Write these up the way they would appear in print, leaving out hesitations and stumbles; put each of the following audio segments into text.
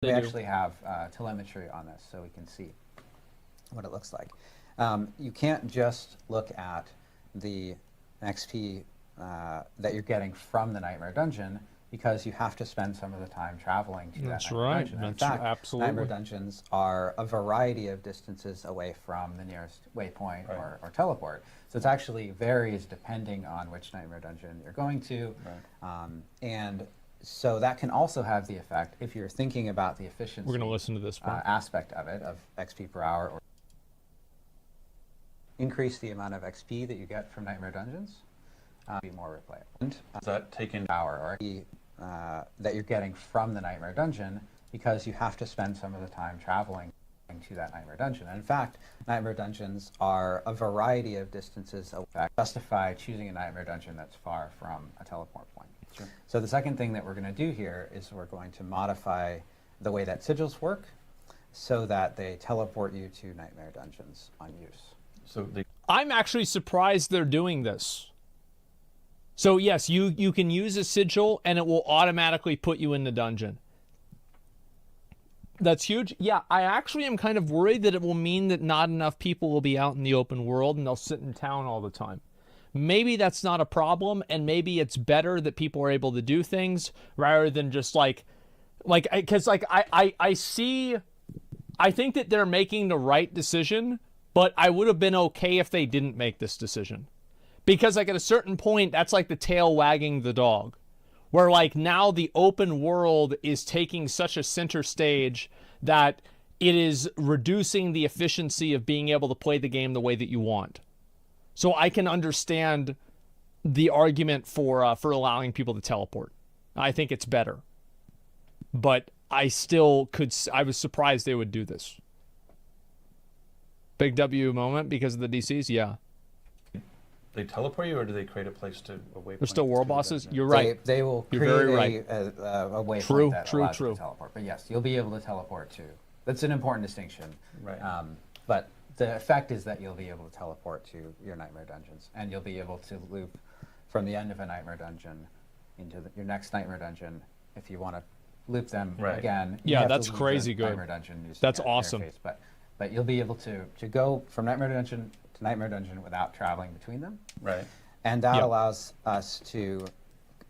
We actually have telemetry on this, so we can see what it looks like. You can't just look at the XP that you're getting from the Nightmare Dungeon, because you have to spend some of the time traveling to that Nightmare Dungeon. In fact, absolutely. Nightmare Dungeons are a variety of distances away from the nearest waypoint or teleport. So it actually varies depending on which Nightmare Dungeon you're going to. And so that can also have the effect, if you're thinking about the efficiency We're going to listen to this aspect of it, of XP per hour, or increase the amount of XP that you get from Nightmare Dungeons, be more replayable. Does that take in hour or that you're getting from the Nightmare Dungeon, because you have to spend some of the time traveling to that Nightmare Dungeon. And in fact, Nightmare Dungeons are a variety of distances away. Justify choosing a Nightmare Dungeon that's far from a teleport point. Sure. So the second thing that we're going to do here is we're going to modify the way that sigils work so that they teleport you to Nightmare Dungeons on use. So I'm actually surprised they're doing this. So yes, you can use a sigil and it will automatically put you in the dungeon. That's huge. Yeah, I actually am kind of worried that it will mean that not enough people will be out in the open world and they'll sit in town all the time. Maybe that's not a problem, and maybe it's better that people are able to do things rather than just I think that they're making the right decision, but I would have been okay if they didn't make this decision. Because at a certain point, that's like the tail wagging the dog. Where now the open world is taking such a center stage that it is reducing the efficiency of being able to play the game the way that you want. So I can understand the argument for allowing people to teleport. I think it's better. But I was surprised they would do this. Big W moment because of the DCs, yeah. They teleport you, or do they create a place to a waypoint? They're still war bosses. You're right. They will You're create very right. a waypoint that allows you to teleport. But yes, you'll be able to teleport too. That's an important distinction. Right. But the effect is that you'll be able to teleport to your Nightmare Dungeons, and you'll be able to loop from the end of a Nightmare Dungeon into your next Nightmare Dungeon if you want to loop them again. Yeah, that's crazy good. Nightmare Dungeon that's awesome. Interface, but you'll be able to go from Nightmare Dungeon to Nightmare Dungeon without traveling between them. Right. And that allows us to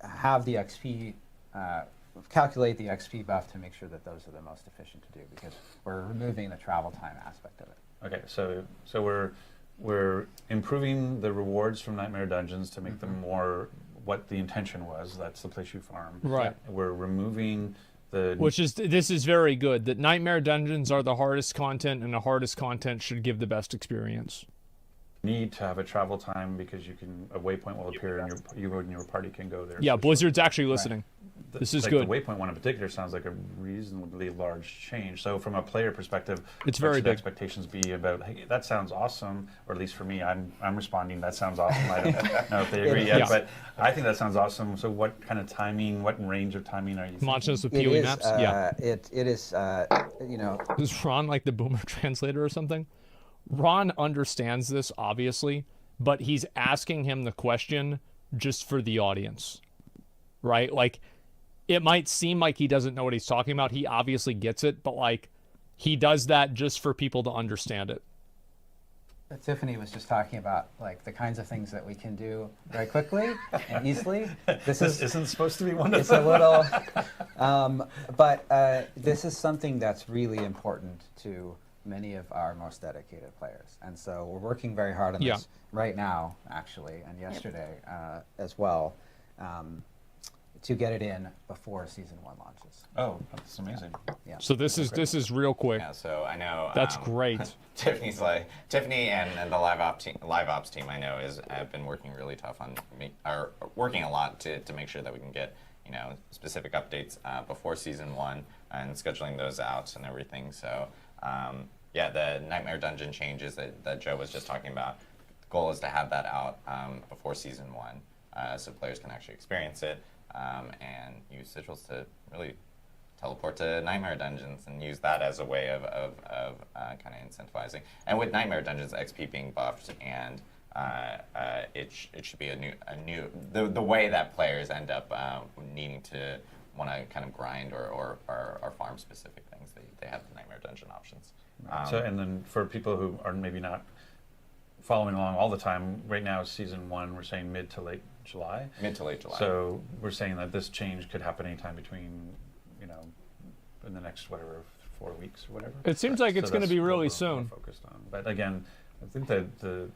have the XP, calculate the XP buff to make sure that those are the most efficient to do, because we're removing the travel time aspect of it. Okay, so we're improving the rewards from Nightmare Dungeons to make them more what the intention was. That's the place you farm. Right. We're removing the... This is very good, that Nightmare Dungeons are the hardest content, and the hardest content should give the best experience. Need to have a travel time because a waypoint will appear and you and your party can go there. Yeah, Blizzard's actually listening. This is good. The waypoint one in particular sounds like a reasonably large change. So from a player perspective, it's very big. Expectations be about, hey, that sounds awesome, or at least for me, I'm responding, that sounds awesome. I don't know if they agree yet, but I think that sounds awesome. So what kind of timing, what range of timing are you thinking? Launches with PoE maps? Yeah. It is, Is Ron like the boomer translator or something? Ron understands this, obviously, but he's asking him the question just for the audience, right? It might seem like he doesn't know what he's talking about. He obviously gets it, but he does that just for people to understand it. Tiffany was just talking about the kinds of things that we can do very quickly and easily. This isn't supposed to be one of them. It's a little, but this is something that's really important to many of our most dedicated players, and so we're working very hard on this right now, actually, and yesterday as well, to get it in before Season 1 launches. Oh, that's amazing. Yeah. So this is real quick. Yeah, so I know that's great. Tiffany and the live ops team I know have been working really tough on are working a lot to make sure that we can get specific updates before Season 1 and scheduling those out and everything. So. Yeah, the Nightmare Dungeon changes that Joe was just talking about. The goal is to have that out before Season 1 so players can actually experience it and use sigils to really teleport to Nightmare Dungeons and use that as a way of kind of incentivizing. And with Nightmare Dungeons XP being buffed, and it should be a new the way that players end up needing to want to kind of grind or farm specific things, they have the Nightmare Dungeon options. So, and then for people who are maybe not following along all the time, right now season 1 we're saying mid to late July. Mid to late July. So we're saying that this change could happen anytime between, you know, in the next whatever 4 weeks or whatever. It seems like it's going to that's be what really we're soon. Focused on, but again, I think that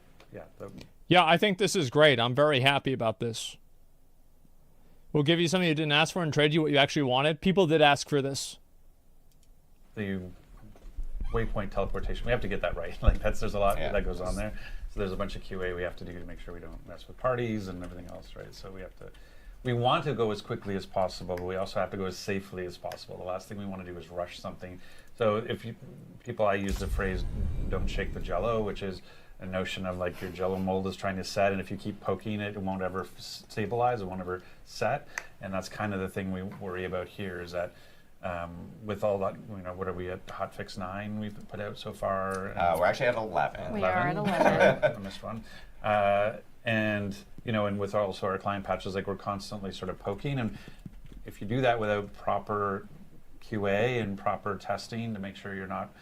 Yeah, I think this is great. I'm very happy about this. We'll give you something you didn't ask for and trade you what you actually wanted. People did ask for this. the waypoint teleportation, we have to get that right. Like there's a lot that goes on there. So there's a bunch of QA we have to do to make sure we don't mess with parties and everything else, right? So we want to go as quickly as possible, but we also have to go as safely as possible. The last thing we want to do is rush something. So I use the phrase, don't shake the jello, which is a notion of like your jello mold is trying to set, and if you keep poking it, it won't ever stabilize, it won't ever set. And that's kind of the thing we worry about here is that with all that, you know, what are we at hotfix 9 we've put out so far? We're actually at 11. We are at 11. I missed one. And, you know, and with also our client patches, like we're constantly sort of poking. And if you do that without proper QA and proper testing to make sure you're not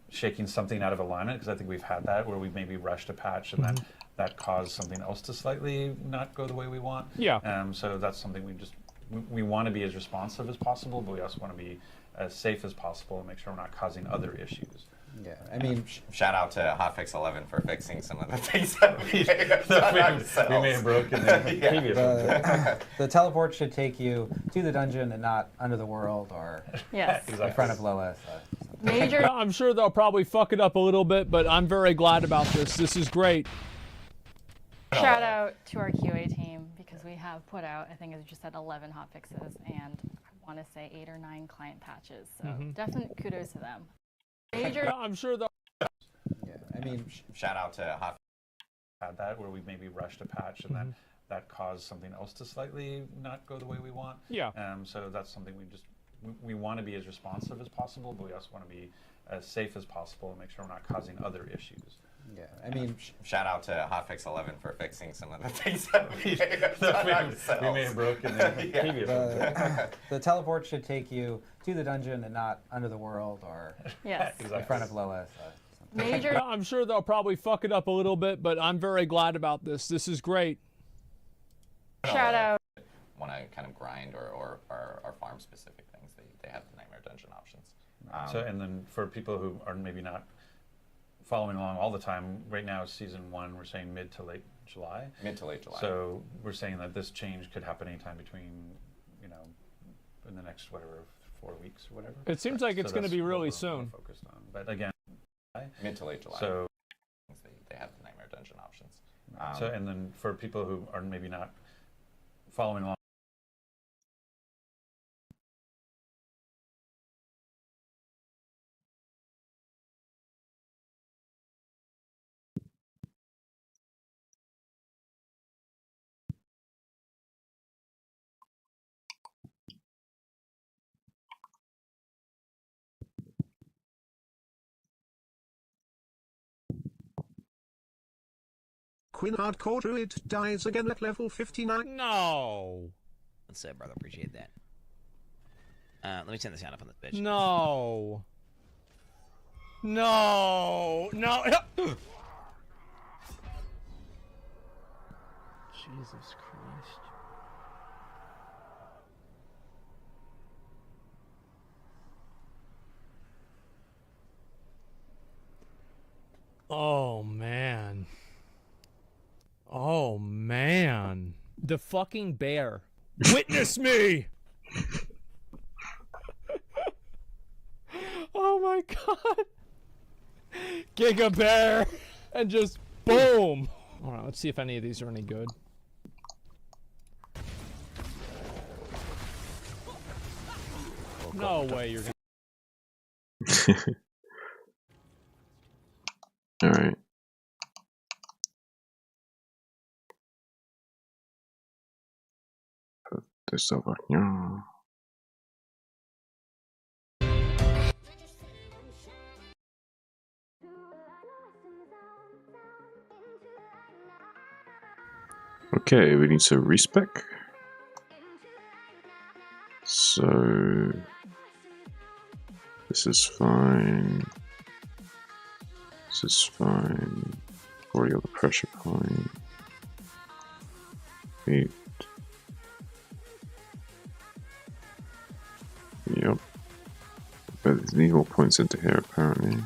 shaking something out of alignment, because I think we've had that where we maybe rushed a patch and then that caused something else to slightly not go the way we want. Yeah. So that's something we want to be as responsive as possible, but we also want to be as safe as possible and make sure we're not causing other issues. Yeah, I mean, shout out to Hotfix 11 for fixing some of the things that we may have broken the previous one. the teleport should take you to the dungeon and not under the world or Yes. in front of Lilith. Major. Yeah, I'm sure they'll probably fuck it up a little bit, but I'm very glad about this. This is great. Shout out to our QA team because we have put out, I think as you just said, 11 hotfixes and I want to say 8 or 9 client patches. So definite kudos to them. Major. Yeah, I'm sure they'll. Yeah, I mean, shout out to Hotfix. Had that where we maybe rushed a patch and then that caused something else to slightly not go the way we want. Yeah. So that's something we want to be as responsive as possible, but we also want to be as safe as possible and make sure we're not causing other issues. yeah, I mean, Shout out to Hotfix 11 for fixing some of the things that we may have broken the previous one. the teleport should take you to the dungeon and not under the world or Yes. in front of Lilith. Major. Yeah, I'm sure they'll probably fuck it up a little bit, but I'm very glad about this. This is great. Shout out. Want to kind of grind or farm specific things, they have the Nightmare Dungeon options. So, and then for people who are maybe not following along all the time, right now season 1 we're saying mid to late July. Mid to late July. So we're saying that this change could happen anytime between, you know, in the next whatever 4 weeks or whatever. It seems like it's going to be really soon. Focused on, but again, mid to late July. so they have the Nightmare Dungeon options. so and then for people who are maybe not following along. Quinn Hardcore Druid dies again at level 59. No. What's up, brother? Appreciate that. Let me turn the sound up on this bitch. No. No. No. Jesus Christ. Oh, man. Oh, man. The fucking bear. Witness me! Oh my god. Giga Bear! And just boom! Alright, let's see if any of these are any good. No way you're Alright. Put this over here. Okay, we need to respec. So this is fine. This is fine. Already got the pressure point. 8. Yep. But there's need more points into here apparently.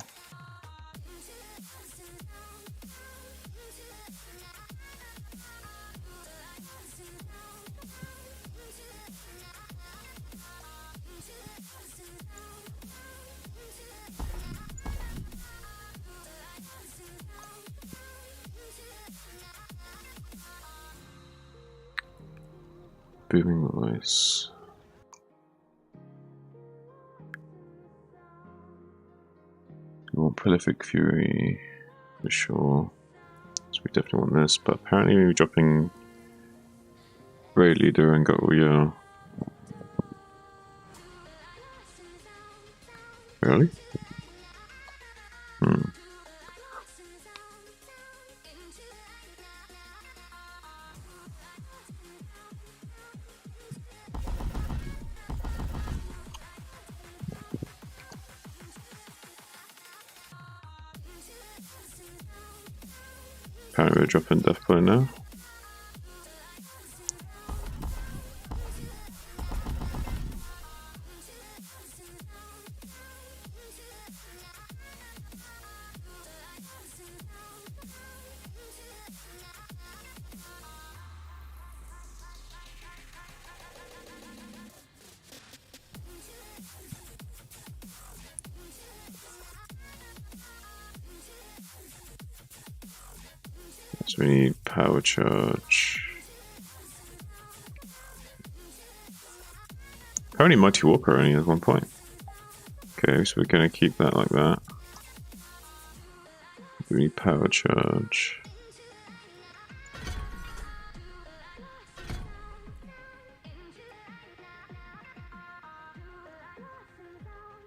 Booming voice. We want prolific fury for sure. So we definitely want this, but apparently we're dropping raid leader and Garuya. Really? Apparently we're dropping death blow now. So we need power charge. Apparently Mighty Walker only has 1 point. Okay, so we're gonna keep that like that. We need power charge.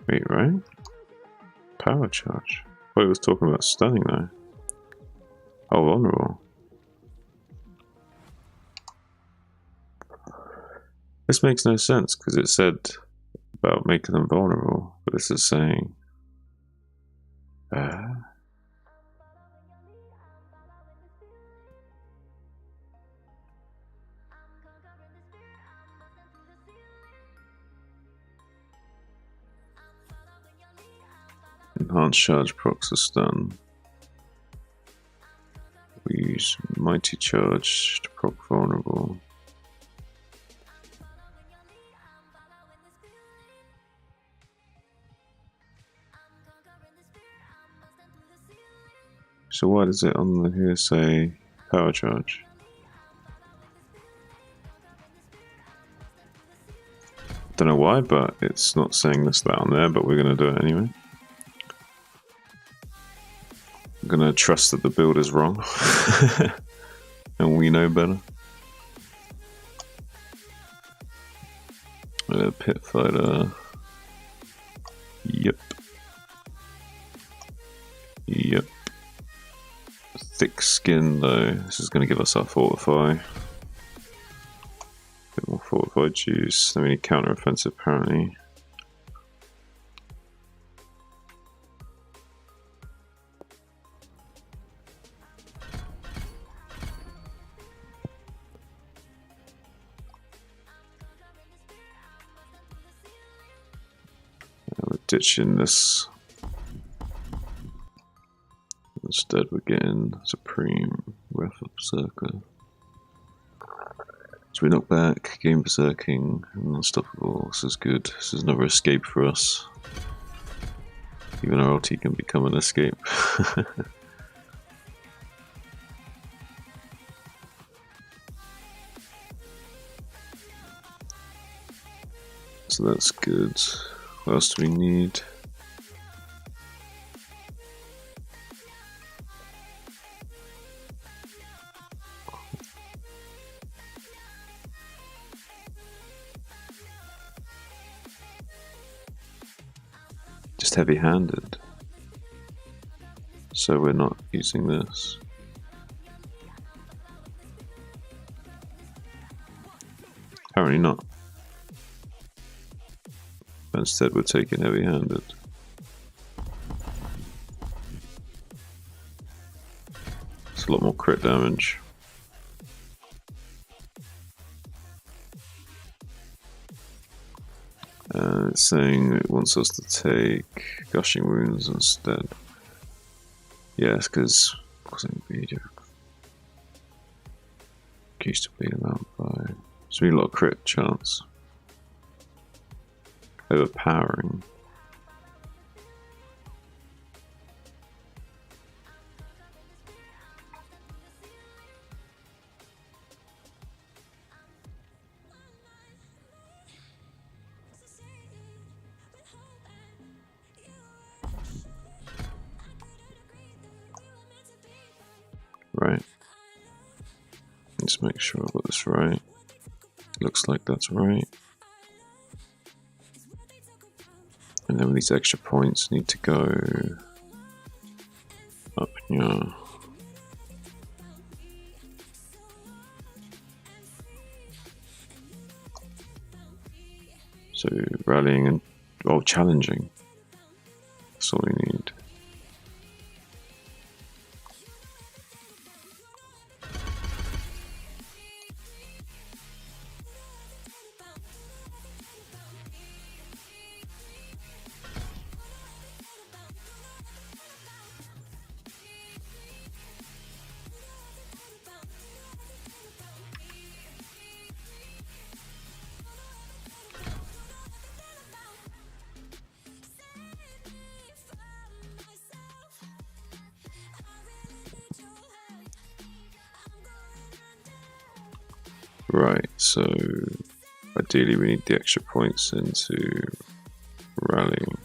Wait, right? Power charge. Well, it was talking about stunning though. Oh, vulnerable. This makes no sense because it said about making them vulnerable, but this is saying enhanced charge procs are stun. We use mighty charge to proc vulnerable. So why does it on the here say power charge? Don't know why, but it's not saying this that on there, but we're gonna do it anyway. I'm gonna trust that the build is wrong. And we know better. Pit fighter. Yep. Yep. Thick skin though. This is gonna give us our fortify. Bit more fortified juice. Then we need counter offensive apparently. We're ditching this. Instead we're getting Supreme, Wrath of Berserker. So we knock back, game berserking, and unstoppable. This is good. This is another escape for us. Even our ulti can become an escape. So that's good. What else do we need? Just heavy-handed. So we're not using this. Apparently not. Instead, we're taking heavy-handed. It's a lot more crit damage. And it's saying it wants us to take gushing wounds instead. Yes, because causing bleed. Used to bleed them out by. It's really a lot of crit chance. Overpowering. Right. Let's make sure I got this right. Looks like that's right. And then with these extra points need to go up here. So rallying and challenging. That's all we need. Right, so ideally we need the extra points into rallying.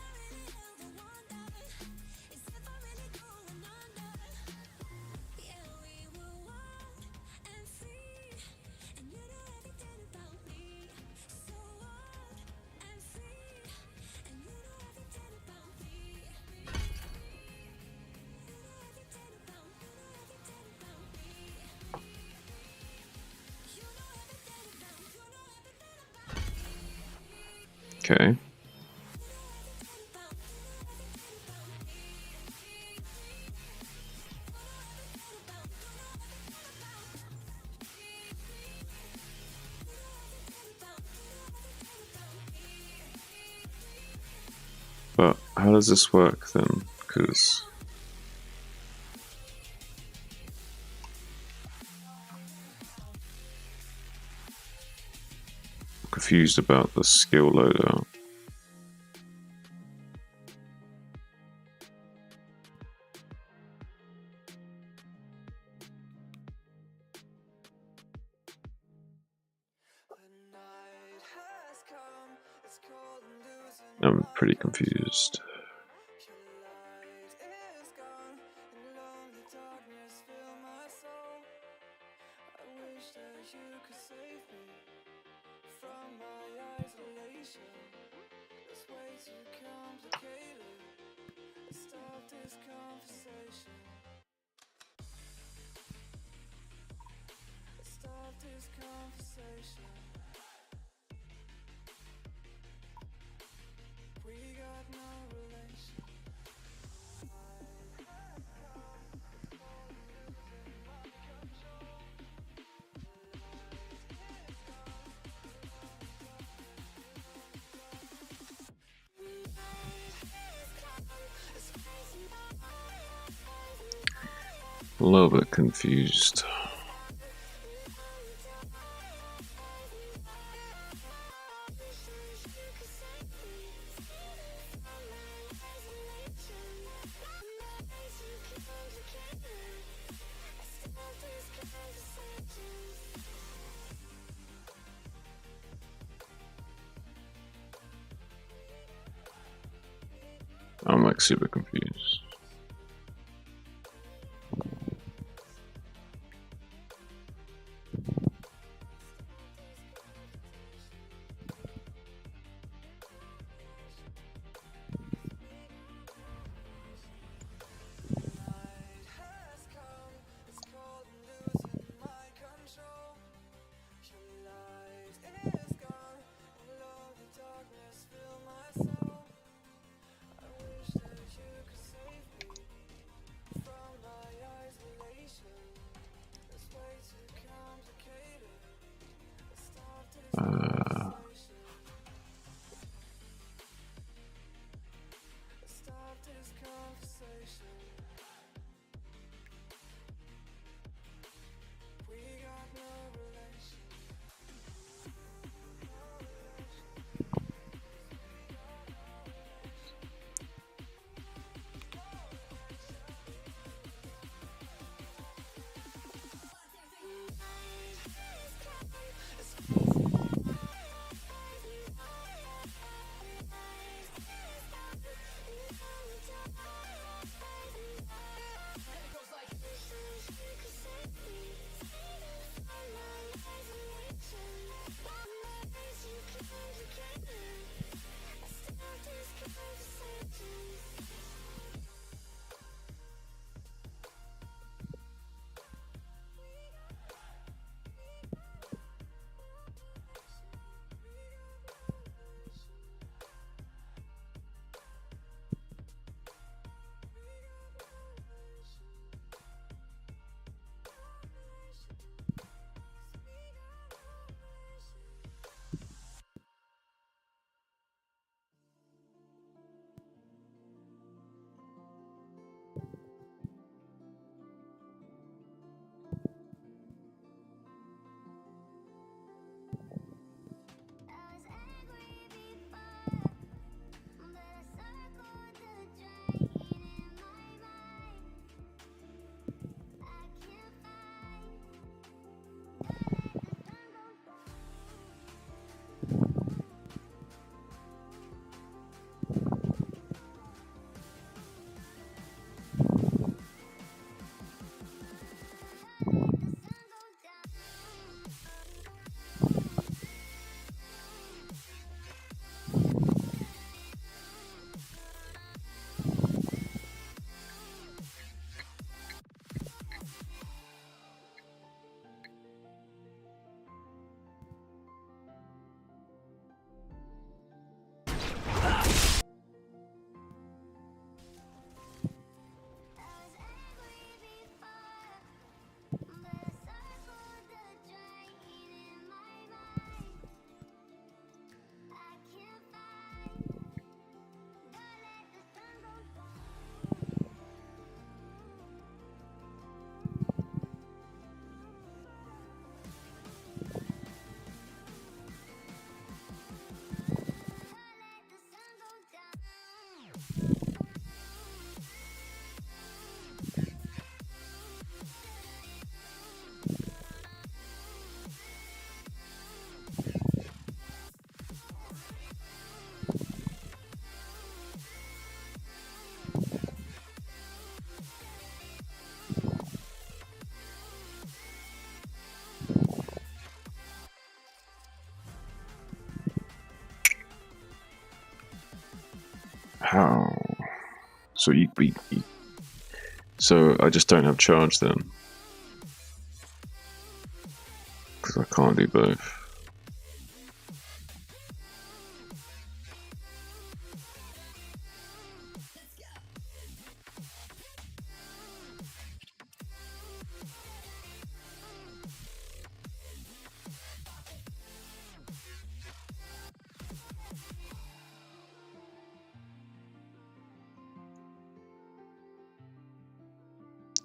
Okay. But how does this work then? Because I'm confused about the skill loadout. I'm pretty confused. A little bit confused. I'm like super confused. How? So so I just don't have charge then, because I can't do both.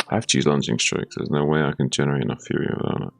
I have to use lunging strikes. There's no way I can generate enough fury without it.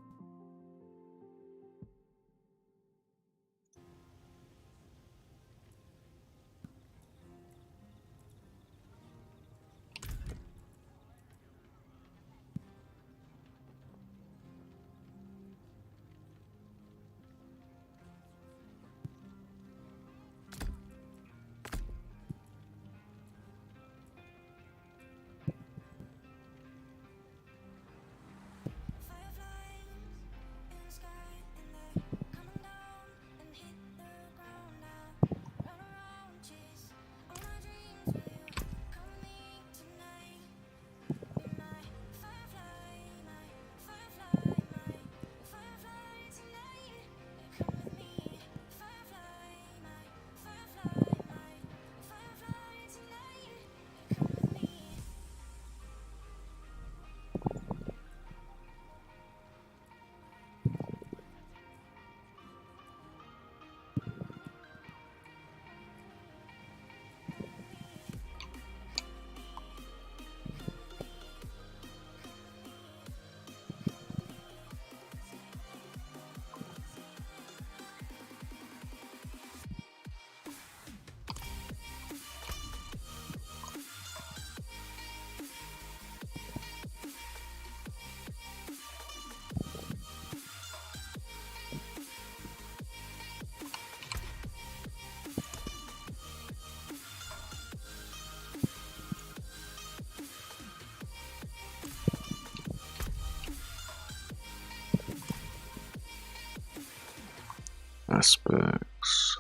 aspects.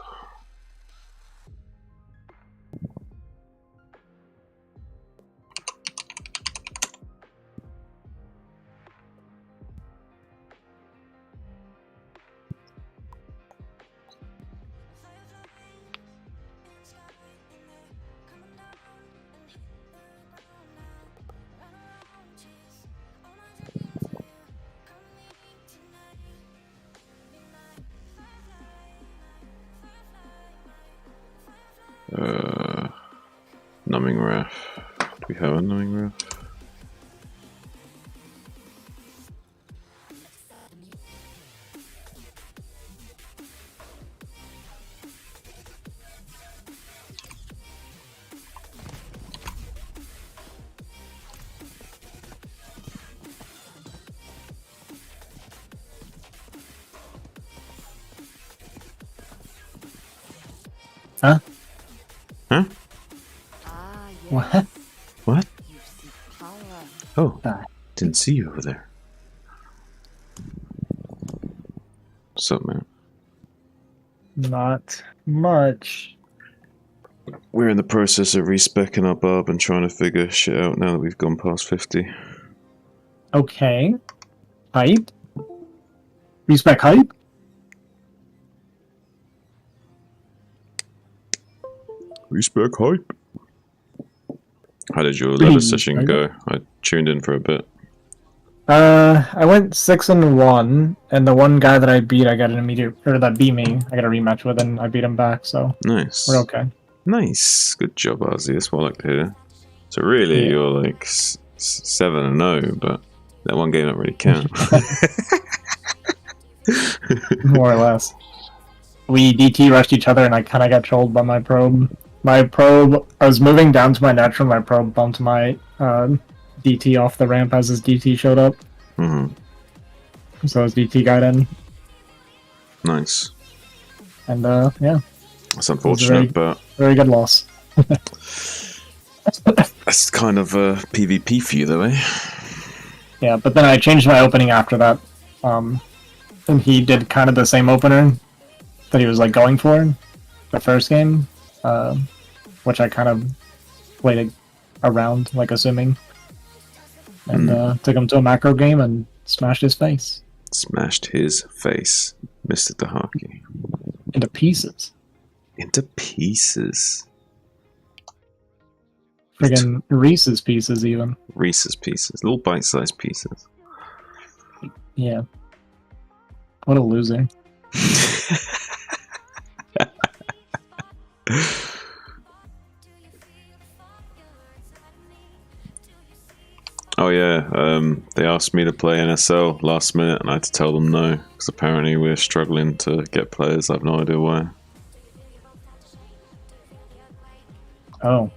Numbing Wrath. Do we have a Numbing Wrath? Huh? Huh? What? What? You see power. Oh, Ah. didn't see you over there. What's up, man? Not much. We're in the process of respecking our Barb and trying to figure shit out now that we've gone past 50. Okay. Hype? Respec hype? Respec hype. How did your Pretty ladder session hype. go? I tuned in for a bit. I went 6-1, and the one guy that I beat, I got an immediate, or that beat me, I got a rematch with, and I beat him back, so Nice. we're okay. Nice. Good job, Ozzy. That's what I like to hear. So really, Yeah. you're like 7-0, but that one game don't really count. More or less. We DT rushed each other, and I kind of got trolled by my probe. My probe, I was moving down to my natural, my probe bumped my DT off the ramp as his DT showed up. Mm-hmm. So his DT got in, Nice. and yeah, That's unfortunate, but very good loss. that's kind of PvP for you, though, eh? Yeah, but then I changed my opening after that, and he did kind of the same opener that he was like going for the first game, which I kind of played around, like assuming, and took him to a macro game and smashed his face Smashed his face, Mr. Dahaki. into pieces. Into pieces. Friggin' Reese's pieces, even. Reese's pieces. Little bite-sized pieces. Yeah. What a loser. Oh yeah, they asked me to play NSL last minute and I had to tell them no, because apparently we're struggling to get players. I have no idea why. Oh.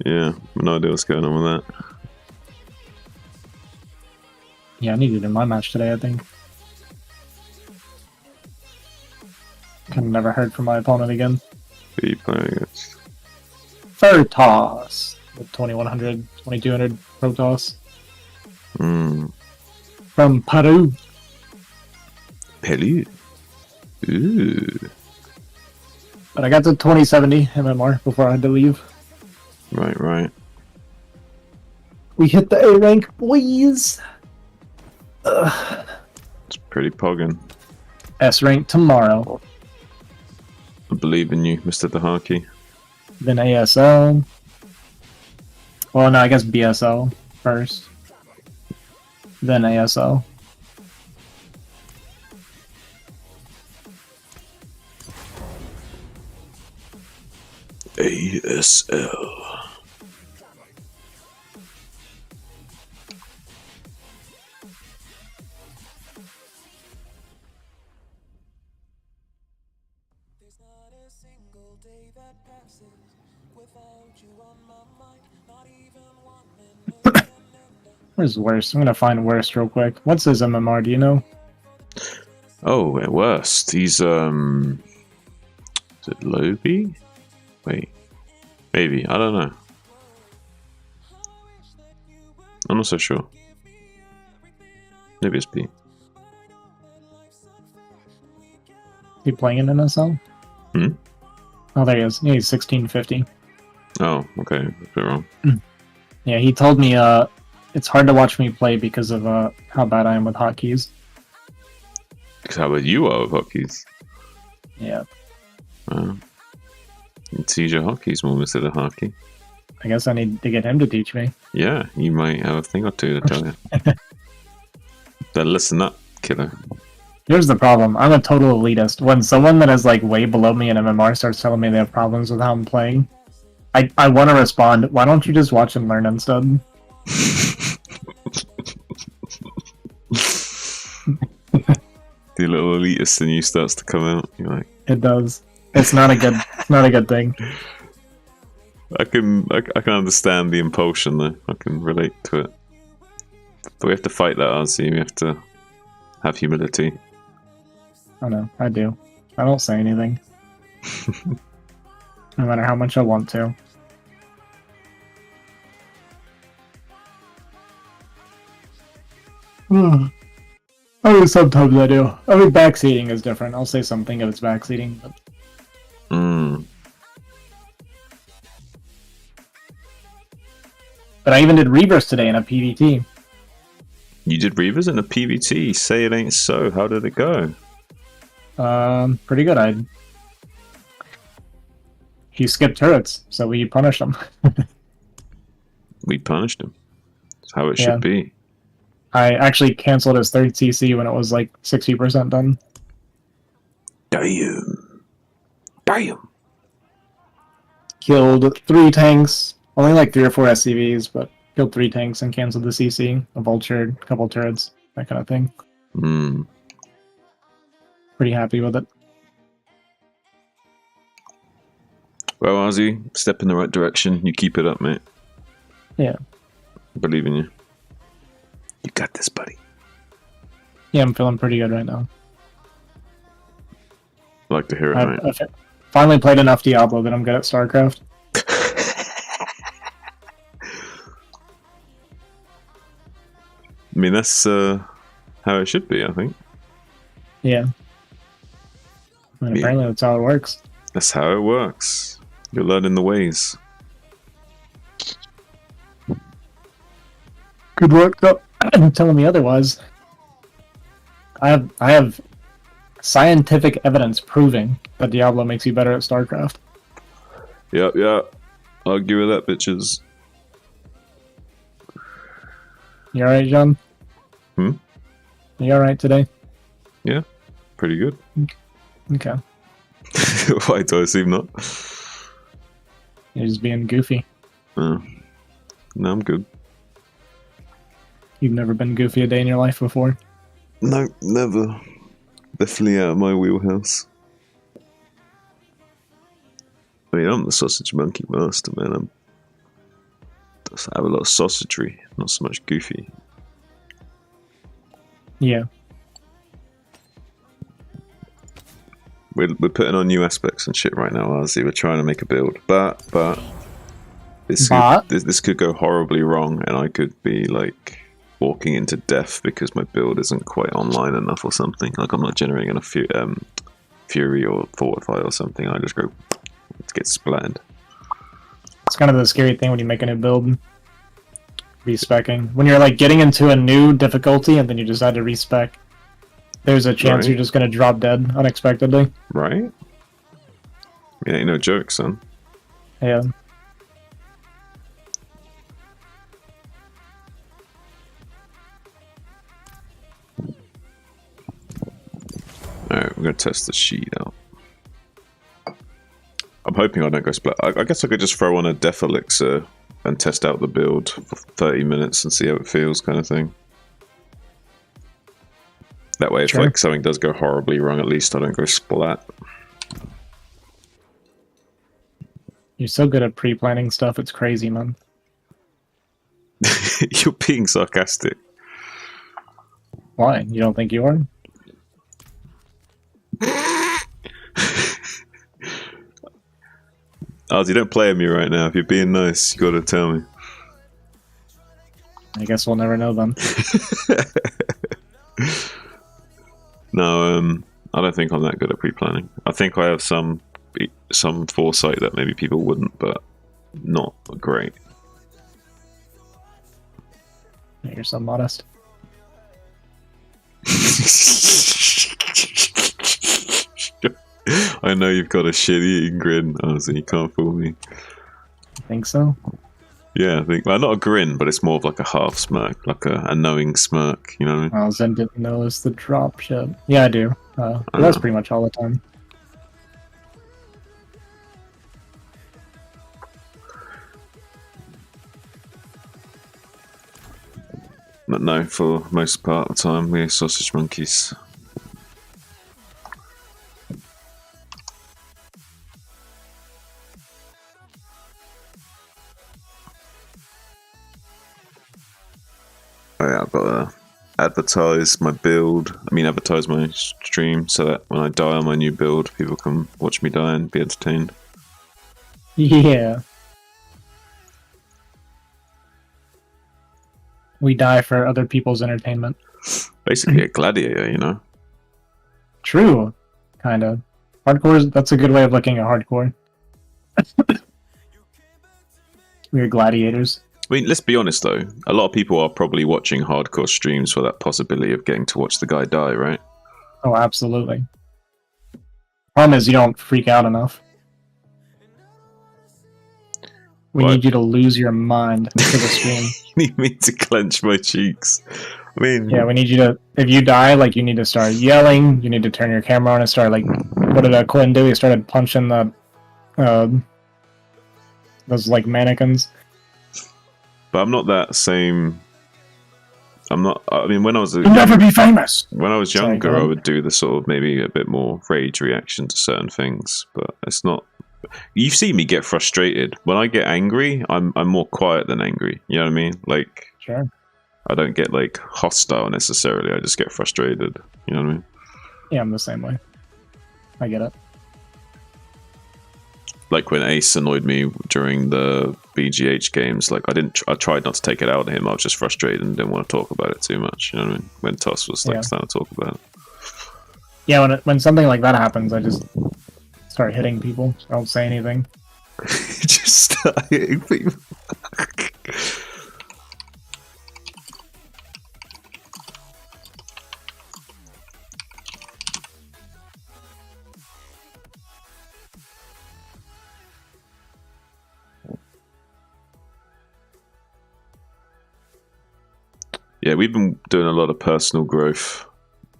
Yeah, no idea what's going on with that. Yeah, I needed it in my match today, I think. Kind of never heard from my opponent again. Who are you playing against? Furtos with 2100, 2200 Protoss from Peru. Peru. Ooh. But I got to 2070 MMR before I had to leave. Right, right. We hit the A rank, boys. It's pretty poggin. S rank tomorrow. I believe in you, Mr. Dahaki. Then ASL. Well, no, I guess BSL first. Then ASL. ASL. Where's Worst? I'm gonna find Worst real quick. What's his MMR, do you know? Oh, at worst. He's, is it Lobby? Wait. Maybe. I don't know. I'm not so sure. Maybe it's B. He playing in NSL? Hmm? Oh, there he is. Yeah, he's 1650. Oh, okay. A bit wrong. Yeah, he told me it's hard to watch me play because of how bad I am with hotkeys. Because how about you are with hotkeys? Yeah, It's use your hotkeys more instead of hockey. I guess I need to get him to teach me. Yeah, you might have a thing or two to tell you. Then listen up, killer. Here's the problem. I'm a total elitist. When someone that is like way below me in MMR starts telling me they have problems with how I'm playing, I want to respond, why don't you just watch and learn instead? The little elitist in you starts to come out. You're like, It does. It's not a good thing. I can understand the impulsion though. I can relate to it. But we have to fight that, RC. We have to have humility. I know, I do. I don't say anything. No matter how much I want to. I mean, sometimes I do. I mean, backseating is different. I'll say something if it's backseating. But... But I even did reverse today in a PvT. You did Reavers in a PvT. Say it ain't so. How did it go? Pretty good. He skipped turrets, so we punished him. We punished him. That's how it should be. I actually canceled his third CC when it was like 60% done. Damn. Damn. Killed 3 tanks, only like 3 or 4 SCVs, but killed 3 tanks and canceled the CC, a vulture, a couple turrets, that kind of thing. Pretty happy with it. Well, Ozzy, step in the right direction. You keep it up, mate. Yeah. I believe in you. You got this, buddy. Yeah, I'm feeling pretty good right now. I like to hear it, mate. I've finally played enough Diablo that I'm good at StarCraft. I mean, that's how it should be, I think. Yeah. And apparently that's how it works. That's how it works. You're learning the ways. Good work, though. Telling me otherwise. I have scientific evidence proving that Diablo makes you better at StarCraft. Yeah. Argue with that, bitches. You alright, John? Hmm? You alright today? Yeah, pretty good. Okay. Why do I seem not? You're just being goofy. No, I'm good. You've never been goofy a day in your life before? No, never. Definitely out of my wheelhouse. I mean, I'm the sausage monkey master, man. I have a lot of sausagery, not so much goofy. Yeah. We're putting on new aspects and shit right now, Ozzy. We're trying to make a build, but this could go horribly wrong, and I could be like walking into death because my build isn't quite online enough or something. Like I'm not generating enough fury or fortify or something. I just go get splattered. It's kind of the scary thing when you make a new build. Respecking. When you're like getting into a new difficulty and then you decide to respec, there's a chance you're just going to drop dead unexpectedly. Right? Yeah, ain't no joke, son. Yeah. Alright, we're going to test the sheet out. I'm hoping I don't go splat. I guess I could just throw on a Death Elixir and test out the build for 30 minutes and see how it feels, kind of thing. That way, if like something does go horribly wrong, at least I don't go splat. You're so good at pre-planning stuff, it's crazy, man. You're being sarcastic. Why? You don't think you are? Ozzy, don't play at me right now. If you're being nice, you gotta tell me. I guess we'll never know then. No, I don't think I'm that good at pre-planning. I think I have some foresight that maybe people wouldn't, but not great. You're so modest. I know you've got a shit-eating grin, honestly, you can't fool me. I think so. Yeah, I think, well, not a grin, but it's more of like a half smirk, like a knowing smirk, you know what I mean? Oh, Zen didn't notice the drop shit. Yeah, I do. That's pretty much all the time. But no, for most part of the time, we're sausage monkeys. Oh yeah, I've got to advertise my build. Advertise my stream so that when I die on my new build, people can watch me die and be entertained. Yeah. We die for other people's entertainment. Basically a gladiator, you know? True. Kind of. Hardcore, that's a good way of looking at hardcore. We're gladiators. Let's be honest though. A lot of people are probably watching hardcore streams for that possibility of getting to watch the guy die, right? Oh, absolutely. Problem is, you don't freak out enough. We need you to lose your mind for the stream. You need me to clench my cheeks. Yeah, we need you to. If you die, like, you need to start yelling. You need to turn your camera on and start, like, what did Quinn do? He started punching the, those, like, mannequins. But I'm not that same. I'm not. When I was You'll never be famous. When I was younger, I would do the sort of maybe a bit more rage reaction to certain things, but it's not. You see me get frustrated. When I get angry, I'm more quiet than angry. You know what I mean? Like, sure. I don't get like hostile necessarily. I just get frustrated. You know what I mean? Yeah, I'm the same way. I get it. Like when Ace annoyed me during the BGH games, like I tried not to take it out on him. I was just frustrated and didn't want to talk about it too much. You know what I mean? When Toss was like starting to talk about it. Yeah, when something like that happens, I just start hitting people. I don't say anything. Just start hitting people. Yeah, we've been doing a lot of personal growth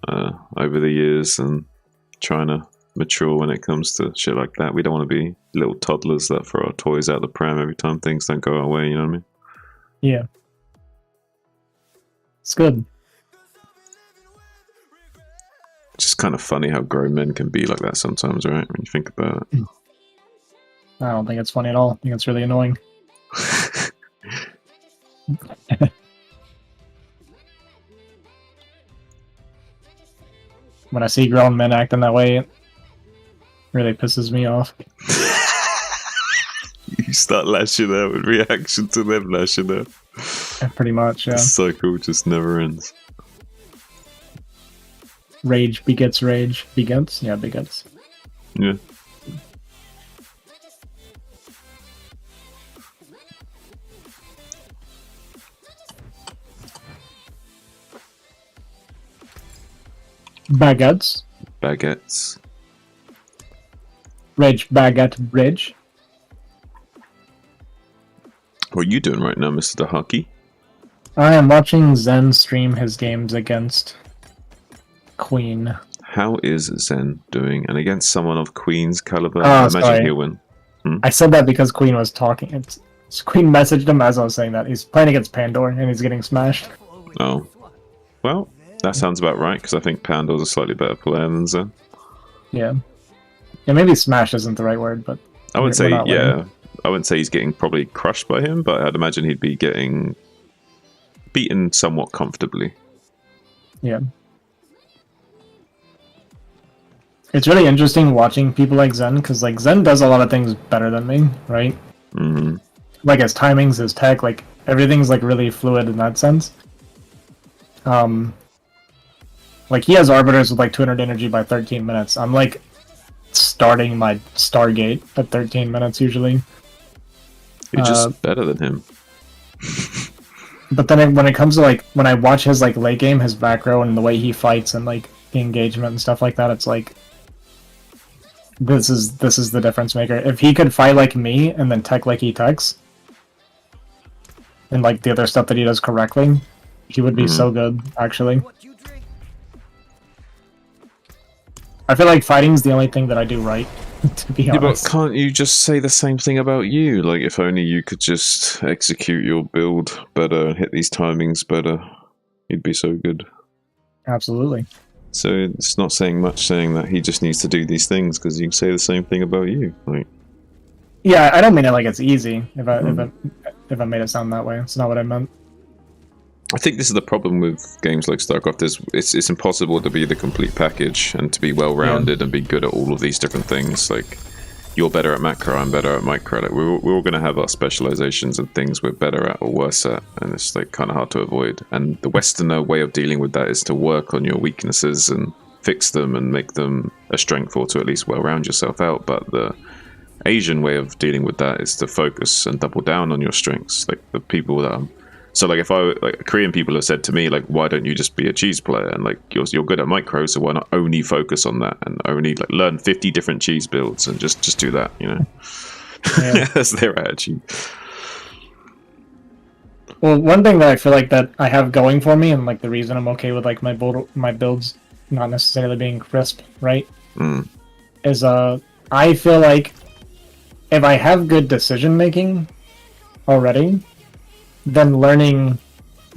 over the years and trying to mature when it comes to shit like that. We don't want to be little toddlers that throw our toys out the pram every time things don't go our way, you know what I mean? Yeah. It's good. It's just kind of funny how grown men can be like that sometimes, right? When you think about it. I don't think it's funny at all. I think it's really annoying. When I see grown men acting that way, it really pisses me off. You start lashing out in reaction to them lashing out. Pretty much, yeah. The cycle just never ends. Rage begets rage. Begets? Yeah, begets. Yeah. Baguettes. Baguettes. Rage baguette bridge. What are you doing right now, Mr. Dahaki? I am watching Zen stream his games against Queen. How is Zen doing? And against someone of Queen's caliber, I imagine he'll win. I said that because Queen was talking. Queen messaged him as I was saying that. He's playing against Pandora and he's getting smashed. Oh. Well, that sounds about right, because I think Pandora's a slightly better player than Zen. Yeah. Yeah, maybe smash isn't the right word, but... I wouldn't say, yeah. I wouldn't say he's getting probably crushed by him, but I'd imagine he'd be getting beaten somewhat comfortably. Yeah. It's really interesting watching people like Zen, because like Zen does a lot of things better than me, right? Mm-hmm. Like his timings, his tech, like everything's like really fluid in that sense. Like, he has Arbiters with like 200 energy by 13 minutes. I'm like starting my Stargate at 13 minutes usually. You're just better than him. But then when it comes to like, when I watch his like late game, his back row and the way he fights and like the engagement and stuff like that, it's like, this is the difference maker. If he could fight like me and then tech like he techs, and like the other stuff that he does correctly, he would be so good, actually. I feel like fighting's the only thing that I do right, to be honest. But can't you just say the same thing about you? Like, if only you could just execute your build better and hit these timings better, you'd be so good. Absolutely. So it's not saying much saying that he just needs to do these things, because you can say the same thing about you. Like, yeah, I don't mean it like it's easy, if I made it sound that way. It's not what I meant. I think this is the problem with games like StarCraft, is it's impossible to be the complete package and to be well-rounded and be good at all of these different things. Like, you're better at macro, I'm better at micro. Like, we're all going to have our specializations and things we're better at or worse at, and it's like kind of hard to avoid. And the Westerner way of dealing with that is to work on your weaknesses and fix them and make them a strength, or to at least well-round yourself out. But the Asian way of dealing with that is to focus and double down on your strengths. Like, the people that so like, if Korean people have said to me, like, why don't you just be a cheese player? And like, you're good at micro, so why not only focus on that and only like learn 50 different cheese builds and just do that, you know? Yeah. That's their attitude. Well, one thing that I feel like that I have going for me, and like the reason I'm okay with like my builds not necessarily being crisp, right? Is I feel like if I have good decision making already, then learning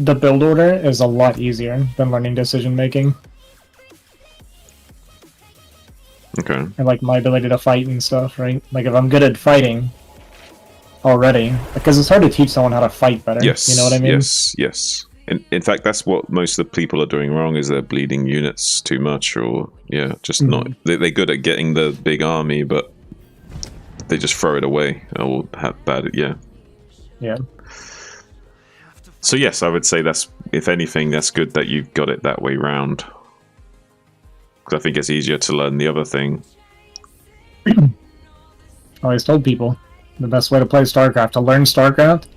the build order is a lot easier than learning decision making. Okay. And like my ability to fight and stuff, right? Like, if I'm good at fighting already, because it's hard to teach someone how to fight better. Yes. You know what I mean? Yes. In fact, that's what most of the people are doing wrong, is they're bleeding units too much, or just not. They're good at getting the big army, but they just throw it away or have bad. Yeah. So yes, I would say that's, if anything, that's good that you've got it that way round. Because I think it's easier to learn the other thing. I always told people the best way to play StarCraft, to learn StarCraft,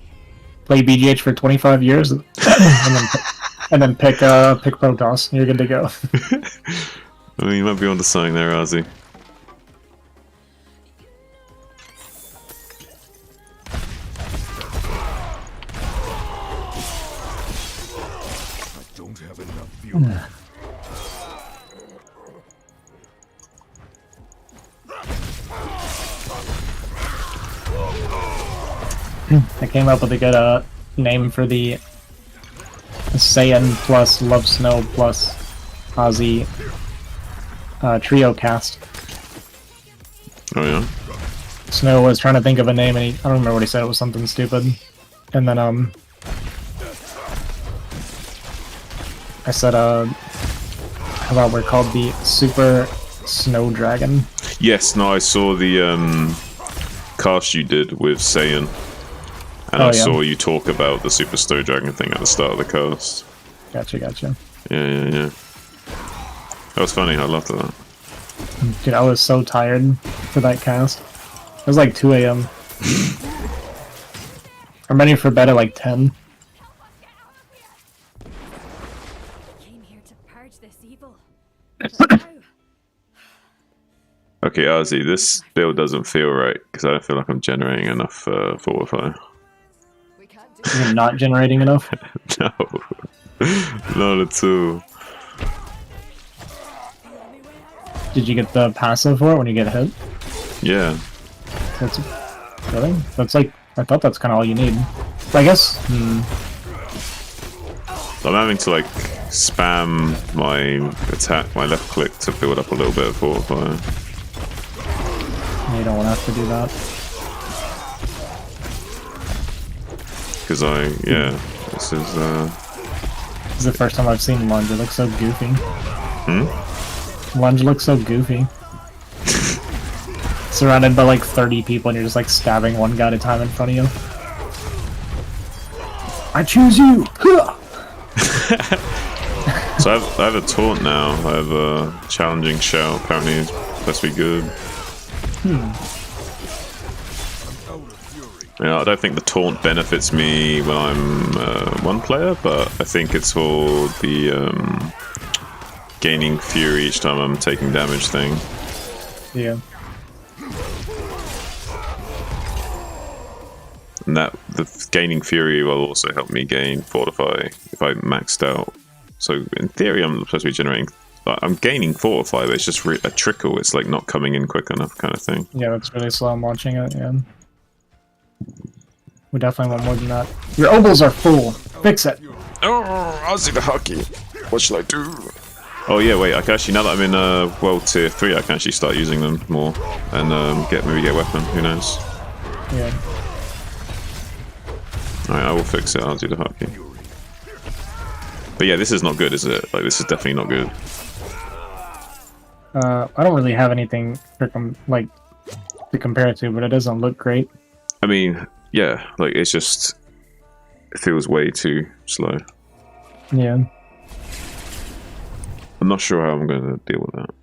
play BGH for 25 years, and then pick Protoss. You're good to go. I mean, you might be onto something there, Ozzy. I came up with a good name for the Saiyan plus Love Snow plus Ozzy trio cast. Oh yeah? Snow was trying to think of a name, and I don't remember what he said, it was something stupid. And then I said how about we're called the Super Snow Dragon? Yes, no, I saw the cast you did with Saiyan. And I saw you talk about the Super Snow Dragon thing at the start of the cast. Gotcha. Yeah. That was funny, I loved that. Dude, I was so tired for that cast. It was like 2 AM. I'm ready for bed at like 10. Came here to purge this evil. Okay, Ozzy, this build doesn't feel right, because I don't feel like I'm generating enough Fortify. You're not generating enough? No. Not at all. Did you get the passive for it when you get hit? Yeah. Really? That's like, I thought that's kind of all you need. I guess. I'm having to like spam my attack, my left click, to build up a little bit of Fortify. You don't want to have to do that. Because this is This is the first time I've seen Lunge. It looks so goofy. Lunge looks so goofy. Surrounded by like 30 people and you're just like stabbing one guy at a time in front of you. I choose you! So I have a taunt now. I have a challenging shout. Apparently it's supposed to be good. Yeah, I don't think the taunt benefits me when I'm one player, but I think it's for the gaining fury each time I'm taking damage thing. Yeah. And that the gaining fury will also help me gain fortify if I maxed out. So in theory, I'm supposed to be generating. I'm gaining fortify, but it's just a trickle. It's like not coming in quick enough, kind of thing. Yeah, that's really slow. I'm watching it. Yeah. We definitely want more than that. Your obols are full. Fix it. Oh, I'll see the hockey. What should I do? Oh yeah, wait. I can actually, now that I'm in world tier 3, I can actually start using them more and maybe get a weapon. Who knows? Yeah. Alright, I will fix it. I'll do the hockey. But yeah, this is not good, is it? Like, this is definitely not good. I don't really have anything to compare it to, but it doesn't look great. I mean, yeah, like it's just it feels way too slow. Yeah. I'm not sure how I'm going to deal with that.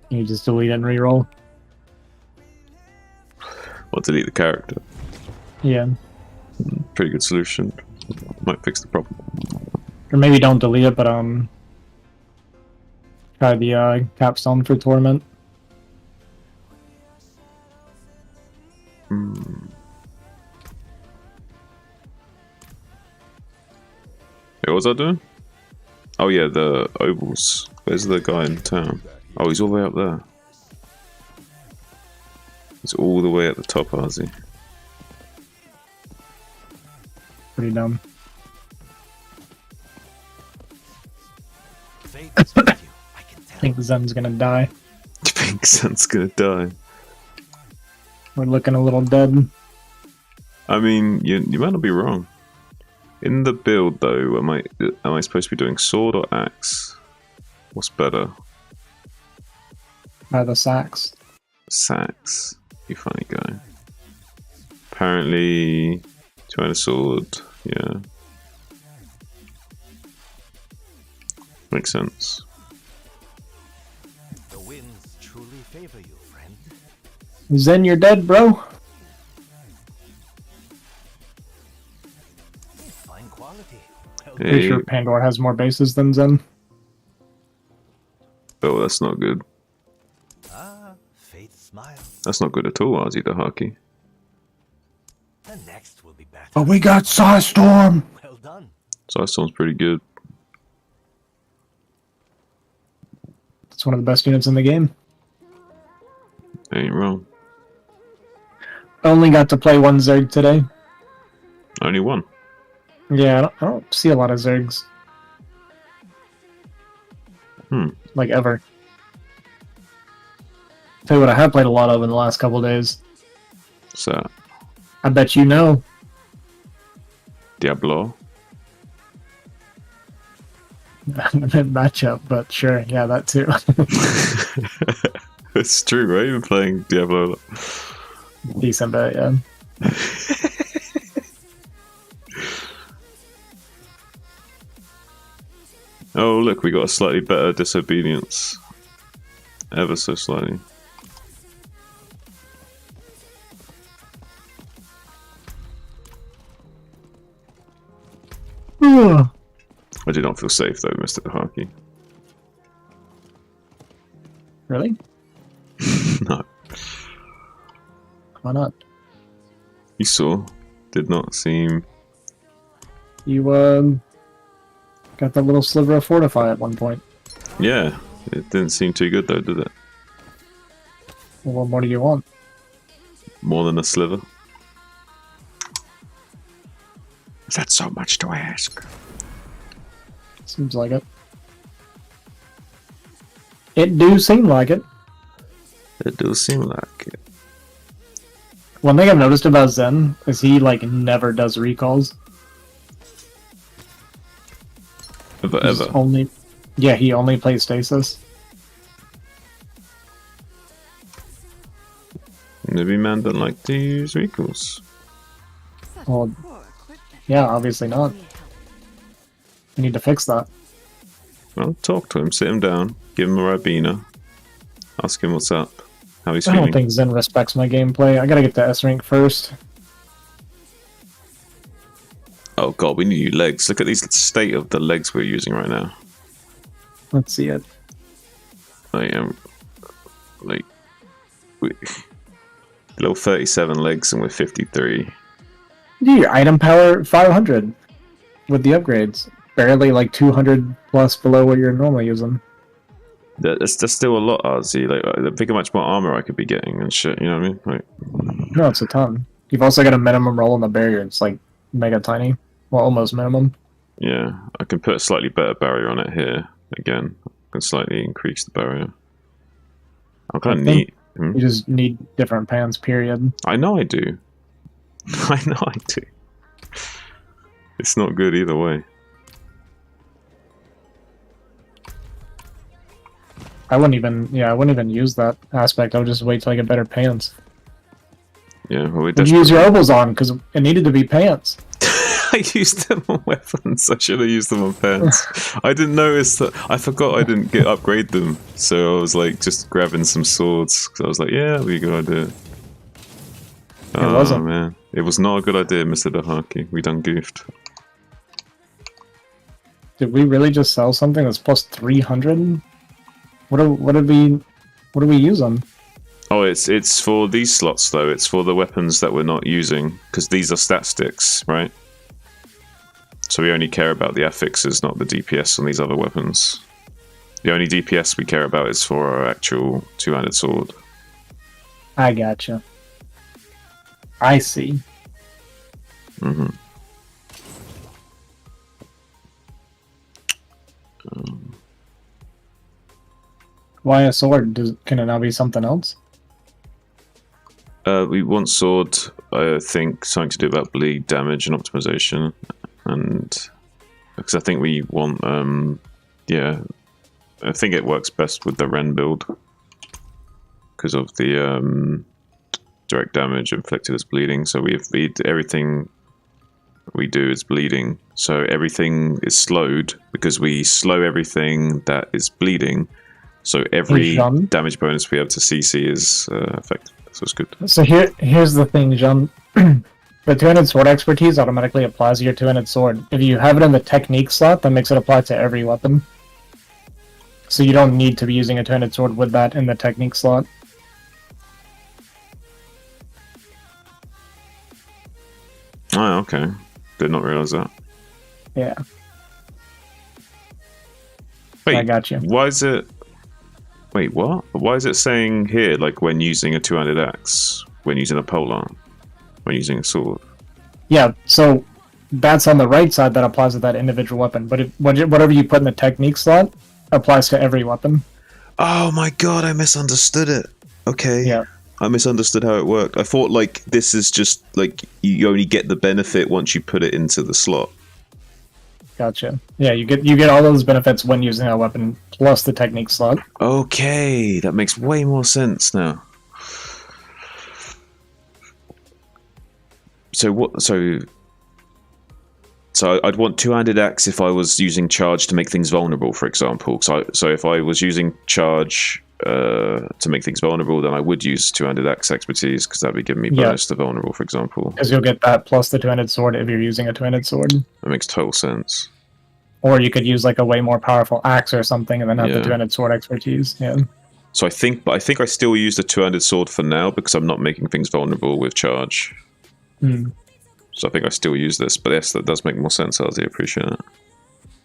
You just delete and reroll. Or delete the character. Yeah. Pretty good solution. Might fix the problem. Or maybe don't delete it, but try the capstone for Torment. Hey, what was I doing? Oh yeah, the ovals. Where's the guy in town? Oh, he's all the way up there. He's all the way at the top, Ozzy. Pretty dumb. I think Zen's gonna die. You think Zen's gonna die? We're looking a little dead. I mean, you might not be wrong. In the build, though, am I supposed to be doing sword or axe? What's better? By the sacks. Sax. You funny guy. Apparently, trying a sword. Yeah. Makes sense. The winds truly favor you, friend. Zen, you're dead, bro. Fine quality. Pretty sure Pandora has more bases than Zen. Oh, that's not good. Ah, fate smiles. That's not good at all, Ozzy the Hockey. The next will be better. But we got Psystorm! Well done. Psystorm's pretty good. It's one of the best units in the game. Ain't wrong. Only got to play one Zerg today. Only one. Yeah, I don't see a lot of Zergs. Like, ever. Tell you what I have played a lot of in the last couple days. What's that? I bet you know. Diablo. Matchup, but sure, yeah, that too. It's true, right? You've been playing Diablo. Decent bit, yeah. Oh, look, we got a slightly better disobedience. Ever so slightly. I do not feel safe though, Mr. Hockey. Really? No. Why not? You saw. Did not seem... You, got that little sliver of Fortify at one point. Yeah, it didn't seem too good though, did it? Well, what more do you want? More than a sliver? Is that so much to ask? Seems like it. It do seem like it. It does seem like it. One thing I've noticed about Zen is he, like, never does recalls. Ever. Yeah, he only plays Stasis. Maybe man don't like to use recalls. Well, yeah, obviously not. We need to fix that. Well, talk to him, sit him down, give him a Ribena, ask him what's up, how he's I feeling. don't think Zen respects my gameplay. I gotta get to S rank first. Oh god, we need new legs. Look at the state of the legs we're using right now. Let's see it. Like we level 37 legs and we're 53. Your item power 500 with the upgrades. Barely like 200 plus below what you're normally using. That's still a lot, RZ. Like, think how much more armor I could be getting and shit. You know what I mean? Like, No, it's a ton. You've also got a minimum roll on the barrier. It's like mega tiny. Well, almost minimum. yeah, I can put a slightly better barrier on it here. Again, I can slightly increase the barrier. I'm kind of neat. You just need different pants, period. I know I do. I know I do. It's not good either way. I wouldn't even use that aspect. I would just wait till I get better pants. Yeah, well, we Would you use your elbows on? Because it needed to be pants. I used them on weapons. I should have used them on pants. I didn't notice that. I forgot I didn't upgrade them. So I was like just grabbing some swords. Because I was like, yeah, that'd be a good idea. It wasn't. Man. It was not a good idea, Mr. Dahaki. We done goofed. Did we really just sell something that's plus 300? What do we use them? Oh, it's for these slots though. It's for the weapons that we're not using because these are stat sticks, right? So we only care about the affixes, not the DPS on these other weapons. The only DPS we care about is for our actual two-handed sword. I gotcha. I see. Mm-hmm. Why a sword? Can it now be something else? We want sword, I think, something to do about bleed damage and optimization. And because I think we want, yeah, I think it works best with the Rend build because of the direct damage inflicted as bleeding. So everything we do is bleeding. So everything is slowed because we slow everything that is bleeding. So every damage bonus we have to CC is effective. So it's good. So here's the thing, John. The two-handed sword expertise automatically applies to your two-handed sword. If you have it in the technique slot, that makes it apply to every weapon. So you don't need to be using a two-handed sword with that in the technique slot. Oh, okay. Did not realize that. Yeah. Wait, I got you. Why is it... Wait, what? Why is it saying here, like, when using a two-handed axe, when using a polearm, when using a sword? Yeah, so that's on the right side that applies to that individual weapon. But whatever you put in the technique slot applies to every weapon. Oh my god, I misunderstood it. Okay. Yeah. I misunderstood how it worked. I thought, like, this is just, like, you only get the benefit once you put it into the slot. Gotcha. Yeah, you get all those benefits when using a weapon, plus the technique slot. Okay, that makes way more sense now. So what? So I'd want two-handed axe if I was using charge to make things vulnerable, for example. So if I was using charge to make things vulnerable, then I would use two-handed axe expertise because that would give me bonus to vulnerable, for example. Because you'll get that plus the two-handed sword if you're using a two-handed sword. That makes total sense. Or you could use like a way more powerful axe or something, and then have the two-handed sword expertise. Yeah. So I think I still use the two-handed sword for now because I'm not making things vulnerable with charge. So I think I still use this, but yes, that does make more sense. I appreciate it.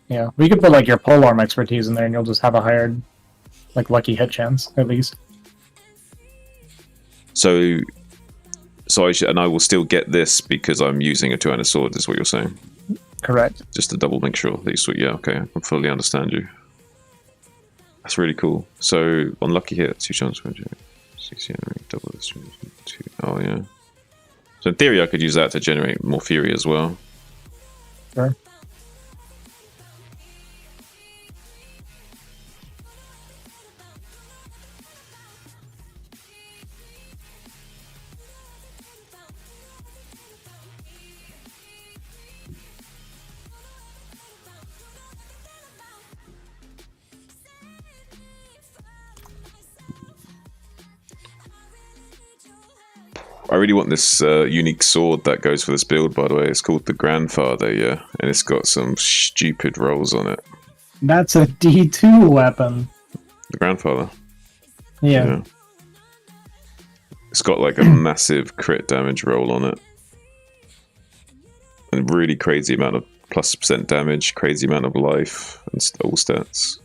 Yeah, we could put like your polearm expertise in there, and you'll just have a higher, like, lucky hit chance at least. So I will still get this because I'm using a two-handed sword. Is what you're saying? Correct. Just to double make sure that yeah, okay, I fully understand you. That's really cool. So on lucky hit, 2 chances for double this. Oh yeah. So in theory, I could use that to generate more fury as well. Sure. I really want this unique sword that goes for this build, by the way. It's called the Grandfather, yeah. And it's got some stupid rolls on it. That's a D2 weapon. The Grandfather? Yeah. It's got like a massive crit damage roll on it. And really crazy amount of +% damage, crazy amount of life, and all stats.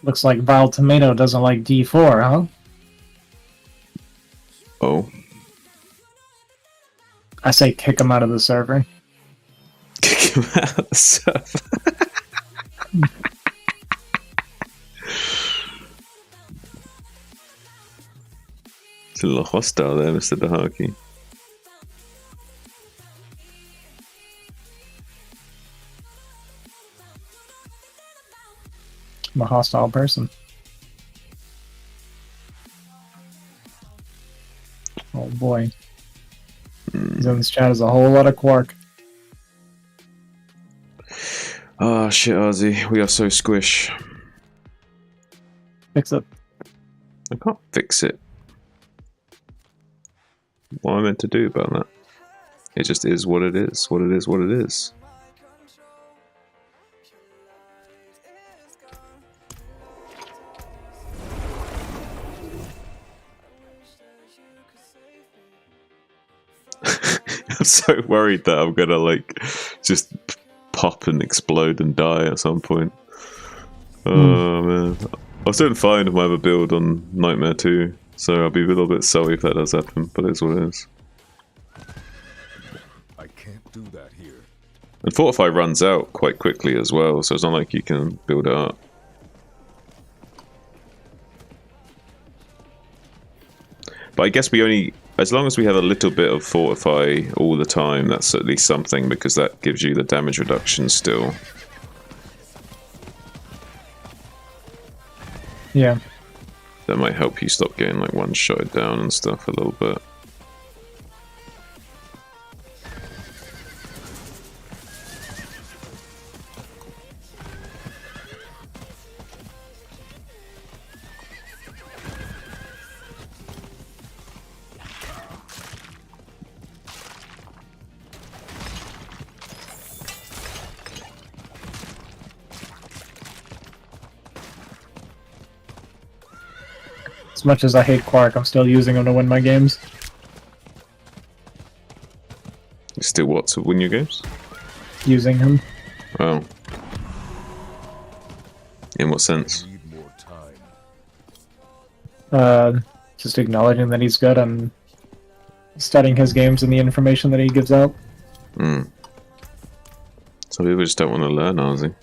Looks like Vile Tomato doesn't like D4, huh? Oh. I say kick him out of the server. Kick him out of the server. It's a little hostile there, Mr. Dahaki. I'm a hostile person. Oh boy. Zone's chat is a whole lot of quark. Oh shit, Ozzy. We are so squish. Fix it. I can't fix it. What am I meant to do about that? It just is what it is. What it is, what it is. I'm so worried that I'm gonna like just pop and explode and die at some point. Oh man. I was doing fine with my other build on Nightmare 2, so I'll be a little bit sorry if that does happen, but it's what it is. I can't do that here. And Fortify runs out quite quickly as well, so it's not like you can build it up. But I guess we only, as long as we have a little bit of Fortify all the time, that's at least something, because that gives you the damage reduction still. Yeah. That might help you stop getting like one-shotted down and stuff a little bit. As much as I hate Quark, I'm still using him to win my games. You still what, to win your games? Using him. Oh. In what sense? Just acknowledging that he's good and studying his games and the information that he gives out. Hmm. Some people just don't want to learn, Ozzy.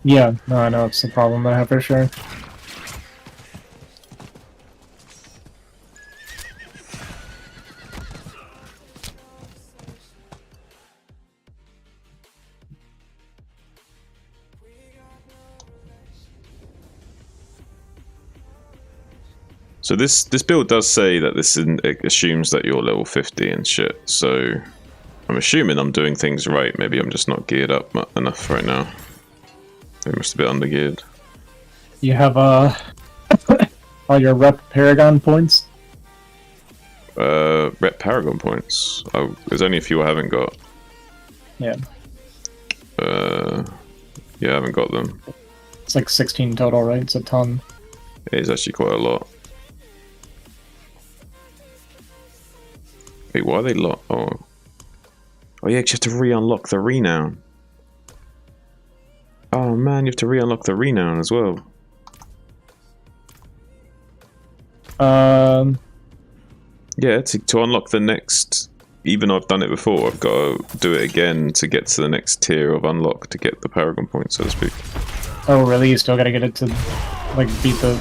Yeah, no, I know it's the problem that I have for sure. So this build does say that it assumes that you're level 50 and shit, so I'm assuming I'm doing things right. Maybe I'm just not geared up enough right now. Maybe I'm just a bit undergeared. You have all your rep Paragon points? Rep Paragon points. Oh, there's only a few I haven't got. Yeah. Yeah, I haven't got them. It's like 16 total, right? It's a ton. It is actually quite a lot. Wait, why are they locked? Oh yeah, you have to re-unlock the renown. Oh man, you have to re-unlock the renown as well. Yeah, to unlock the next, even though I've done it before, I've got to do it again to get to the next tier of unlock to get the Paragon points, so to speak. Oh really? You still gotta get it to like beat the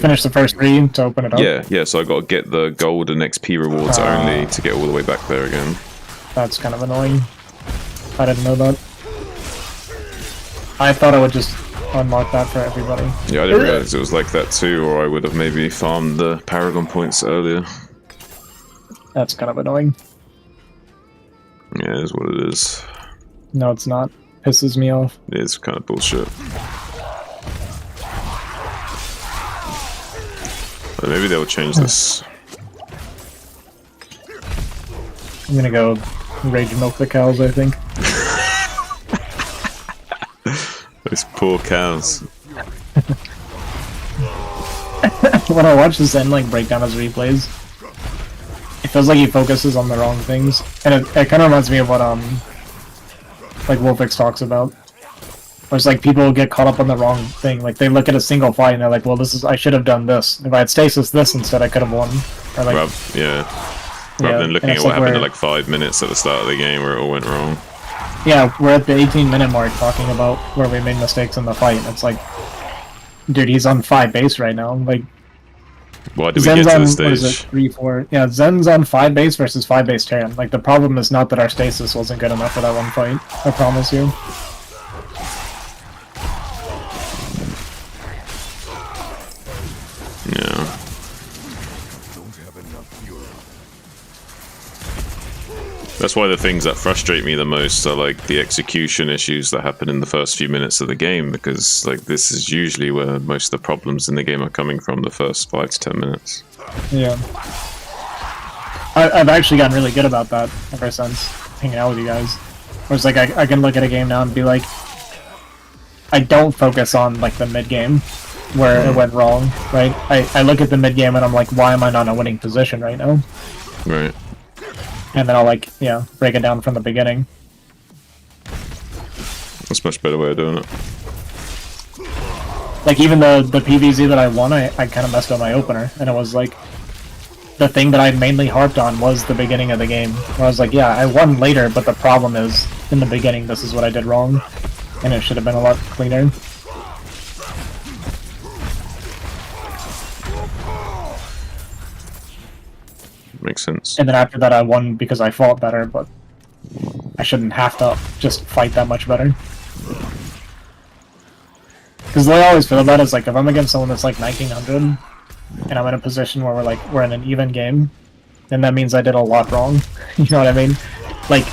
finish the first 3 to open it up? Yeah, so I got to get the gold and XP rewards only to get all the way back there again. That's kind of annoying. I didn't know that. I thought I would just unlock that for everybody. Yeah, I didn't realize it was like that too, or I would have maybe farmed the Paragon points earlier. That's kind of annoying. Yeah, it is what it is. No, it's not. pisses me off. It's kind of bullshit. But maybe they'll change this. I'm gonna go rage milk the cows, I think. Those poor cows. When I watch Zen like break down his replays, it feels like he focuses on the wrong things, and it kind of reminds me of what like Wolfix talks about. Where it's like people get caught up on the wrong thing. Like they look at a single fight and they're like, "Well, I should have done this. If I had stasis this instead, I could have won." Or like, rather than looking at what happened in like 5 minutes at the start of the game where it all went wrong. Yeah, we're at the 18-minute mark talking about where we made mistakes in the fight. It's like, dude, he's on 5 base right now. Like, why did we Zen's get to on, this what is it, stage? 3, 4. Yeah, Zen's on 5 base versus 5 base Terran. Like, the problem is not that our stasis wasn't good enough for that one fight. I promise you. Yeah. That's why the things that frustrate me the most are like the execution issues that happen in the first few minutes of the game, because like this is usually where most of the problems in the game are coming from, the first 5 to 10 minutes. Yeah. I've actually gotten really good about that ever since hanging out with you guys. Where it's like I can look at a game now and be like, I don't focus on like the mid game where it went wrong, right? I look at the mid game and I'm like, why am I not in a winning position right now? Right. And then I'll like, yeah, break it down from the beginning. That's a much better way of doing it. Like even the PvZ that I won, I kind of messed up my opener, and it was like the thing that I mainly harped on was the beginning of the game. Where I was like, yeah, I won later, but the problem is in the beginning this is what I did wrong, and it should have been a lot cleaner. Makes sense. And then after that I won because I fought better, but I shouldn't have to just fight that much better. Because the way I always feel about it is like, if I'm against someone that's like 1900, and I'm in a position where we're in an even game, then that means I did a lot wrong. You know what I mean? Like,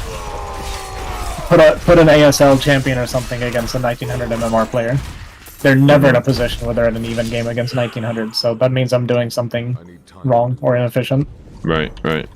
put an ASL champion or something against a 1900 MMR player. They're never in a position where they're in an even game against 1900, so that means I'm doing something wrong or inefficient. Right, right.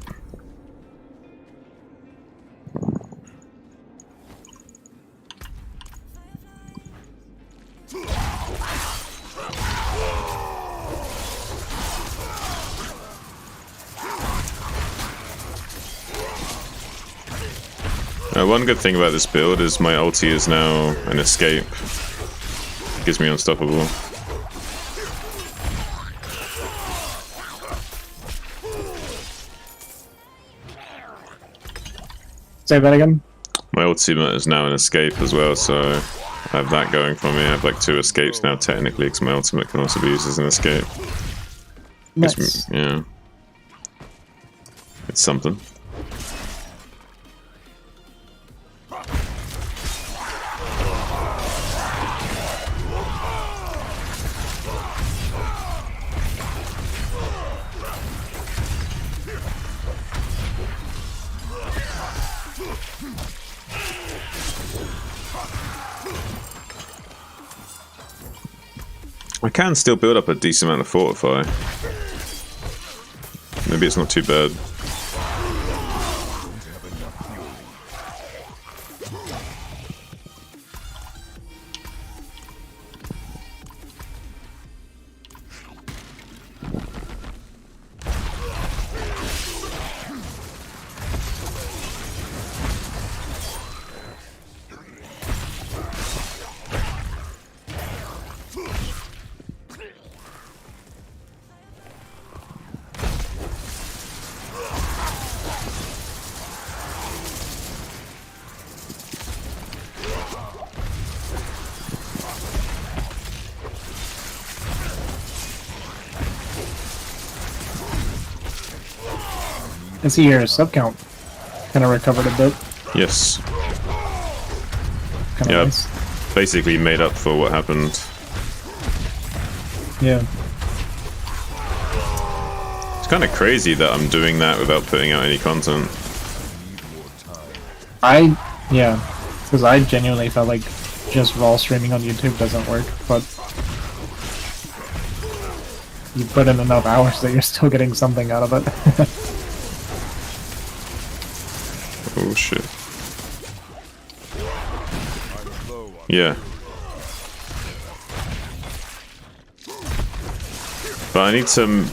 One good thing about this build is my ulti is now an escape. It gives me unstoppable. Say that again? My ultimate is now an escape as well, so I have that going for me. I have like 2 escapes now technically, because my ultimate can also be used as an escape. Nice. Yeah. It's something. I can still build up a decent amount of fortify. Maybe it's not too bad. I see your sub count kind of recovered a bit. Yes. Kinda Yeah, nice. basically made up for what happened. Yeah. It's kind of crazy that I'm doing that without putting out any content. Yeah. Because I genuinely felt like just raw streaming on YouTube doesn't work, but you put in enough hours that you're still getting something out of it. Oh shit. Yeah. But I need some...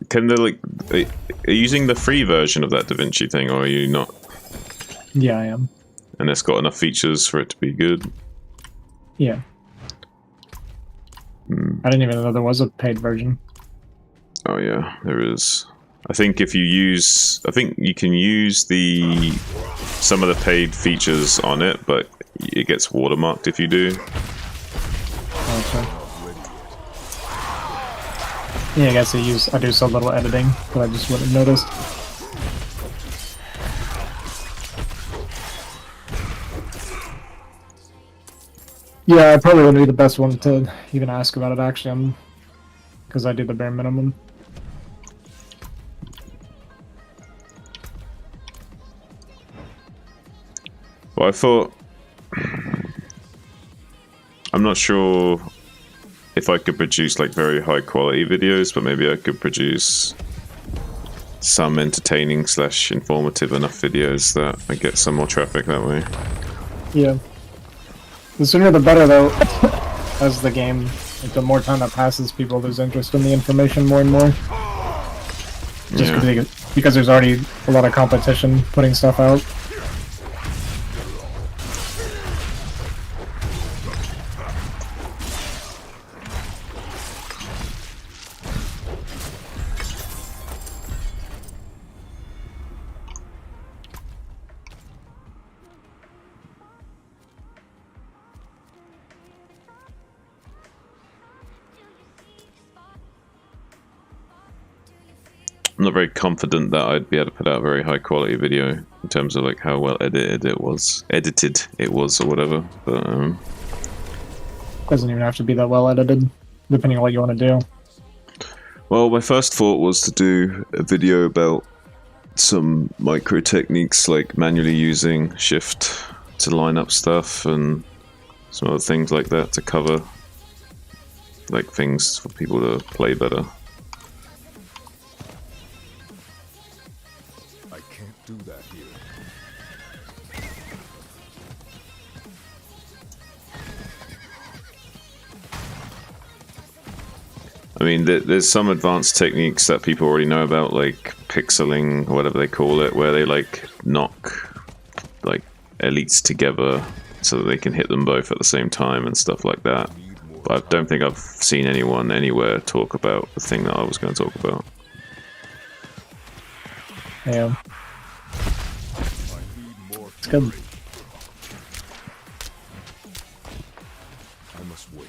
can they, like... Are you using the free version of that DaVinci thing, or are you not? Yeah, I am. And it's got enough features for it to be good? Yeah. I didn't even know there was a paid version. Oh yeah, there is. I think if you use... I think you can use the... some of the paid features on it, but it gets watermarked if you do. Okay. Yeah, I guess I do so little editing, but I just wouldn't have noticed. Yeah, I probably wouldn't be the best one to even ask about it, actually, because I do the bare minimum. Well, I thought... I'm not sure if I could produce like very high quality videos, but maybe I could produce some entertaining / informative enough videos that I get some more traffic that way. Yeah. The sooner the better, though, as the game, like, the more time that passes, people lose interest in the information more and more. Just because there's already a lot of competition putting stuff out. I'm not very confident that I'd be able to put out a very high quality video in terms of like how well edited it was, or whatever. But doesn't even have to be that well edited, depending on what you want to do. Well, my first thought was to do a video about some micro techniques, like manually using shift to line up stuff and some other things like that to cover like things for people to play better. Do that here. I mean, there's some advanced techniques that people already know about, like pixeling or whatever they call it, where they like knock like elites together so that they can hit them both at the same time and stuff like that. But I don't think I've seen anyone anywhere talk about the thing that I was going to talk about. Yeah. It's good. I must wait.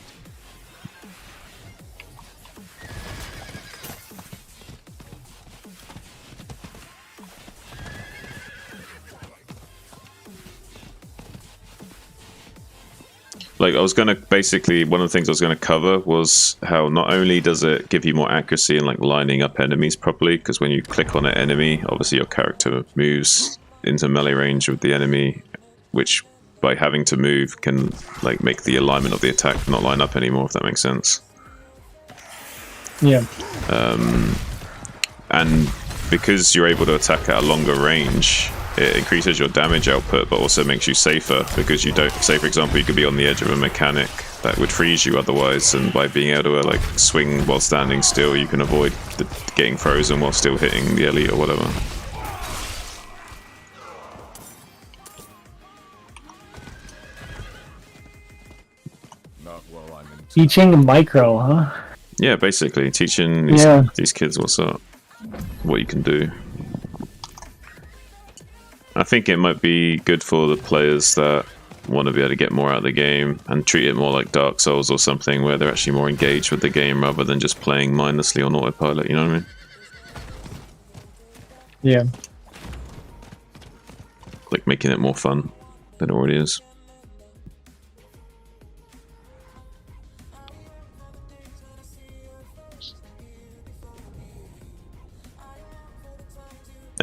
Like, I was going to basically, one of the things I was going to cover was how not only does it give you more accuracy in like lining up enemies properly, because when you click on an enemy, obviously your character moves into melee range with the enemy, which by having to move can like make the alignment of the attack not line up anymore, if that makes sense. Yeah. And because you're able to attack at a longer range, it increases your damage output, but also makes you safer, because you don't, say for example, you could be on the edge of a mechanic that would freeze you otherwise, and by being able to like swing while standing still, you can avoid getting frozen while still hitting the elite or whatever. Teaching micro, huh? Yeah, basically teaching these kids what's up, what you can do. I think it might be good for the players that want to be able to get more out of the game and treat it more like Dark Souls or something, where they're actually more engaged with the game rather than just playing mindlessly on autopilot, you know what I mean? Yeah. Like making it more fun than it already is.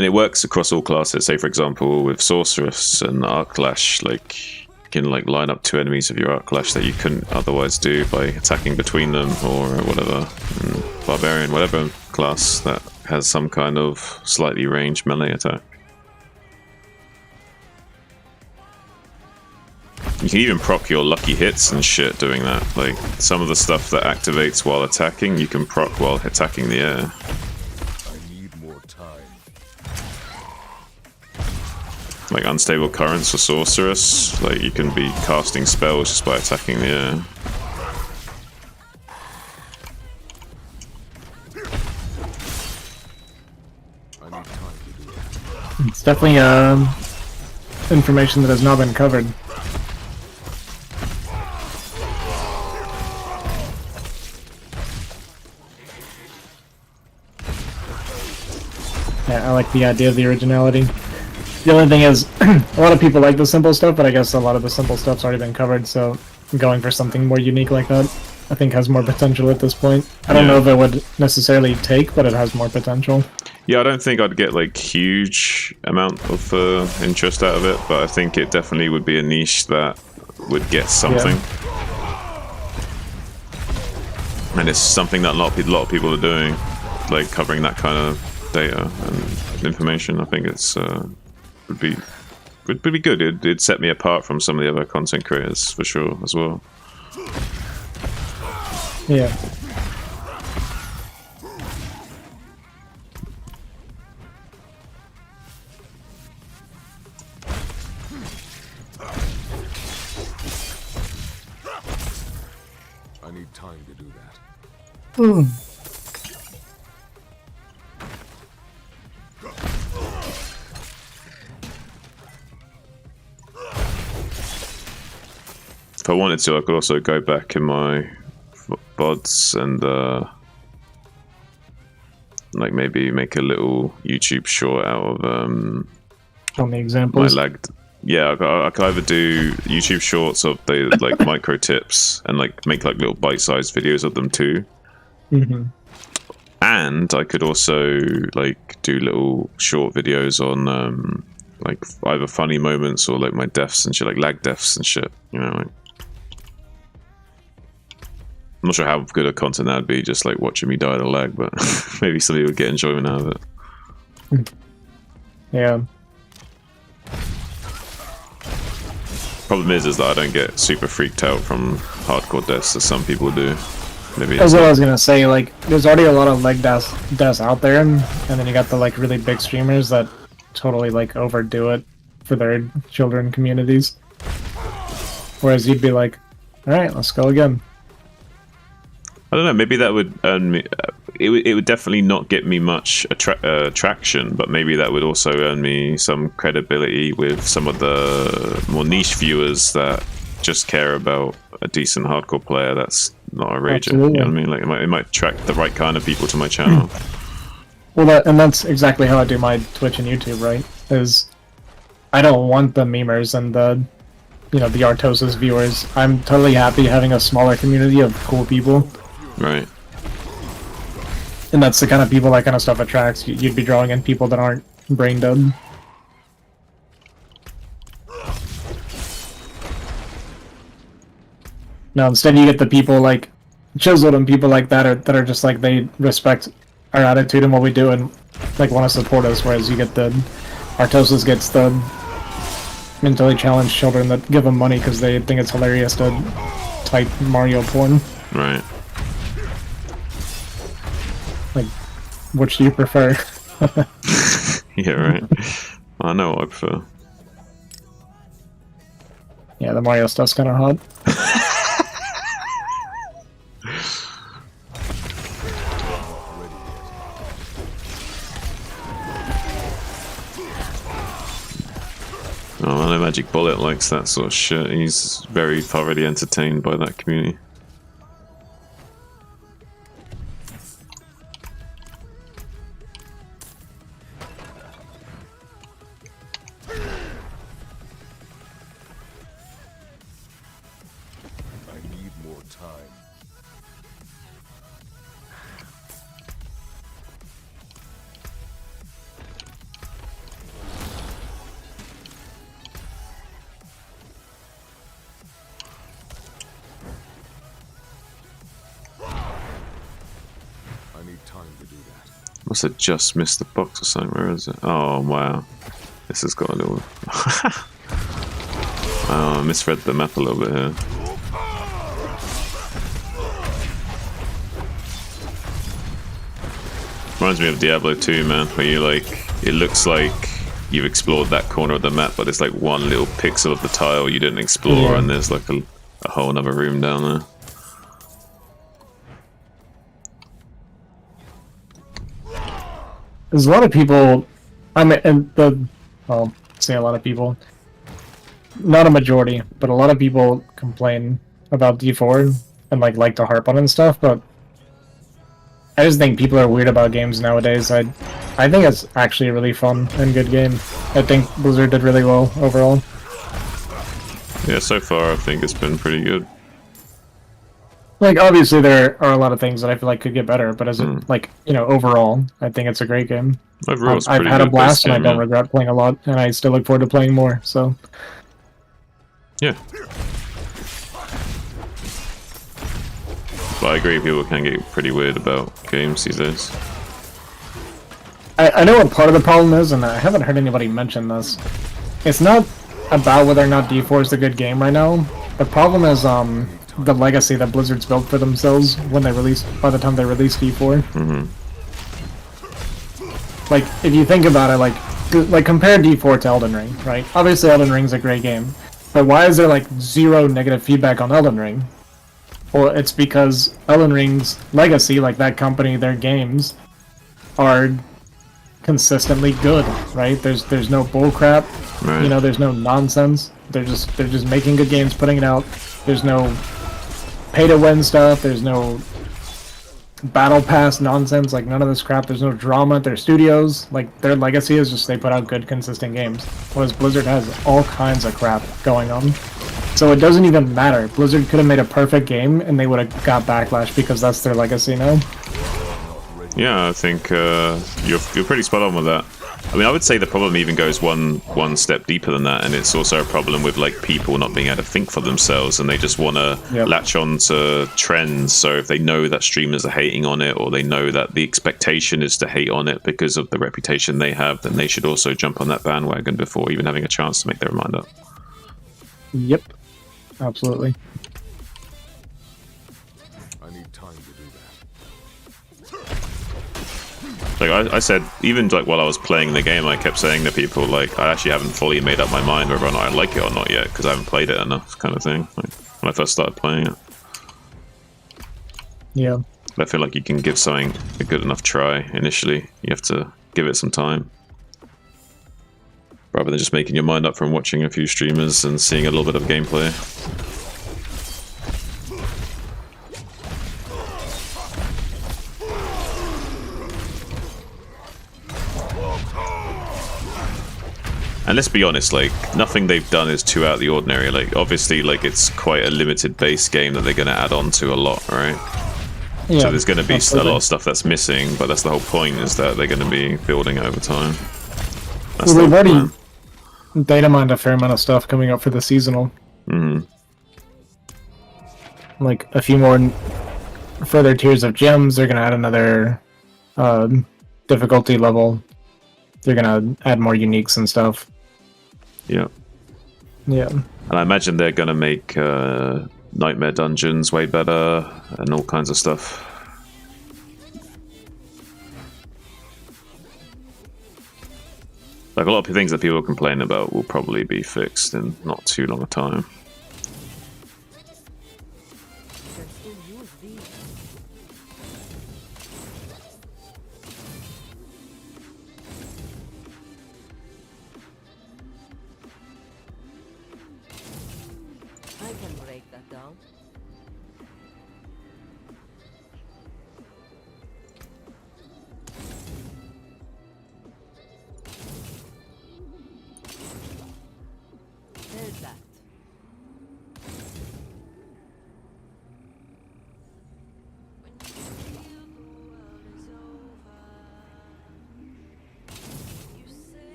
And it works across all classes. Say, for example, with Sorceress and Arclash, like, you can like line up 2 enemies of your Arclash that you couldn't otherwise do by attacking between them or whatever. And Barbarian, whatever class that has some kind of slightly ranged melee attack. You can even proc your lucky hits and shit doing that. Like, some of the stuff that activates while attacking, you can proc while attacking the air. Like Unstable Currents for Sorceress, like you can be casting spells just by attacking the air. It's definitely information that has not been covered. Yeah, I like the idea of the originality. The only thing is, a lot of people like the simple stuff, but I guess a lot of the simple stuff's already been covered, so going for something more unique like that, I think has more potential at this point. I don't know if it would necessarily take, but it has more potential. Yeah, I don't think I'd get like huge amount of interest out of it, but I think it definitely would be a niche that would get something. And it's something that a lot of people are doing, like covering that kind of data and information. I think it's would be good. It'd set me apart from some of the other content creators for sure as well. Yeah. I need time to do that. If I wanted to, I could also go back in my VODs and like maybe make a little YouTube short out of Show me examples. my lagged. Yeah, I could either do YouTube shorts of the like micro tips and like make like little bite-sized videos of them too. And I could also like do little short videos on like either funny moments or like my deaths and shit, like lag deaths and shit. You know, like, I'm not sure how good a content that'd be, just like watching me die to lag, but maybe somebody would get enjoyment out of it. Yeah. Problem is that I don't get super freaked out from hardcore deaths as some people do. Maybe That's what I was gonna say. Like, there's already a lot of leg deaths out there, and then you got the like really big streamers that totally like overdo it for their children communities. Whereas you'd be like, all right, let's go again. I don't know. Maybe that would earn me. It would definitely not get me much traction, but maybe that would also earn me some credibility with some of the more niche viewers that just care about a decent hardcore player that's not a rager. Absolutely. You know what I mean? Like it might attract the right kind of people to my channel. Well, that's exactly how I do my Twitch and YouTube, right? Is I don't want the memers and the, the Artosis viewers. I'm totally happy having a smaller community of cool people. Right. And that's the kind of people that kind of stuff attracts. You'd be drawing in people that aren't brain dead. No, instead you get the people like Chiseled and people like that are just like they respect our attitude and what we do and like want to support us, whereas you get the Artosis gets the mentally challenged children that give them money because they think it's hilarious to type Mario porn. Right. Like, which do you prefer? Yeah, right. I know what I prefer. Yeah, the Mario stuff's kind of hot. Oh, I know Magic Bullet likes that sort of shit. He's very thoroughly entertained by that community. Must have just missed the box or something. Where is it? Oh wow, this has got a little. I misread the map a little bit here. Reminds me of Diablo 2, man, where you like, it looks like you've explored that corner of the map, but it's like one little pixel of the tile you didn't explore, and there's like a whole other room down there. There's a lot of people, well, say a lot of people, not a majority, but a lot of people complain about D4 and like to harp on it and stuff, but I just think people are weird about games nowadays. I think it's actually a really fun and good game. I think Blizzard did really well overall. Yeah, so far I think it's been pretty good. Like, obviously there are a lot of things that I feel like could get better, but as like, you know, overall, I think it's a great game. Overall, it's I've pretty had a good blast, and I game, don't yeah. regret playing a lot, and I still look forward to playing more, so. Yeah. But I agree, people can get pretty weird about games these days. I know what part of the problem is, and I haven't heard anybody mention this. It's not about whether or not D4 is a good game right now. The problem is the legacy that Blizzard's built for themselves when they release, by the time they release D4. Like, if you think about it, like compare D4 to Elden Ring, right? Obviously Elden Ring's a great game, but why is there like zero negative feedback on Elden Ring? Well, it's because Elden Ring's legacy, like that company, their games, are consistently good, right? There's no bullcrap, right. You know, there's no nonsense. They're just making good games, putting it out. There's no pay-to-win stuff. There's no battle pass nonsense, like none of this crap. There's no drama at their studios. Like, their legacy is just they put out good, consistent games. Whereas Blizzard has all kinds of crap going on. So it doesn't even matter. Blizzard could have made a perfect game and they would have got backlash because that's their legacy now. Yeah, I think you're pretty spot on with that. I mean, I would say the problem even goes one step deeper than that, and it's also a problem with like people not being able to think for themselves, and they just want to latch on to trends. So if they know that streamers are hating on it, or they know that the expectation is to hate on it because of the reputation they have, then they should also jump on that bandwagon before even having a chance to make their mind up. Yep, absolutely. I need time to do that. Like I said, even like while I was playing the game, I kept saying to people, like, I actually haven't fully made up my mind whether or not I like it or not yet, because I haven't played it enough, kind of thing, like, when I first started playing it. Yeah. I feel like you can give something a good enough try initially. You have to give it some time. Rather than just making your mind up from watching a few streamers and seeing a little bit of gameplay. And let's be honest, like, nothing they've done is too out of the ordinary. Like, obviously, like, it's quite a limited base game that they're going to add on to a lot, right? Yeah, so there's going to be a lot of stuff that's missing, but that's the whole point, is that they're going to be building it over time. That's well, they've already data mined a fair amount of stuff coming up for the seasonal. Like, a few more further tiers of gems. They're going to add another difficulty level. They're going to add more uniques and stuff. Yeah. Yeah. And I imagine they're going to make Nightmare Dungeons way better and all kinds of stuff. Like, a lot of things that people complain about will probably be fixed in not too long a time.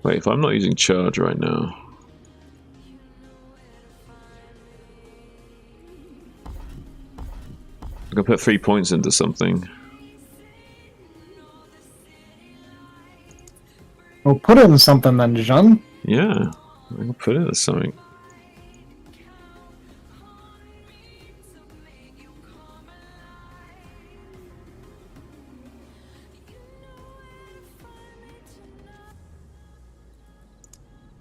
Wait, if I'm not using charge right now... can put 3 points into something. Well, put it in something then, Jean. Yeah, I can put it into something.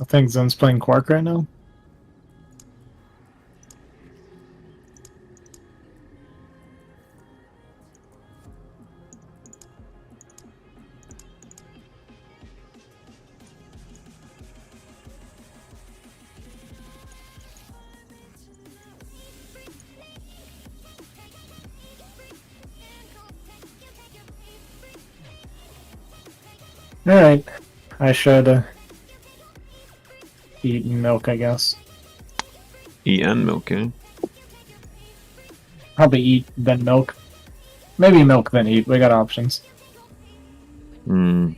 I think Zen's playing Quark right now. Alright. I should eat milk, I guess. Eat and milk, eh? Probably eat, then milk. Maybe milk, then eat. We got options. Hmm.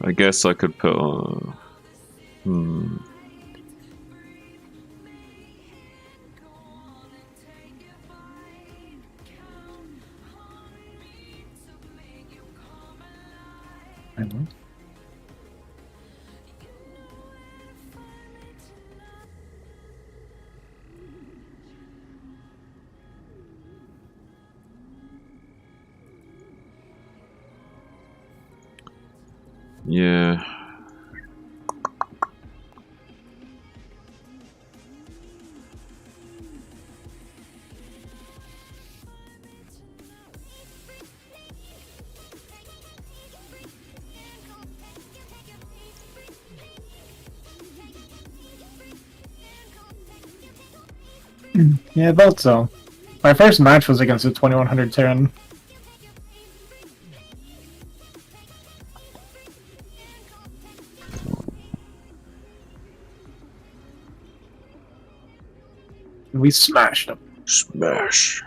I guess I could put I don't know. yeah. Yeah, I thought so. My first match was against a 2100 Terran. We smashed him. Smash.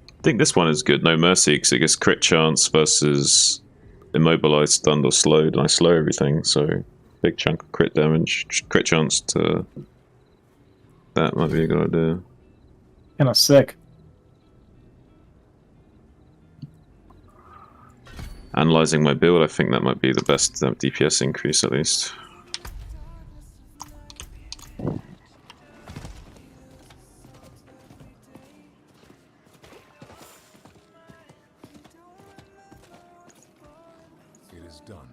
I think this one is good. No Mercy, because it gets crit chance versus immobilized, stunned, or slowed, and I slow everything, so big chunk of crit damage. Crit chance to... That might be a good idea. Kinda sick. Analyzing my build, I think that might be the best DPS increase, at least. It is done.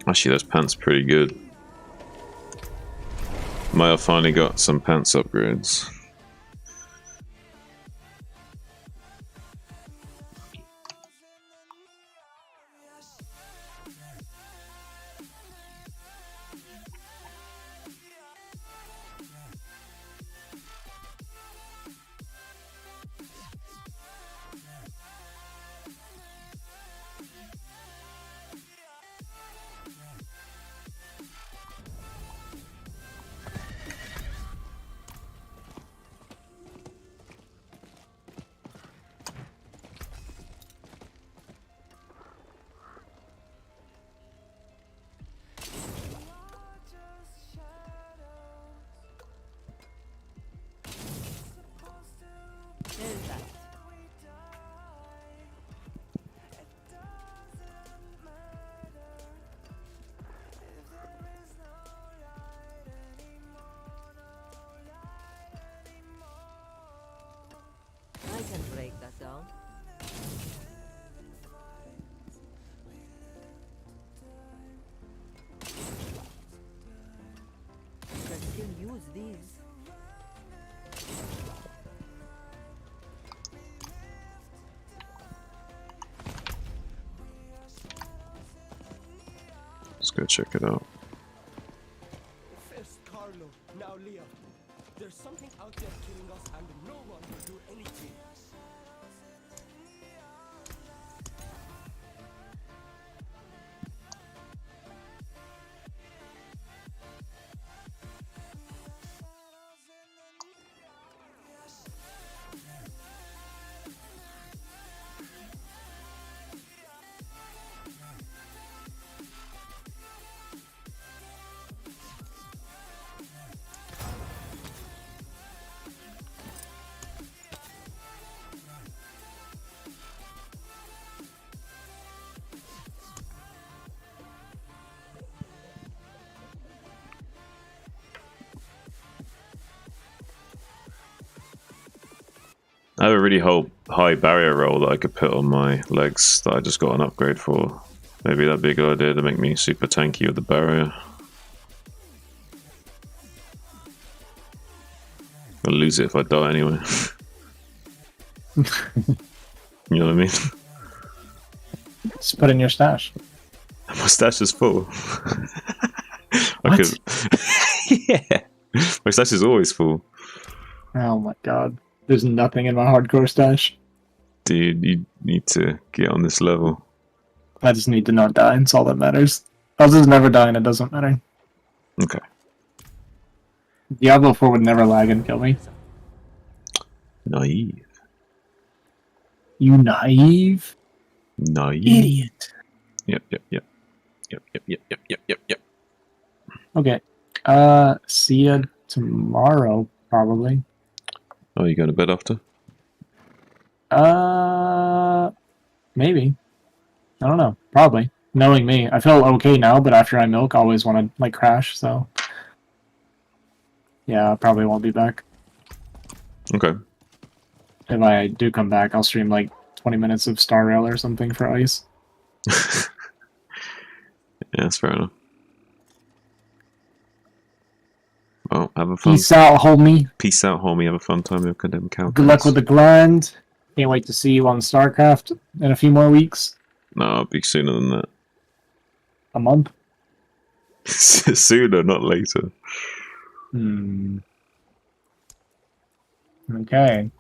Actually, those pants pretty good. Maya finally got some pants upgrades. go check it out. First Carlo, now Leah. There's something out there killing us and no one will do anything. I have a really high barrier roll that I could put on my legs that I just got an upgrade for. Maybe that'd be a good idea to make me super tanky with the barrier. I'll lose it if I die anyway. You know what I mean? Just put in your stash. My stash is full. What? Yeah. My stash is always full. Oh my god. There's nothing in my hardcore stash. Dude, you need to get on this level. I just need to not die, it's all that matters. I'll just never die and it doesn't matter. Okay. Diablo 4 would never lag and kill me. Naive. You naive Naive. idiot. Yep. Okay. See ya tomorrow, probably. Oh, you going to bed after? Maybe. I don't know. Probably. Knowing me. I feel okay now, but after I milk, I always want to, like, crash, so... Yeah, I probably won't be back. Okay. If I do come back, I'll stream, like, 20 minutes of Star Rail or something for Ice. Yeah, that's fair enough. Well, have a fun... Peace out, homie. Peace out, homie. Have a fun time with Condemned Cow. Good luck with the grind. Can't wait to see you on StarCraft in a few more weeks. No, I'll be sooner than that. A month? Sooner, not later. Hmm. Okay.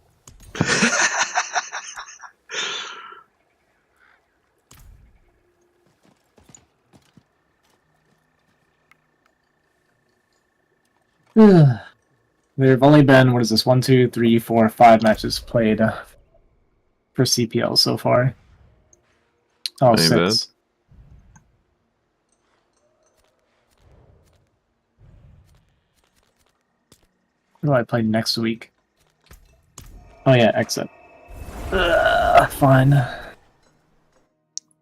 There have only been, what is this, 1, 2, 3, 4, 5 matches played for CPL so far. Oh, Ain't 6. bad. What do I play next week? Oh yeah, Exit. Fine.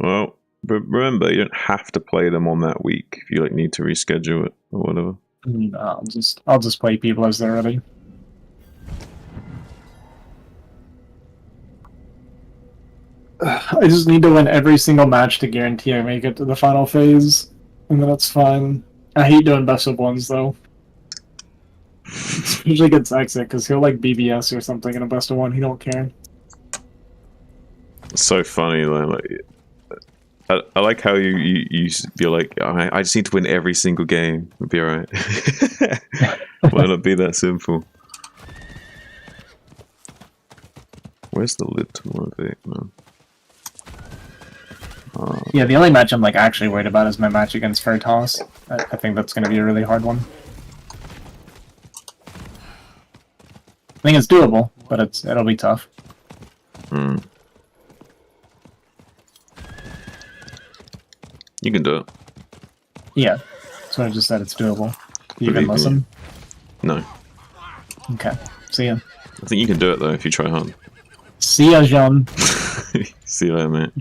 Well, but remember, you don't have to play them on that week if you like need to reschedule it or whatever. No, I'll just play people as they're ready. I just need to win every single match to guarantee I make it to the final phase, and then it's fine. I hate doing best of ones though. Especially against Exit, because he'll like BBS or something in a best of one. He don't care. It's so funny, like I like how you're like, I just need to win every single game. It'll be alright. Why not be that simple? Where's the lid to motivate, man? Yeah, the only match I'm like actually worried about is my match against Fertos. I think that's going to be a really hard one. I think it's doable, but it'll be tough. Hmm. You can do it. Yeah, so I just said it's doable. Do you Believe even me. listen? No. Okay, see ya. I think you can do it though if you try hard. See ya, Jean. See you later, mate.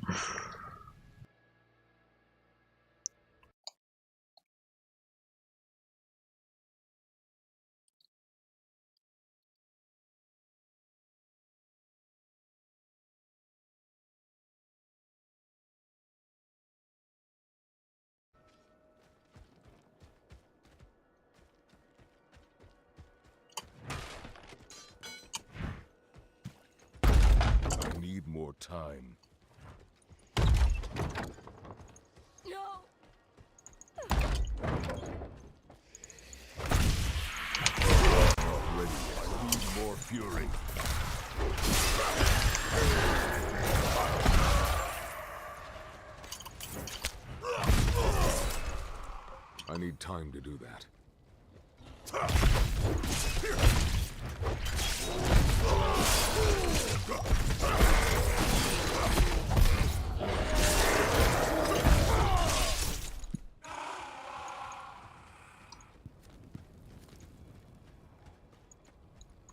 I need more time. No. fury. I need time to do that.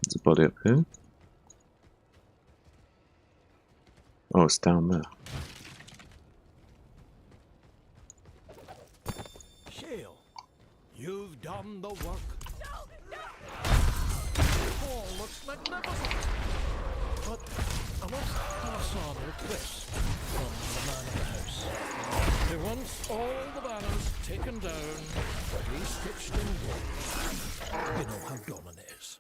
There's a body up here. Oh, it's down there. Shale, you've done the work. All looks magnificent. But I must pass on a request from the man of the house. He wants all the banners taken down, restitched in gold. You know how Dolan is.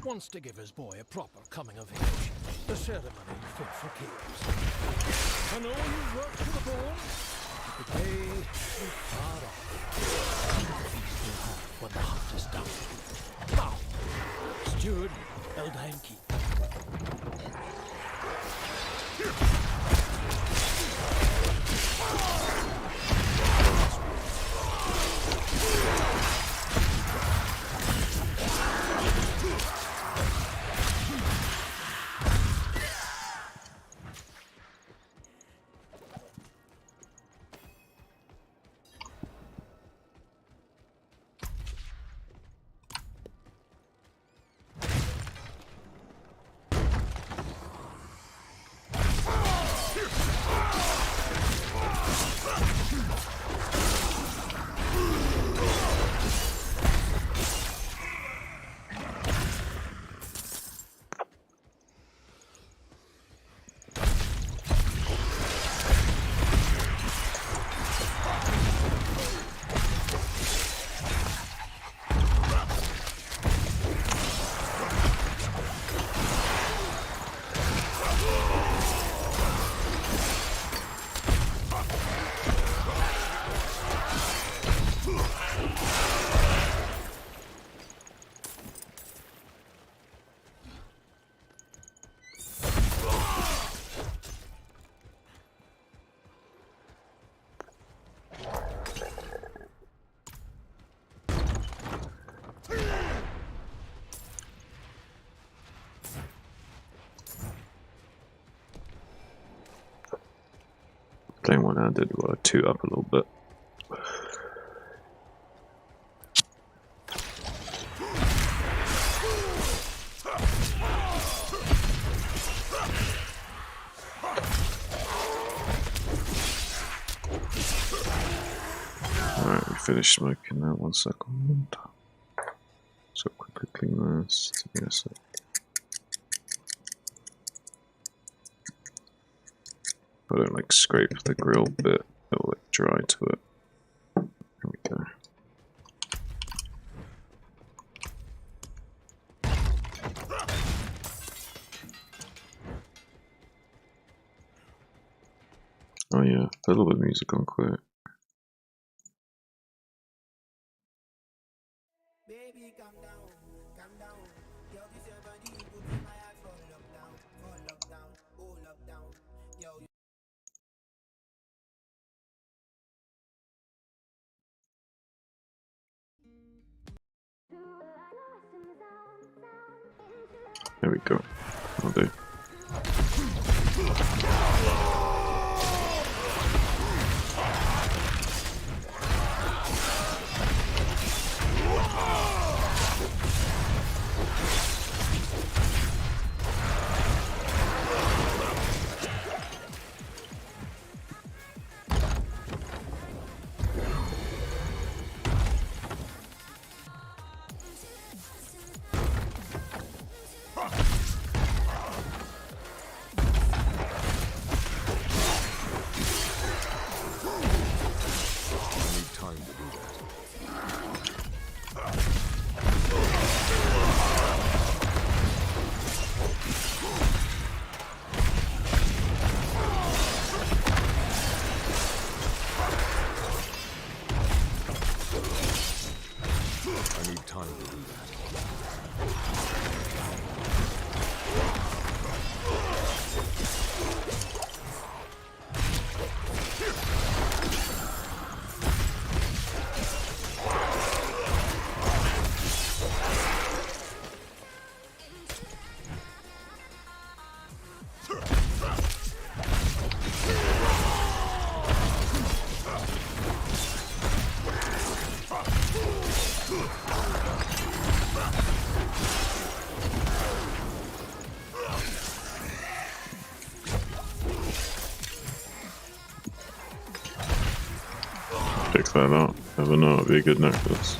Wants to give his boy a proper coming of age. The ceremony fit for keeps. I know you've worked to the bone, but the day is far off. The feast you'll have when the hunt is done. Now, Steward Eldheim Keep. Playing one-handed, well, two up a little bit. Alright, we finished smoking that. 1 second. So quickly clean this. Yes. I don't like scrape the grill bit, it'll like dry to it. There we go. Oh yeah, put a little bit of music on quick. Baby, calm down, calm down. Yo, this your body, put in my heart for lockdown, oh lockdown. Yo. There we go. I'll do. I need time to do that. pick that up. Never know, it'd be a good necklace.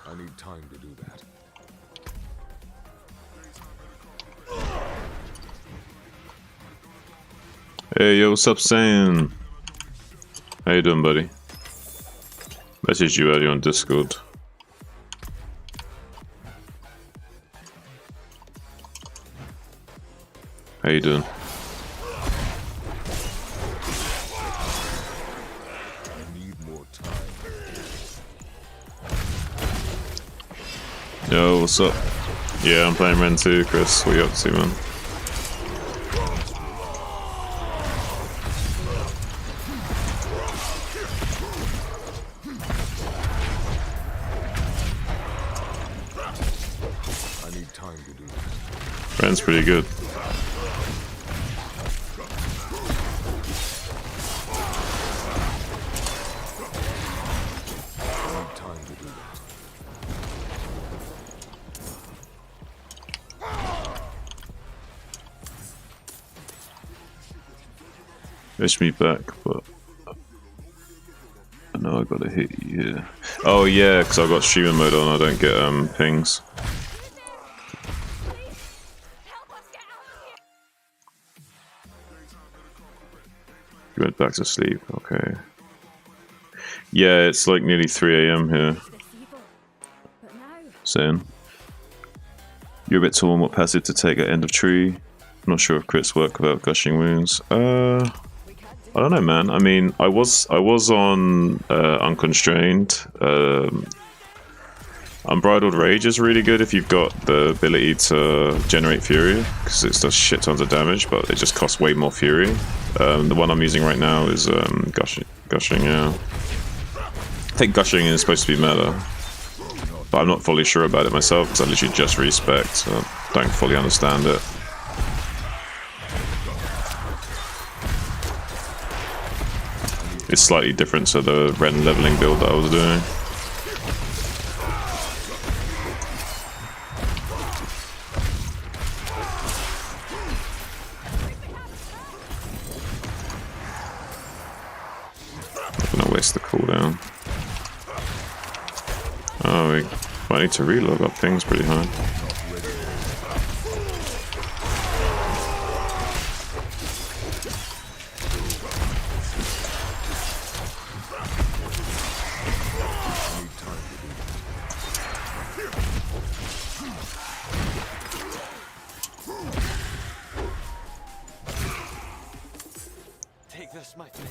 I need time to do that. Hey, yo, what's up, Sam? How you doing, buddy? Messaged you earlier on Discord. How you doing? I need more time. Yo, what's up? Yeah, I'm playing Rend too, Chris. What you up to, man? I need time to do that. Rend's pretty good. I need time to do that. Wish me back, but I know I gotta hit you here. Oh yeah, because I got streamer mode on, I don't get pings. You went back to sleep, okay. Yeah, it's like nearly 3 AM here. Saying. You're a bit tall on what passive to take at end of tree. Not sure if crits work without gushing wounds. I don't know, man. I mean, I was on Unconstrained. Unbridled Rage is really good if you've got the ability to generate Fury, because it does shit tons of damage, but it just costs way more Fury. The one I'm using right now is Gushing, yeah. I think Gushing is supposed to be meta, but I'm not fully sure about it myself, because I literally just respec, so I don't fully understand it. It's slightly different to the Rend leveling build that I was doing. I'm gonna waste the cooldown. Oh, we might need to reload up things pretty high.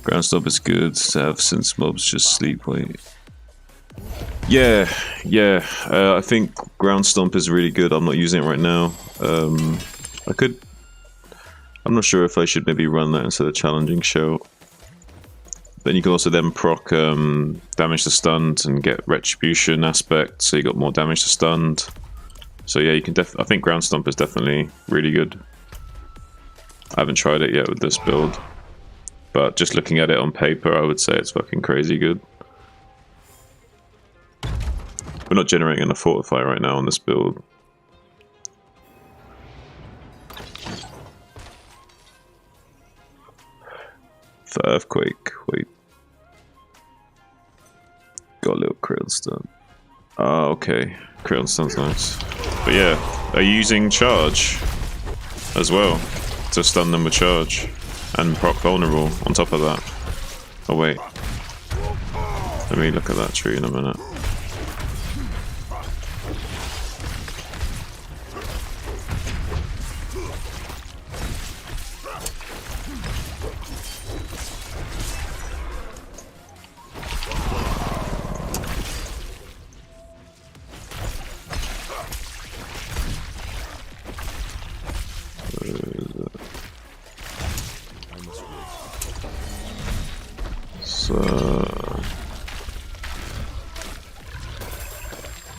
Ground Stomp is good to have since mobs just sleep wait. Yeah. I think Ground Stomp is really good. I'm not using it right now. I'm not sure if I should maybe run that instead of challenging show. Then you can also then proc damage to stunned and get retribution aspect, so you got more damage to stunned. So yeah, you can I think Ground Stomp is definitely really good. I haven't tried it yet with this build. But just looking at it on paper, I would say it's fucking crazy good. We're not generating enough Fortify right now on this build. For Earthquake, wait. Got a little crit stun. Oh, okay. Crit on stun's nice. But yeah, are you using charge as well to stun them with charge and proc vulnerable on top of that? Oh wait, let me look at that tree in a minute.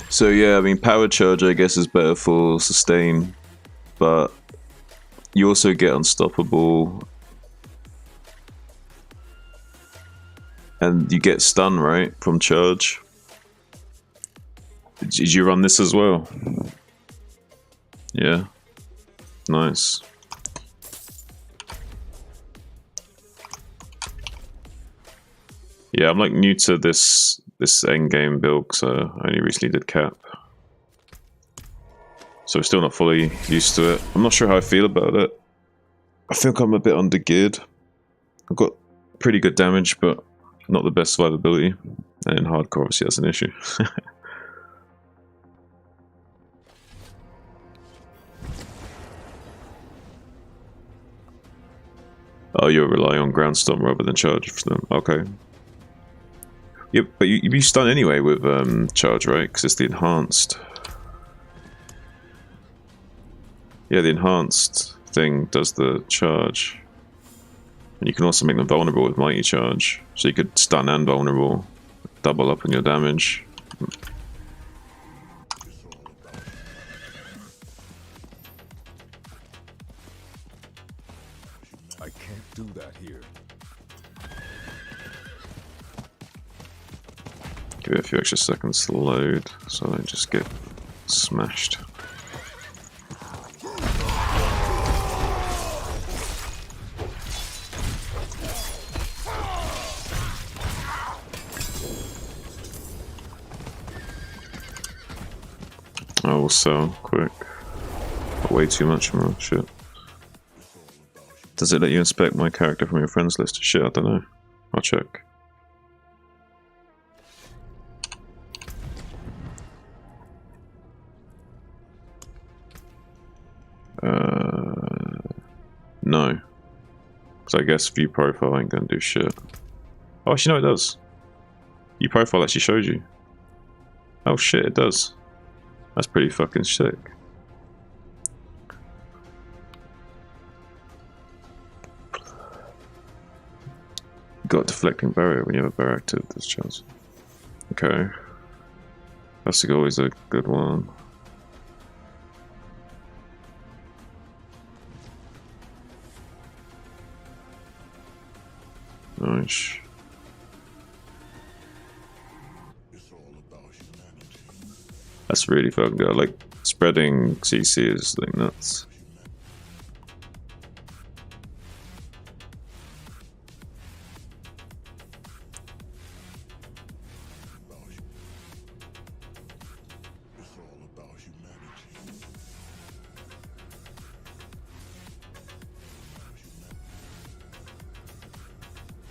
So yeah, I mean, power charge I guess is better for sustain, but you also get unstoppable, and you get stun, right, from charge. Did you run this as well? Yeah, nice. Yeah, I'm like new to this end game build, so I only recently did cap. So I'm still not fully used to it. I'm not sure how I feel about it. I think I'm a bit under-geared. I've got pretty good damage, but not the best survivability. And in hardcore, obviously, that's an issue. Oh, you're relying on ground stomp rather than charge for them. Okay. Yep, but you stun anyway with charge, right? Because it's the enhanced. Yeah, the enhanced thing does the charge. And you can also make them vulnerable with mighty charge. So you could stun and vulnerable, double up on your damage. I can't do that here. Give it a few extra seconds to load, so I don't just get smashed. I will sell quick. Way too much more shit. Does it let you inspect my character from your friends list? Shit, I don't know. I'll check. No. Because I guess view profile ain't gonna do shit. Oh, actually, no, it does. View profile actually showed you. Oh shit, it does. That's pretty fucking sick. Got deflecting barrier when you have a barrier active, there's a chance. Okay. That's always a good one. Nice. That's really fucking good. Like, spreading CC is like nuts.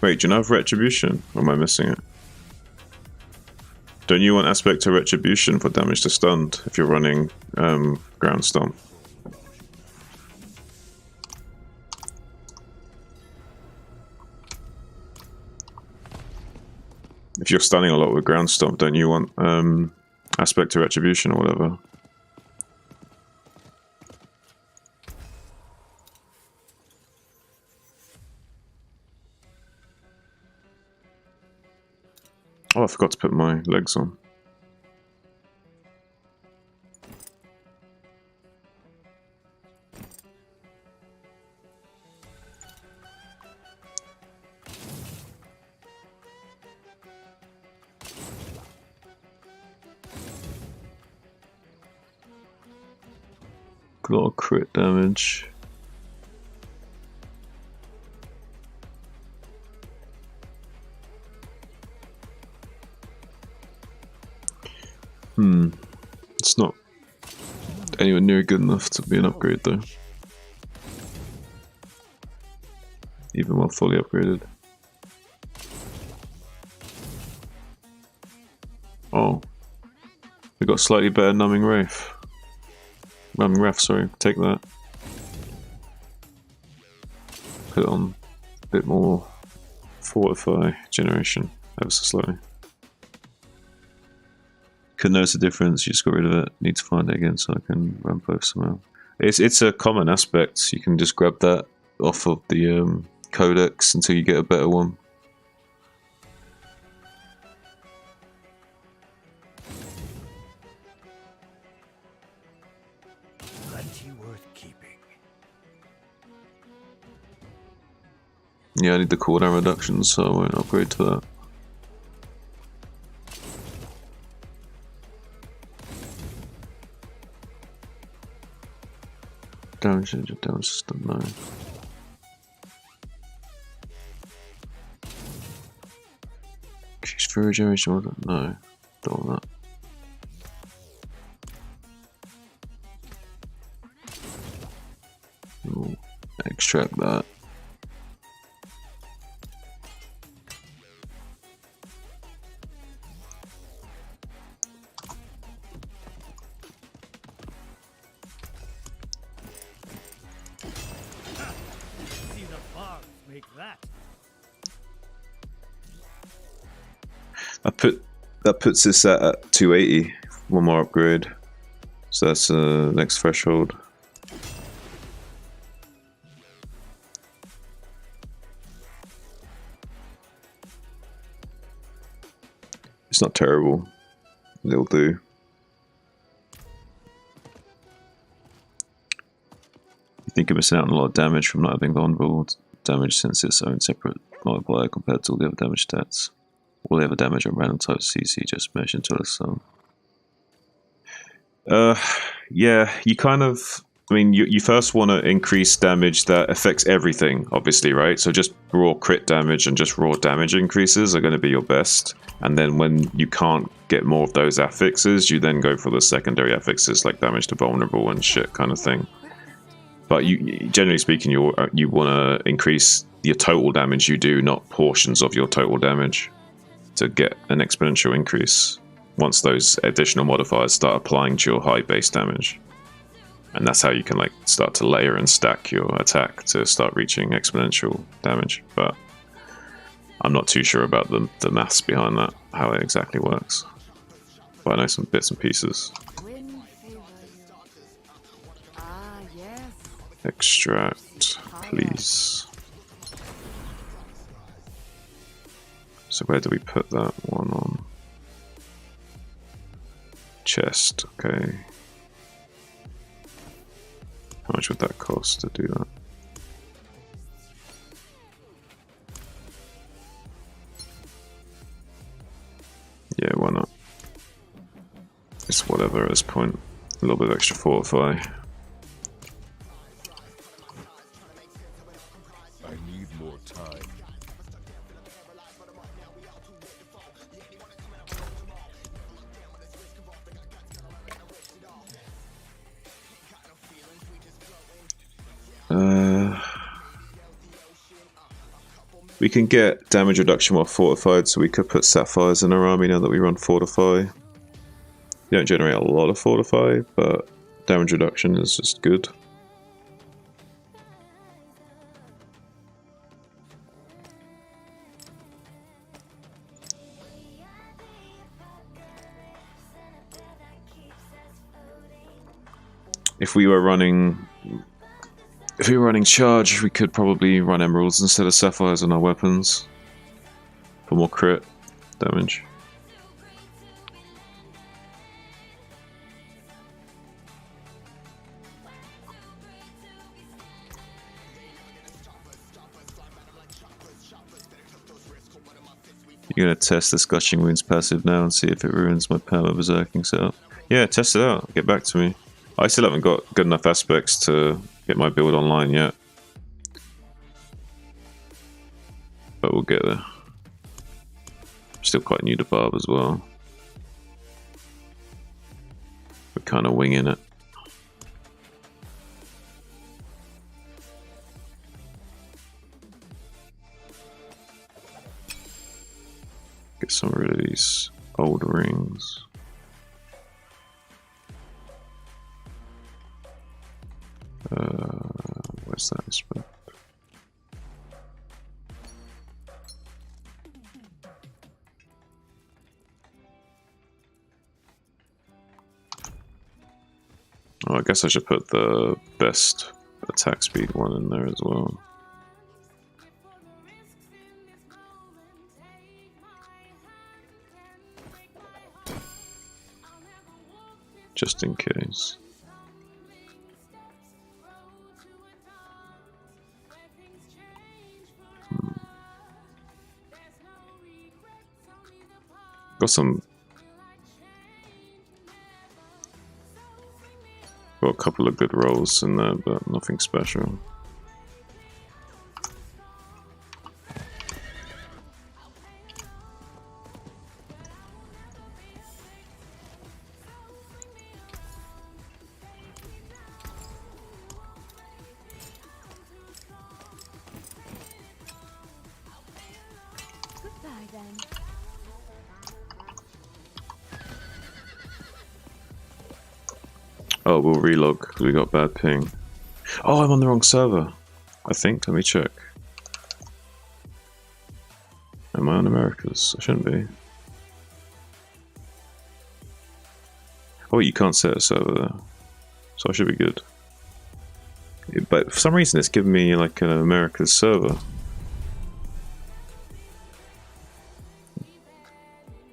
Wait, do you not have Retribution? Or am I missing it? Don't you want Aspect to Retribution for damage to stunned if you're running Ground Stomp? If you're stunning a lot with Ground Stomp, don't you want Aspect to Retribution or whatever? Oh, I forgot to put my legs on. A lot of crit damage. It's not anywhere near good enough to be an upgrade though. Even while fully upgraded. Oh. We got slightly better numbing Wraith. Numbing Wrath, sorry. Take that. Put it on a bit more fortify generation, ever so slightly. Couldn't notice the difference, you just got rid of it. Need to find it again so I can run both somehow. It's a common aspect, you can just grab that off of the codex until you get a better one. Plenty worth keeping. Yeah, I need the cooldown reduction, so I won't upgrade to that. Damage engine, damage system, no. Increase for regeneration, no. Don't want that. We'll extract that. See the Barb make that. That puts this at 280. One more upgrade. So that's the next threshold. It's not terrible. It'll do. You think you're missing out on a lot of damage from not having vulnerable damage since it's own separate multiplier compared to all the other damage stats. All the other damage on random types CC just mesh into a sum. Yeah, you kind of... I mean, you first want to increase damage that affects everything, obviously, right? So just raw crit damage and just raw damage increases are going to be your best. And then when you can't get more of those affixes, you then go for the secondary affixes like damage to vulnerable and shit kind of thing. But generally speaking, you want to increase your total damage you do, not portions of your total damage, to get an exponential increase once those additional modifiers start applying to your high base damage. And that's how you can like start to layer and stack your attack to start reaching exponential damage. But I'm not too sure about the maths behind that, how it exactly works. But I know some bits and pieces. Extract, please. So where do we put that one on? Chest, okay. How much would that cost to do that? Yeah, why not? It's whatever at this point. A little bit of extra fortify. I need more time. We can get damage reduction while fortified, so we could put sapphires in our army now that we run fortify. You don't generate a lot of fortify, but damage reduction is just good. If we were running charge, we could probably run emeralds instead of sapphires on our weapons for more crit damage. You're gonna test this Gushing Wounds passive now and see if it ruins my perma berserking setup. Yeah, test it out. Get back to me. I still haven't got good enough aspects to get my build online yet. But we'll get there. Still quite new to Barb as well. kind of winging it. Get some rid of these old rings. Where's that inspect? Oh, I guess I should put the best attack speed one in there as well. Just in case. Got a couple of good rolls in there, but nothing special. Goodbye then. Oh, we'll relog because we got bad ping. Oh, I'm on the wrong server. I think. Let me check. Am I on Americas? I shouldn't be. Oh, you can't set a server there. So I should be good. But for some reason it's giving me like an Americas server.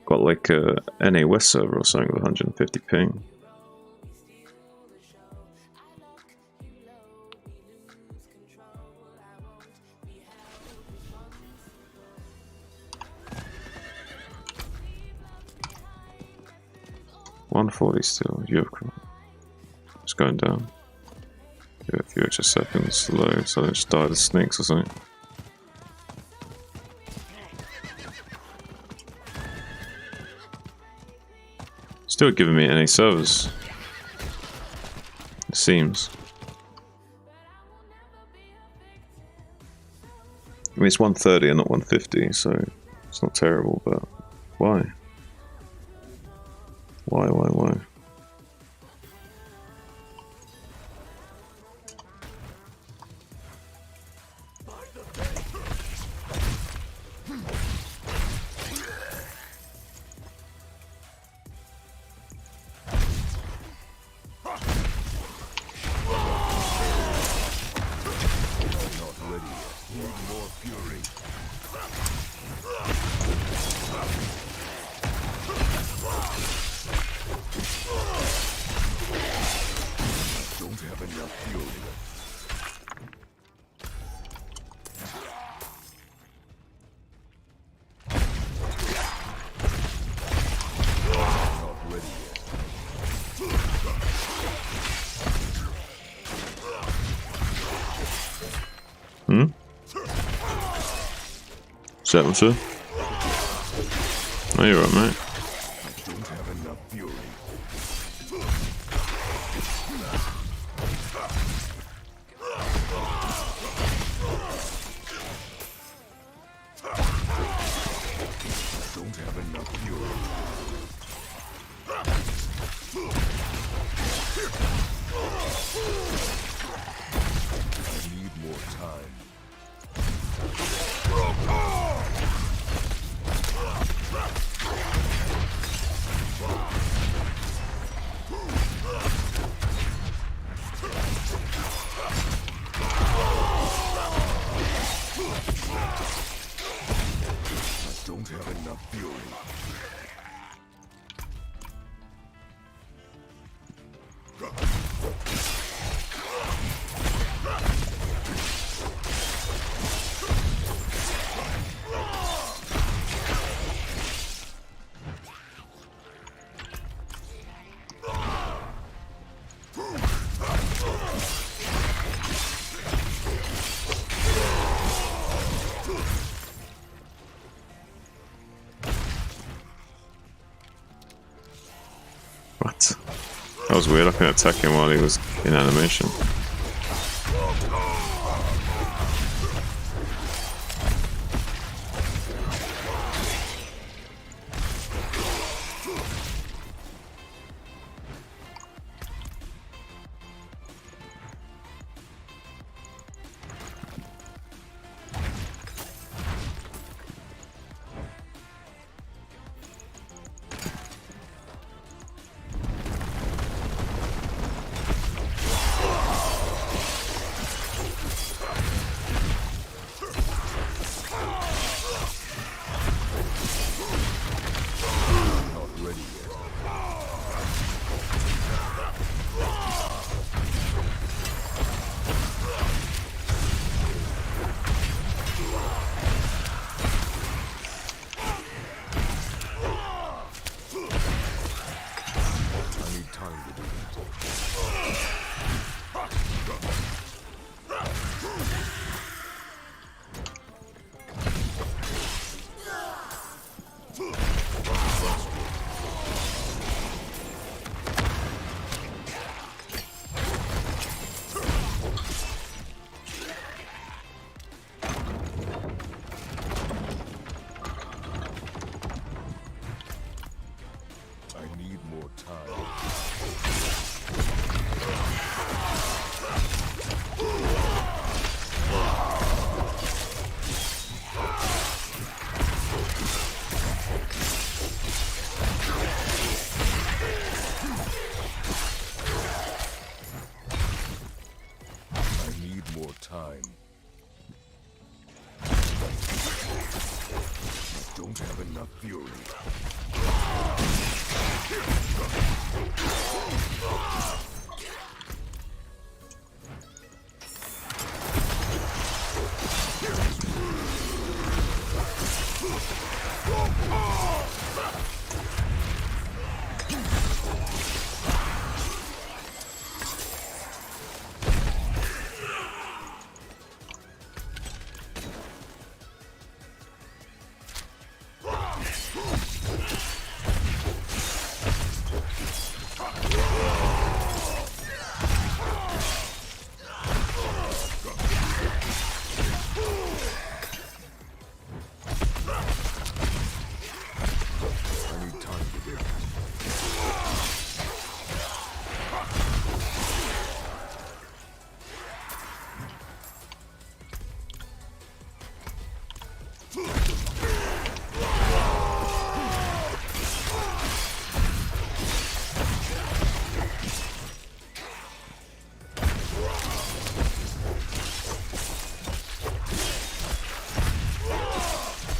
Got like a NA West server or something with 150 ping. $140 still. It's going down. Give it a few extra seconds to load, so I don't just die to snakes or something. Still giving me NA servers. It seems. I mean, it's 130 and not 150, so it's not terrible, but why? Why? Seven, sir. Oh, you're right, mate. I don't have enough fury. Don't have enough fury. I need more time. Don't have enough fury. What? That was weird. I couldn't attack him while he was in animation.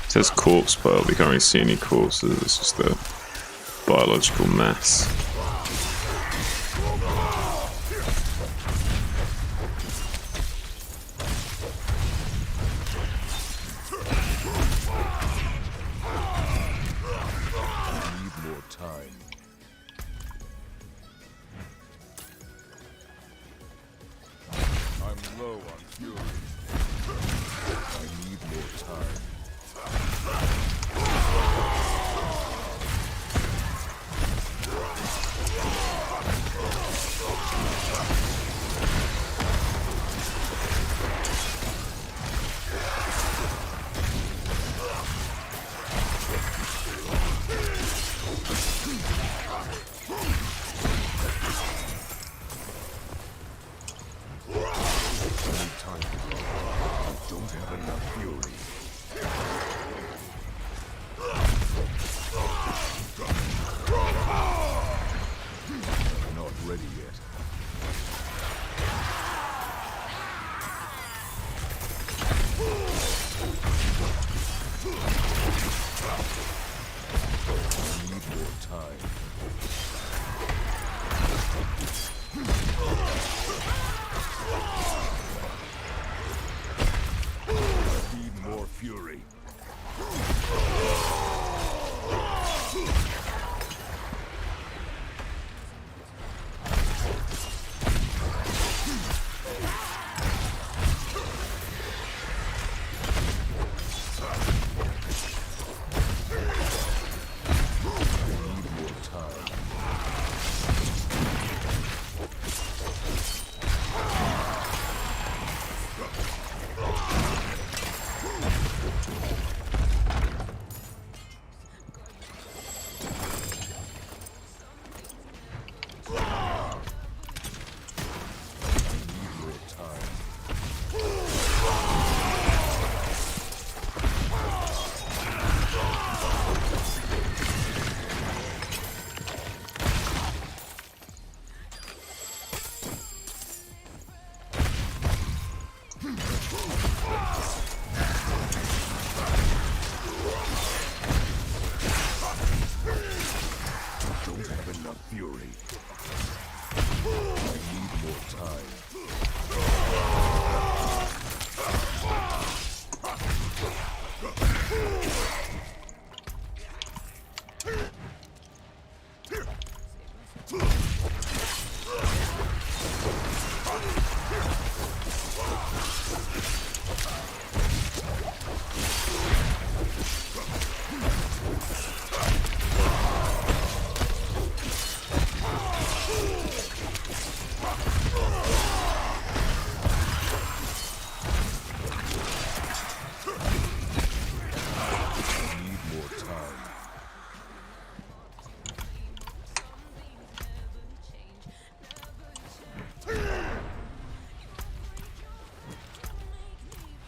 It says corpse pile, we can't really see any corpses, it's just a biological mass.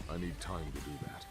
I need time to do that.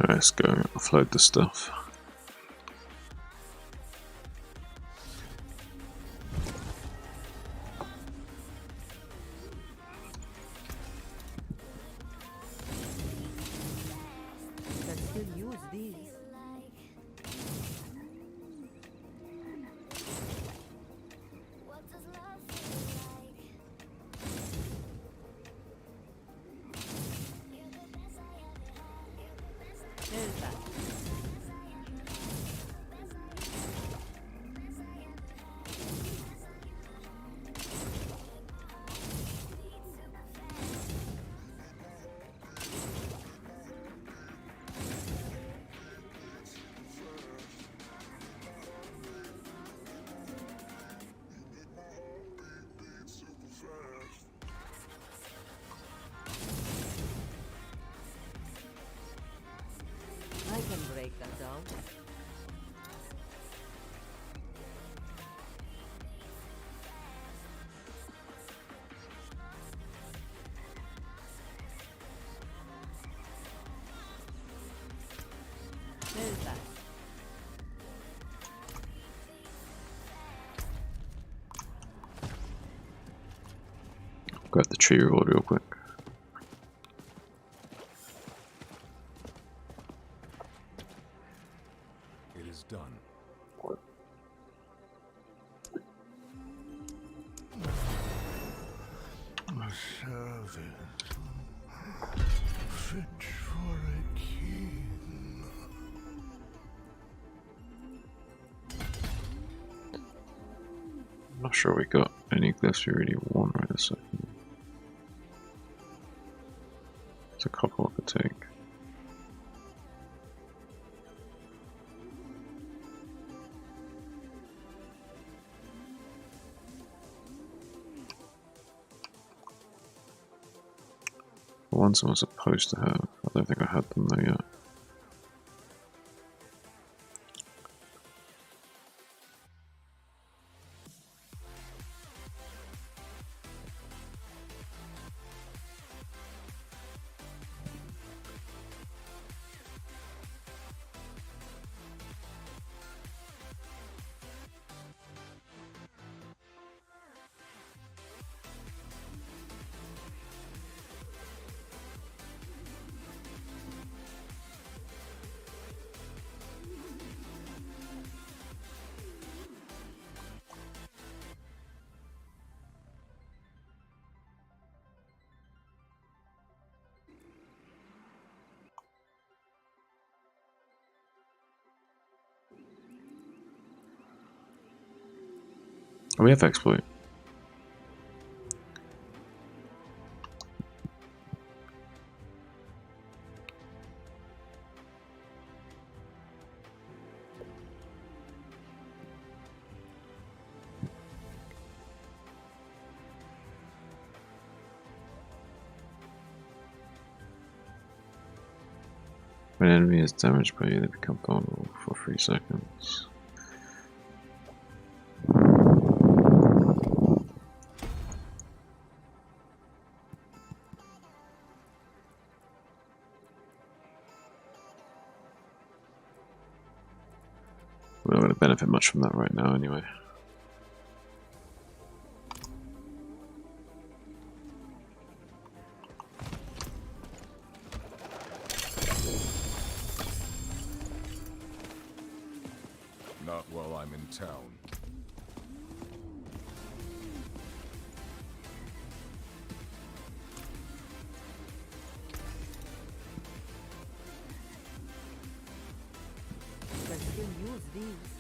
Let's go offload the stuff. Can still use these. There's that. I can break that down. There's that. Grab the tree reward real quick. It is done. A service fit for a king. I'm not sure we got any glyphs we really want right this second. There's a couple I could take. The ones I was supposed to have, I don't think I had them though yet. Oh, we have exploit. When an enemy is damaged by you, they become vulnerable for 3 seconds. We're not going to benefit much from that right now, anyway. Not while I'm in town. Can still use these.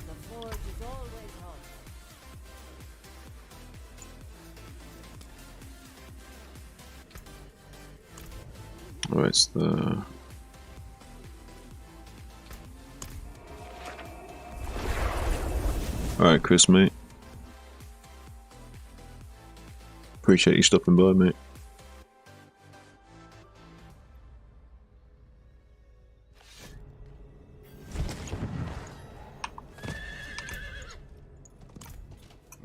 The forge is always hot. Oh, it's the... Alright, Chris, mate. Appreciate you stopping by, mate.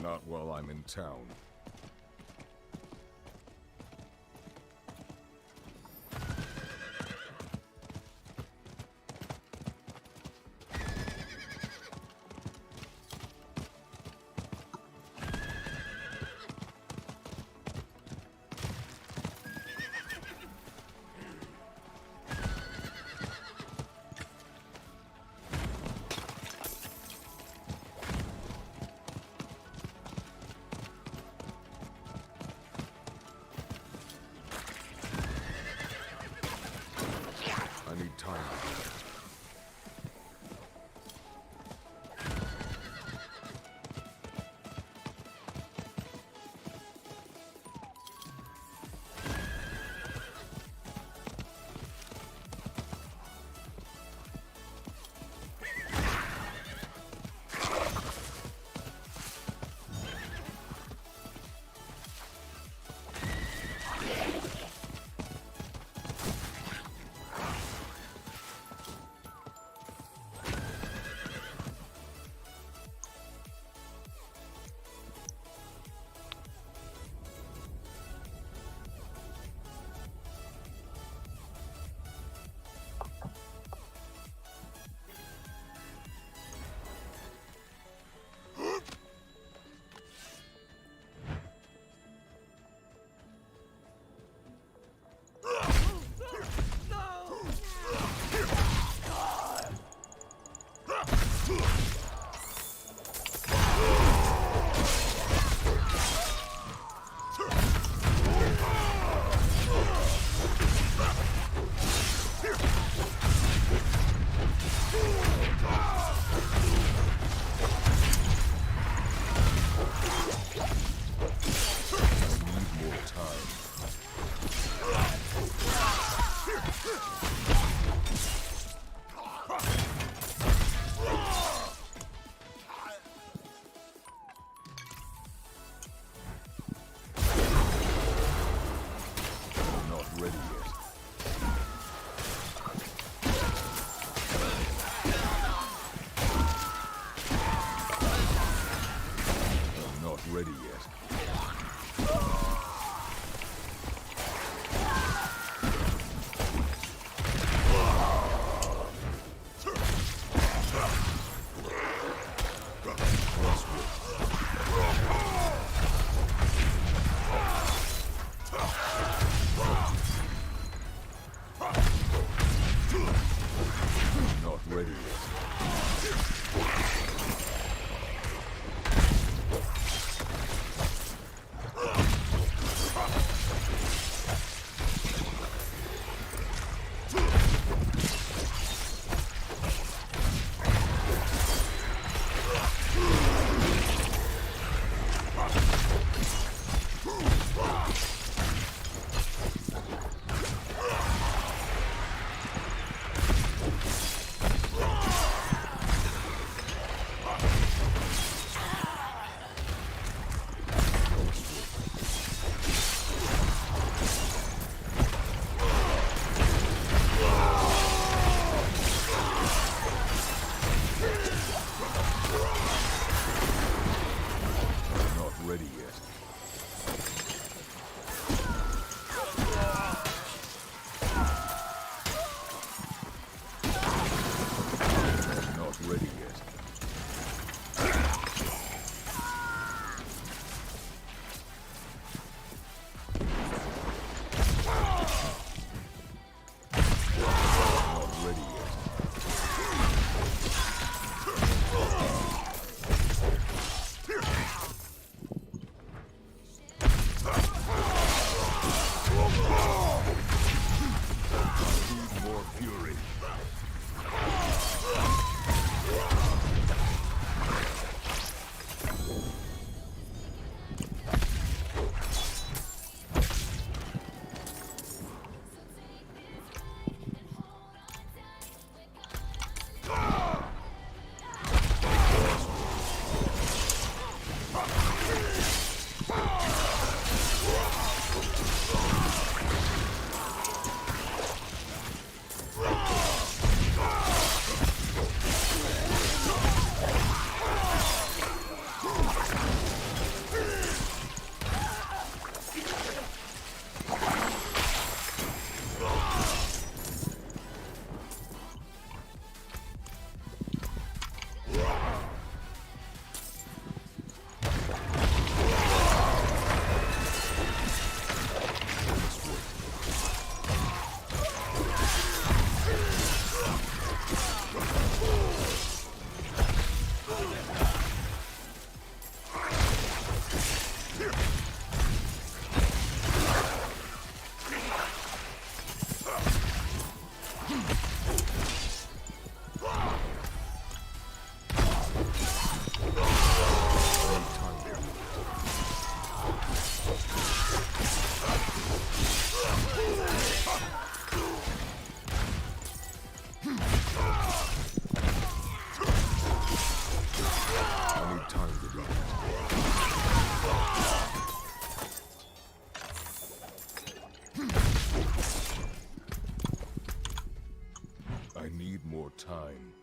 Not while I'm in town. I need time. Ready yet. Not ready yet. ready yet. Not ready yet. Not ready yet. Need more fury. I need time to do that. I need more time.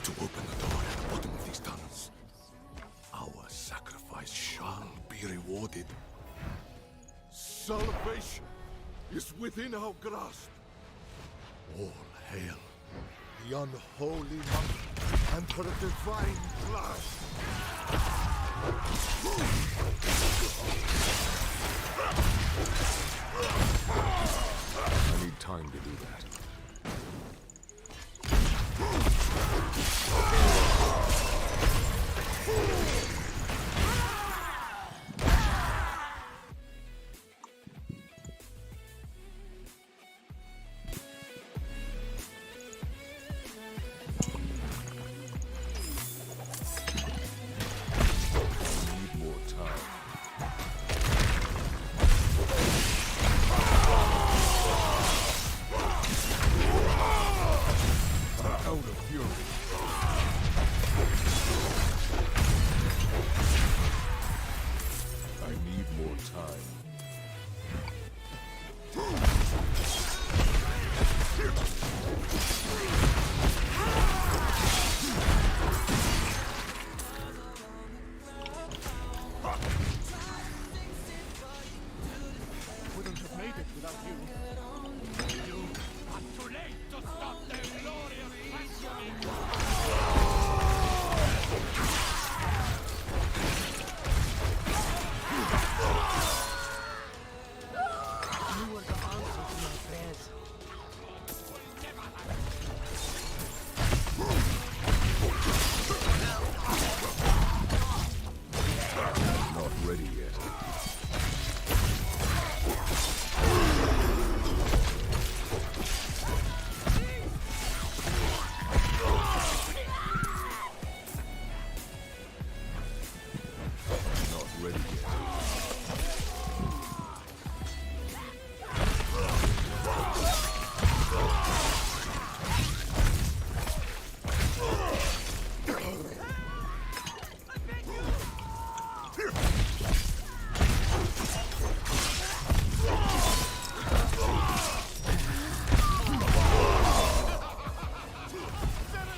To open the door at the bottom of these tunnels. Our sacrifice shall be rewarded. Salvation is within our grasp. All hail the unholy monk and for the divine blood. I need time to do that.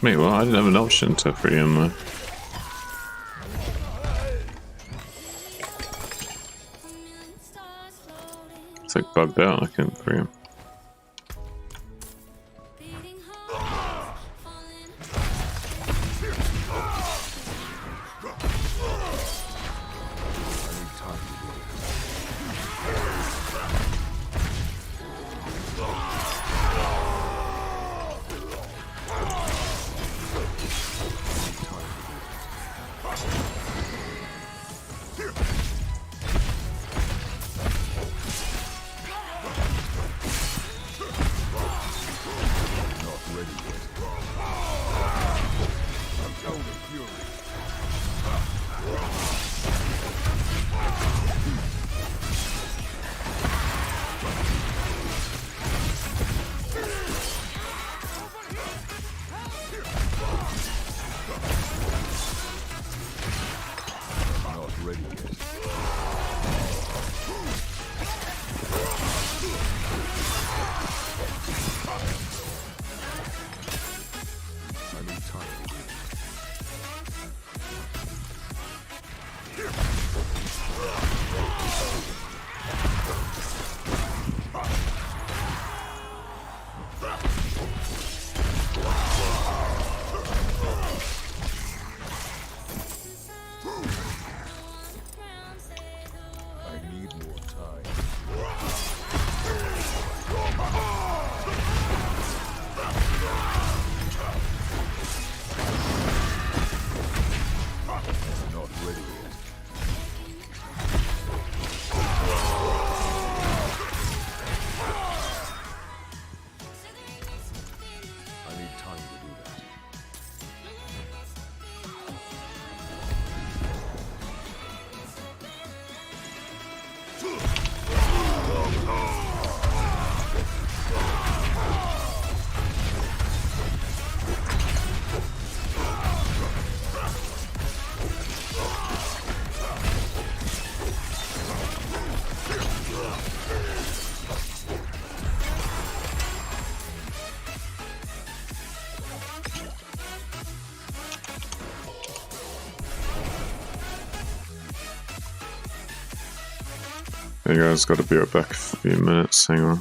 Wait, well, I didn't have an option to free him. It's like bugged out. I couldn't free him. Hey guys, gotta be right back in a few minutes, hang on.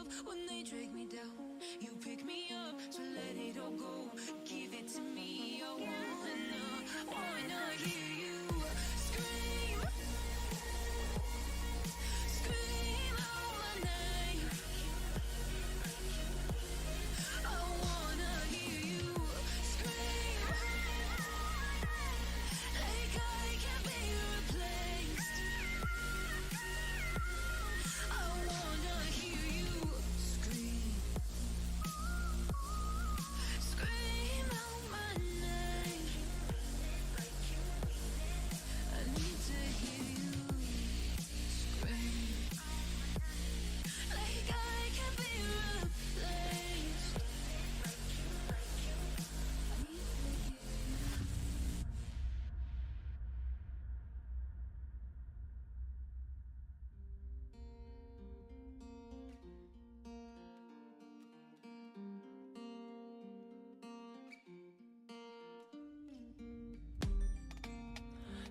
love when they drag me down. You pick me up, so let it all go. Give it to me, I wanna hear you scream. Scream out my name. I wanna hear you scream. Like I can't be replaced. I wanna hear you scream. Scream out my name. I need to hear you scream. Like I can't be replaced. I need to hear you.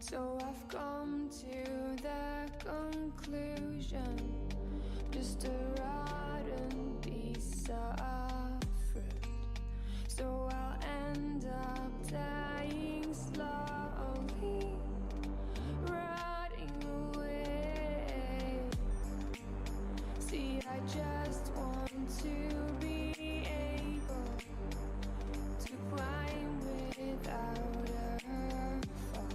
So I've come to the conclusion, just a rotten piece of fruit. So I'll end up dying slowly, rotting away. See, I just want to be able to climb without a fall,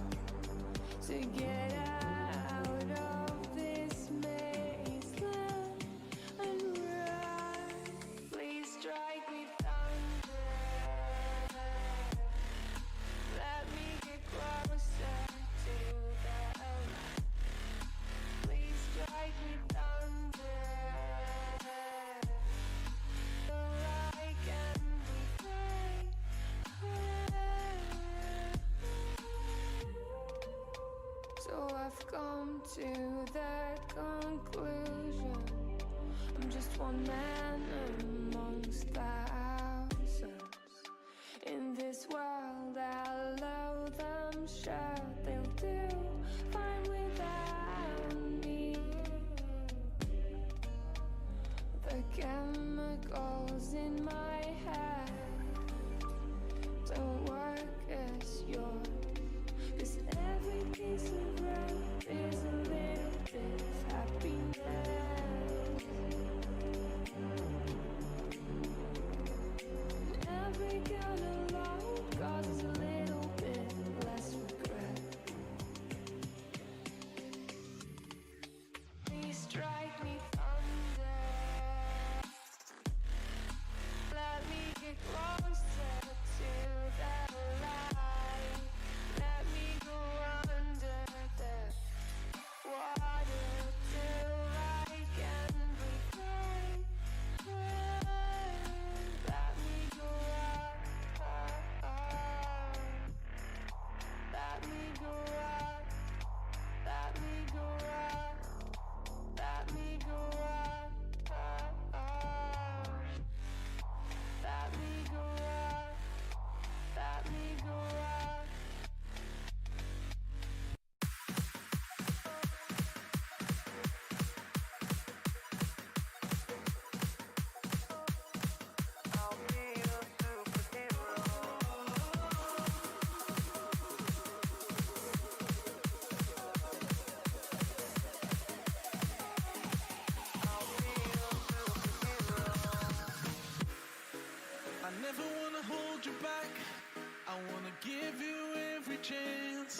to get out of this mazeland and run. Please strike me thunder. Let me get closer to the light. Please strike me thunder. So I can be free. So I've come to the conclusion, I'm just one man amongst thousands. In this world, I'll allow them, sure they'll do fine without me. The chemicals in my head don't work as yours. 'Cause every piece of road is a little bit of happiness. Every kind of load causes a little bit less regret. Please strike me thunder. Let me get closer to the light. Let me go under the water till I can breathe free. Let me go up, let me go up, let me go up, let me go up, let me go up, let me go up. I'll be your superhero. I'll be your superhero. I never wanna hold you back. I wanna give you every chance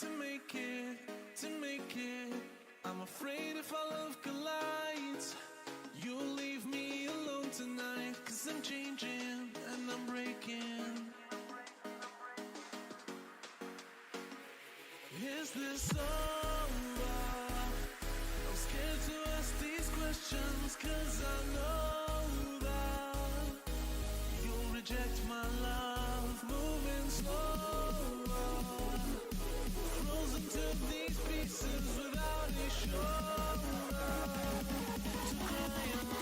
to make it, to make it. I'm afraid if our love collides, you'll leave me alone tonight. 'Cause I'm changing and I'm breaking. Is this over? I'm scared to ask these questions, 'cause I know that you'll reject my love. Moving slower, frozen to these pieces without a shoulder to cry on.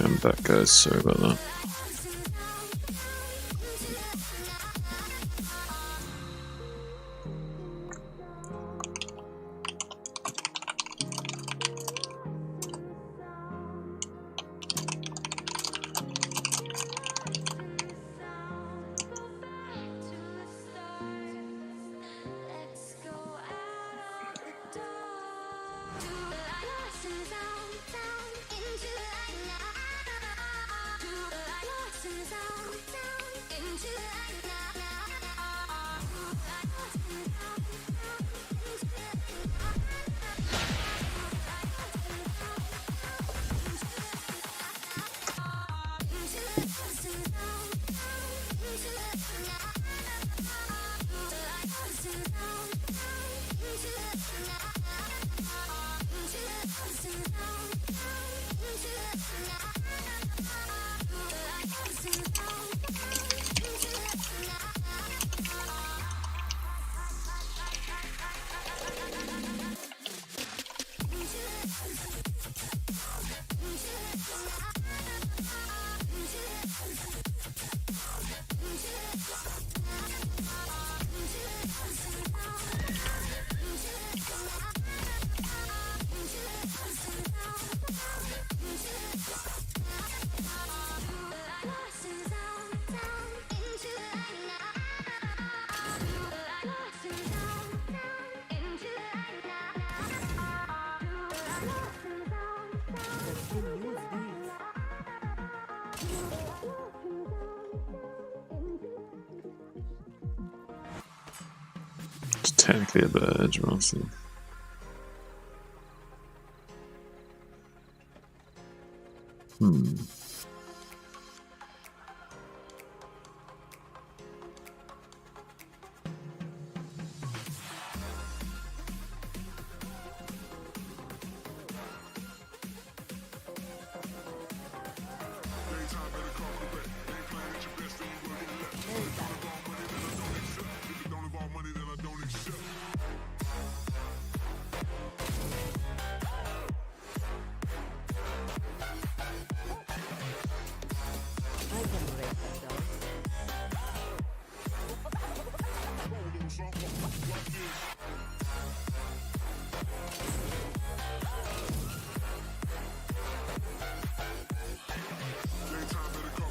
I'm back, guys. Sorry about that. It's technically a badge, honestly.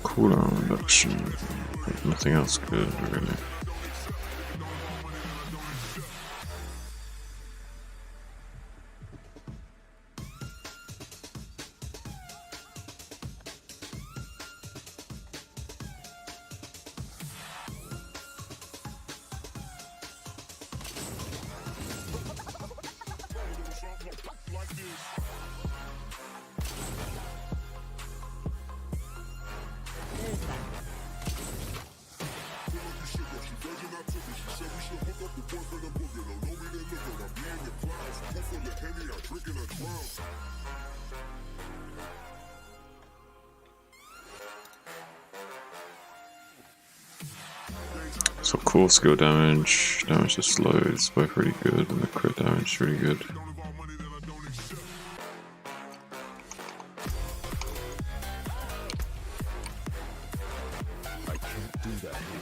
Cooldown reduction. Nothing else good, really. So core skill damage to slow is both really good, and the crit damage is really good. I can't do that here.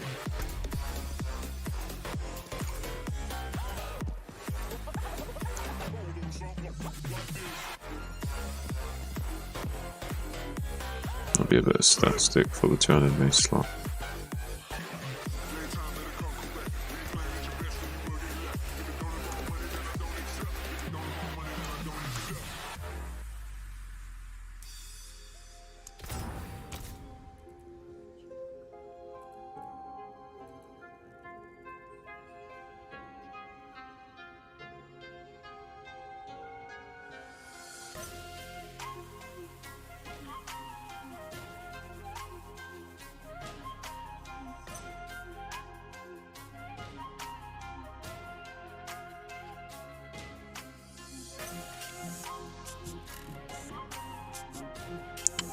That'll be a bit of stat stick for the 200 mace slot.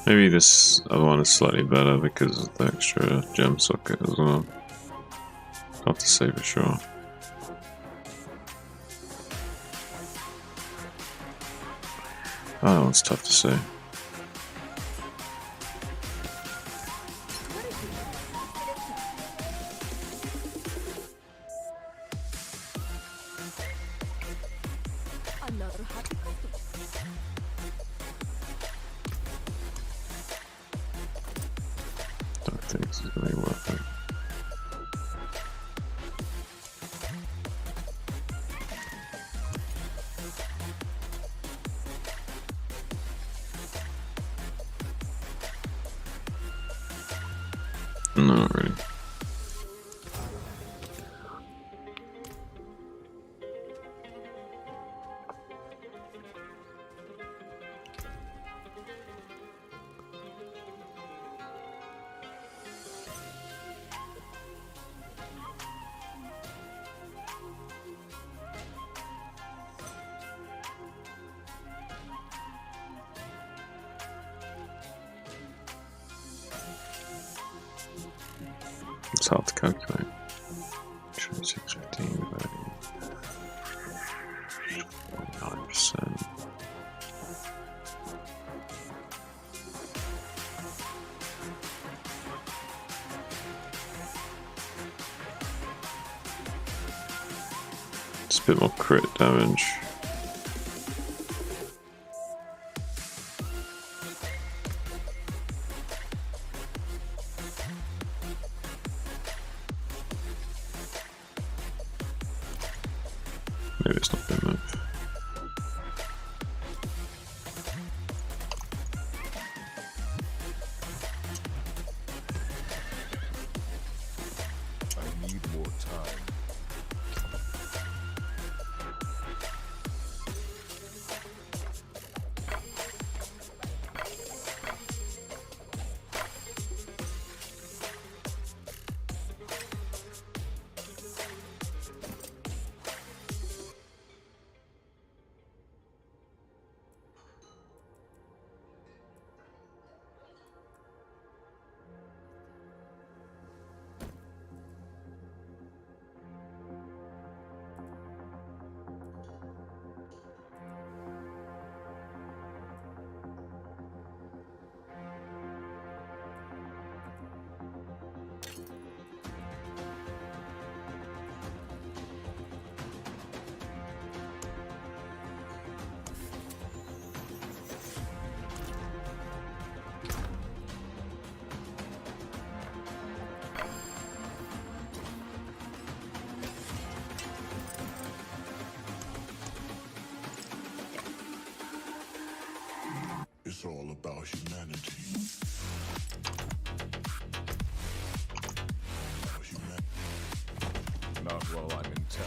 Maybe this other one is slightly better because of the extra gem socket as well. Hard to say for sure. Oh, that one's tough to say. Another hot customer. Don't think this is going to be worth it. No, not really. It's hard to calculate. 615 divided 9%. It's a bit more crit damage. Maybe it's not good enough. I need more time. It's all about humanity. Not while I'm in town.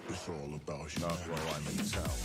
It's all about humanity. Not while I'm in town.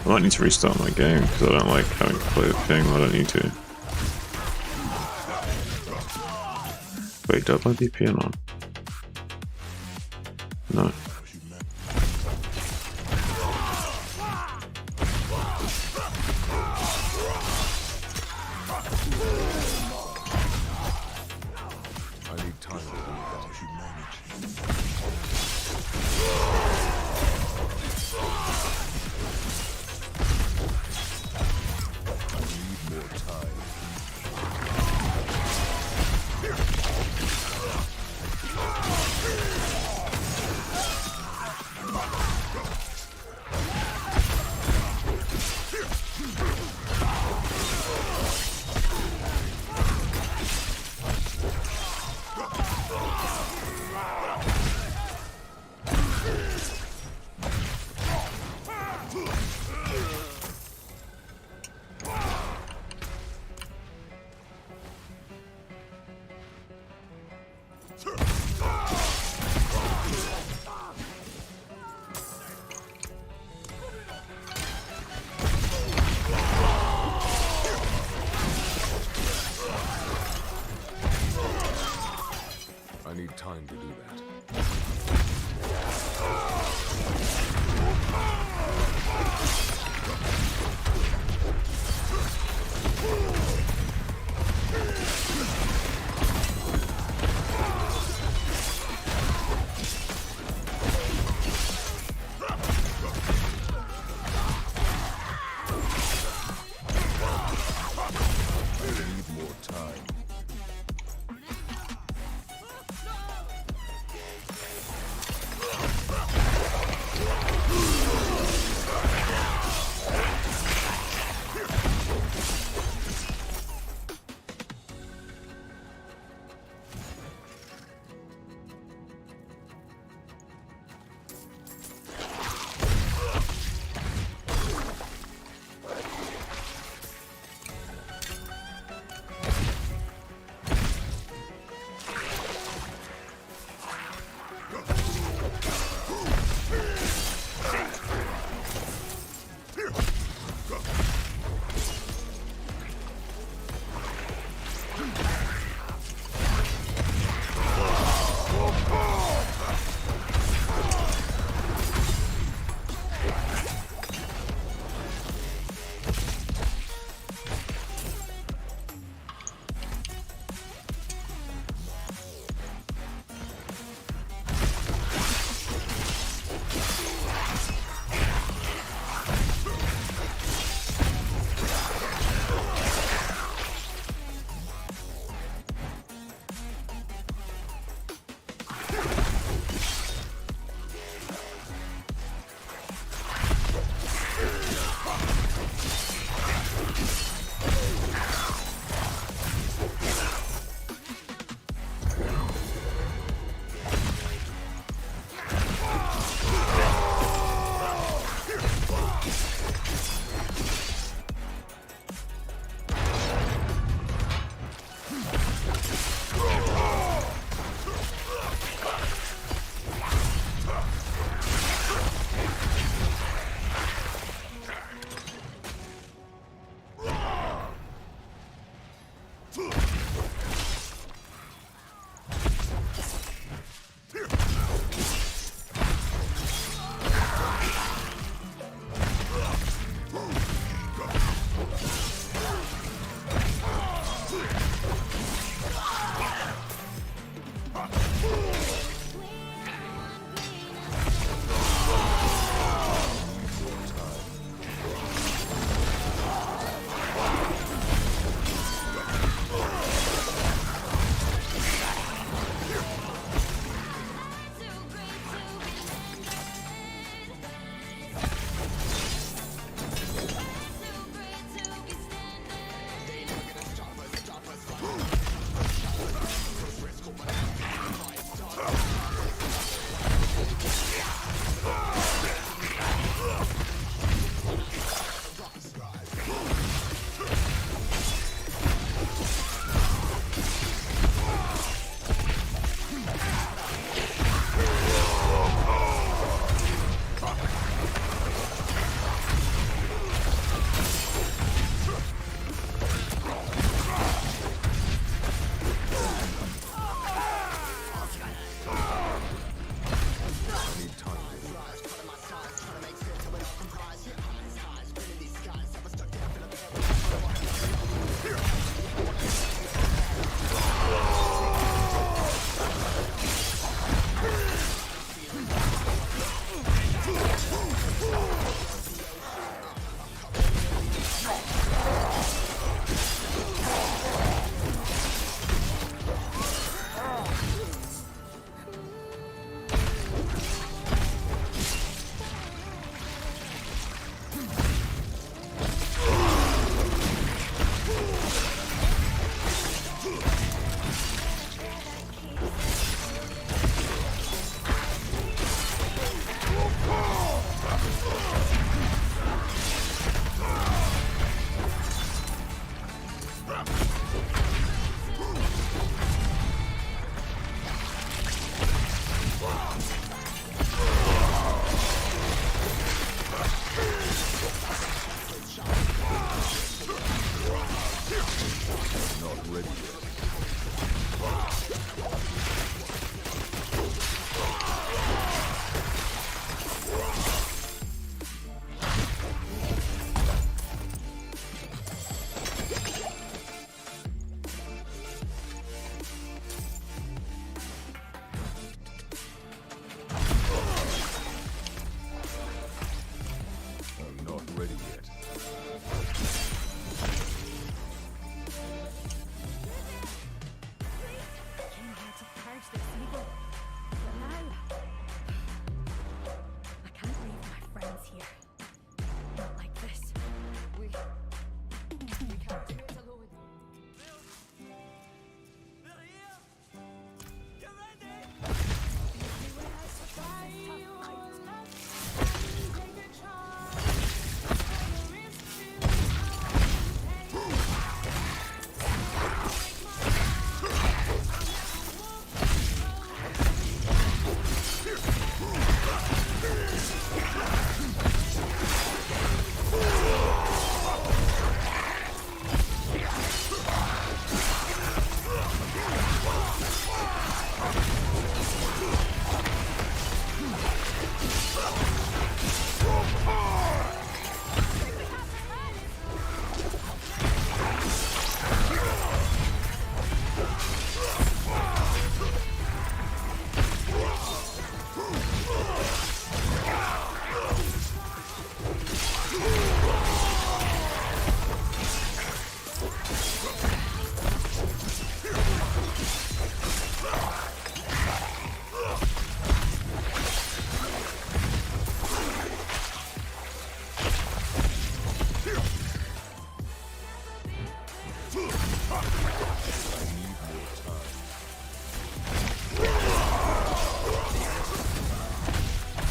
I might need to restart my game because I don't like having to play the thing. I don't need to. Wait, do I play DP or not? No. I need time to about humanity. I need time to do that. I need more time.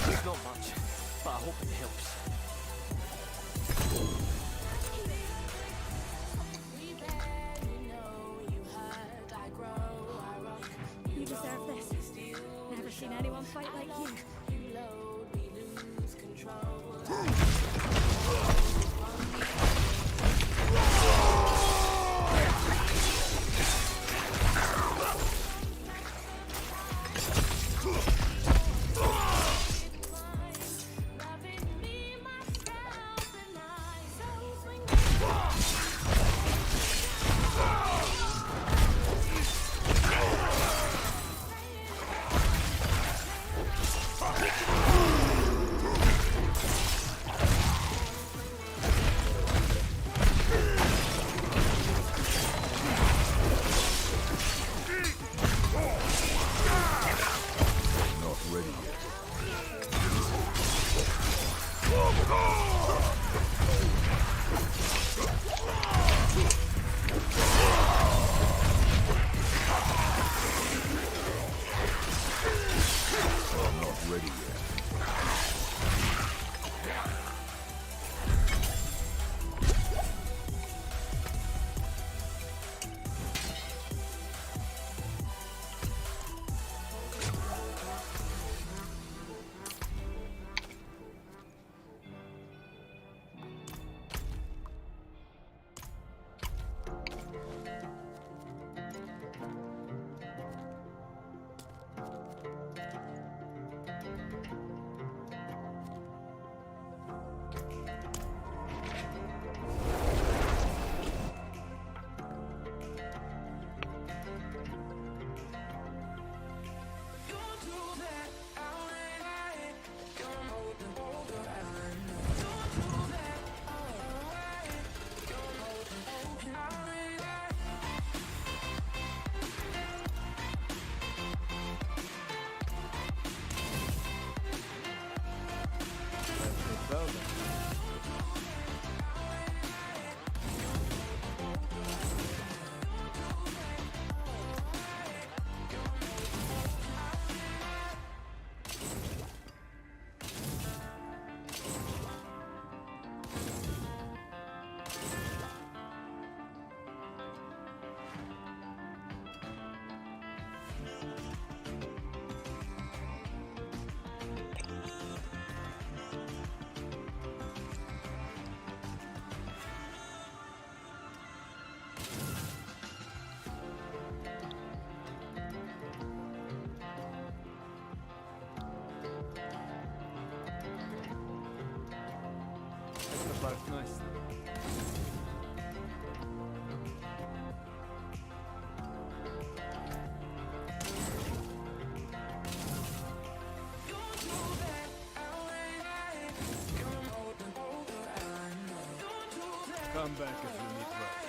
It's not much, but I hope it helps. You deserve this. Never seen anyone fight like you. Both nice. Come back if you need help.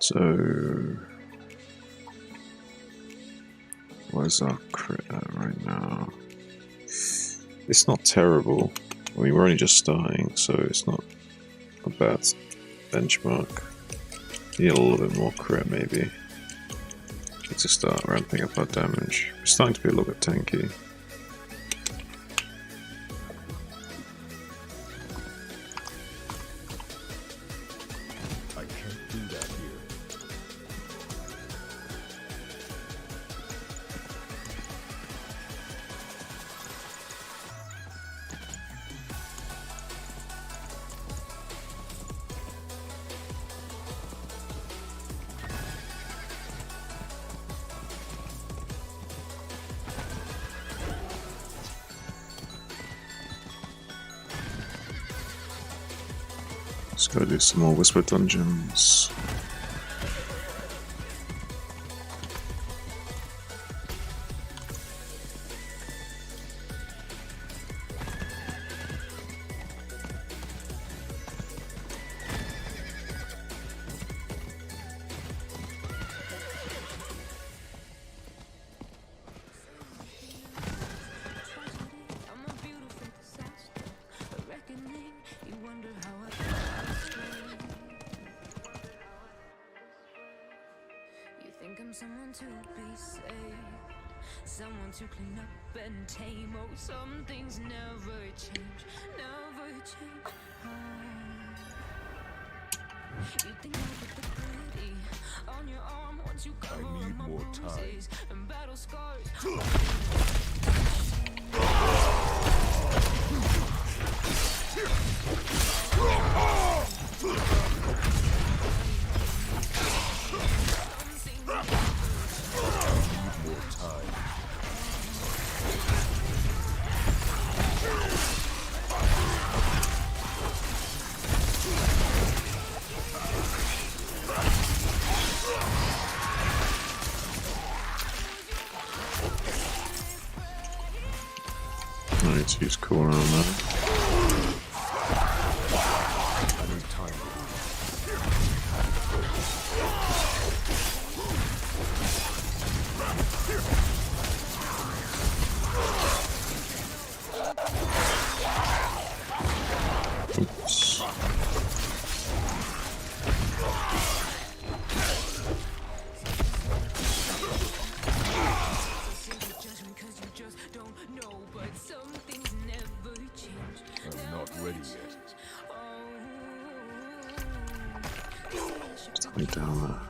So, what is our crit at right now? It's not terrible. I mean, we're only just starting, so it's not a bad benchmark. Need a little bit more crit, maybe. Need to start ramping up our damage. We're starting to be a little bit tanky. I can't do that here. Let's go do some more Whisper Dungeons. I'm a beautiful disaster, a reckoning. You wonder how I You think I'm someone to be saved, someone to clean up and tame. Oh, some things never change, never change. You think I put the pretty on your arm once you cover up my bruises and battle scars. I need to use corner on that. Oops. I'm not ready yet. Just me down there.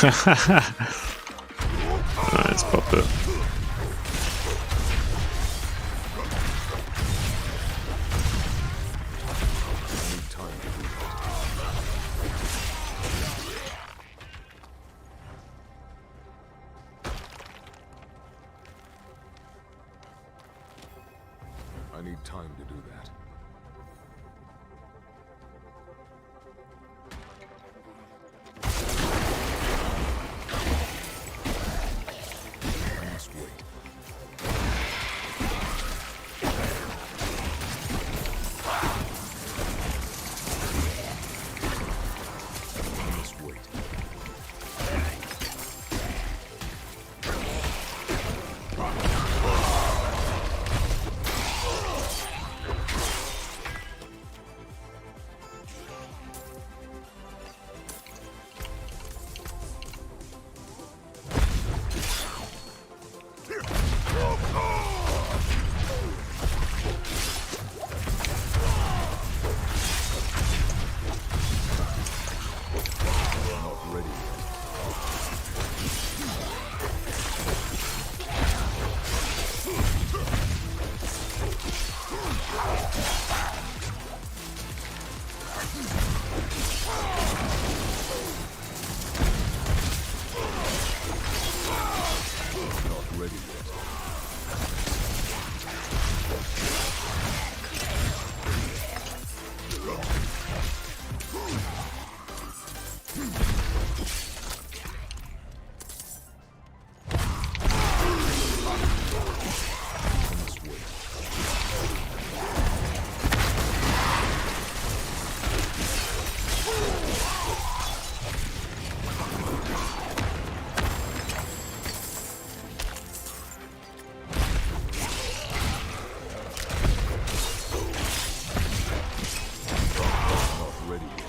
Alright, let's pop it. I need time to do that. I must wait. I must wait. Not ready yet. Not ready yet. I must wait. Not ready yet.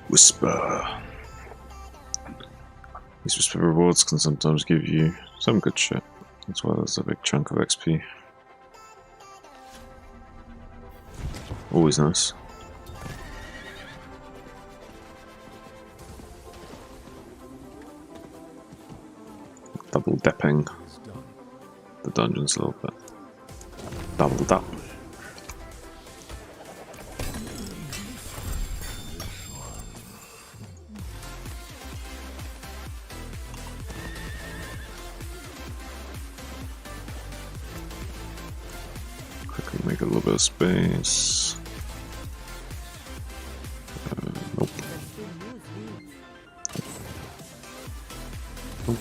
Whisper. These whisper rewards can sometimes give you some good shit, as well as a big chunk of XP. Always nice. Double dipping the dungeons a little bit. Double dap. Quickly make a little bit of space. Nope. Nope.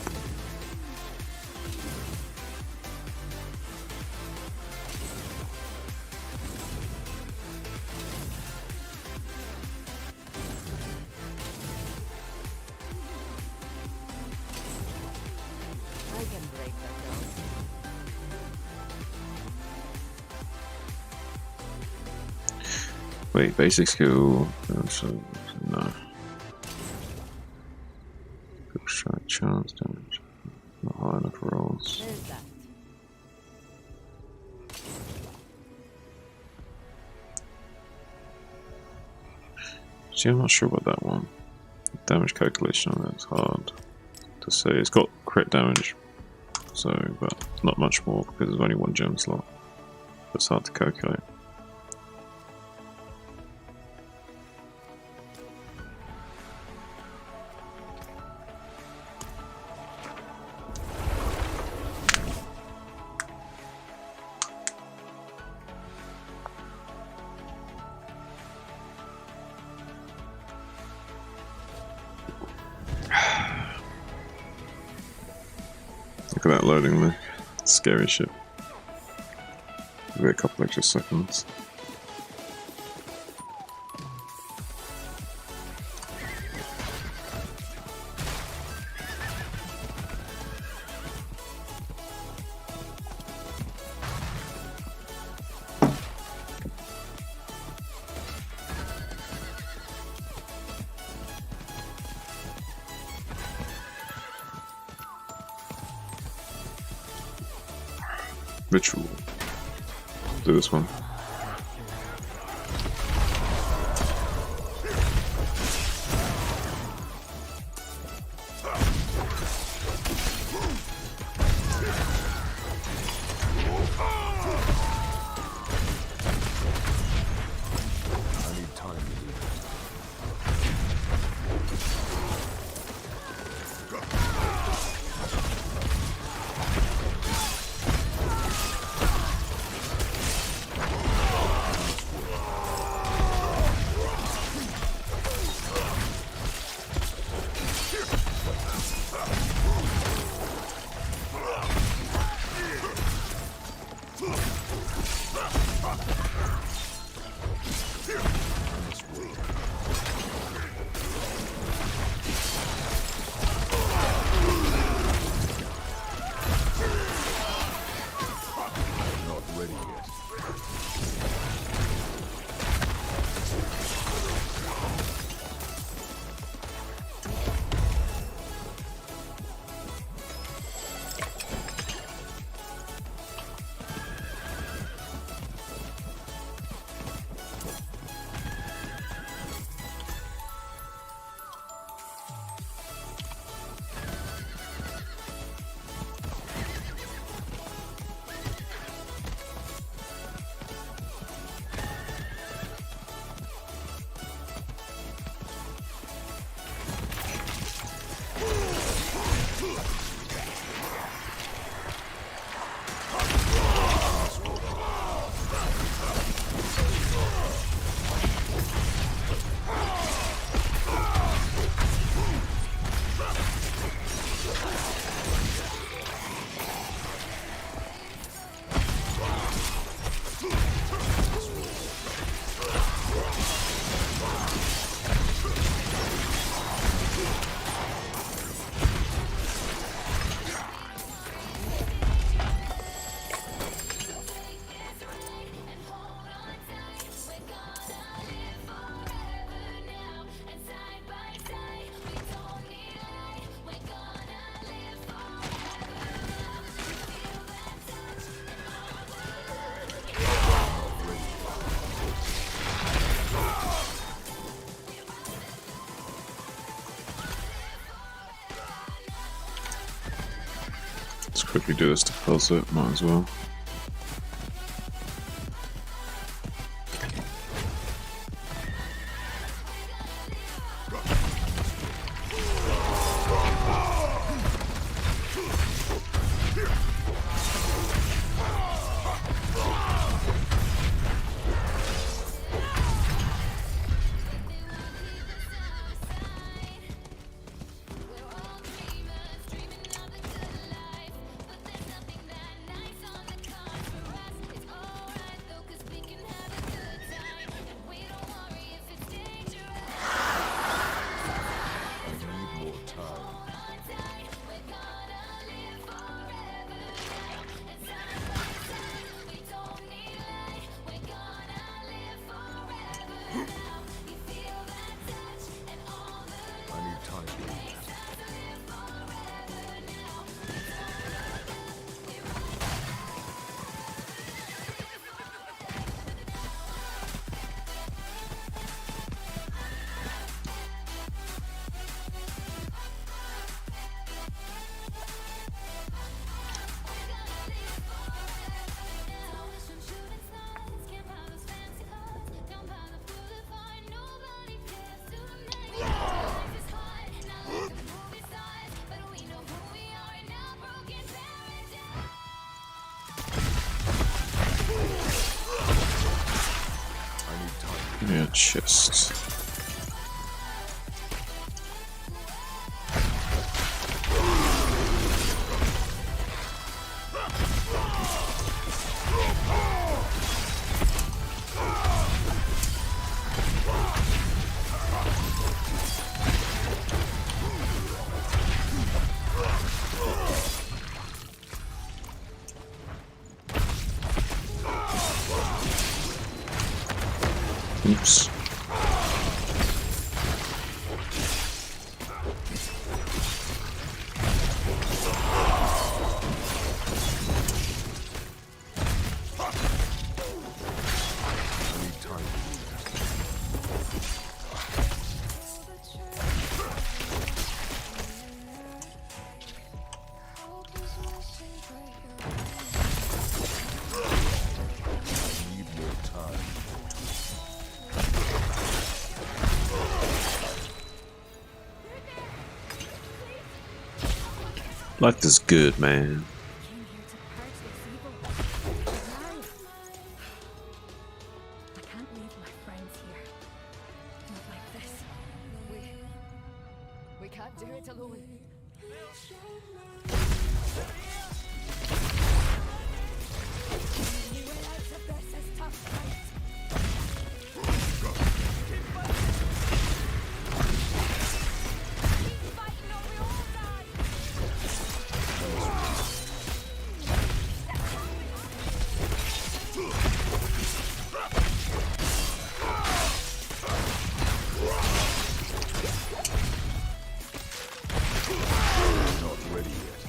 I can break that down. Wait, basic skill. So, no. Quick strike, chance damage. Not high enough rolls. There's that. See, I'm not sure about that one. Damage calculation on that is hard to say. It's got crit damage, so, but not much more because there's only one gem slot. It's hard to calculate. Look at that loading there. Scary shit. Give it a couple extra seconds. Ritual. Do this one. Let's quickly do this to pulse it, might as well. Yeah, chest. Oops. Life is good, man. Came here to purge this evil. But now, I can't leave my friends here. Not like this. We can't do it alone. You will out of this is tough fight. Keep fighting or we all die. Not ready yet.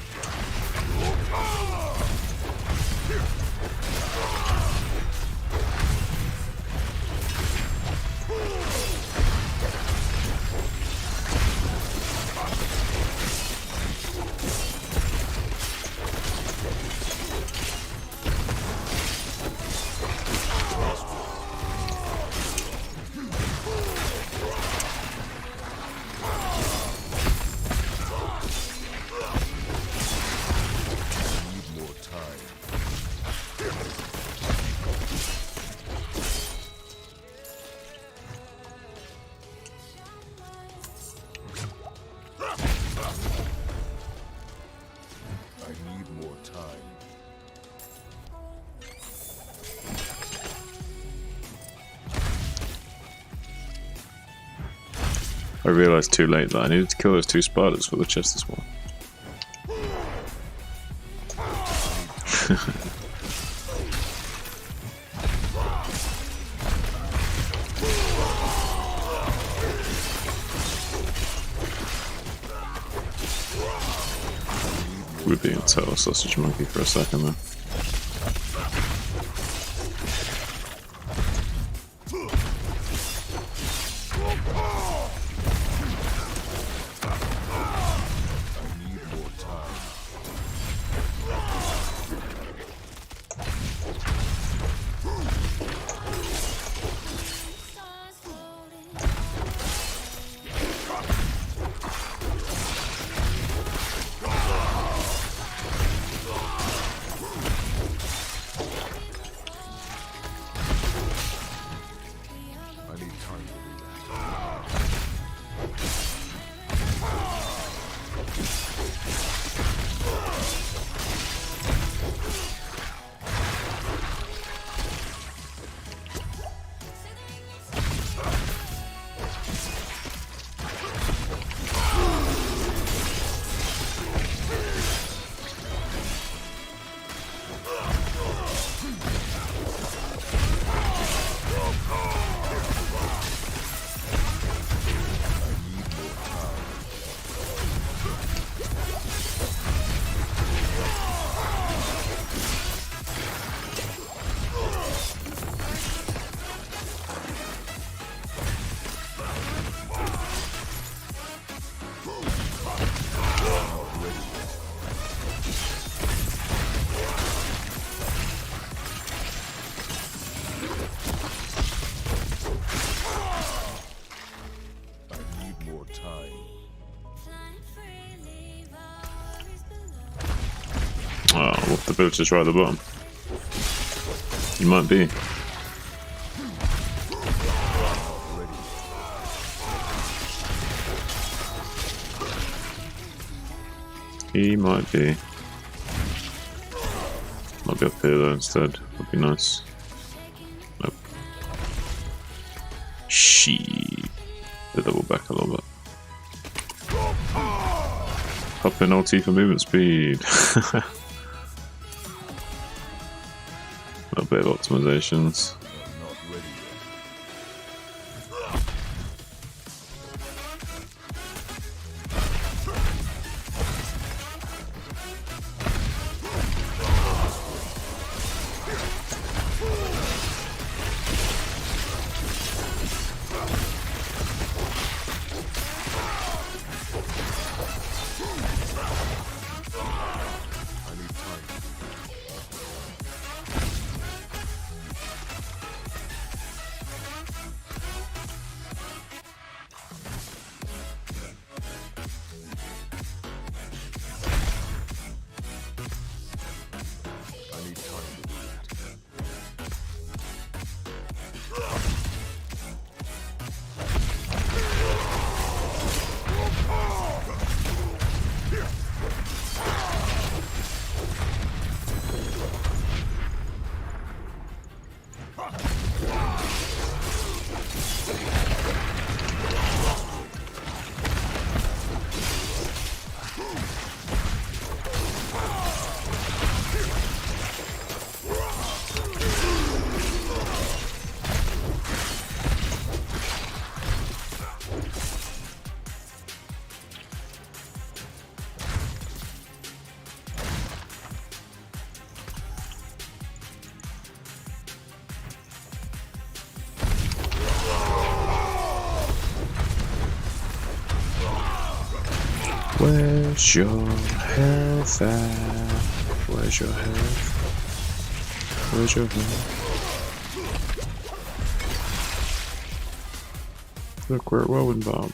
Need more time. I need more time. I realized too late that I needed to kill those 2 spiders for the chest as well. We're being a total sausage monkey for a second there. I need more time. I need time to do that. I need more time. Oh, what if the villager's right at the bottom? You might be. He might be. Might be up here though instead. Would be nice. Nope. She. The double back a little bit. Pop in LT for movement speed. A little bit of optimizations. Not ready yet. Where's your health at? Where's your health? Where's your health? Look, we're at Rowan Bomb.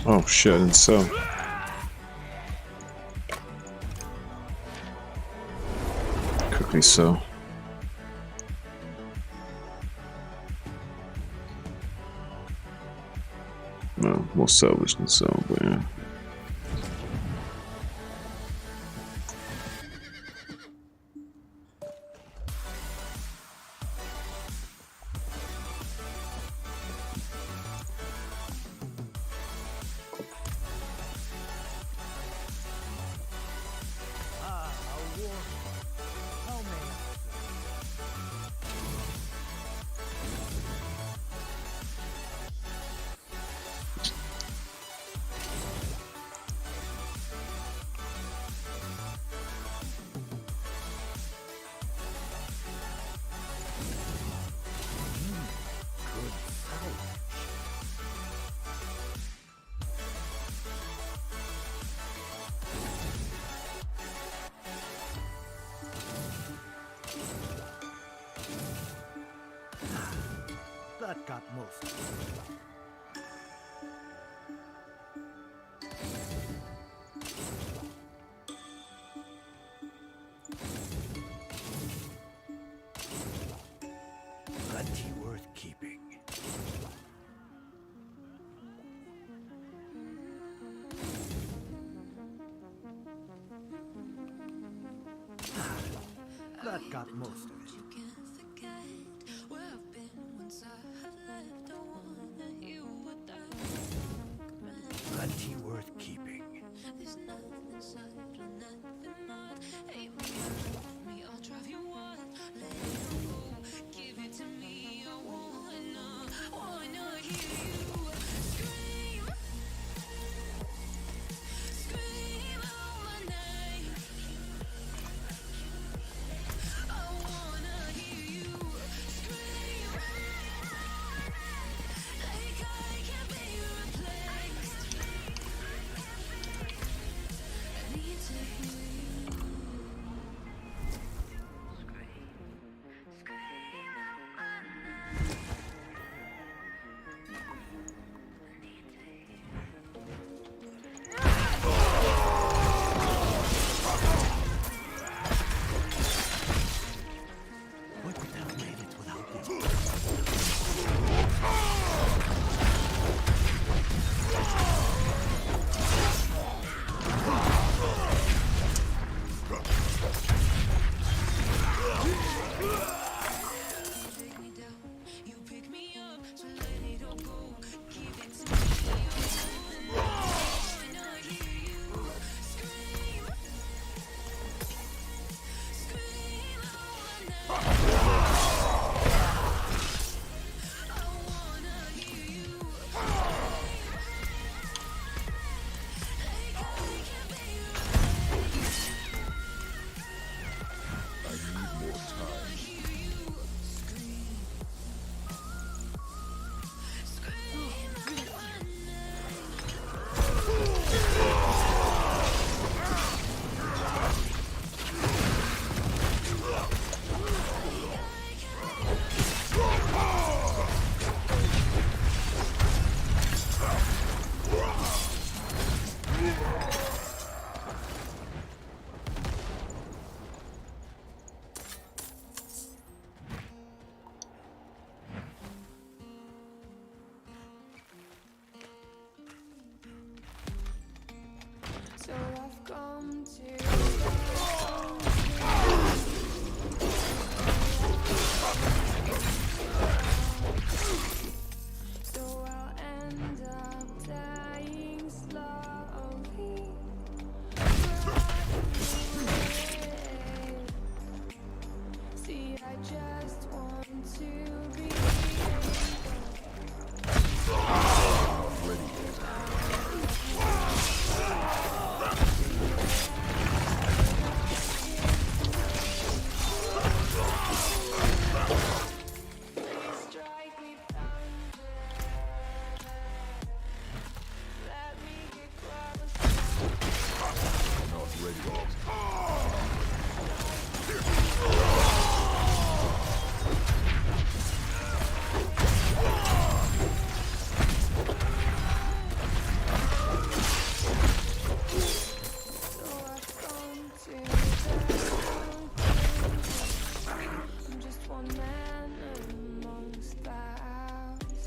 Oh shit, and so. Quickly so. No, more salvage than so, but yeah. That got most of it. Plenty worth keeping. There's nothing inside or nothing not. Hate me, love me, I'll drive you wild. Let it go, give it to me. I wanna hear you scream, scream out my name. I wanna hear you scream, like I can't be replaced. I need to hear you scream out my name. What would have made it without you? Take me down, you pick me up, so let it all go. Give it to me. I wanna hear you scream, scream out my name. I wanna hear you scream, like I can't be replaced. I need more time. Hear you scream, scream out my name. So I've come to so I'll end up dying slowly. See, I just want to be strike me thunder. Let me get close. Not ready. So I've come to I'm just one man amongst thousands.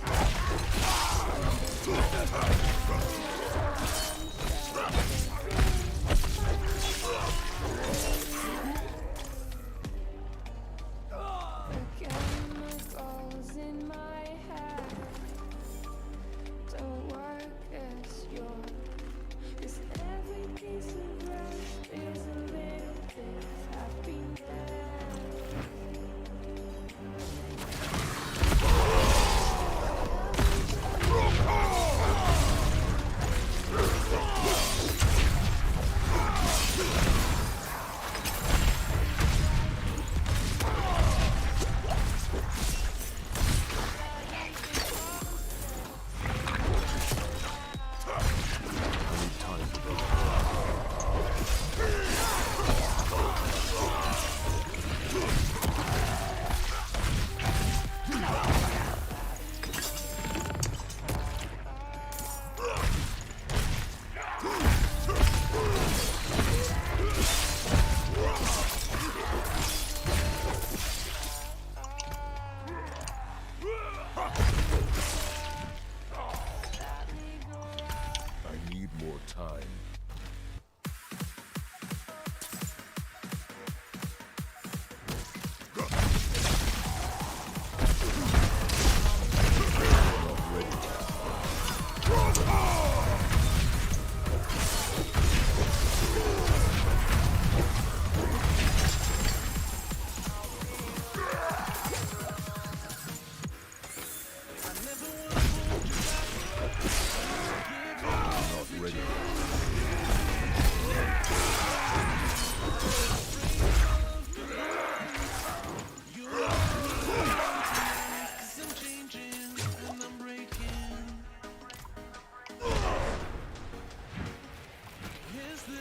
I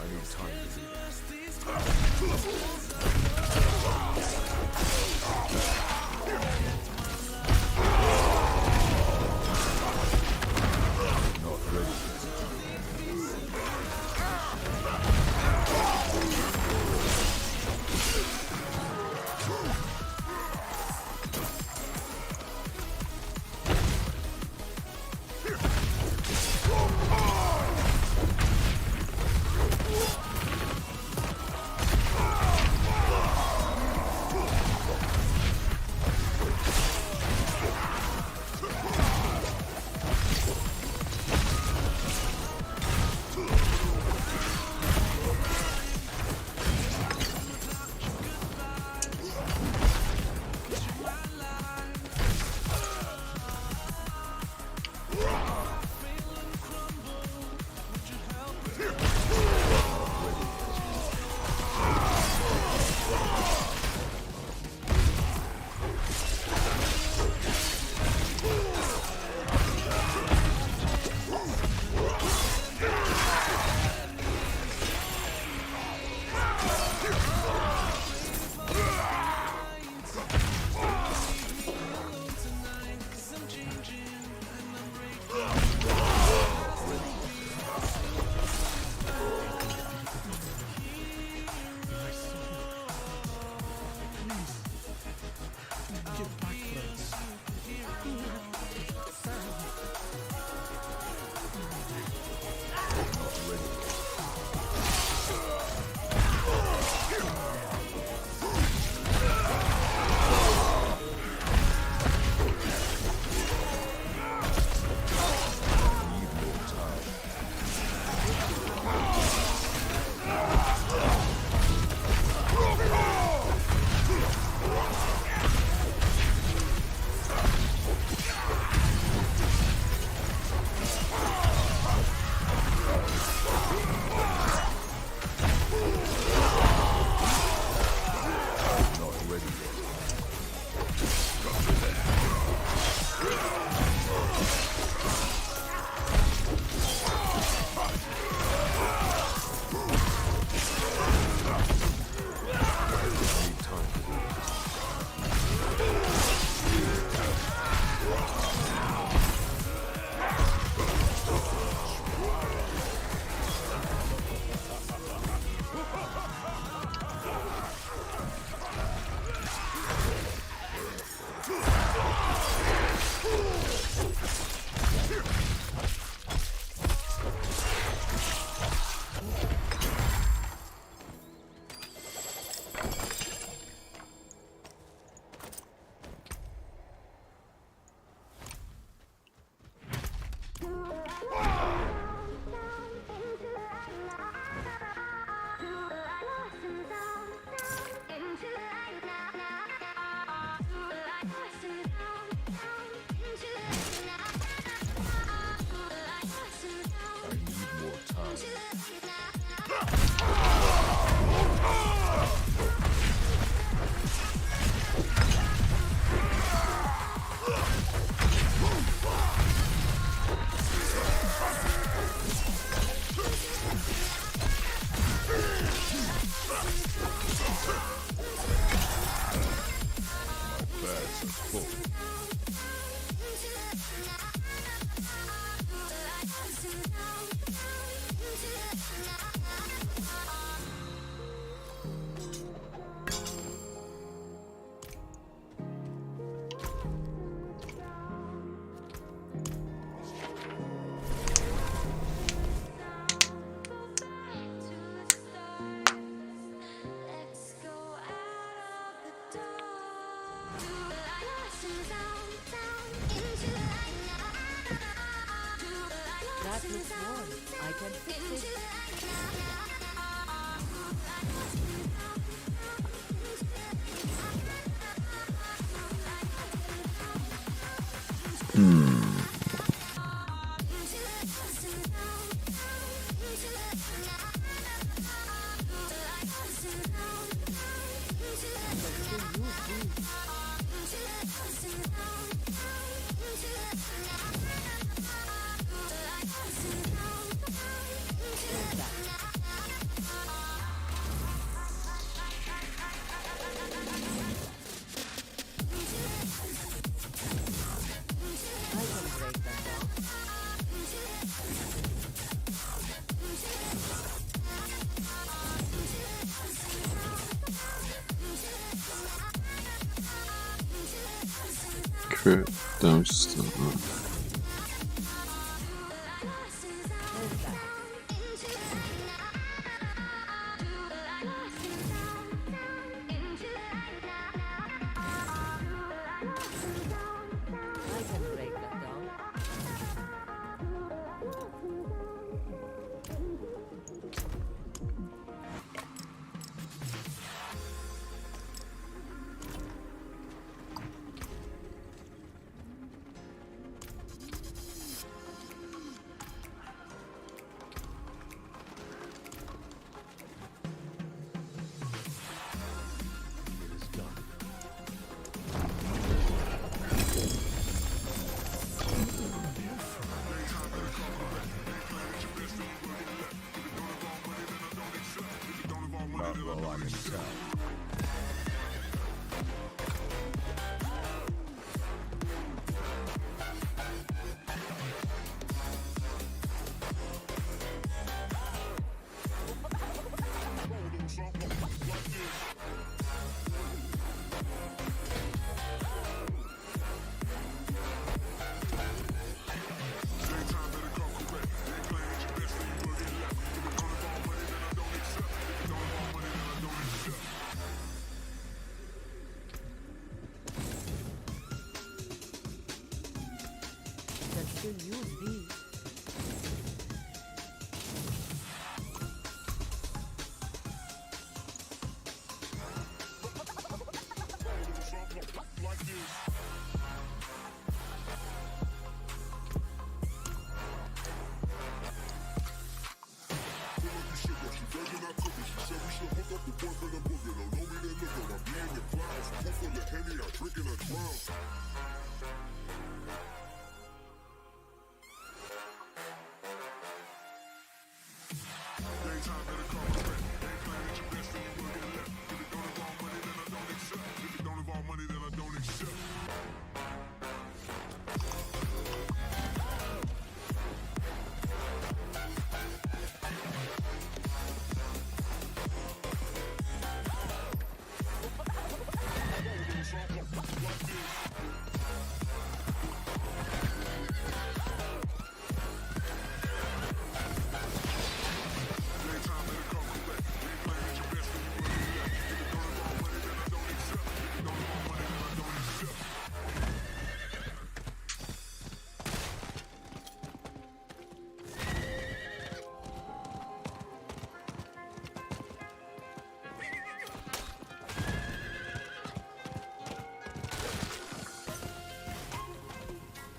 need time to not ready. That looks warm. I can Crit damage stun. I can break that down. It is done. Not while I'm in town. Can still use these.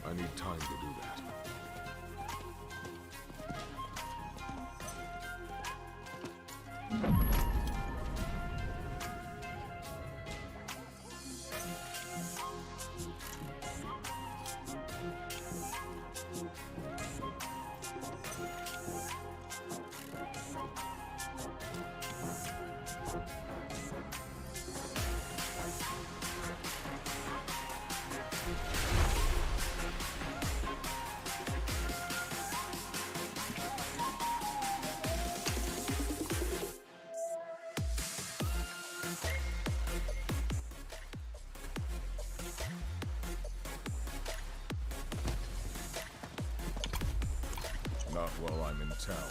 I need time to do that. Not while I'm in town.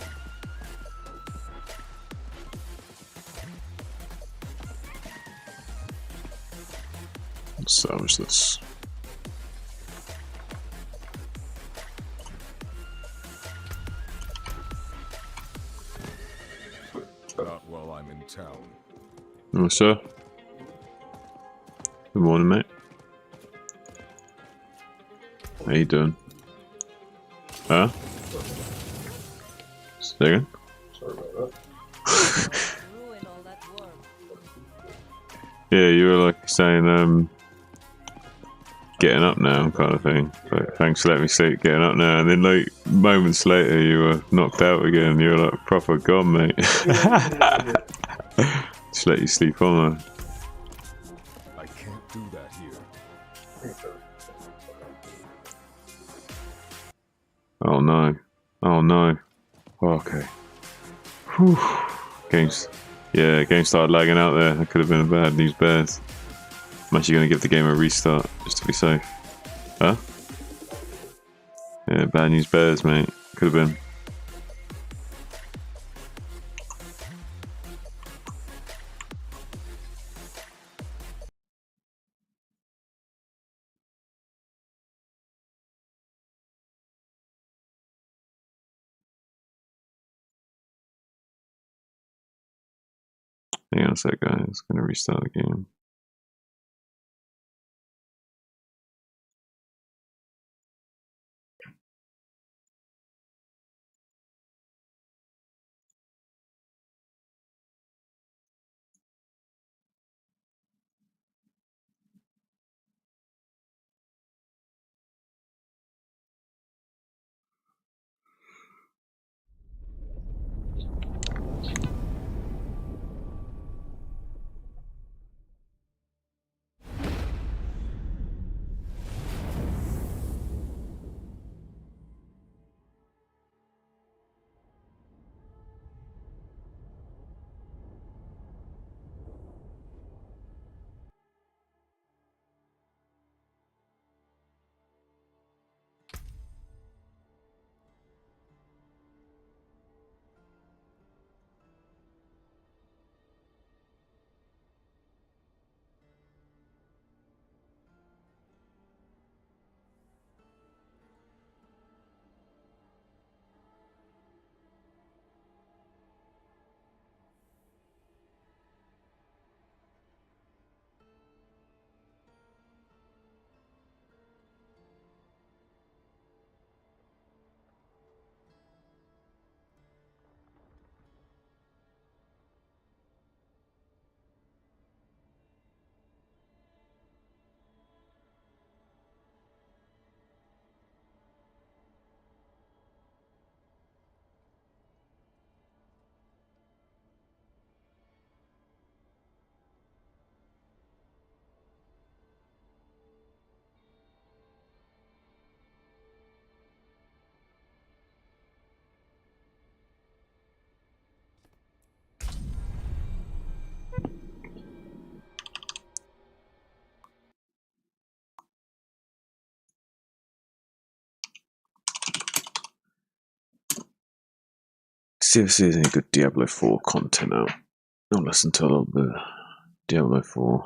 Let's salvage this. Not while I'm in town. Oh, sir. Good morning, mate. How you doing? Huh? Say again? Sorry about that. Ruin all that work. Yeah, you were like saying, getting up now kind of thing. Like, thanks for letting me sleep, getting up now. And then like moments later you were knocked out again. You were like proper gone, mate. Just let you sleep on, man. I can't do that here. Oh no. Oh no. Okay. Whew. Game started lagging out there. That could have been a bad news bears. I'm actually going to give the game a restart just to be safe. Huh? Yeah, bad news bears, mate. Could have been. Hang on a sec, guys. Gonna restart the game. See if there's any good Diablo 4 content out. I'll listen to a little bit of Diablo 4.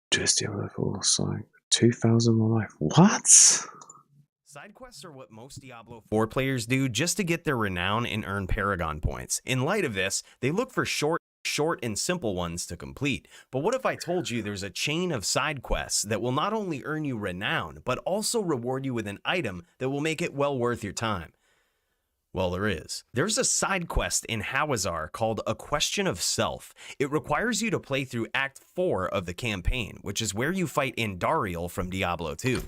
Just Diablo 4, so 2,000 more life. What? Side quests are what most Diablo 4 players do just to get their renown and earn Paragon points. In light of this, they look for short and simple ones to complete. But what if I told you there's a chain of side quests that will not only earn you renown, but also reward you with an item that will make it well worth your time? Well, there is. There's a side quest in Hawazar called A Question of Self. It requires you to play through Act 4 of the campaign, which is where you fight Andariel from Diablo 2.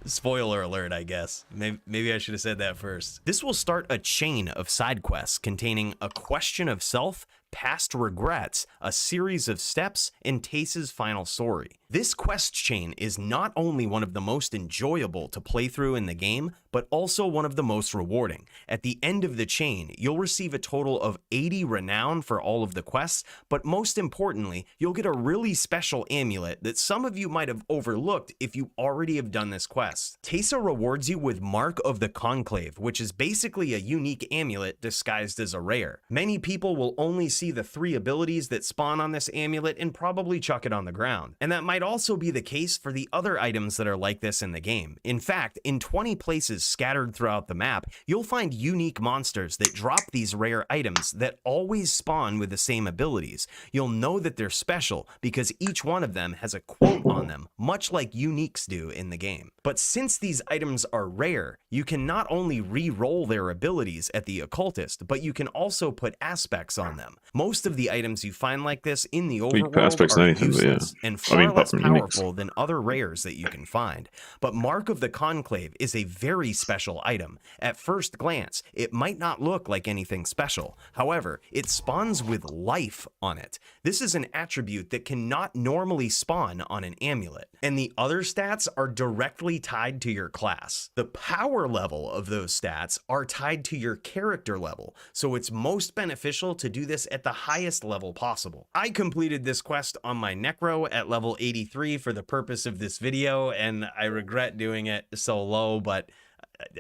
Spoiler alert, I guess. Maybe I should have said that first. This will start a chain of side quests containing A Question of Self, Past Regrets, a series of steps, and Tace's final story. This quest chain is not only one of the most enjoyable to play through in the game, but also one of the most rewarding. At the end of the chain, you'll receive a total of 80 renown for all of the quests, but most importantly, you'll get a really special amulet that some of you might have overlooked if you already have done this quest. Teysa rewards you with Mark of the Conclave, which is basically a unique amulet disguised as a rare. Many people will only see the 3 abilities that spawn on this amulet and probably chuck it on the ground. And that might also be the case for the other items that are like this in the game. In fact, in 20 places scattered throughout the map, you'll find unique monsters that drop these rare items that always spawn with the same abilities. You'll know that they're special because each one of them has a quote on them, much like uniques do in the game. But since these items are rare, you can not only re-roll their abilities at the occultist, but you can also put aspects on them. Most of the items you find like this in the overworld are useless and far less powerful than other rares that you can find. But Mark of the Conclave is a very special item. At first glance, it might not look like anything special. However, it spawns with life on it. This is an attribute that cannot normally spawn on an amulet. And the other stats are directly tied to your class. The power level of those stats are tied to your character level, so it's most beneficial to do this at the highest level possible. I completed this quest on my Necro at level 80 83 for the purpose of this video, and I regret doing it so low, but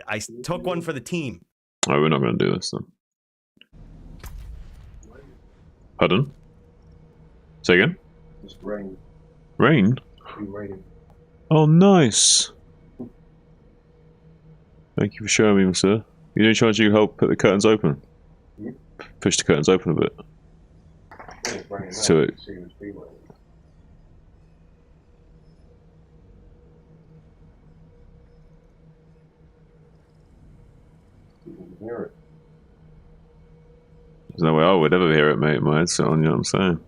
I took one for the team. Oh, we're not going to do this then. Pardon? Say again? It's rain. Rain? Raining. Oh, nice. Thank you for showing me, sir. You any chance you could help put the curtains open? Hmm? Push the curtains open a bit. It's raining now. To it. See what's been raining. You can hear it. There's no way I would ever hear it, mate. My headset on, you know what I'm saying?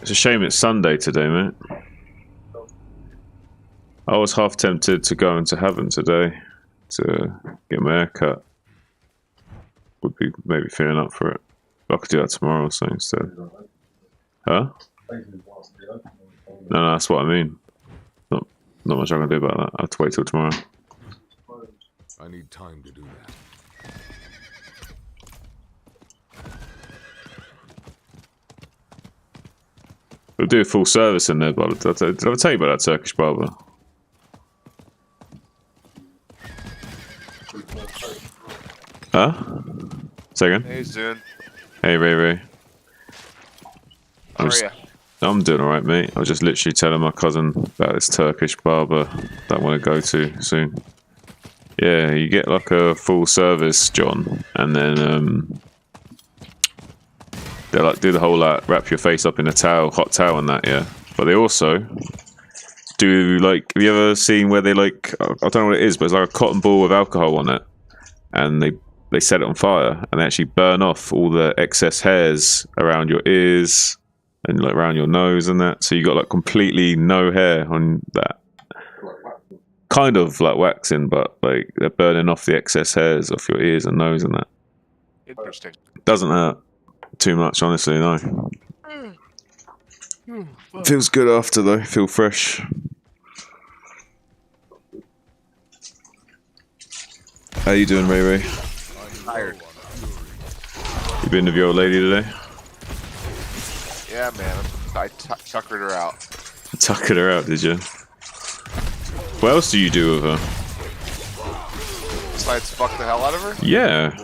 It's a shame it's Sunday today, mate. I was half tempted to go into heaven today to get my hair cut. Would be maybe feeling up for it. I could do that tomorrow or something instead. Huh? No, that's what I mean. Not much I can do about that. I have to wait till tomorrow. I need time to do that. We'll do a full service in there, but did I tell you about that Turkish barber? Huh? Say again? Hey, Zune. Hey, Ray. How are ya? I'm doing alright, mate. I was just literally telling my cousin about this Turkish barber that I want to go to soon. Yeah, you get like a full service, John, and then they like do the whole like wrap your face up in a towel, hot towel and that, yeah. But they also do like, have you ever seen where they like, I don't know what it is, but it's like a cotton ball with alcohol on it, and they set it on fire and they actually burn off all the excess hairs around your ears and like around your nose and that, so you got like completely no hair on that. Kind of like waxing, but like they're burning off the excess hairs off your ears and nose and that. Interesting. Doesn't hurt too much, honestly, no. Feels good after though, feel fresh. How you doing, Ray? I'm tired. You been with your old lady today? Yeah, man. I tuckered her out. Tuckered her out, did you? What else do you do with her? Besides fuck the hell out of her? Yeah.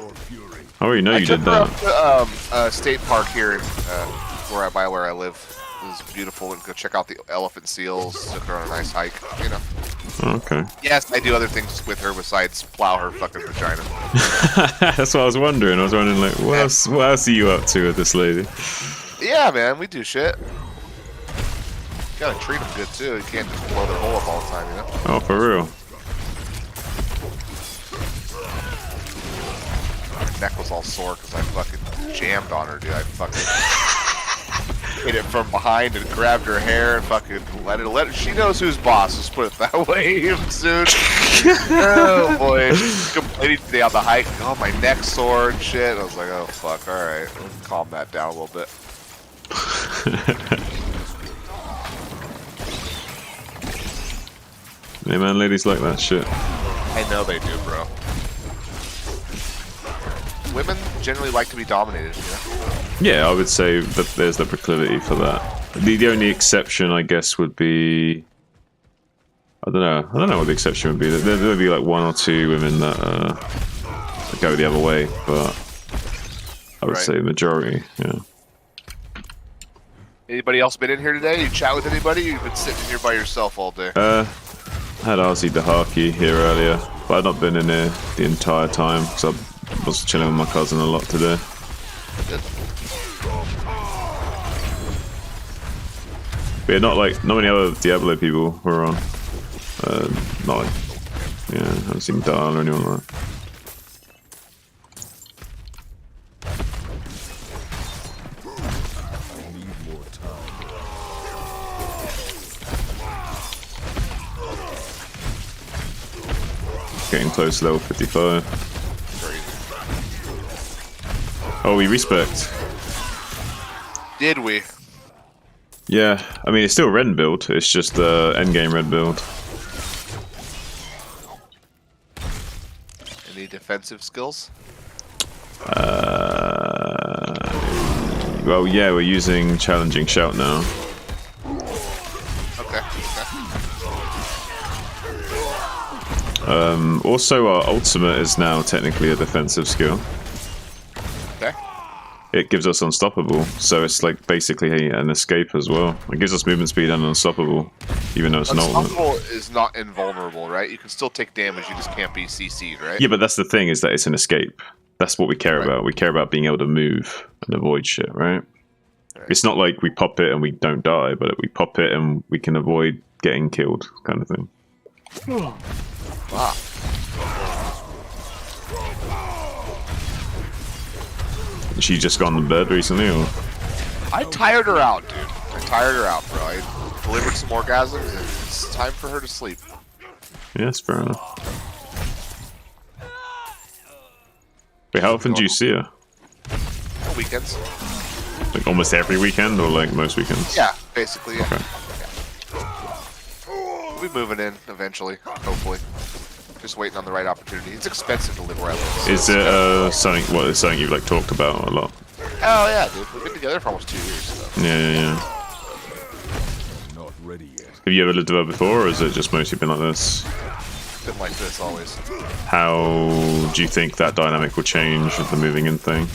I already know you did I that. took her up to state park here where I live. It was beautiful, and go check out the elephant seals. Took her on a nice hike, you know. Okay. Yes, I do other things with her besides plow her fucking vagina. That's what I was wondering. I was wondering, like, what else are you up to with this lady? Yeah, man, we do shit. You gotta treat them good too. You can't just blow their hole up all the time, you know. Oh, for real? My neck was all sore because I fucking jammed on her, dude. I fucking hit it from behind and grabbed her hair and fucking let her. She knows who's boss. Let's put it that way. Soon. Oh boy, she's complaining today on the hike. Oh, my neck's sore and shit. I was like, oh fuck. All right, let's calm that down a little bit. Hey man, ladies like that shit. I know they do, bro. Women generally like to be dominated, you know? Yeah, I would say that there's the proclivity for that. The only exception, I guess, would be... I don't know what the exception would be. There would be like one or two women that go the other way, but I would say the majority, yeah. Anybody else been in here today? You chat with anybody? You've been sitting here by yourself all day. I had Arzi Dahaki here earlier, but I've not been in here the entire time, because I was chilling with my cousin a lot today. Good. But yeah, not many other Diablo people were on. Not like, yeah, I haven't seen Dahl or anyone like that. Getting close to level 55. Oh, we respect. Did we? Yeah, I mean, it's still Rend build. It's just the endgame Red build. Any defensive skills? Well, yeah, we're using challenging shout now. Okay. Also, our ultimate is now technically a defensive skill. Okay. It gives us unstoppable, so it's like basically an escape as well. It gives us movement speed and unstoppable, even though it's an ultimate. Unstoppable is not invulnerable, right? You can still take damage, you just can't be CC'd, right? Yeah, but that's the thing, is that it's an escape. That's what we care about. We care about being able to move and avoid shit, right? It's not like we pop it and we don't die, but we pop it and we can avoid getting killed, kind of thing. Wow. She just gone to bed recently, or? I tired her out, dude. I tired her out, bro. I delivered some orgasms, and it's time for her to sleep. Yeah, that's fair enough. Wait, how often do you see her? Weekends. Like almost every weekend, or like most weekends? Yeah, basically, yeah. Okay. We'll be moving in eventually, hopefully. Just waiting on the right opportunity. It's expensive to live where I live. Is it something? What is something you've like talked about a lot? Oh yeah, dude. We've been together for almost 2 years. So. Yeah. Not ready yet. Have you ever lived there before, or has it just mostly been like this? Been like this always. How do you think that dynamic will change with the moving in thing?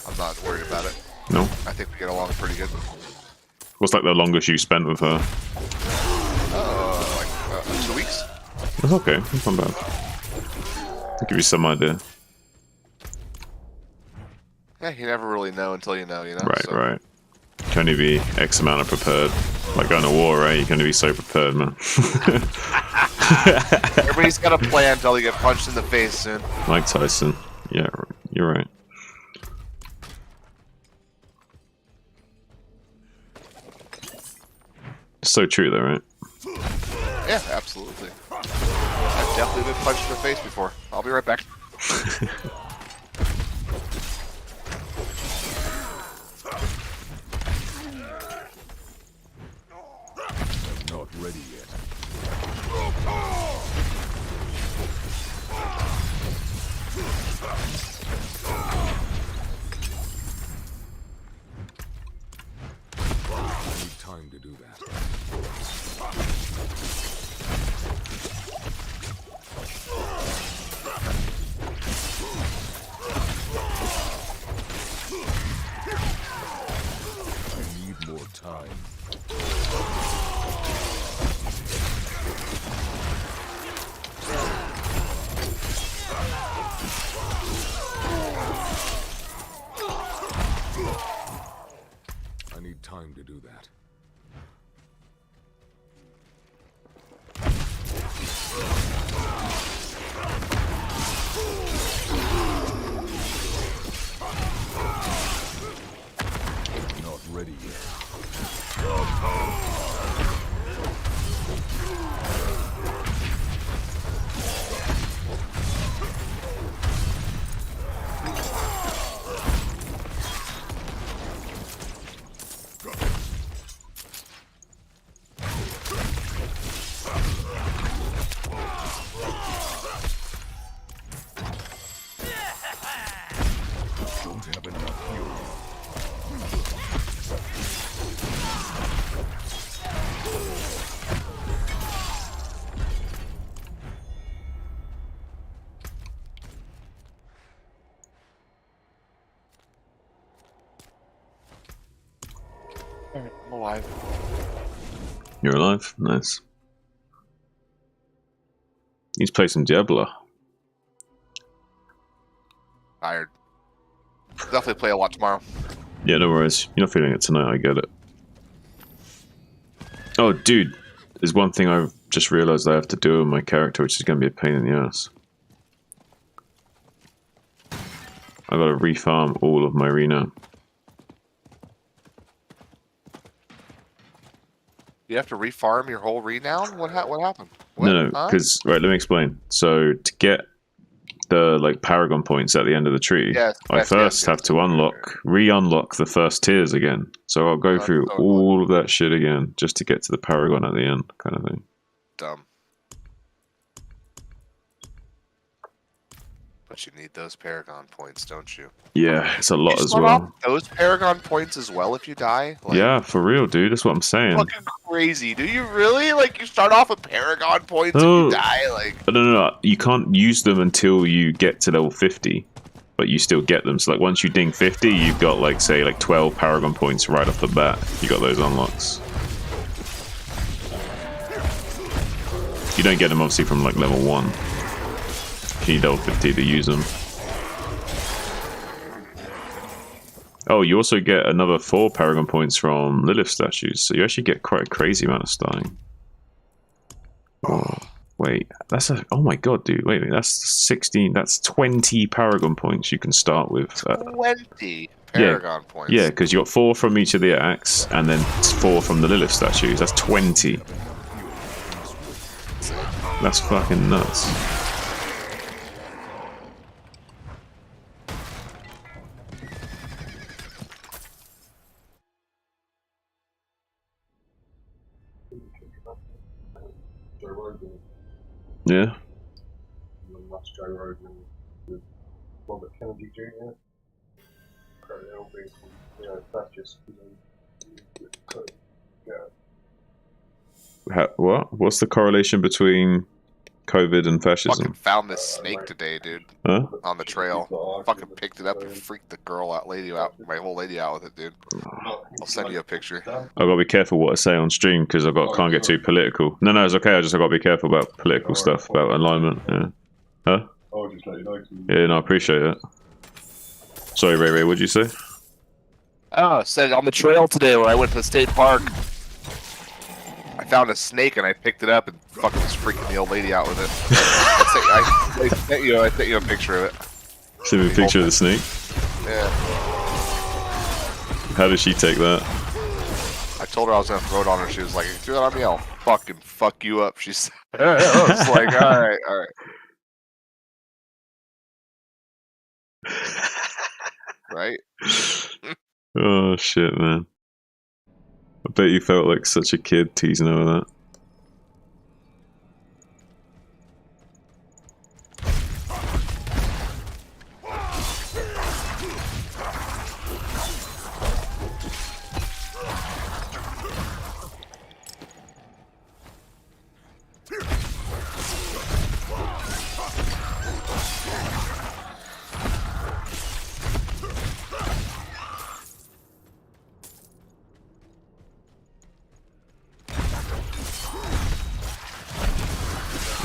I'm not worried about it. No? I think we get along pretty good. What's like the longest you spent with her? Like 2 weeks. That's okay. That's not bad. I'll give you some idea. Yeah, you never really know until you know, Right, so. right. You can only be X amount of prepared. Like going to war, right? You can only be so prepared, man. Everybody's got a plan until they get punched in the face soon. Mike Tyson. Yeah, you're right. It's so true, though, right? Yeah, absolutely. I've definitely been punched in the face before. I'll be right back. Not ready yet. I need time to do that. I need more time. I need time to do that. Not ready yet. Don't have enough fury. I'm alive. You're alive? Nice. Need to play some Diablo. Tired. Definitely play a lot tomorrow. Yeah, no worries. You're not feeling it tonight, I get it. Oh, dude. There's one thing I've just realized I have to do with my character, which is going to be a pain in the ass. I gotta refarm all of my arena. You have to refarm your whole renown? What happened? What? No, Huh? because right, let me explain. So to get the like Paragon points at the end of the tree, I first have to re-unlock the first tiers again. So I'll go through all of that shit again just to get to the Paragon at the end, kind of thing. Dumb. But you need those Paragon points, don't you? Yeah, it's a lot you as well. Off those Paragon points as well if you die? Like, yeah, for real, dude. That's what I'm saying. Fucking crazy. Do you really? Like, you start off with Paragon points and you die? Like, no. You can't use them until you get to level 50. But you still get them. So, like, once you ding 50, you've got, like, say, like 12 Paragon points right off the bat. You got those unlocks. You don't get them, obviously, from, like, level 1. You need level 50 to use them. Oh, you also get another 4 Paragon points from Lilith statues, so you actually get quite a crazy amount of starting. Oh, wait, that's a... Oh my god, dude, wait, that's 16... That's 20 Paragon points you can start with. 20 Paragon points? Yeah, because you got 4 from each of the acts, and then 4 from the Lilith statues. That's 20. That's fucking nuts. Yeah. Joe Rogan with Robert Kennedy Jr. That's just, What? What's the correlation between COVID and fascism? Fucking found this snake today, dude. Huh? On the trail. Fucking picked it up and freaked the girl out, my whole lady out with it, dude. I'll send you a picture. I gotta be careful what I say on stream because can't get too political. No, it's okay. I gotta be careful about political stuff, about alignment. Yeah. Huh? Yeah, no, I appreciate it. Sorry, Ray. What'd you say? Oh, said on the trail today when I went to the state park, I found a snake and I picked it up and fucking was freaking the old lady out with it. I sent you a picture of it. Send me a picture of the snake? Yeah. How did she take that? I told her I was gonna throw it on her. She was like, if you threw that on me, I'll fucking fuck you up. She said, I was like, alright. Right? Oh shit, man. I bet you felt like such a kid teasing over that.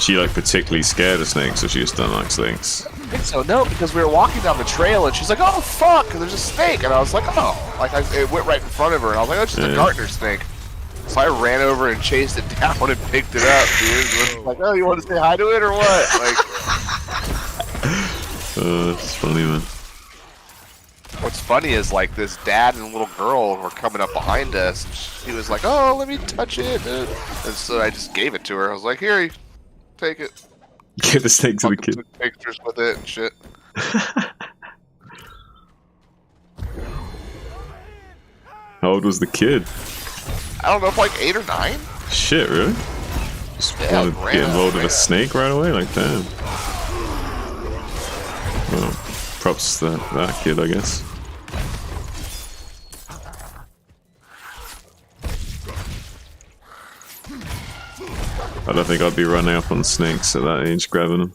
She like particularly scared of snakes, or she just doesn't like snakes? I think so. No, because we were walking down the trail and she's like, "Oh fuck!" There's a snake, and I was like, "Oh!" Like it went right in front of her, and I was like, "Oh, it's just a gardener snake." So I ran over and chased it down and picked it up, dude. And like, "Oh, you want to say hi to it or what?" Like, it's funny, man. What's funny is like this dad and little girl were coming up behind us, and she was like, "Oh, let me touch it," and so I just gave it to her. I was like, "Here, take it." Give the snake to the kid. Took pictures with it and shit. How old was the kid? I don't know, if like 8 or 9. Shit, really? Just wanted to get involved with a snake right away? Like, damn. Well, props to that kid, I guess. I don't think I'd be running up on snakes at that age, grabbing them.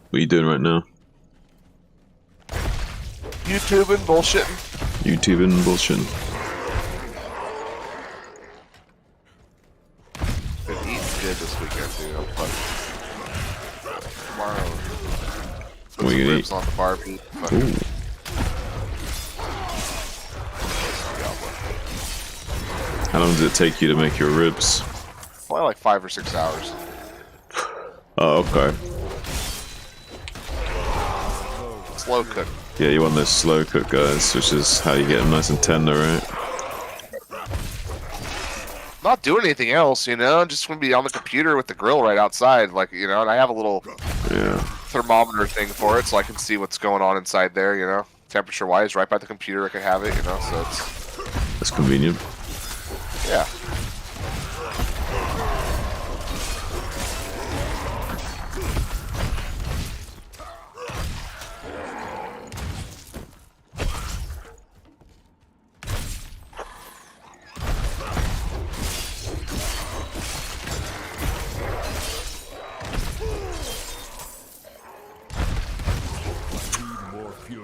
What are you doing right now? YouTubing, bullshitting. YouTubing, bullshitting. Been eating good this weekend, dude. I'm fucking... Tomorrow. What are you gonna eat? On the Barb. Ooh. How long does it take you to make your ribs? Probably like 5 or 6 hours. Oh, okay. Slow cook. Yeah, you want those slow cook guys, which is how you get them nice and tender, right? Not doing anything else, you know. Just want to be on the computer with the grill right outside, like, you know. And I have a little thermometer thing for it, so I can see what's going on inside there, you know. Temperature-wise, right by the computer, I can have it, you know. So it's that's convenient. Yeah.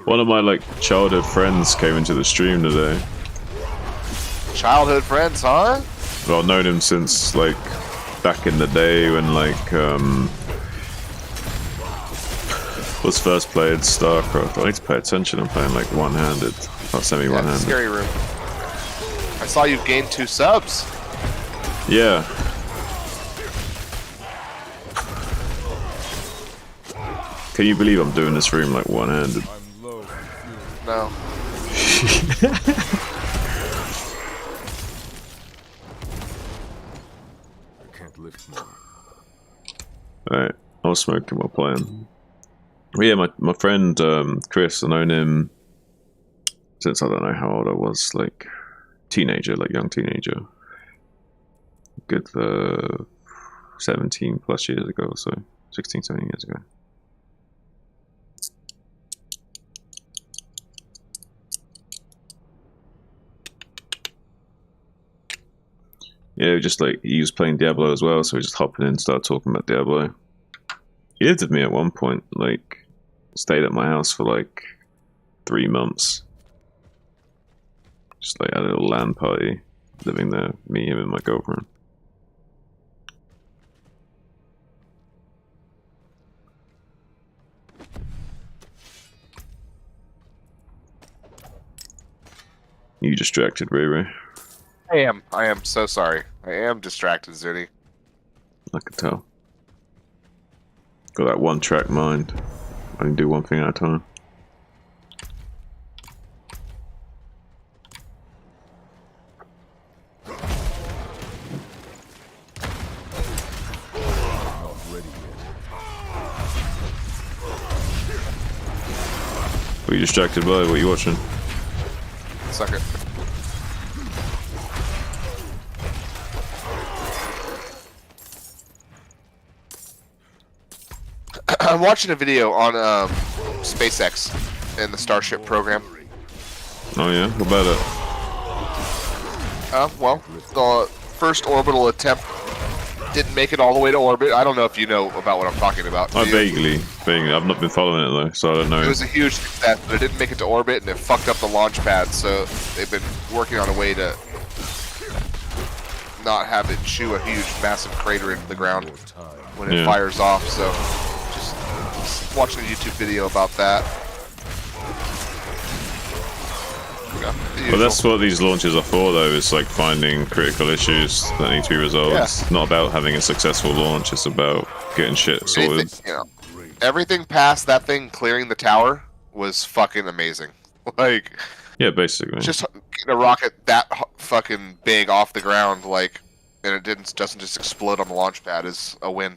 One of my like childhood friends came into the stream today. Childhood friends, huh? Well, I've known him since like back in the day when like was first played StarCraft. I need to pay attention. I'm playing like one-handed, not semi-one-handed. Scary room. I saw you've gained 2 subs. Yeah. Can you believe I'm doing this room like one-handed? No. I can't lift more. Alright, I was smoking while playing. But yeah, my friend Chris, I've known him since I don't know how old I was, like teenager, like young teenager. Good 17 plus years ago or so. 16, 17 years ago. Yeah, just like he was playing Diablo as well, so we just hopping in and started talking about Diablo. He lived with me at one point, like stayed at my house for like 3 months. Just like had a little LAN party, living there, me, him, and my girlfriend. You distracted, Ray Ray. I am so sorry. I am distracted, Zuni. I could tell. Got that one-track mind. I can do one thing at a time. What are you distracted by? What are you watching? Suck it. I'm watching a video on SpaceX and the Starship program. Oh yeah? What about it? Well, the first orbital attempt didn't make it all the way to orbit. I don't know if you know about what I'm talking about. Vaguely. I've not been following it though, so I don't know. It was a huge success, but it didn't make it to orbit, and it fucked up the launch pad, so they've been working on a way to not have it chew a huge, massive crater into the ground when it fires off, so just watching a YouTube video about that. But that's what these launches are for, though. It's like finding critical issues that need to be resolved. Yeah. It's not about having a successful launch. It's about getting shit sorted. Everything past that thing clearing the tower was fucking amazing. Like, yeah, basically. Just getting a rocket that fucking big off the ground, like, and it doesn't just explode on the launch pad is a win.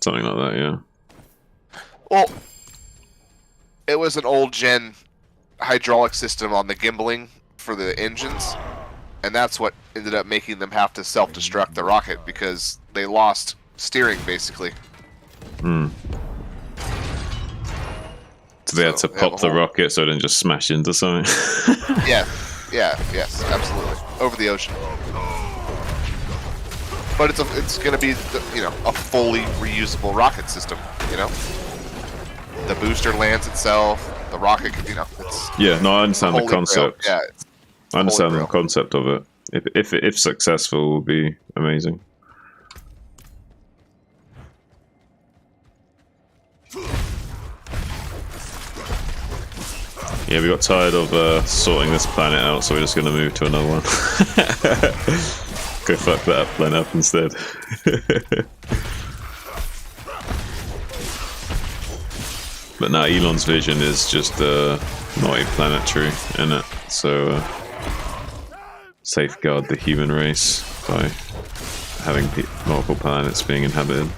Something like that, yeah. Well, it was an old gen hydraulic system on the gimbaling for the engines, and that's what ended up making them have to self-destruct the rocket because they lost steering, basically. Hmm. So they had to pop the rocket so it didn't just smash into something. Yes, absolutely. Over the ocean. But it's going to be, a fully reusable rocket system, The booster lands itself, the rocket, it's... Yeah, no, I understand the concept. Yeah, I understand the concept of it. If successful, it will be amazing. Yeah, we got tired of sorting this planet out, so we're just gonna move to another one. Go fuck that planet up instead. But now Elon's vision is just multi-planetary, innit? So safeguard the human race by having multiple planets being inhabited.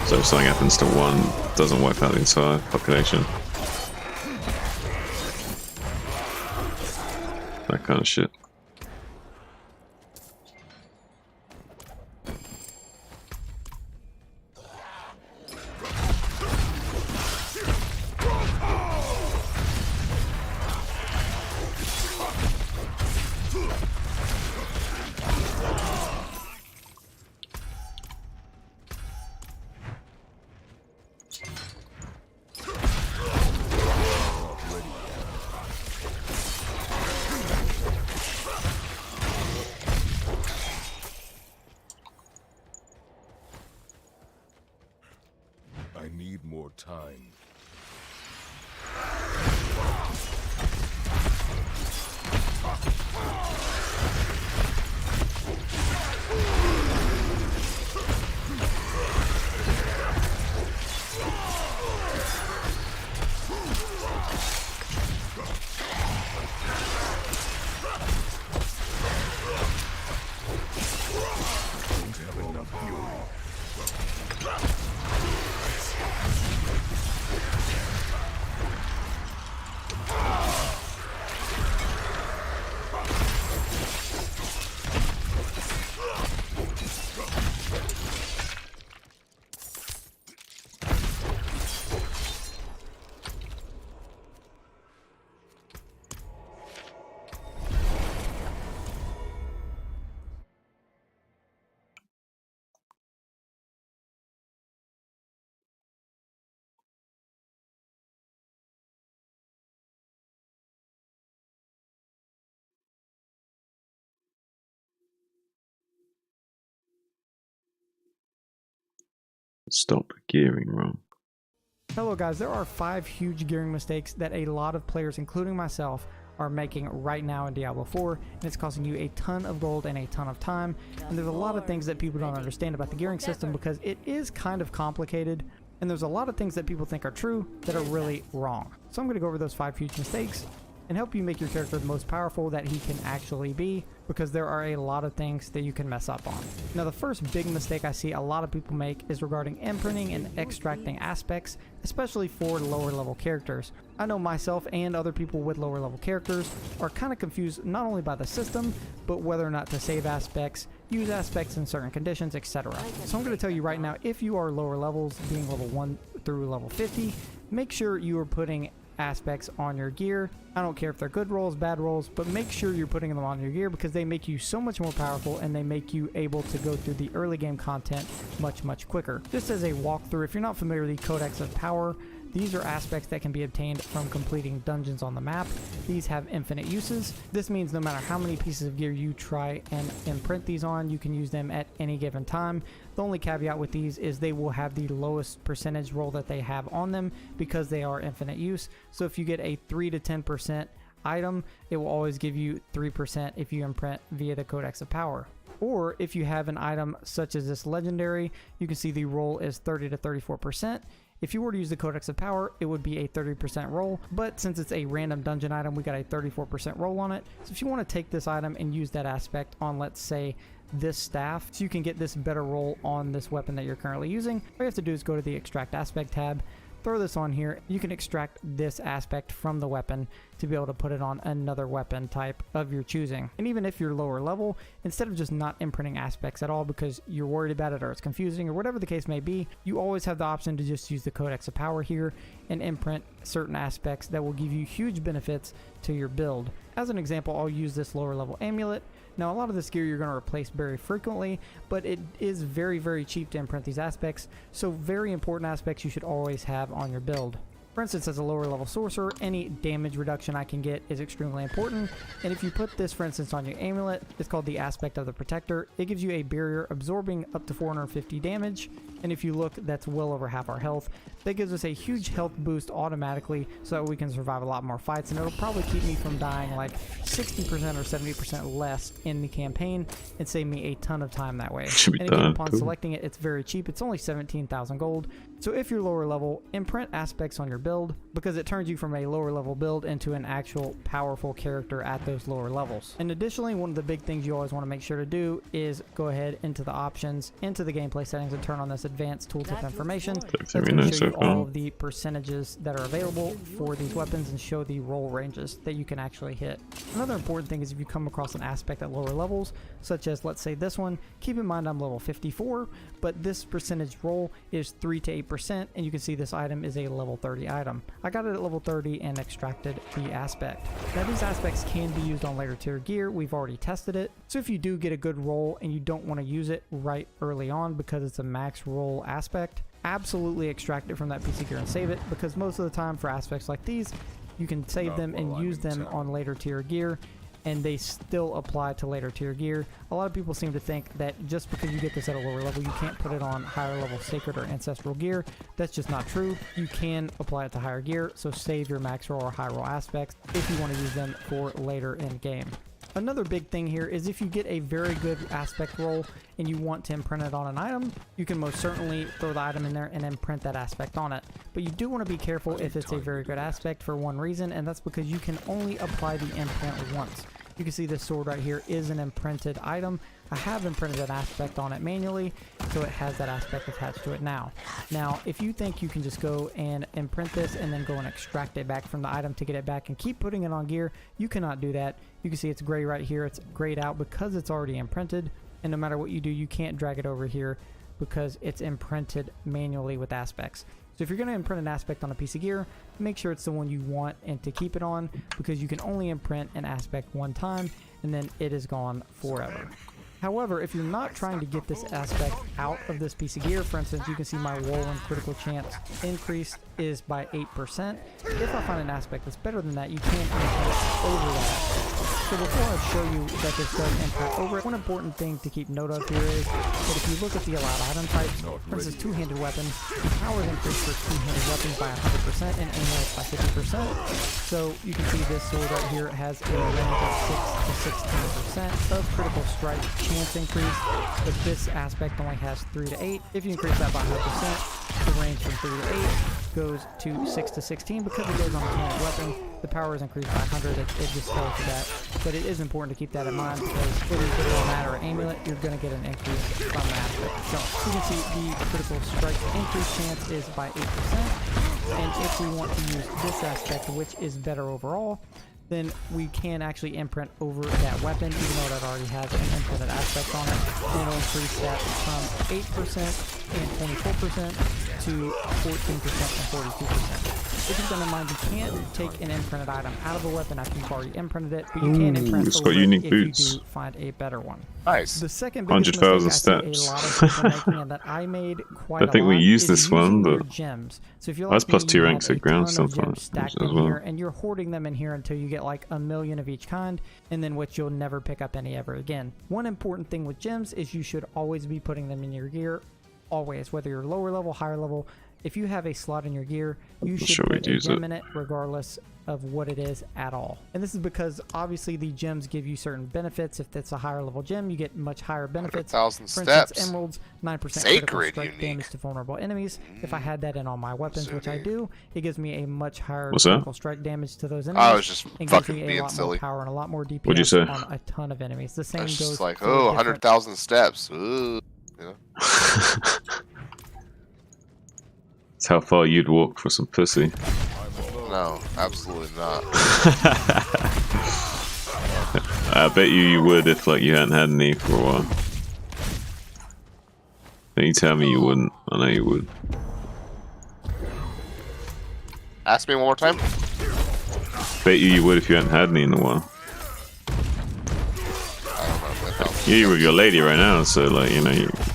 So if something happens to one, it doesn't wipe out the entire population. That kind of shit. I need more time. Don't have enough fury. Stop gearing wrong. Hello guys, there are 5 huge gearing mistakes that a lot of players, including myself, are making right now in Diablo 4, and it's costing you a ton of gold and a ton of time. And there's a lot of things that people don't understand about the gearing system because it is kind of complicated, and there's a lot of things that people think are true that are really wrong. So I'm going to go over those 5 huge mistakes and help you make your character the most powerful that he can actually be, because there are a lot of things that you can mess up on. Now the first big mistake I see a lot of people make is regarding imprinting and extracting aspects, especially for lower level characters. I know myself and other people with lower level characters are kind of confused not only by the system, but whether or not to save aspects, use aspects in certain conditions, etc. So I'm going to tell you right now, if you are lower levels, being level 1 through level 50, make sure you are putting aspects on your gear. I don't care if they're good rolls, bad rolls, but make sure you're putting them on your gear because they make you so much more powerful and they make you able to go through the early game content much quicker. Just as a walkthrough, if you're not familiar with the Codex of Power, these are aspects that can be obtained from completing dungeons on the map. These have infinite uses. This means no matter how many pieces of gear you try and imprint these on, you can use them at any given time. The only caveat with these is they will have the lowest percentage roll that they have on them because they are infinite use. So if you get a 3 to 10% item, it will always give you 3% if you imprint via the Codex of Power. Or if you have an item such as this legendary, you can see the roll is 30 to 34%. If you were to use the Codex of Power, it would be a 30% roll, but since it's a random dungeon item, we got a 34% roll on it. So if you want to take this item and use that aspect on, let's say, this staff, so you can get this better roll on this weapon that you're currently using, all you have to do is go to the Extract Aspect tab, throw this on here. You can extract this aspect from the weapon to be able to put it on another weapon type of your choosing. And even if you're lower level, instead of just not imprinting aspects at all because you're worried about it or it's confusing or whatever the case may be, you always have the option to just use the Codex of Power here and imprint certain aspects that will give you huge benefits to your build. As an example, I'll use this lower level amulet. Now a lot of this gear you're going to replace very frequently, but it is very cheap to imprint these aspects, so very important aspects you should always have on your build. For instance, as a lower level sorcerer, any damage reduction I can get is extremely important. And if you put this, for instance, on your amulet, it's called the Aspect of the Protector. It gives you a barrier absorbing up to 450 damage. And if you look, that's well over half our health. That gives us a huge health boost automatically so that we can survive a lot more fights. And it'll probably keep me from dying like 60% or 70% less in the campaign and save me a ton of time that way. Should be And again, done. upon Cool. selecting it, it's very cheap. It's only 17,000 gold. So if you're lower level, imprint aspects on your build because it turns you from a lower level build into an actual powerful character at those lower levels. And additionally, one of the big things you always want to make sure to do is go ahead into the options, into the gameplay settings, and turn on this advanced tooltip information. That's going to show you all of the percentages that are available for these weapons and show the roll ranges that you can actually hit. Another important thing is if you come across an aspect at lower levels, such as let's say this one, keep in mind I'm level 54, but this percentage roll is 3 to 8%, and you can see this item is a level 30 item. I got it at level 30 and extracted the aspect. Now these aspects can be used on later tier gear. We've already tested it. So if you do get a good roll and you don't want to use it right early on because it's a max roll aspect, absolutely extract it from that PC gear and save it, because most of the time for aspects like these, you can save them and use them on later tier gear, and they still apply to later tier gear. A lot of people seem to think that just because you get this at a lower level, you can't put it on higher level sacred or ancestral gear. That's just not true. You can apply it to higher gear, so save your max roll or high roll aspects if you want to use them for later in game. Another big thing here is if you get a very good aspect roll and you want to imprint it on an item, you can most certainly throw the item in there and imprint that aspect on it. But you do want to be careful if it's a very good aspect for one reason, and that's because you can only apply the imprint once. You can see this sword right here is an imprinted item. I have imprinted an aspect on it manually, so it has that aspect attached to it now. Now, if you think you can just go and imprint this and then go and extract it back from the item to get it back and keep putting it on gear, you cannot do that. You can see it's gray right here. It's grayed out because it's already imprinted, and no matter what you do, you can't drag it over here because it's imprinted manually with aspects. So if you're going to imprint an aspect on a piece of gear, make sure it's the one you want and to keep it on, because you can only imprint an aspect one time and then it is gone forever. However, if you're not trying to get this aspect out of this piece of gear, for instance, you can see my roll and critical chance increase is by 8%. If I find an aspect that's better than that, you can't imprint over that. So before I show you that this does imprint over it, one important thing to keep note of here is that if you look at the allowed item types, for instance, two-handed weapons, power is increased for two-handed weapons by 100% and amulets by 50%. So you can see this sword right here has a range of 6 to 16% of critical strike chance increase, but this aspect only has 3 to 8. If you increase that by 100%, the range from 3 to 8 goes to 6 to 16 because it goes on a two-handed weapon. The power is increased by 100. It just tells you that. But it is important to keep that in mind because whether you put it on that or amulet, you're going to get an increase from the aspect itself. You can see the critical strike increase chance is by 8%. And if we want to use this aspect, which is better overall, then we can actually imprint over that weapon, even though that already has an imprinted aspect on it. And it'll increase that from 8% and 24% to 14% and 42%. If you keep in mind, you can't take an imprinted item out of a weapon after you've already imprinted it, but you can imprint it's over got it unique if boots. you do find a better one. Nice. The second biggest mistake 100,000 I see a steps. lot of people making, and that I made quite I think a we lot, used is this one, using your but gems. So if you're that's like plus me, 2 you ranks have at a ground ton of stuff gems stacked as in well. here, and you're hoarding them in here until you get like 1,000,000 of each kind, and then which you'll never pick up any ever again. One important thing with gems is you should always be putting them in your gear, always, whether you're lower level, higher level. If you have a slot in your gear, you should put a gem in it regardless of what it is at all. And this is because obviously the gems give you certain benefits. If it's a higher level gem, you get much higher benefits. 100,000 For steps. instance, emeralds, 9% critical Sacred strike unique. damage to vulnerable enemies. If I had that in all my weapons, which I do, it gives me a much higher What's that? critical strike damage to those enemies. I was just and gives fucking me a being lot silly. more power and a lot more DPS What'd you say? on a ton of enemies. The same It's goes just like, for oh, different 100,000 steps. Ooh. You know? It's how far you'd walk for some pussy. No, absolutely not. I bet you would if like you hadn't had any for a while. Don't you tell me you wouldn't. I know you would. Ask me one more time. Bet you would if you hadn't had any in a while. Yeah, you're with your lady right now, so like, you know,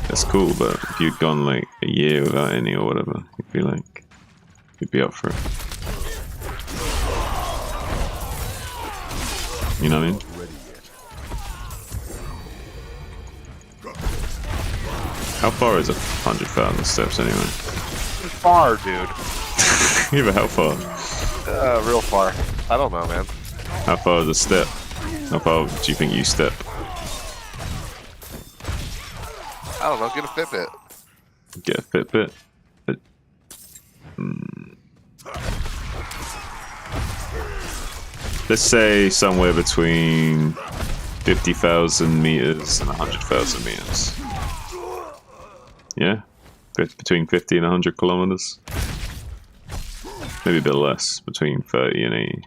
that's cool, but if you'd gone like a year without any or whatever, you'd be like, He'd be up for it. You know what I mean? How far is it? 100,000 steps anyway. It's far, dude. Yeah, but how far? Real far. I don't know, man. How far is a step? How far do you think you step? I don't know. Get a Fitbit. Get a Fitbit? Let's say somewhere between 50,000 meters and 100,000 meters. Yeah? Between 50 and 100 kilometers? Maybe a bit less, between 30 and 80.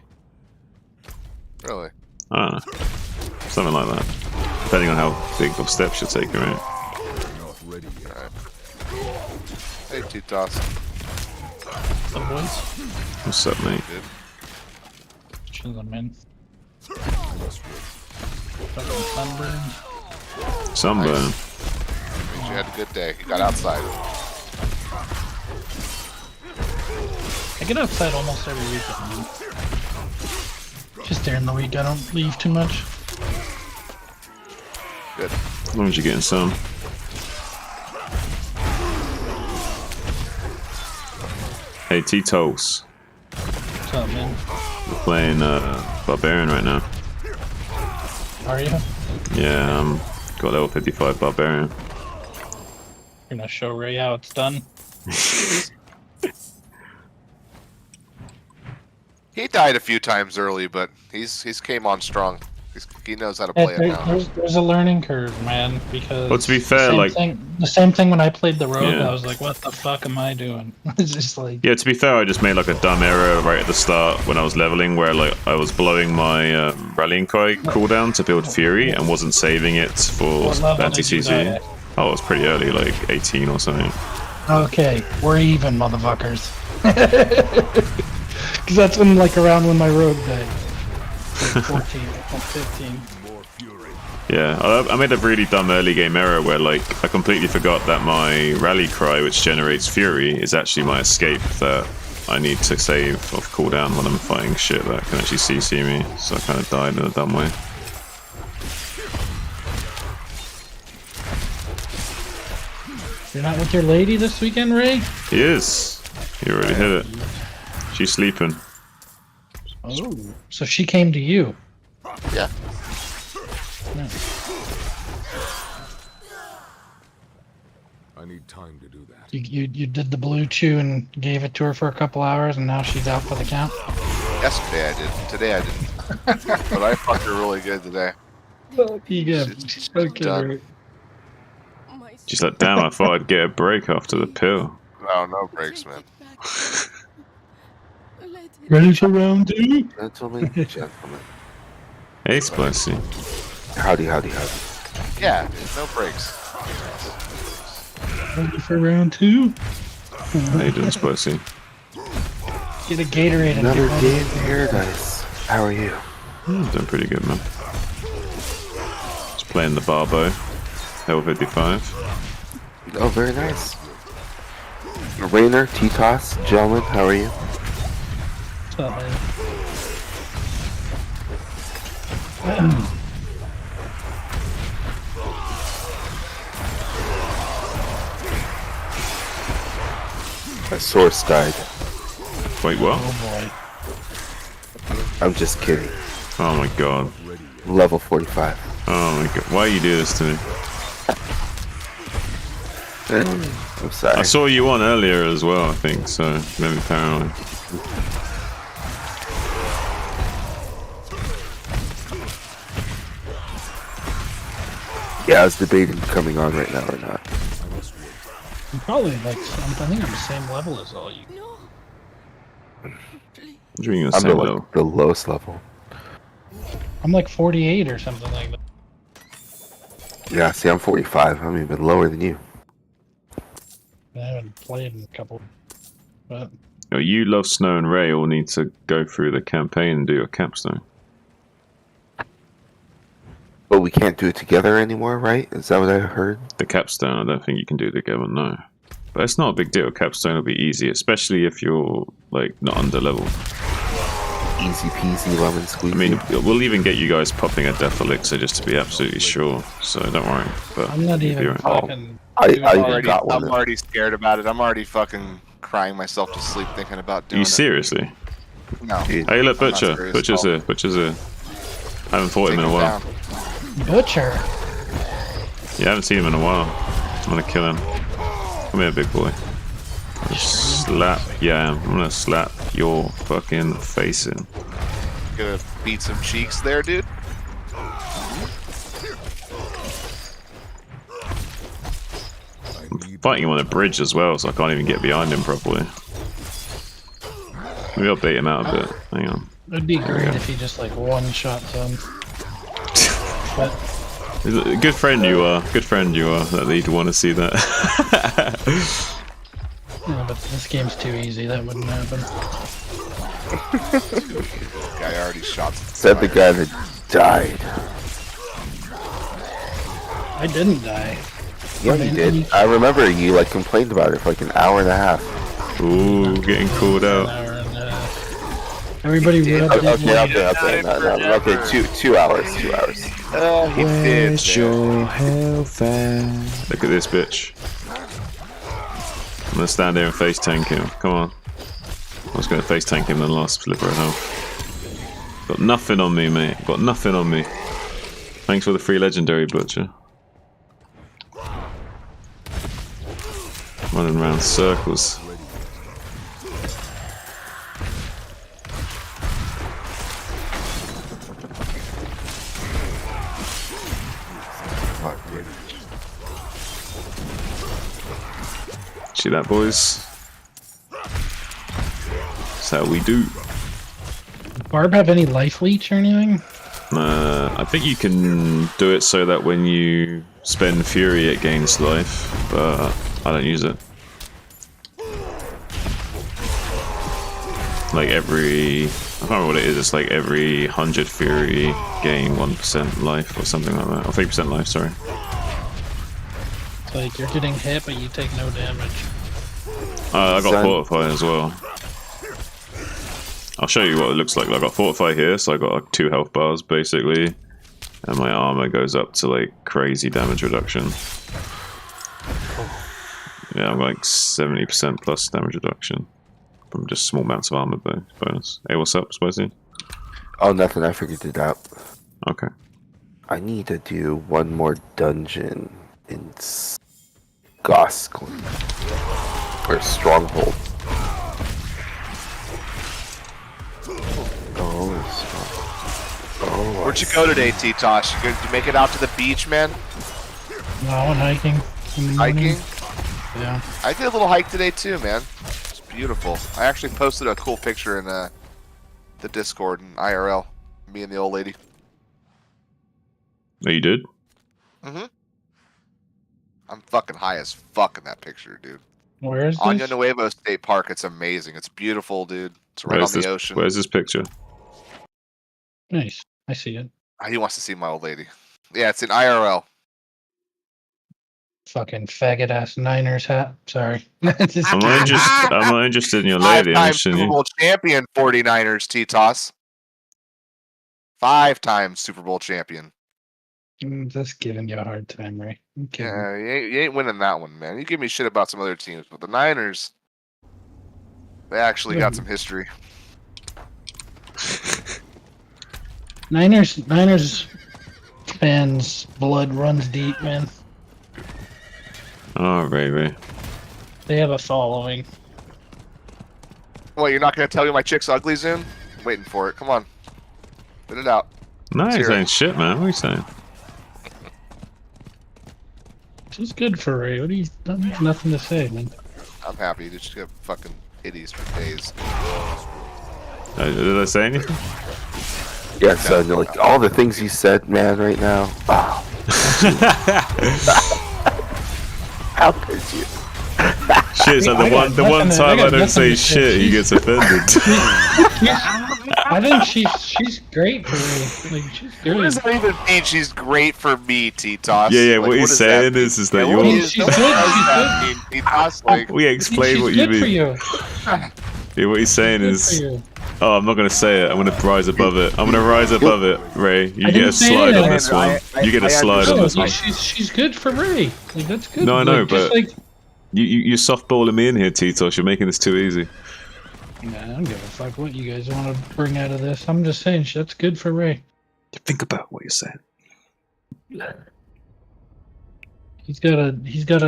Really? I don't know. Something like that. Depending on how big of steps you're taking, right? Hey, T-Toss. What's up, mate? Chilling, man. Fucking sunburn. Sunburn. Nice. You had a good day. You got outside. I get outside almost every weekend, man. Just during the week, I don't leave too much. Good. As long as you're getting some. Hey, T-Toes. What's up, man? We're playing Barbarian right now. Are you? Yeah, got level 55 Barbarian. You're gonna show Ray how it's done? He died a few times early, but he's came on strong. He knows how to play it now. There's a learning curve, man. Because Well, to be fair, the same thing when I played the rogue, Yeah. I was like, "What the fuck am I doing?" It's just like, Yeah, to be fair, I just made like a dumb error right at the start when I was leveling, where like I was blowing my rallying cry cooldown to build Fury and wasn't saving it for What level did you anti-CC. die? Oh, it was pretty early, like 18 or something. okay, we're even, motherfuckers. Because that's when, like, around when my rogue died. Like 14, like 15. Yeah, I made a really dumb early game error where like I completely forgot that my rally cry, which generates Fury, is actually my escape that I need to save off cooldown when I'm fighting shit that can actually CC me. So I kind of died in a dumb way. You're not with your lady this weekend, Ray? He is. He already hit it. She's sleeping. Oh, so she came to you. Yeah. Nice. I need time to do that. You did the blue chew and gave it to her for a couple hours, and now she's out for the count. Yesterday I did. Today I didn't. But I fucked her really good today. You good? She's Okay, done. Ray. She's like, damn, I thought I'd get a break after the pill. No breaks, man. Ready for round two? Gentlemen, gentlemen. Hey, Spicy. Howdy. Yeah, no breaks. Ready for round two? How you doing, Spicy? Get a Gatorade. and Another get day in ready. paradise. How are you? Doing pretty good, man. Just playing the Barbo. Level 55. Oh, very nice. Rainer, T-Toss, gentlemen, how are you? What's up, man? My source died. Wait, what? Oh I'm just kidding. Oh my god. Level 45. Oh my god. Why you do this to me? I'm sorry. I saw you on earlier as well, I think, so maybe paranoid. Yeah, I was debating coming on right now or not. I'm probably like, I think I'm the same level as all you. Drinking the I'm same at level. like the lowest level. I'm like 48 or something like that. Yeah, see, I'm 45. I'm even lower than you. I haven't played in a couple, but Oh, you, Love, Snow, and Ray all need to go through the campaign and do your capstone. But we can't do it together anymore, right? Is that what I heard? The capstone, I don't think you can do together, no. But it's not a big deal. Capstone will be easy, especially if you're like not under level. Easy peasy lemon squeezy. I mean, we'll even get you guys popping a death elixir just to be absolutely sure. So don't worry. But I'm not if even you're- fucking. I already got one. I'm already scared about it. I'm already fucking crying myself to sleep thinking about Are doing you it. seriously? No. Hey, look, I'm not Butcher. serious. Butcher's here. Butcher's here. I haven't fought him in a while. Butcher. Yeah, I haven't seen him in a while. I'm gonna kill him. Come here, big boy. Slap. Yeah, I'm gonna slap your fucking face in. Gonna beat some cheeks there, dude. I'm fighting him on a bridge as well, so I can't even get behind him properly. Maybe I'll bait him out a bit. Hang on. It'd be great if he just like one-shot them. But Good friend you are. Good friend you are. That you'd want to see that. yeah, but this game's too easy. That wouldn't happen. Guy already shot. Said the guy that died. I didn't die. Yeah, you did. I remember you like complained about it for like an hour and a half. Ooh, getting called out. Everybody Okay, okay, 2 hours. 2 hours. He did. Where's your health at? Look at this bitch. I'm gonna stand here and face tank him. Come on. I was gonna face tank him the last sliver of health. Got nothing on me, mate. Got nothing on me. Thanks for the free legendary, Butcher. Running around circles. See that, boys? That's how we do. Barb have any life leech or anything? I think you can do it so that when you spend Fury it gains life, but I don't use it. Like every... I can't remember what it is, it's like every 100 Fury gain 1% life or something like that. Or 3% life, sorry. It's like you're getting hit but you take no damage. I got Fortify as well. I'll show you what it looks like. I got Fortify here, so I got like 2 health bars basically. And my armor goes up to like crazy damage reduction. Yeah, I'm like 70% plus damage reduction. From just small amounts of armor bonus. Hey, what's up, Spicy? Oh, nothing. I figured it out. Okay. I need to do one more dungeon in Goskland. Or Stronghold. Where'd you go today, T-Tosh? Did you make it out to the beach, man? No, I went hiking. in the morning. Hiking? Yeah. I did a little hike today too, man. It's beautiful. I actually posted a cool picture in the Discord and IRL. Me and the old lady. Oh, you did? Mm-hmm. I'm fucking high as fuck in that picture, dude. Where is Año this? Nuevo State Park. It's amazing. It's beautiful, dude. It's right on the ocean. Where's this picture? Nice. I see it. He wants to see my old lady. Yeah, it's in IRL. Fucking faggot ass Niners hat. Sorry. I'm not interested in your lady. I'm Five-time interested in Super you. Bowl champion 49ers, T-Toss. 5-time Super Bowl champion. I'm just giving you a hard time, Ray. I'm kidding. Yeah, you ain't winning that one, man. You give me shit about some other teams, but the Niners, they actually got some history. Niners fans' blood runs deep, man. Oh, baby. They have a following. Well, you're not going to tell me my chick's ugly, Zoom? I'm waiting for it. Come on. Spit it out. No, Let's he's hear saying it. shit, man. What are you saying? She's good for Ray. What do you? There's nothing to say, man. I'm happy. You just got fucking titties for days. Did I say anything? Yeah, so like all the things you said, man, right now. Oh. How could you? Shit, so the one time I don't say shit, he gets offended. I think she's great for Ray. Like she's good. What does that even mean? She's great for me, T-Toss. Yeah, Like, what he's does that saying mean? is that Yeah, you're... what She's good. does that mean, T-Toss? Like, We explain She's what you good for mean. you. Yeah, what he's saying Good is, for you. oh, I'm not gonna say it. I'm gonna rise above it. I'm gonna rise above it, Ray. You I get a didn't say slide it. on this one. You get a slide on No, this one. she's good for Ray. Like that's good. No, I know, like, just but like you're softballing me in here, Titos. You're making this too easy. nah, I don't give a fuck what you guys want to bring out of this. I'm just saying that's good for Ray. Think about what you're saying. He's got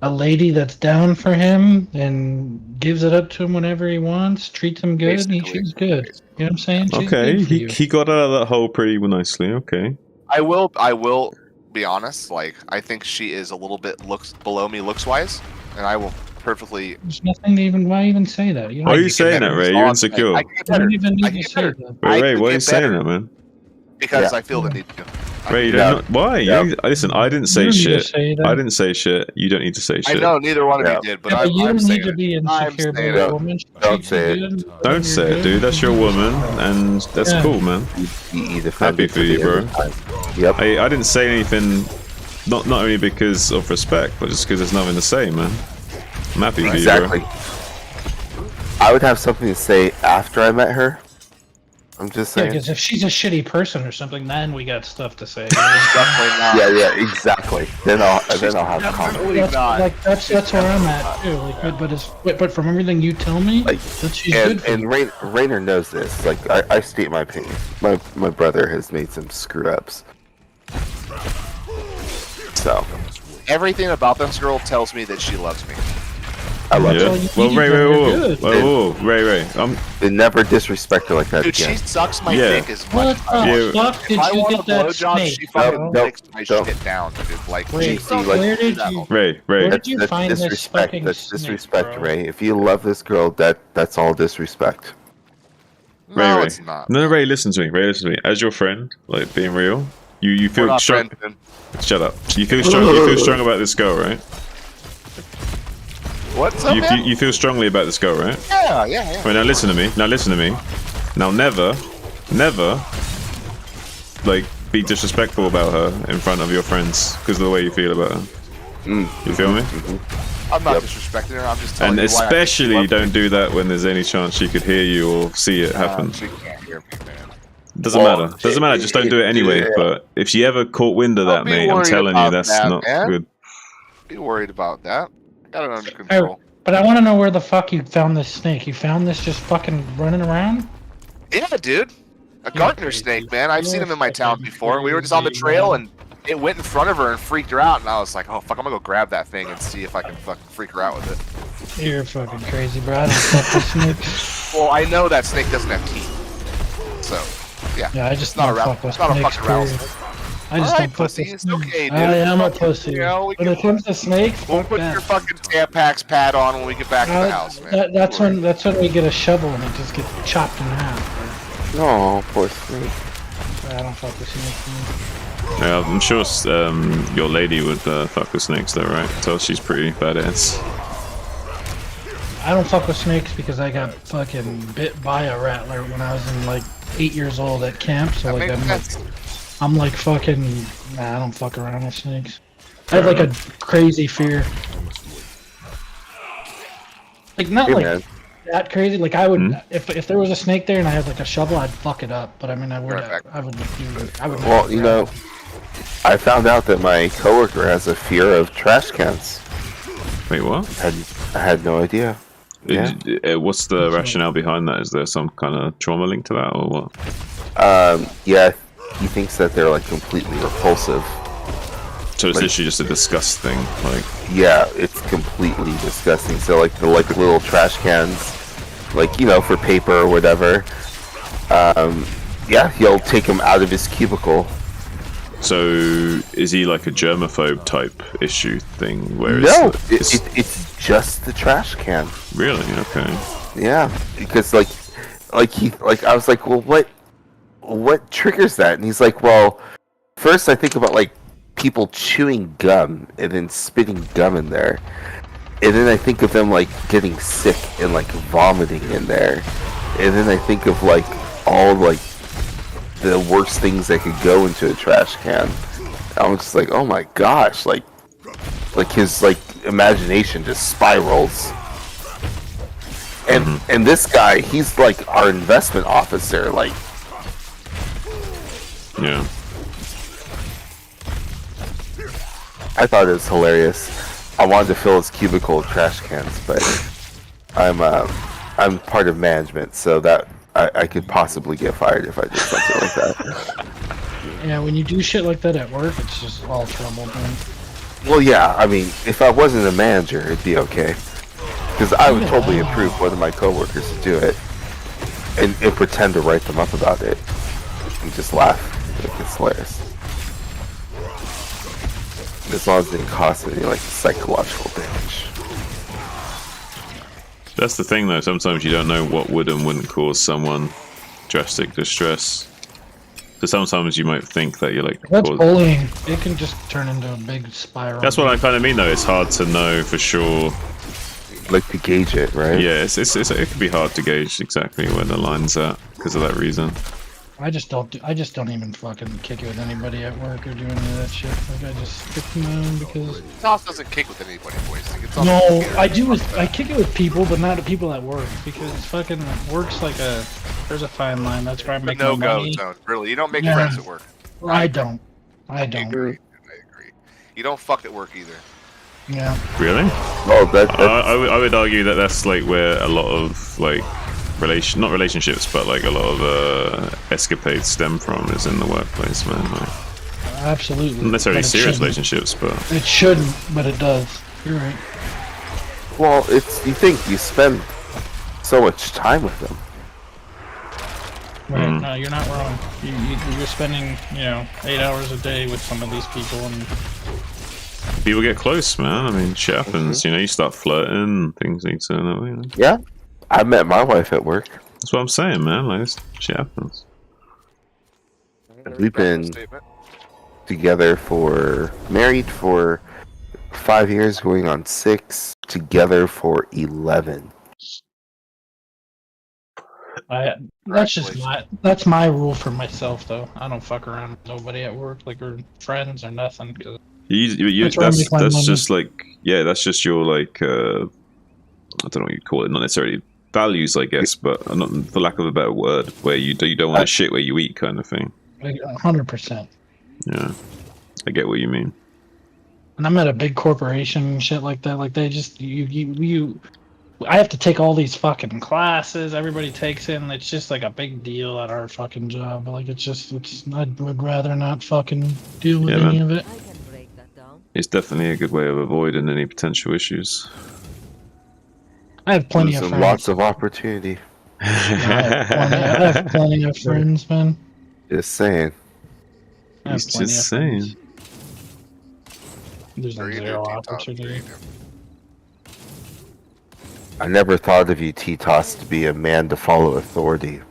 a lady that's down for him and gives it up to him whenever he wants, treats him good, and she's good. You know what I'm saying? She's Okay, good for you. he got out of that hole pretty nicely. Okay. I will be honest. Like, I think she is a little bit looks below me looks wise, and I will perfectly. There's nothing to even. Why even say that? You know, Why are you saying that, Ray? You're insecure. I can get better. You don't even I need can to get say better. that. Wait, I Ray, could why are you get saying better that, man? Because I feel the need to. Ray, you don't. Why? Listen, I didn't say You don't need to shit. say that. I didn't say shit. You don't need to say I shit. know neither one of you did, but Yeah, but you I'm don't saying need to it. be insecure I'm saying about it. a woman. She Don't treats say you it. good, Don't you're say it, good. dude. That's your woman, and that's Yeah. cool, man. You Happy for you, bro. Yep. I didn't say anything, not only because of respect, but just because there's nothing to say, man. I'm happy for you, Exactly. bro. I would have something to say after I met her. I'm just Yeah, saying. because if she's a shitty person or something, then we got stuff to say. Definitely not. Yeah, exactly. Then I'll have a comment. That's where I'm at too. Like, but from everything you tell me, Like, that she's good for you. Rainer knows this. Like, I state my opinion. My brother has made some screw ups. So Everything about this girl tells me that she loves me. I love Yeah. it. Well, Ray. They never disrespect her like that Dude, again. she sucks my Yeah. dick as much. What the fuck If did I you want a get that blowjob, snake? she fucking No, licks my don't. shit down, dude. Like, Wait, she where did you? Ray. Where did you find this disrespect. fucking That's snake, disrespect, bro? Ray. If you love this girl, that's all disrespect. No, Ray. it's not. No, Ray, listen to me. Ray, listen to me. As your friend, like being real, you We're feel not strong. friends. Shut up. You feel strong. You feel strong about this girl, right? What's up, man? You feel strongly about this girl, right? Yeah. Right, now listen to me. Now never, like, be disrespectful about her in front of your friends because of the way you feel about her. You feel me? I'm not disrespecting her. I'm just telling And you why I think she especially loves me. don't do that when there's any chance she could hear you or see it happen. She can't hear me, man. Doesn't matter. Doesn't matter. Just don't do it anyway. Yeah. But if she ever caught wind of that, be mate, I'm worried telling you, about that's that, not man. good. Be worried about that. Got it under control. But I want to know where the fuck you found this snake. You found this just fucking running around? Yeah, dude. A gardener snake, man. I've seen him in my town before. We were just on the trail and it went in front of her and freaked her out. And I was like, oh, fuck, I'm gonna go grab that thing and see if I can fucking freak her out with it. You're fucking crazy, bro. I don't fuck with snakes. Well, I know that snake doesn't have teeth. So, yeah. Yeah, I just it's not don't a fuck with it's not a snakes, fucking arousal. period. I just Alright, don't fuck pussy, with it's snakes. okay, dude. I am a pussy. You know, we When it comes to snakes, We'll fuck put that. your fucking Tampax pad on when we get back to the house, man. That's when we get a shovel and it just gets chopped in half. No, poor snake. I don't fuck with snakes. Yeah, I'm sure your lady would fuck with snakes, though, right? So she's pretty badass. I don't fuck with snakes because I got fucking bit by a rattler when I was in like 8 years old at camp. So like I'm like fucking. Nah, I don't fuck around with snakes. I have like a crazy fear. Like not Hey, like man. that crazy. Like I would if there was a snake there and I had like a shovel, I'd fuck it up. But I mean, I would Well, you know, I found out that my coworker has a fear of trash cans. Wait, what? I had no idea. Yeah. What's the rationale behind that? Is there some kind of trauma link to that, or what? Yeah, he thinks that they're like completely repulsive. So it's Like- literally just a disgust thing, like. Yeah, it's completely disgusting. So like the little trash cans, like, you know, for paper or whatever. Yeah, he'll take them out of his cubicle. So is he like a germaphobe type issue thing? Where No, it's it's just the trash can. really okay. Yeah, because like I was like, well, what triggers that? And he's like, well, first I think about like people chewing gum and then spitting gum in there, and then I think of them like getting sick and like vomiting in there, and then I think of like all like the worst things that could go into a trash can. I'm just like, oh my gosh, like his like imagination just spirals. And this guy, he's like our investment officer. Like, Yeah. I thought it was hilarious. I wanted to fill his cubicle with trash cans, but I'm part of management, so that I could possibly get fired if I did something like that. Yeah, when you do shit like that at work, it's just all trouble, man. Well, yeah, I mean, if I wasn't a manager, it'd be okay. Because I would totally approve one of my coworkers to do it and pretend to write them up about it and just laugh. Like, it's hilarious. As long as it didn't cost any like psychological damage. That's the thing, though. Sometimes you don't know what would and wouldn't cause someone drastic distress. So sometimes you might think that you're like. That's bullying. It can just turn into a big spiral. That's what I kind of mean, though. It's hard to know for sure. Like to gauge it, right? Yeah, it can be hard to gauge exactly where the line's at because of that reason. I just don't even fucking kick it with anybody at work or do any of that shit. Like, I just stick to my own because. Toss doesn't kick with anybody, boys. Like, it's all No, I kick it with people, but not the people at work because fucking work's like there's a fine line. That's where I make my no-go money. zone. Really, you don't make Yeah. friends at work. I don't. I agree. You don't fuck at work either. Yeah. Really? Oh, I would argue that that's like where a lot of like not relationships, but like a lot of escapades stem from is in the workplace, man. Like, Absolutely. not necessarily But it serious shouldn't. relationships, but It shouldn't, but it does. You're right. Well, you think you spend so much time with them. Right. No, you're not wrong. You're spending 8 hours a day with some of these people, and people get close, man. I mean, shit happens. You know, you start flirting, things need to. You know. Yeah, I met my wife at work. That's what I'm saying, man. Like, shit happens. We've been together married for 5 years, going on 6. Together for 11. That's my rule for myself, though. I don't fuck around with nobody at work, like, or friends or nothing. Cause That's just like, yeah, that's just your like, I don't know what you call it. Not necessarily values, I guess, but not for lack of a better word, where you don't want to shit where you eat, kind of thing. 100%. Yeah, I get what you mean. And I'm at a big corporation and shit like that. Like, they just I have to take all these fucking classes. Everybody takes it, and it's just like a big deal at our fucking job. Like, I would rather not fucking deal with any of it. It's definitely a good way of avoiding any potential issues. I have plenty of Losing friends. lots of opportunity. I have plenty of friends, man. Just saying. He's just saying. There's zero opportunity. I never thought of you, T-Toss, to be a man to follow authority.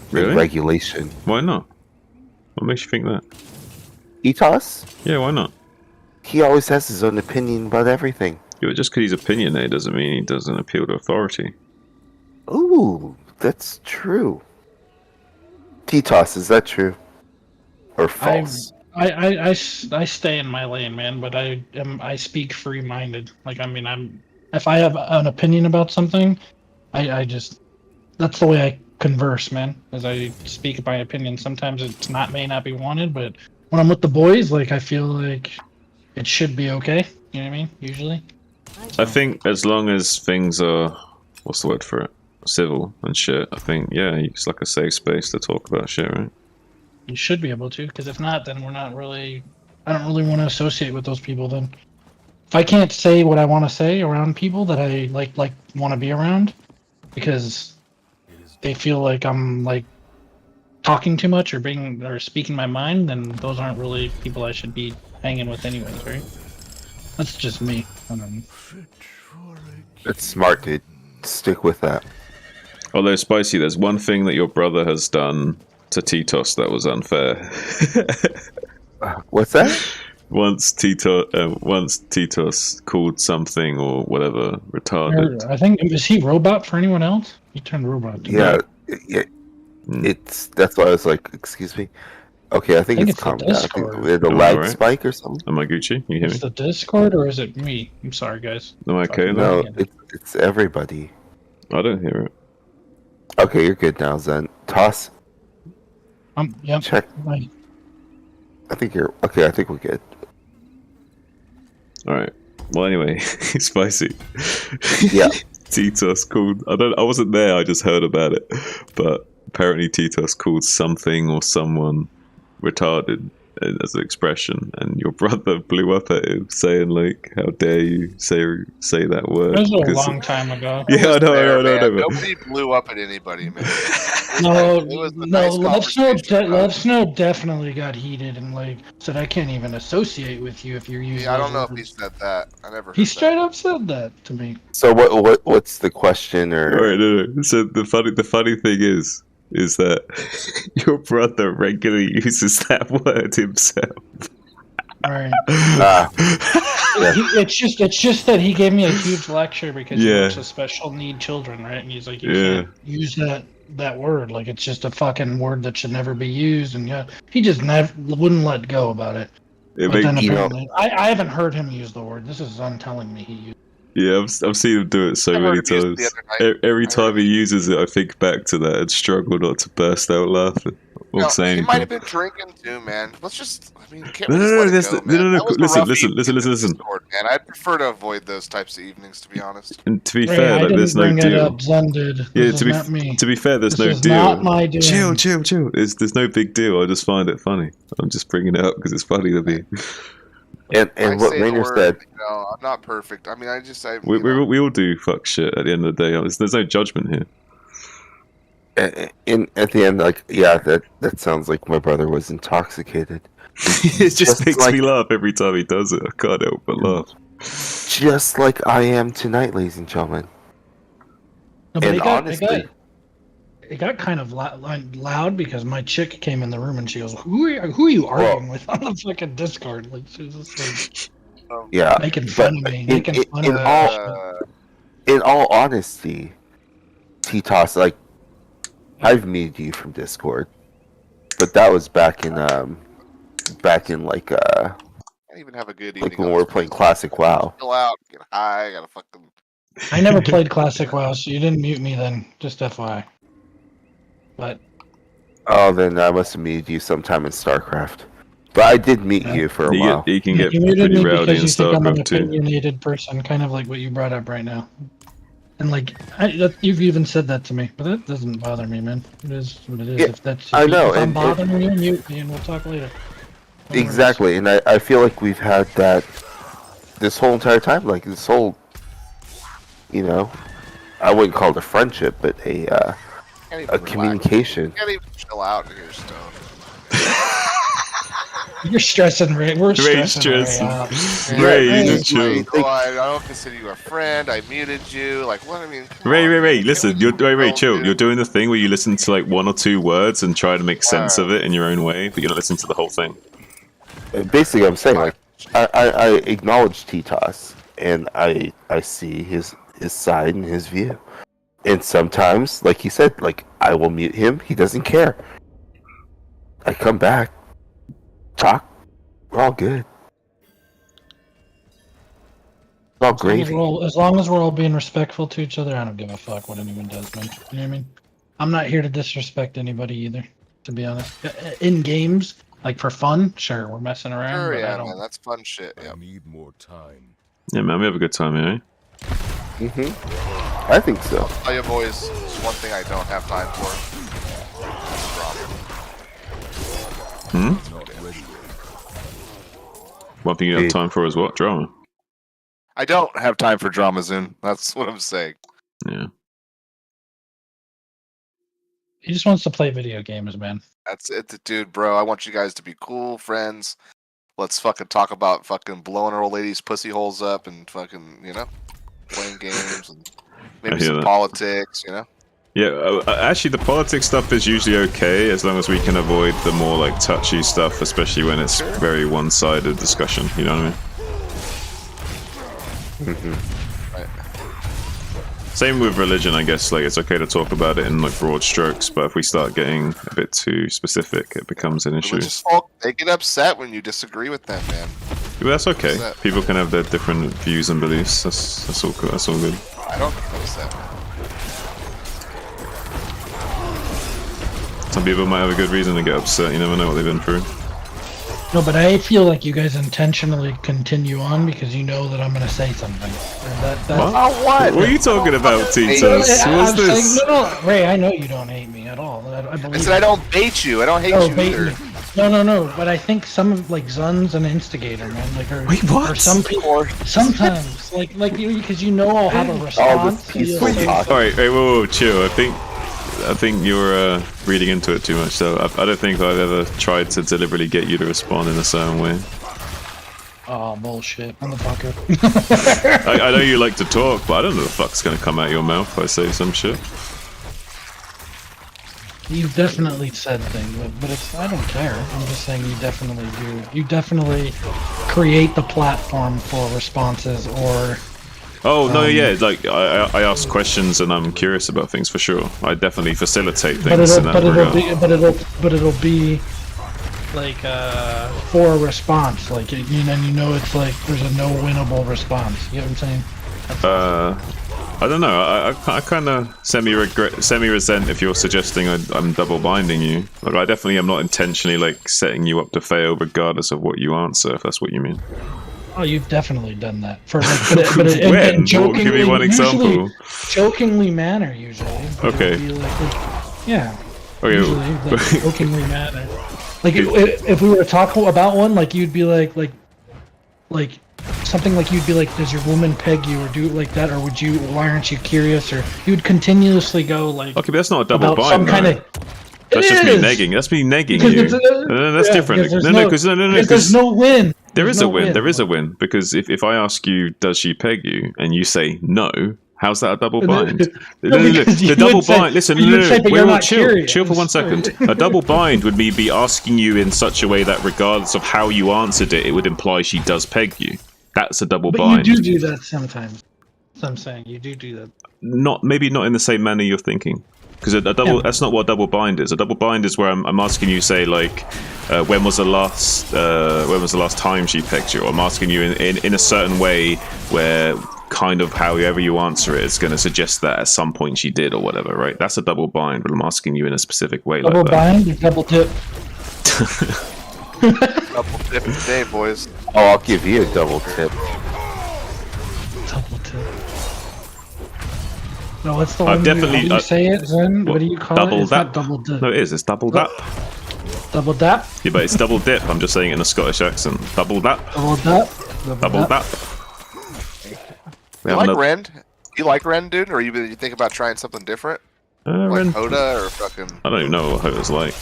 Really? Regulation. Why not? What makes you think that? T-Toss? Yeah, why not? He always has his own opinion about everything. Yeah, but just because he's opinionated doesn't mean he doesn't appeal to authority. Ooh, that's true. T-Toss, is that true? Or false? I stay in my lane, man, but I speak free-minded. Like, I mean, if I have an opinion about something, that's the way I converse, man. As I speak my opinion. Sometimes may not be wanted, but when I'm with the boys, like, I feel like it should be okay. You know what I mean? Usually. I think as long as things are, what's the word for it? Civil and shit. I think, yeah, it's like a safe space to talk about shit, right? You should be able to, because if not, then I don't really want to associate with those people then. If I can't say what I want to say around people that I like want to be around, because they feel like I'm like talking too much or speaking my mind, then those aren't really people I should be hanging with anyways, right? That's just me. I don't know. It's smart, dude. Stick with that. Although, Spicy, there's one thing that your brother has done to T-Toss that was unfair. What's that? Once T-Toss called something or whatever retarded. I think, is he robot for anyone else? He turned robot. Yeah. That's why I was like, excuse me. Okay, I think it's calmed down. I think we had a lag spike or something. Am I Gucci? Can you hear me? Is the Discord or is it me? I'm sorry, guys. Am I okay? No, it's everybody. I don't hear it. Okay, you're good now, Zen. Toss. Yep. Check. Right. I think you're okay. I think we're good. All right. Well, anyway, spicy. Yeah. Titos called. I wasn't there. I just heard about it. But apparently, Titos called something or someone retarded as an expression, and your brother blew up at him, saying like, "How dare you say that word?" That was a Because- long time ago. Yeah, I know. Man. Nobody blew up at anybody, man. No, It was a no, nice Love Snow definitely got heated and like said, "I can't even associate with you if you're using." Yeah, I don't those know if he words." said that. I never. He straight up said that to me. So what's the question? Or All right, no. So the funny thing is that your brother regularly uses that word himself. Right. Yeah. It's just that he gave me a huge lecture because he Yeah. works with special need children, right? And he's like, you Yeah. can't use that word. Like it's just a fucking word that should never be used. And yeah, he just never wouldn't let go about it. But then apparently, I haven't heard him use the word. This is Zun telling me he used. Yeah, I've seen him do it so many heard him use it times. the other Every time he uses it, I think back to that and struggle not to burst out laughing or No, say he might have anything. been drinking too, man. Let's just. I mean, can't No, we no, just no, let it that's go, the- man? no, no, That was a listen, rough listen, evening listen, in listen. Discord, man. I'd prefer to avoid those types of evenings, to be honest. And to be Ray, fair, I like didn't there's no bring it deal. up. Zun did. This Yeah, is to be not me. to be fair, there's This no is deal. not my doing. Chill. There's no big deal. I just find it funny. I'm just bringing it up because it's funny to me. And I what say the Rainer word, said. you know, I'm not perfect. I mean, I just say. We all do fuck shit at the end of the day. There's no judgment here. At the end, like, yeah, that sounds like my brother was intoxicated. It just makes like, me laugh every time he does it. I can't help but laugh. just like I am tonight, ladies and gentlemen. No, but And it honestly, got kind of loud because my chick came in the room and she goes, "Who are you arguing with on the fucking Discord?" Like she was just like, yeah, making fun of me, making fun of me. In all honesty, T-Toss, like, I've muted you from Discord, but that was back in like Can't even have a good evening. like when we were playing Classic WoW. Chill out, get high. I gotta fucking. I never played Classic WoW, so you didn't mute me then. Just FYI. But Oh, then I must have muted you sometime in StarCraft. But I did meet you for a while. He can get you muted pretty me rowdy because in you think I'm an StarCraft too. opinionated person, kind of like what you brought up right now. And like you've even said that to me, but that doesn't bother me, man. It is what it is. Yeah, If I know, If I'm and- bothering you, mute me, and we'll talk later. No worries. Exactly, and I feel like we've had that this whole entire time, like this whole, you know, I wouldn't call it a friendship, but Can't even a relax. communication. You can't even chill out and you're stoned. You're stressing, Ray. We're Ray's stressing Ray out. Ray, you just chill. Like, oh, I don't consider you a friend. I muted you. Like, what? I mean, come Ray, on, Ray, man. listen. Ray, chill. You're doing the thing where you listen to like one or two words and try to make sense of it in your own way, but you're not listening to the whole thing. Basically, I'm saying, like, I acknowledge T-Toss, and I see his side and his view. And sometimes, like he said, like, I will mute him. He doesn't care. I come back, talk. We're all good. It's all gravy. As long as we're all being respectful to each other, I don't give a fuck what anyone does, man. You know what I mean? I'm not here to disrespect anybody either, to be honest. In games, like for fun, sure, we're messing around. Sure, but I yeah, don't. man. That's fun shit. Yeah. I need more time. Yeah, man, we have a good time here. I think so. I'll tell you, boys, there's one thing I don't have time for. Drama. One thing you have time for is what? Drama. I don't have time for drama, Zune. That's what I'm saying. Yeah. He just wants to play video games, man. That's it, dude, bro. I want you guys to be cool friends. Let's fucking talk about fucking blowing our old lady's pussy holes up and fucking, you know, playing games and maybe hear some that. politics, you know? Yeah, actually, the politics stuff is usually okay as long as we can avoid the more like touchy stuff, especially when it's very one-sided discussion. You know what I mean? Right. Same with religion, I guess. Like, it's okay to talk about it in like broad strokes, but if we start getting a bit too specific, it becomes an issue. Religious folk, they get upset when you disagree with them, man. But that's okay. Upset. People can have their different views and beliefs. That's all good. That's all good. I don't get upset, man. Some people might have a good reason to get upset. You never know what they've been through. No, but I feel like you guys intentionally continue on because you know that I'm going to say something. And that's What? What are you talking about, Titus? What's this? Saying, no, Ray, I know you don't hate me at all. I believe I said I don't bait you. I don't hate you bait either. me. No. But I think some of like Zun's an instigator, man. Like, or some people, sometimes, like because you know I'll have a response. All right, whoa, chill. I think you're reading into it too much. So I don't think I've ever tried to deliberately get you to respond in a certain way. Oh, bullshit, motherfucker. I know you like to talk, but I don't know the fuck's gonna come out your mouth if I say some shit. You've definitely said things, but it's, I don't care. I'm just saying you definitely do. You definitely create the platform for responses or... Oh, no, yeah, like, I ask questions and I'm curious about things for sure. I definitely facilitate things in that regard. But it'll be like for a response, like you know it's like there's a no winnable response. You know what I'm saying? I don't know. I kind of semi-resent if you're suggesting I'm double binding you. Like, I definitely am not intentionally like setting you up to fail regardless of what you answer. If that's what you mean. Oh, you've definitely done that. For like, but in jokingly, give me one example. Jokingly manner usually. Okay. Yeah. Okay. Usually, like, jokingly manner. Like if we were to talk about one, like you'd be like something like you'd be like, does your woman peg you or do it like that, or would you? Why aren't you curious? Or you would continuously go like. Okay, but that's not a double bind. Some kind of. That's just me negging. That's me negging you. That's different. No, because there's no win. There is a win. There is a win because if I ask you, does she peg you, and you say no, how's that a double bind? The double bind. Listen, chill for 1 second. A double bind would be asking you in such a way that regardless of how you answered it, it would imply she does peg you. That's a double bind. You do that sometimes. So I'm saying you do that. Maybe not in the same manner you're thinking. Because that's not what a double bind is. A double bind is where I'm asking you, say, like, when was the last time she pegged you? Or I'm asking you in a certain way where kind of however you answer it is going to suggest that at some point she did or whatever, right? That's a double bind, but I'm asking you in a specific way. Double bind or double tip? Double tip today, boys. Oh, I'll give you a double tip. Double tip. No, what's the one? I've definitely. How do you say it, Zen? What do you call it? It's not double dip. No, it is. It's double dap. Double dap? Yeah, but it's double dip. I'm just saying it in a Scottish accent. Double dap. Double dap. Double dap. You like Rend? You like Rend, dude? Or you think about trying something different? Like Rend. Hoda or fucking... I don't even know what Hoda's like.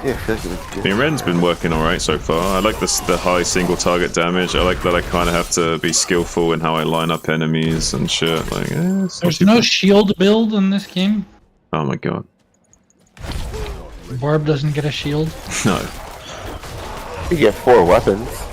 Yeah, I mean, Ren's been working alright so far. I like the high single target damage. I like that I kind of have to be skillful in how I line up enemies and shit. Like, there's no shield build in this game? Oh my god. Barb doesn't get a shield? No. You get 4 weapons.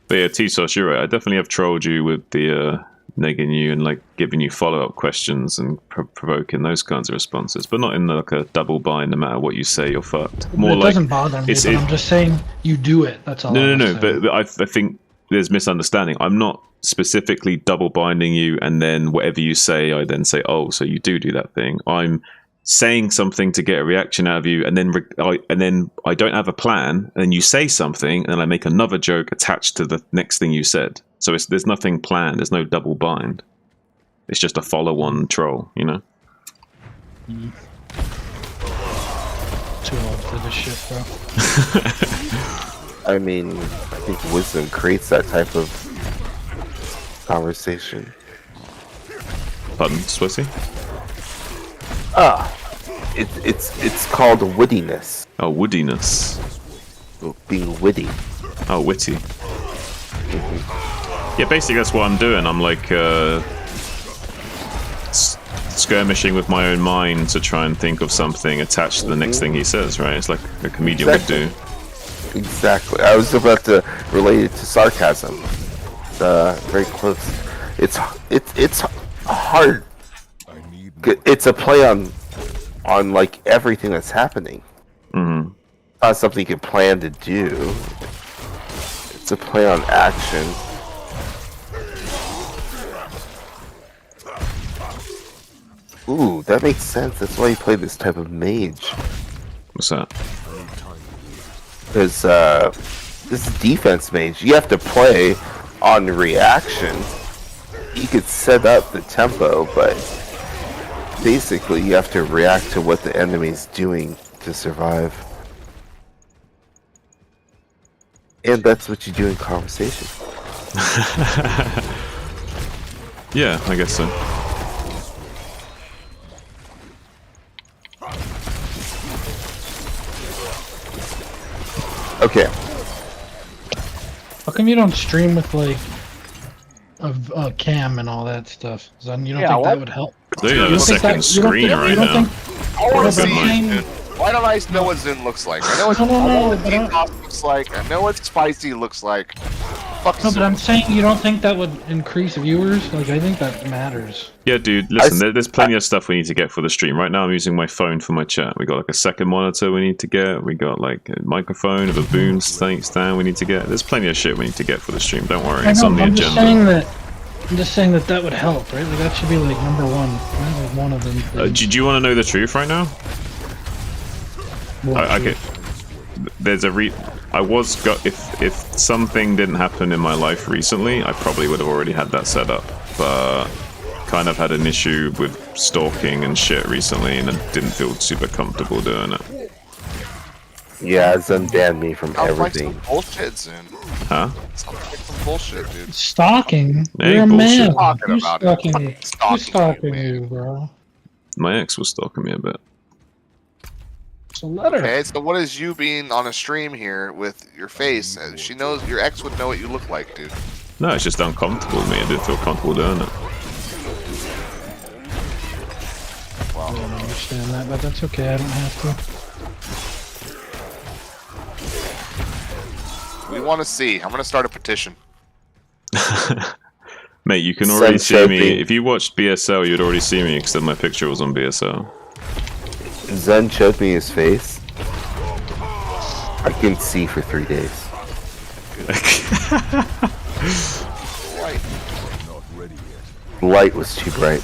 But yeah, T-Sauce, you're right. I definitely have trolled you with the negging you and like giving you follow-up questions and provoking those kinds of responses, but not in like a double bind. No matter what you say, you're fucked. More it doesn't bother me. But I'm just saying you do it. That's all. No. But I think there's misunderstanding. I'm not specifically double binding you, and then whatever you say, I then say, oh, so you do that thing. I'm saying something to get a reaction out of you, and then I don't have a plan, and then you say something, and then I make another joke attached to the next thing you said. So there's nothing planned. There's no double bind. It's just a follow-on troll, you know. Too old for this shit, bro. I mean, I think wisdom creates that type of conversation. Pardon, Swissy? It's called woodiness. Oh, woodiness. Being witty. Oh, witty. Yeah, basically that's what I'm doing. I'm like skirmishing with my own mind to try and think of something attached to the next thing he says, right? It's like a comedian would do. Exactly. I was about to relate it to sarcasm. Very close. It's hard. It's a play on on like everything that's happening. Mm-hmm. It's not something you can plan to do. It's a play on action. Ooh, that makes sense. That's why you play this type of mage. What's that? Because this is defense mage. You have to play on reaction. You could set up the tempo, but basically you have to react to what the enemy's doing to survive. And that's what you do in conversation. Yeah, I guess so. Okay. How come you don't stream with like a cam and all that stuff? Then you don't think that would help? Dude, you have a second screen right now. I want to Good see mic. it. Why don't I know what Zen looks like? I know what, I know what Detox looks like. I know what Spicy looks like. Fuck No, but I'm saying you don't think that would increase viewers? Like, I think that matters. Yeah, dude, listen, there's plenty of stuff we need to get for the stream. Right now I'm using my phone for my chat. We got like a second monitor we need to get. We got like a microphone with a boom stand we need to get. There's plenty of shit we need to get for the stream. Don't worry, it's on the agenda. I'm just saying that would help, right? Like, that should be like number one. Right? Like one of them. Do you want to know the truth right now? Okay. There's a if something didn't happen in my life recently, I probably would have already had that set up. But kind of had an issue with stalking and shit recently, and I didn't feel super comfortable doing it. Yeah, Zen banned me from Sounds like everything. some bullshit, Zen. Huh? Sounds like some bullshit, dude. Stalking? Hey, You're a bullshit. man. Talking Who's about stalking it. you? Stalking Who's stalking you, bro? My ex was stalking me a bit. It's a letter. Okay, so what is you being on a stream here with your face? She knows your ex would know what you look like, dude. No, it's just uncomfortable with me. I didn't feel comfortable doing it. I don't understand that, but that's okay. I don't have to. We want to see. I'm gonna start a petition. Mate, you can already see me. If you watched BSL, you'd already see me because my picture was on BSL. Zen showed me his face. I couldn't see for 3 days. Light was too bright.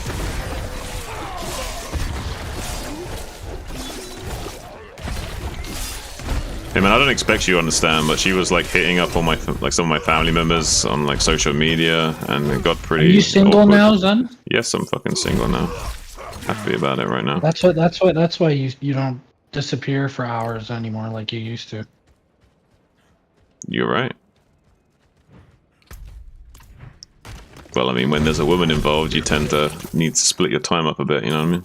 Hey man, I don't expect you to understand, but she was like hitting up all my some of my family members on like social media, and it got pretty. Are you single awkward. now, Zen? Yes, I'm fucking single now. Happy about it right now. That's why you don't disappear for hours anymore like you used to. You're right. Well, I mean, when there's a woman involved, you tend to need to split your time up a bit. You know what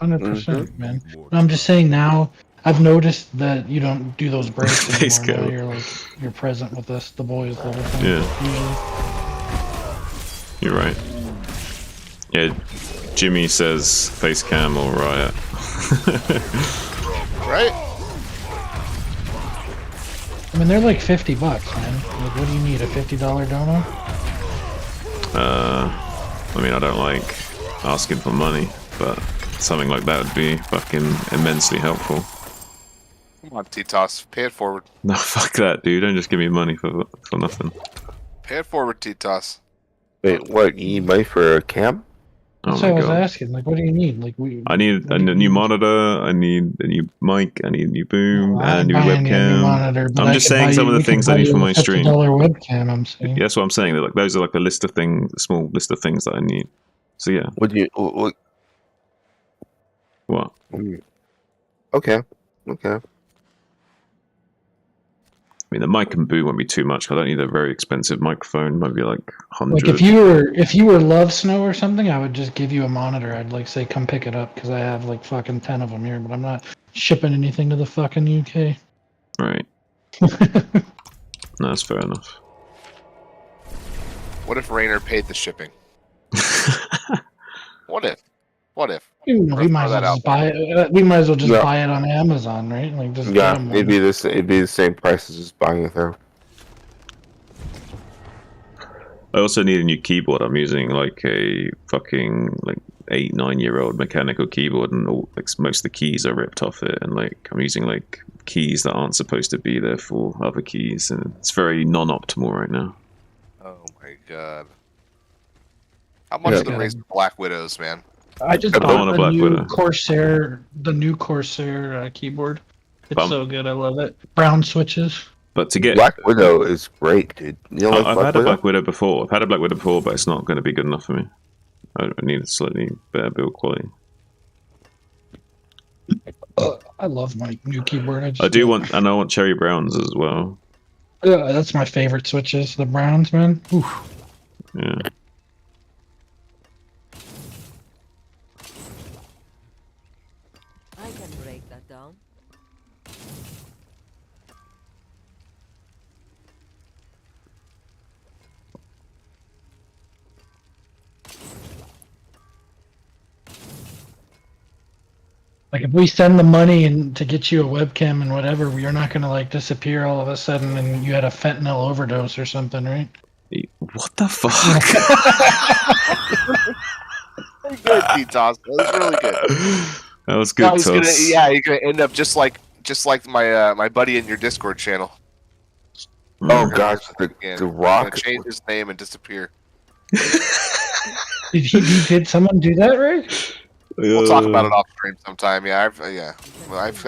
I mean? 100%, man. No, I'm just saying now. I've noticed that you don't do those breaks anymore. Now you're present with us, the boys, the whole thing. Yeah. You're right. Yeah, Jimmy says face cam or riot. Right? I mean, they're like $50, man. Like, what do you need? A $50 dono? I mean, I don't like asking for money, but something like that would be fucking immensely helpful. Come on, T-Toss. Pay it forward. No, fuck that, dude. Don't just give me money for nothing. Pay it forward, T-Toss. Wait, what? You need money for a cam? That's what I was asking. Like, what do you need? Like, I need a new monitor. I need a new mic. I need a new boom and a new webcam. I'm just saying some of the things I need for my stream. Webcam, I'm saying. Yeah, that's what I'm saying. Like those are like a list of things, a small list of things that I need. So yeah. What? Okay. Okay. I mean, the mic and boom won't be too much. I don't need a very expensive microphone. Might be like 100. Like if you were Love Snow or something, I would just give you a monitor. I'd like say come pick it up because I have like fucking 10 of them here, but I'm not shipping anything to the fucking UK. Right. No, that's fair enough. What if Rainer paid the shipping? What if? What if? We might as well just buy it. We might as well just buy it on Amazon, right? Like just Yeah, it'd be the same price as just buying it there. I also need a new keyboard. I'm using like a fucking 8, 9-year-old mechanical keyboard, and like most of the keys are ripped off it, and like I'm using like keys that aren't supposed to be there for other keys, and it's very non-optimal right now. Oh my god. How much are the raised Black Widows, man? I just I don't want bought a Black Widow. the new Corsair keyboard. It's so good. I love it. Brown switches. But to get Black Widow is great, dude. You don't like I've Black had Widow? a Black Widow before. I've had a Black Widow before, but it's not going to be good enough for me. I need a slightly better build quality. I love my new keyboard. I do want, and I want cherry browns as well. Yeah, that's my favorite switches. The browns, man. Oof. Yeah. I can break that down. Like if we send the money and to get you a webcam and whatever, you're not gonna like disappear all of a sudden and you had a fentanyl overdose or something, right? What the fuck? Good, T-Toss. That was really good. That was good, he's Toss. you're gonna end up just like my my buddy in your Discord channel. Oh gosh, the He's Rock. gonna change his name and disappear. Did someone do that, right? We'll talk about it off stream sometime. Yeah, I've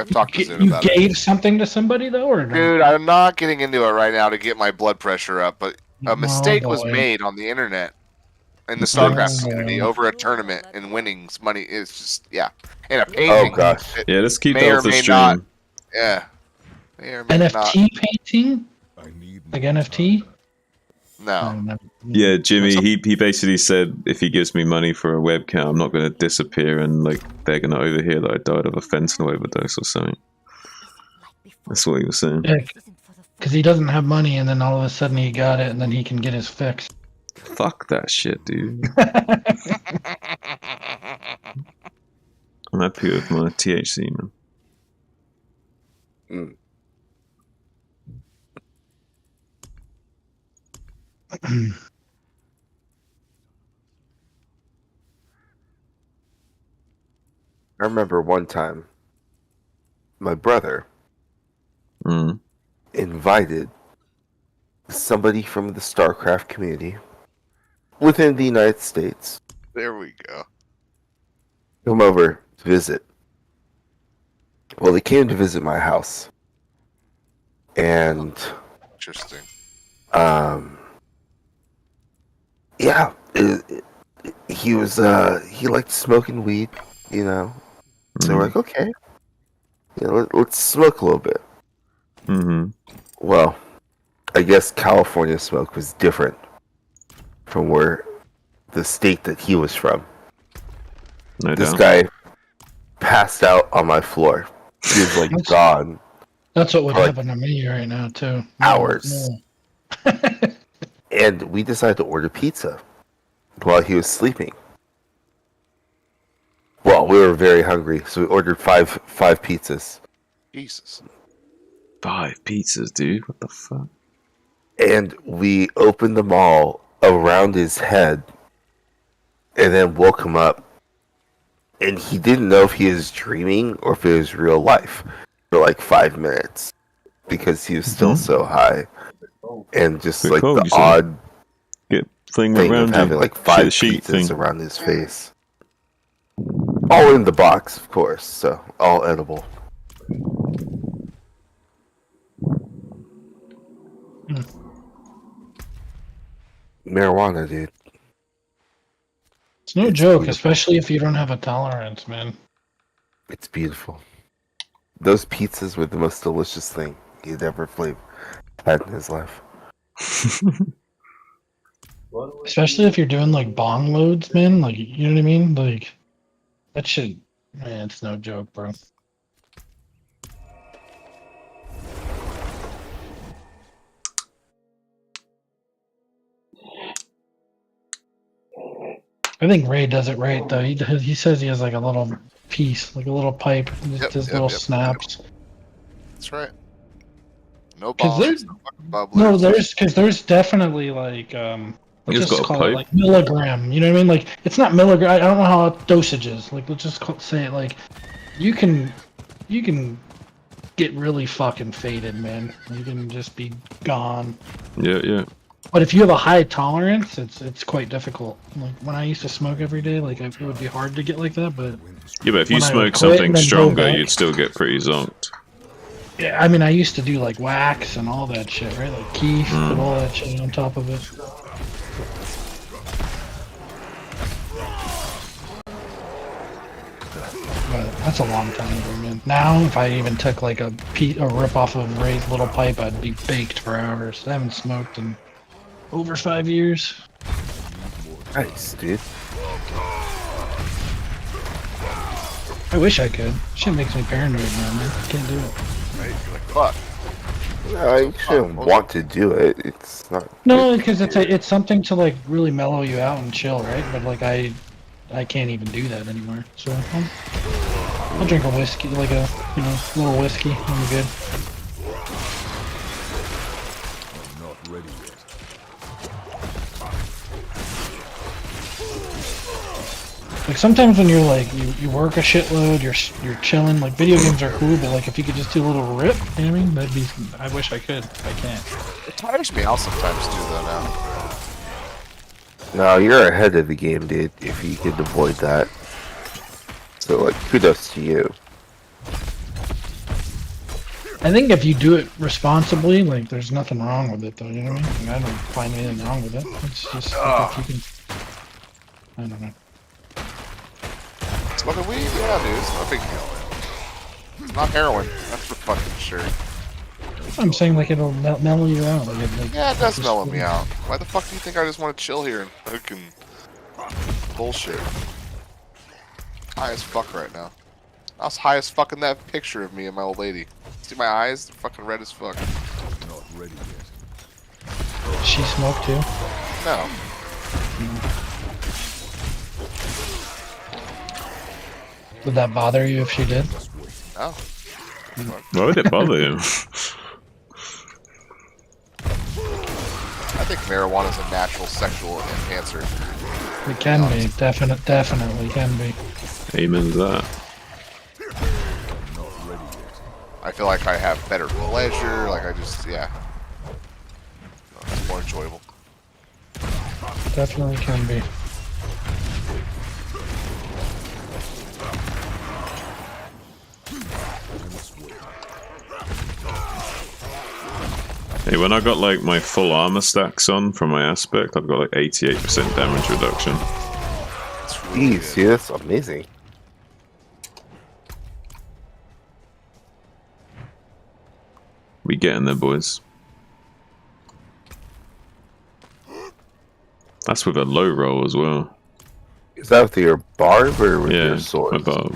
talked to Zune You about it. gave something to somebody though, or no? Dude, I'm not getting into it right now to get my blood pressure up, but a mistake was boy. made on the internet in the Oh, StarCraft boy. community over a tournament and winnings money. It's just and a painting. Oh gosh. that Yeah, let's keep may that or off the may stream. not. Yeah. May or may NFT painting? Like NFT? No. Yeah, Jimmy, he basically said if he gives me money for a webcam, I'm not going to disappear and like they're going to overhear that I died of a fentanyl overdose or something. That's what he was saying. Yeah, because he doesn't have money, and then all of a sudden he got it, and then he can get his fix. Fuck that shit, dude. I'm happy with my THC, man. I remember one time, my brother invited somebody from the StarCraft community within the United States There we go. come over to visit. Well, they came to visit my house, and Interesting. yeah, he was he liked smoking weed, you know. So we're like, okay, you know, let's smoke a little bit. Mm-hmm. Well, I guess California smoke was different from where the state that he was from. No This doubt. guy passed out on my floor. He was like gone. That's what would for, like, happen to me right now too. hours. No. And we decided to order pizza while he was sleeping. Well, we were very hungry, so we ordered five pizzas. Jesus. 5 pizzas, dude. What the fuck? And we opened them all around his head and then woke him up. And he didn't know if he was dreaming or if it was real life for like 5 minutes because he was still so high. And just Pretty like cool, the you said. odd Get thing thing around of having you. like 5 sheet pizzas thing. around his face. All in the box, of course, so all edible. Marijuana, dude. It's no joke, especially if you don't have a tolerance, man. It's beautiful. Those pizzas were the most delicious thing he'd ever had in his life. Especially if you're doing like bong loads, man. Like, you know what I mean? Like, that shit, man, it's no joke, bro. I think Ray does it right though. He says he has like a little piece, like a little pipe, just his little snaps. That's right. No Because bombs. there's No fucking bubblers. no, there's definitely like Let's He's just got a call it pipe. like milligram. You know what I mean? Like it's not milligram. I don't know how dosage is. Like let's just say it like you can get really fucking faded, man. You can just be gone. Yeah, yeah. But if you have a high tolerance, it's quite difficult. Like when I used to smoke every day, like it would be hard to get like that. But Yeah, but if you when I would smoke quit something and then go stronger, back- you'd still get pretty zonked. Yeah, I mean, I used to do like wax and all that shit, right? Like keef, put all that shit on top of it. But that's a long time ago, man. Now, if I even took like a rip off of Ray's little pipe, I'd be baked for hours. I haven't smoked in over 5 years. Nice, dude. I wish I could. Shit makes me paranoid now, man. Can't do it. Right? You're like, fuck. No, you shouldn't want to do it. It's not. No, because it's something to like really mellow you out and chill, right? But like I can't even do that anymore. So I'll drink a whiskey, like a little whiskey. I'm good. I'm not ready yet. Like sometimes when you're like you work a shitload, you're chilling. Like video games are cool, but like if you could just do a little rip, you know what I mean? That'd be. I wish I could. I can't. It tires me out sometimes too, though. Now. No, you're ahead of the game, dude. If you could avoid that. So like, kudos to you. I think if you do it responsibly, like there's nothing wrong with it, though. You know what I mean? Like, I don't find anything wrong with it. It's just like, if you can. I don't know. Smoking weed? Yeah, dude. It's not a big deal. It's not heroin. That's for fucking sure. I'm saying like it'll mellow you out. Yeah, it does mellow me out. Why the fuck do you think I just want to chill here and fucking bullshit? High as fuck right now. I was high as fuck in that picture of me and my old lady. See my eyes? They're fucking red as fuck. Not ready yet. She smoked too? No. Would that bother you if she did? No. Why would it bother him? I think marijuana is a natural sexual enhancer. It can be. Definitely can be. Amen to that. I feel like I have better pleasure. Like I just, yeah. It's more enjoyable. Definitely can be. Hey, when I got like my full armor stacks on from my aspect, I've got like 88% damage reduction. Jeez, dude, that's amazing. We getting there, boys. That's with a low roll as well. Is that with your barb or with Yeah, your sword? my barb.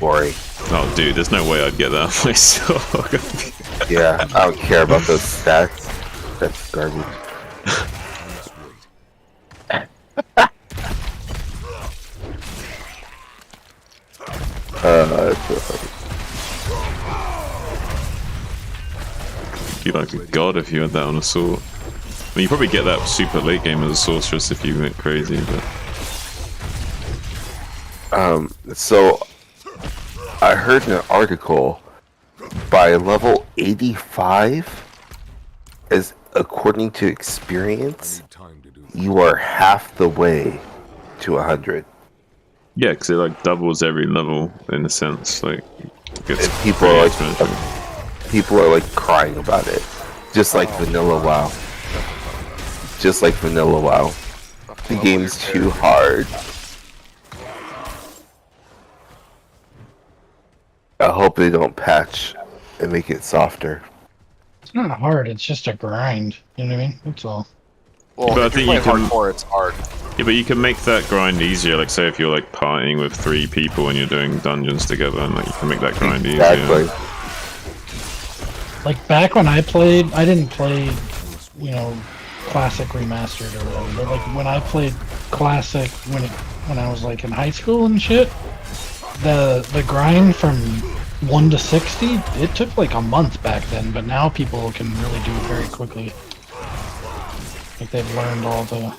Boring. Oh, dude, there's no way I'd get that on my sword. Yeah, I don't care about those stats. That's garbage. You'd be like a god if you had that on a sword. I mean, you probably get that super late game as a sorceress if you went crazy, but... So I heard in an article by level 85, as according to experience, you are half the way to 100. Yeah, because it like doubles every level in a sense. Like, And people are like crying about it, just like vanilla WoW. Just like vanilla WoW. The game's too hard. I hope they don't patch and make it softer. It's not hard. It's just a grind. You know what I mean? That's all. Well, But I if think you're you playing can- hardcore, it's hard. Yeah, but you can make that grind easier. Like, say if you're like partying with 3 people and you're doing dungeons together, and like you can make that grind Exactly. easier. Like back when I played, I didn't play, you know, classic remastered or whatever. But like when I played classic when I was like in high school and shit, the grind from 1 to 60, it took like a month back then. But now people can really do it very quickly. Like they've learned all the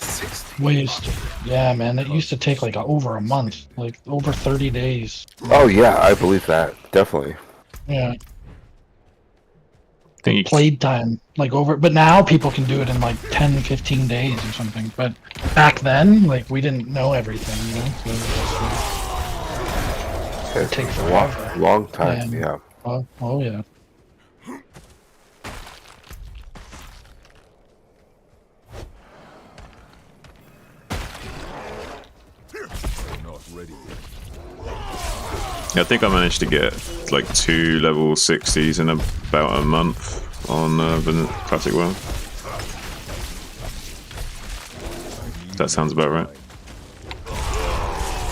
ways to. Yeah, man, it used to take like over a month, like over 30 days. Oh yeah, I believe that definitely. Yeah. Like played time, like over, but now people can do it in like 10, 15 days or something. But back then, like we didn't know everything, you know. So it takes forever. Long time, yeah. Oh yeah. I think I managed to get like 2 level 60s in about a month on the classic one. That sounds about right.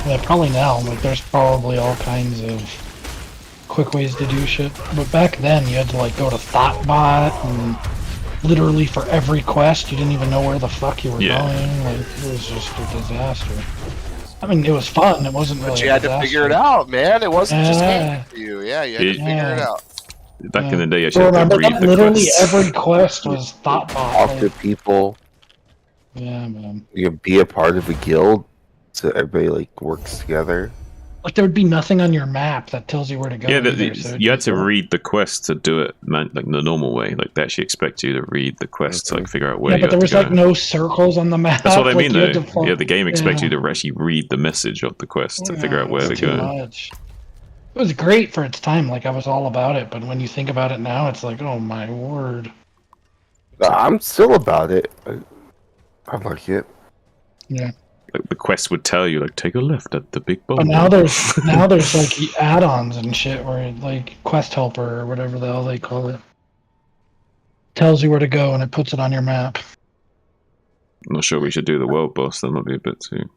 Yeah, probably now. Like, there's probably all kinds of quick ways to do shit. But back then, you had to like go to Thoughtbot, and literally for every quest, you didn't even know where the fuck you were going. Like, it was just a disaster. I mean, it was fun. It wasn't really. But you had to figure it out, man. It wasn't just game for you. Yeah, you had to figure it out. Back in the day, you actually had to read the literally quests. every quest was Thoughtbot. Talk to people. Yeah, man. You can be a part of a guild, so everybody like works together. Like there would be nothing on your map that tells you where to go. Yeah, either, so you had to read the quest to do it, man, like the normal way. Like they actually expect you to read the quest to like figure out where yeah, you but there have was to go. like no circles on the map. That's what I like, mean, you had though. to follow- Yeah, the game expects Yeah. you to actually read the message of the quest to figure out where to It's too go. much. It was great for its time. Like I was all about it, but when you think about it now, it's like, oh my word. I'm still about it. I like it. Yeah. Like the quest would tell you, like, take a left at the big boulder. But now there's like add-ons and shit where like Quest Helper or whatever the hell they call it tells you where to go and it puts it on your map. I'm not sure we should do the world boss. That might be a bit too.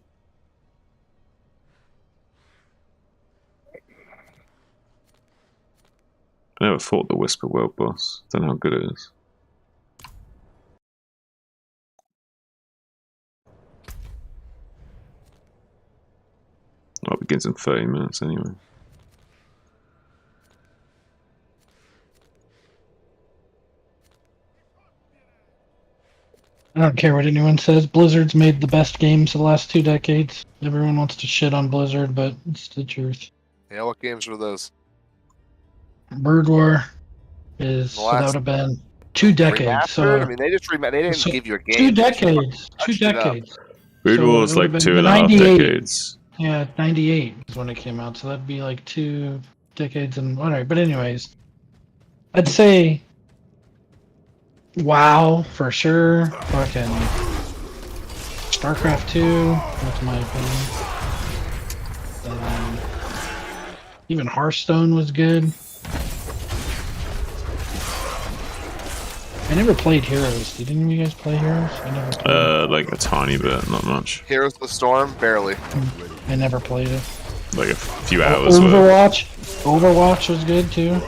I never fought the Whisper world boss. Don't know how good it is. Oh, it begins in 30 minutes anyway. I don't care what anyone says. Blizzard's made the best games the last 2 decades. Everyone wants to shit on Blizzard, but it's the truth. Yeah, what games were those? Bird War is so that would have been 2 decades. So Remastered? I mean, they just they didn't so give you a 2 game. They just decades. 2 touched it up. decades. Brood So War's it would've like been 2.5 98. decades. Yeah, 98 is when it came out, so that'd be like 2 decades and whatever. But anyways, I'd say WoW for sure. Fucking StarCraft 2, that's my opinion. Even Hearthstone was good. I never played Heroes. Did any of you guys play Heroes? I never played Like a tiny bit, not much. Heroes of the Storm, barely. I never played it. Like a few hours. Overwatch was good too.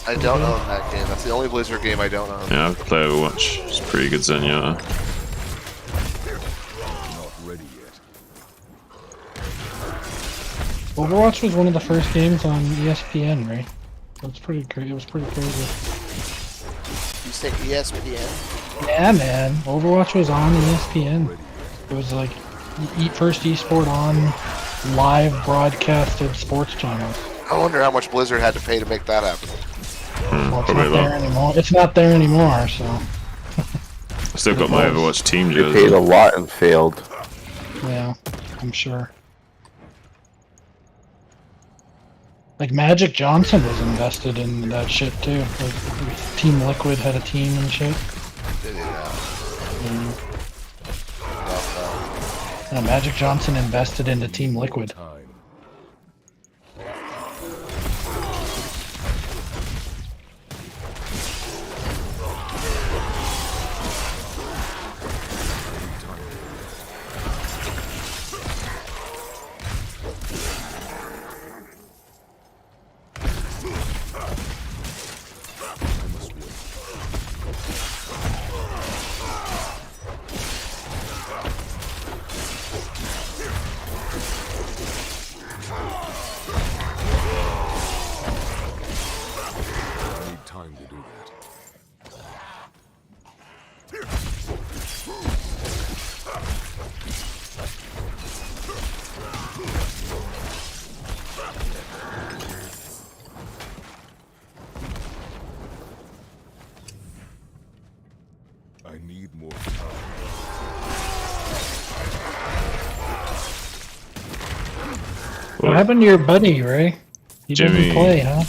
I don't own that game. That's the only Blizzard game I don't own. Yeah, I've played Overwatch. It's pretty good Zenyatta. Overwatch was one of the first games on ESPN, right? That's pretty crazy. It was pretty crazy. You say ESPN? Yeah, man. Overwatch was on ESPN. It was like first esport on live broadcasted sports channels. I wonder how much Blizzard had to pay to make that happen. Well, it's not there anymore. It's not there anymore, so. I still got my Overwatch team They jersey. paid a lot and failed. Yeah, I'm sure. Like Magic Johnson was invested in that shit too. Like, Team Liquid had a team and shit. Did he now? Yeah, Magic Johnson invested into Team Liquid. I need more What happened to your buddy, Ray? He Jimmy. didn't play, huh?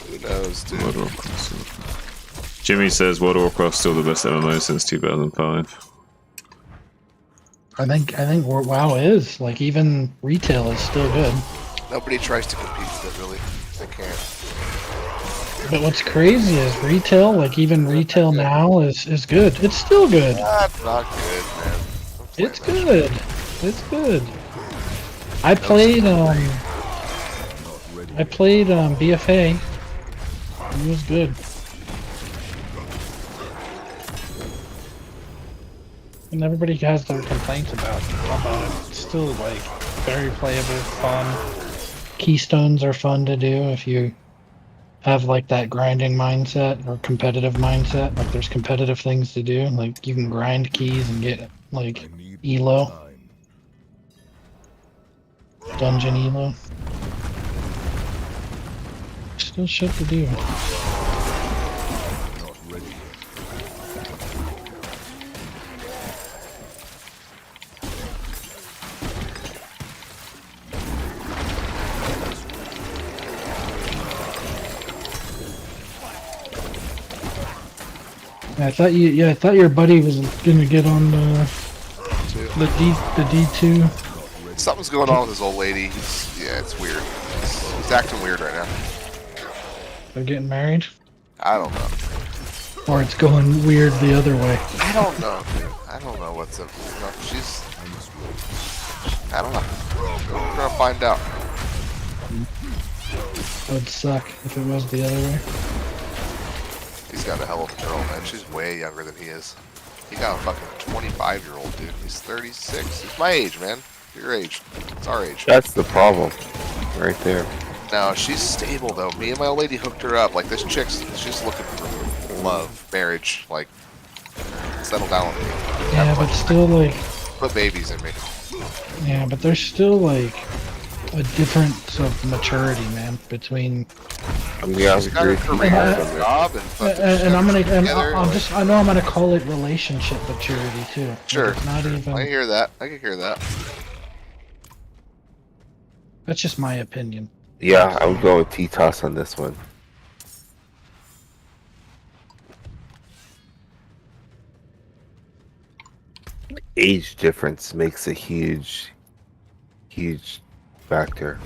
Who knows, dude? World of Warcraft. Jimmy says World of Warcraft's still the best MMO since 2005. I think WoW is like even retail is still good. Nobody tries to compete with it, really. They can't. But what's crazy is retail, like even retail now is good. It's still good. That's not good, man. It's good. It's good. I played BFA. It was good. And everybody has their complaints about it. It's still like very playable, fun. Keystones are fun to do if you have like that grinding mindset or competitive mindset. Like there's competitive things to do. Like you can grind keys and get like elo. Dungeon elo. Still shit to do. I thought your buddy was gonna get on the D2. Something's going on with this old lady. Yeah, it's weird. He's acting weird right now. They're getting married? I don't know. Or it's going weird the other way. I don't know. I don't know what's up. No, she's. I don't know. We're gonna find out. That would suck if it was the other way. He's got a hell of a girl, man. She's way younger than he is. He got a fucking 25-year-old dude. He's 36. He's my age, man. Your age. It's our age. That's the problem, right there. No, she's stable though. Me and my old lady hooked her up. Like this chick's, she's looking for love, marriage, like settle down with me. Yeah, but still like. Put babies in me. Yeah, but there's still like a difference of maturity, man, between. I mean, I agree. And I'm gonna, I know I'm gonna call it relationship maturity too. Sure. Like, it's not even. I hear that. I can hear that. That's just my opinion. Yeah, I would go with T-Toss on this one. Age difference makes a huge factor.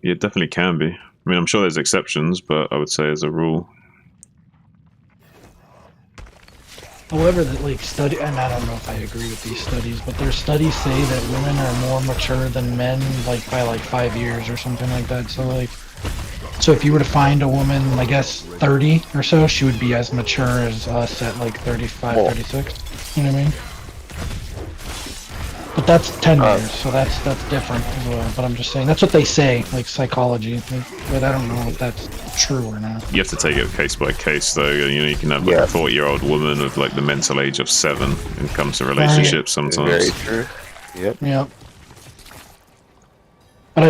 Yeah, it definitely can be. I mean, I'm sure there's exceptions, but I would say as a rule. However, that like study, and I don't know if I agree with these studies, but their studies say that women are more mature than men, like by like 5 years or something like that. So like, so if you were to find a woman, I guess 30 or so, she would be as mature as us at like 35, 36. You know what I mean? But that's 10 years, so that's different as well. But I'm just saying, that's what they say, like psychology. Like, but I don't know if that's true or not. You have to take it case by case, though. You know, you can have like a 40-year-old woman of like the mental age of 7 when it comes to relationships sometimes. Very true. Yep. Yep. But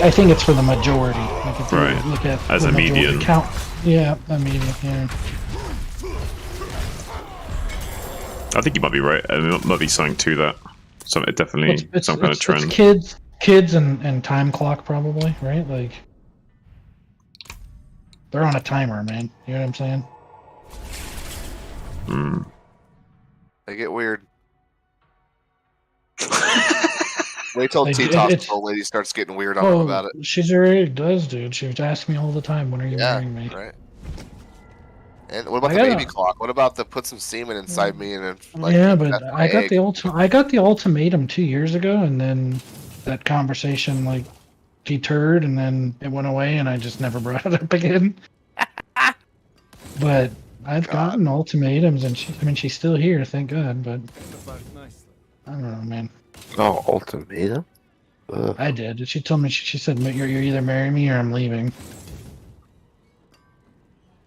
I think it's for the majority. Like if Right. you look at As the a majority median. count. Yeah, a median. Yeah. I think you might be right. I mean, it might be something to that. So it definitely some kind of trend. It's kids and time clock probably, right? Like they're on a timer, man. You know what I'm saying? Hmm. They get weird. Wait till Like, T-Toss old lady starts getting weird on him about it. She's already does, dude. She asks me all the time, when are you marrying me? Right. And what about I the gotta- baby clock? What about the put some semen inside me and then like Yeah, but that's my I got egg? the ultimatum 2 years ago, and then that conversation like deterred, and then it went away, and I just never brought it up again. But I've gotten ultimatums, and she's still here, thank God. But I don't know, man. Oh, ultimatum? Ugh. I did. She told me. She said, "You're either marrying me or I'm leaving."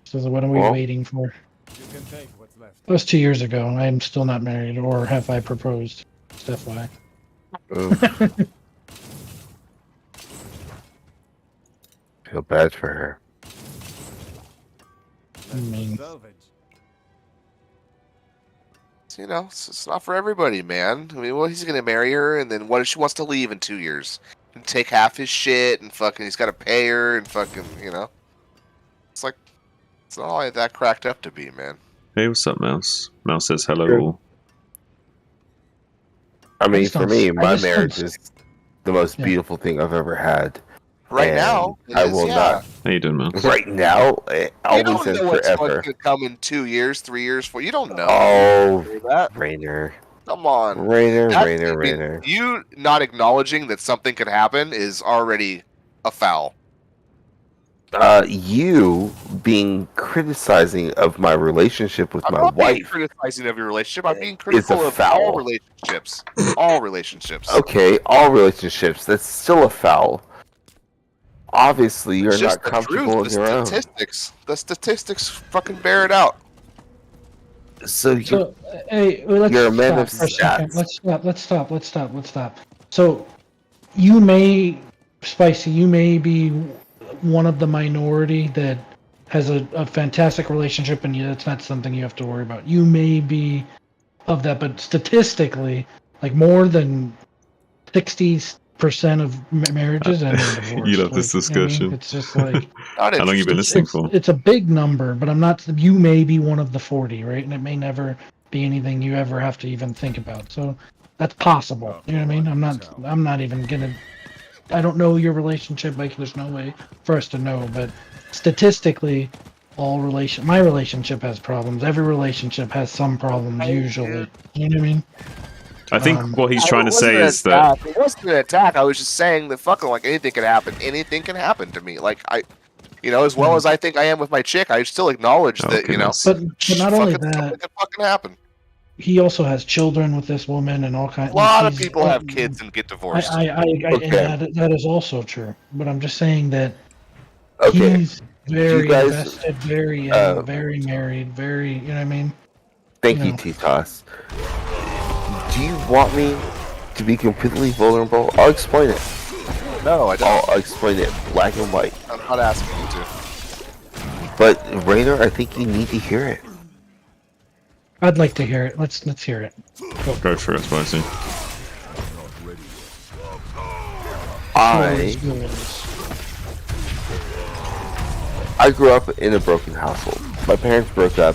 So what are we waiting for? That was 2 years ago. I am still not married, or have I proposed? Just FYI. feel bad for her. I mean, You know, it's not for everybody, man. I mean, well, he's gonna marry her, and then what if she wants to leave in 2 years? And take half his shit, and fucking, he's gotta pay her, and fucking, you know. It's like, it's not all that cracked up to be, man. Hey, what's up, Mouse? Mouse says hello all. I mean, just for don't- me, I my just don't- marriage is the most Yeah. beautiful thing I've ever had. Right And now, it I is, will yeah. not. How you doing, Mouse? Right now, You always don't and know what's forever. gonna come in 2 years, 3 years, 4. You don't know. Oh, That. Rainer. Come on. Rainer, That- Rainer, I mean, Rainer. You not acknowledging that something could happen is already a foul. You being criticizing of my relationship with I'm my not being wife. criticizing of your relationship. I'm being It's critical a of foul. all relationships. All relationships. Okay, all relationships. That's still a foul. Obviously, you're It's just not the comfortable truth, in your own. statistics. The statistics fucking bear it out. So you're, So, hey, well, let's you're a man stop of for a second. stats. Let's stop. So, you may, Spicy, you may be one of the minority that has a fantastic relationship, and that's not something you have to worry about. You may be of that, but statistically, like more than 60% of marriages end in divorce. You love this Like, you know what I mean? discussion. It's just like Not How long you been listening for? it's a big number, but I'm not. You may be one of the 40, right? And it may never be anything you ever have to even think about. So that's possible. You know what I mean? I'm not even gonna. I don't know your relationship. Like, there's no way for us to know. But statistically, my relationship has problems. Every relationship has some problems usually. You know what I mean? I think what he's trying to say It is that it wasn't an attack. I was just saying that fucking like anything can happen. Anything can happen to me. Like as well as I think I am with my chick, I still acknowledge that But not only fucking that, something can fucking happen. he also has children with this woman and all kinds. A lot of people have kids and get divorced. And that is also true. But I'm just saying that Okay. he's very guys, invested, very young, very married, very. You know what I mean? Thank you, know. T-Toss. Do you want me to be completely vulnerable? I'll explain it. No, I don't. I'll explain it black and white. I'm not asking you to. But Rainer, I think you need to hear it. I'd like to hear it. Let's hear it. Go for it, Spicy. I grew up in a broken household. My parents broke up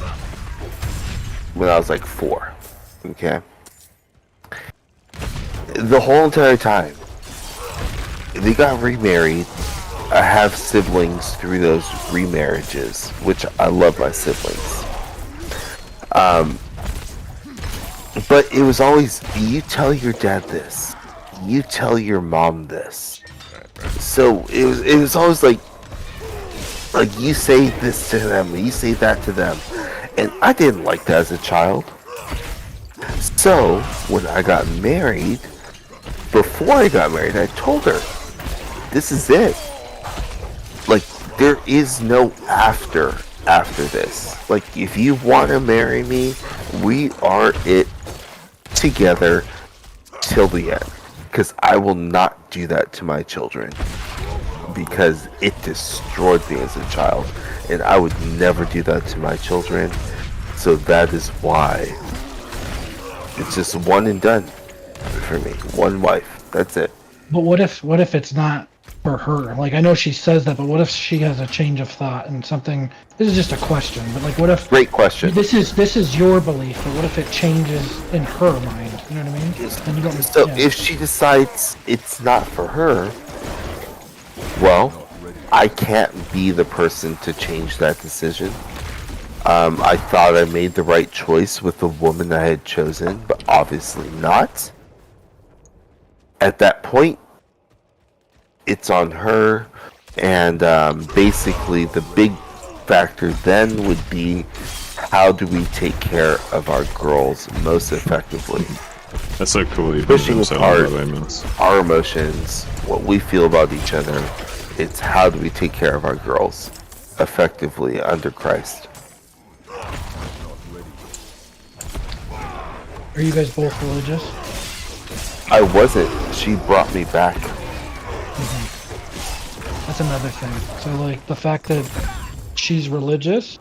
when I was like 4. Okay? The whole entire time, they got remarried. I have siblings through those remarriages, which I love my siblings. But it was always, you tell your dad this, you tell your mom this. So it was always like you say this to them, you say that to them, and I didn't like that as a child. So when I got married, before I got married, I told her, this is it. Like, there is no after this. Like, if you want to marry me, we are it together till the end. Because I will not do that to my children. Because it destroyed me as a child. And I would never do that to my children. So that is why it's just one and done for me. One wife. That's it. But what if it's not for her? Like, I know she says that, but what if she has a change of thought and something? This is just a question, but like, what if? Great question. This is your belief, but what if it changes in her mind? You know what I mean? And you don't. So yeah. if she decides it's not for her, well, I can't be the person to change that decision. I thought I made the right choice with the woman I had chosen, but obviously not. At that point, it's on her, and basically the big factor then would be, how do we take care of our girls most effectively? That's so cool. You've Pushing been so apart long, by the way, Mouse. our emotions, what we feel about each other. It's how do we take care of our girls effectively under Christ. Are you guys both religious? I wasn't. She brought me back. That's That's another thing. So like the fact that she's religious,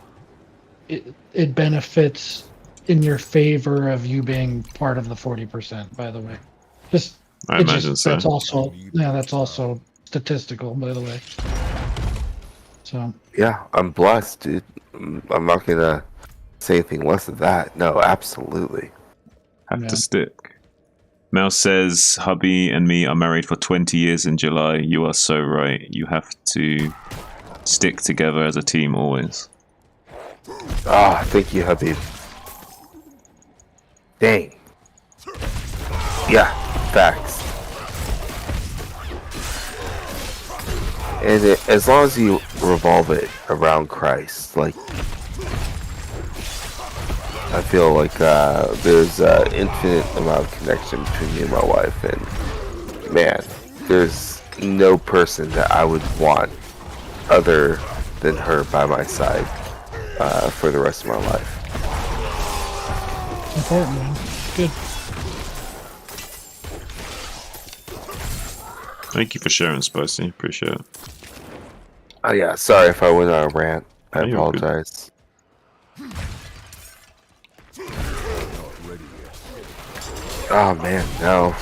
it benefits in your favor of you being part of the 40%. By the way, just I imagine so. That's also statistical. By the way. So Yeah, I'm blessed, dude. I'm not gonna say anything less of that. No, absolutely. Have to stick. Mel says, hubby and me are married for 20 years in July. You are so right. You have to stick together as a team always. Ah, thank you, Habib. Dang. Yeah, facts. And as long as you revolve it around Christ, like, I feel like there's an infinite amount of connection between me and my wife, and man, there's no person that I would want other than her by my side for the rest of my life. Important, man. Good. Thank you for sharing, Spicy. Appreciate it. Oh yeah, sorry if I went on a rant. I No, you're good. apologize. Oh man, no.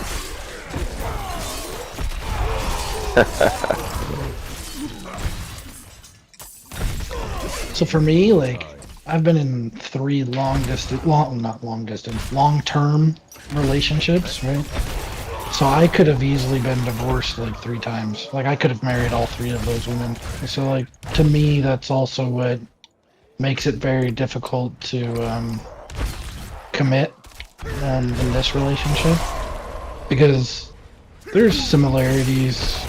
So for me, like, I've been in 3 long-term relationships, right? So I could have easily been divorced like 3 times. Like I could have married all 3 of those women. So like to me, that's also what makes it very difficult to commit in this relationship, because there's similarities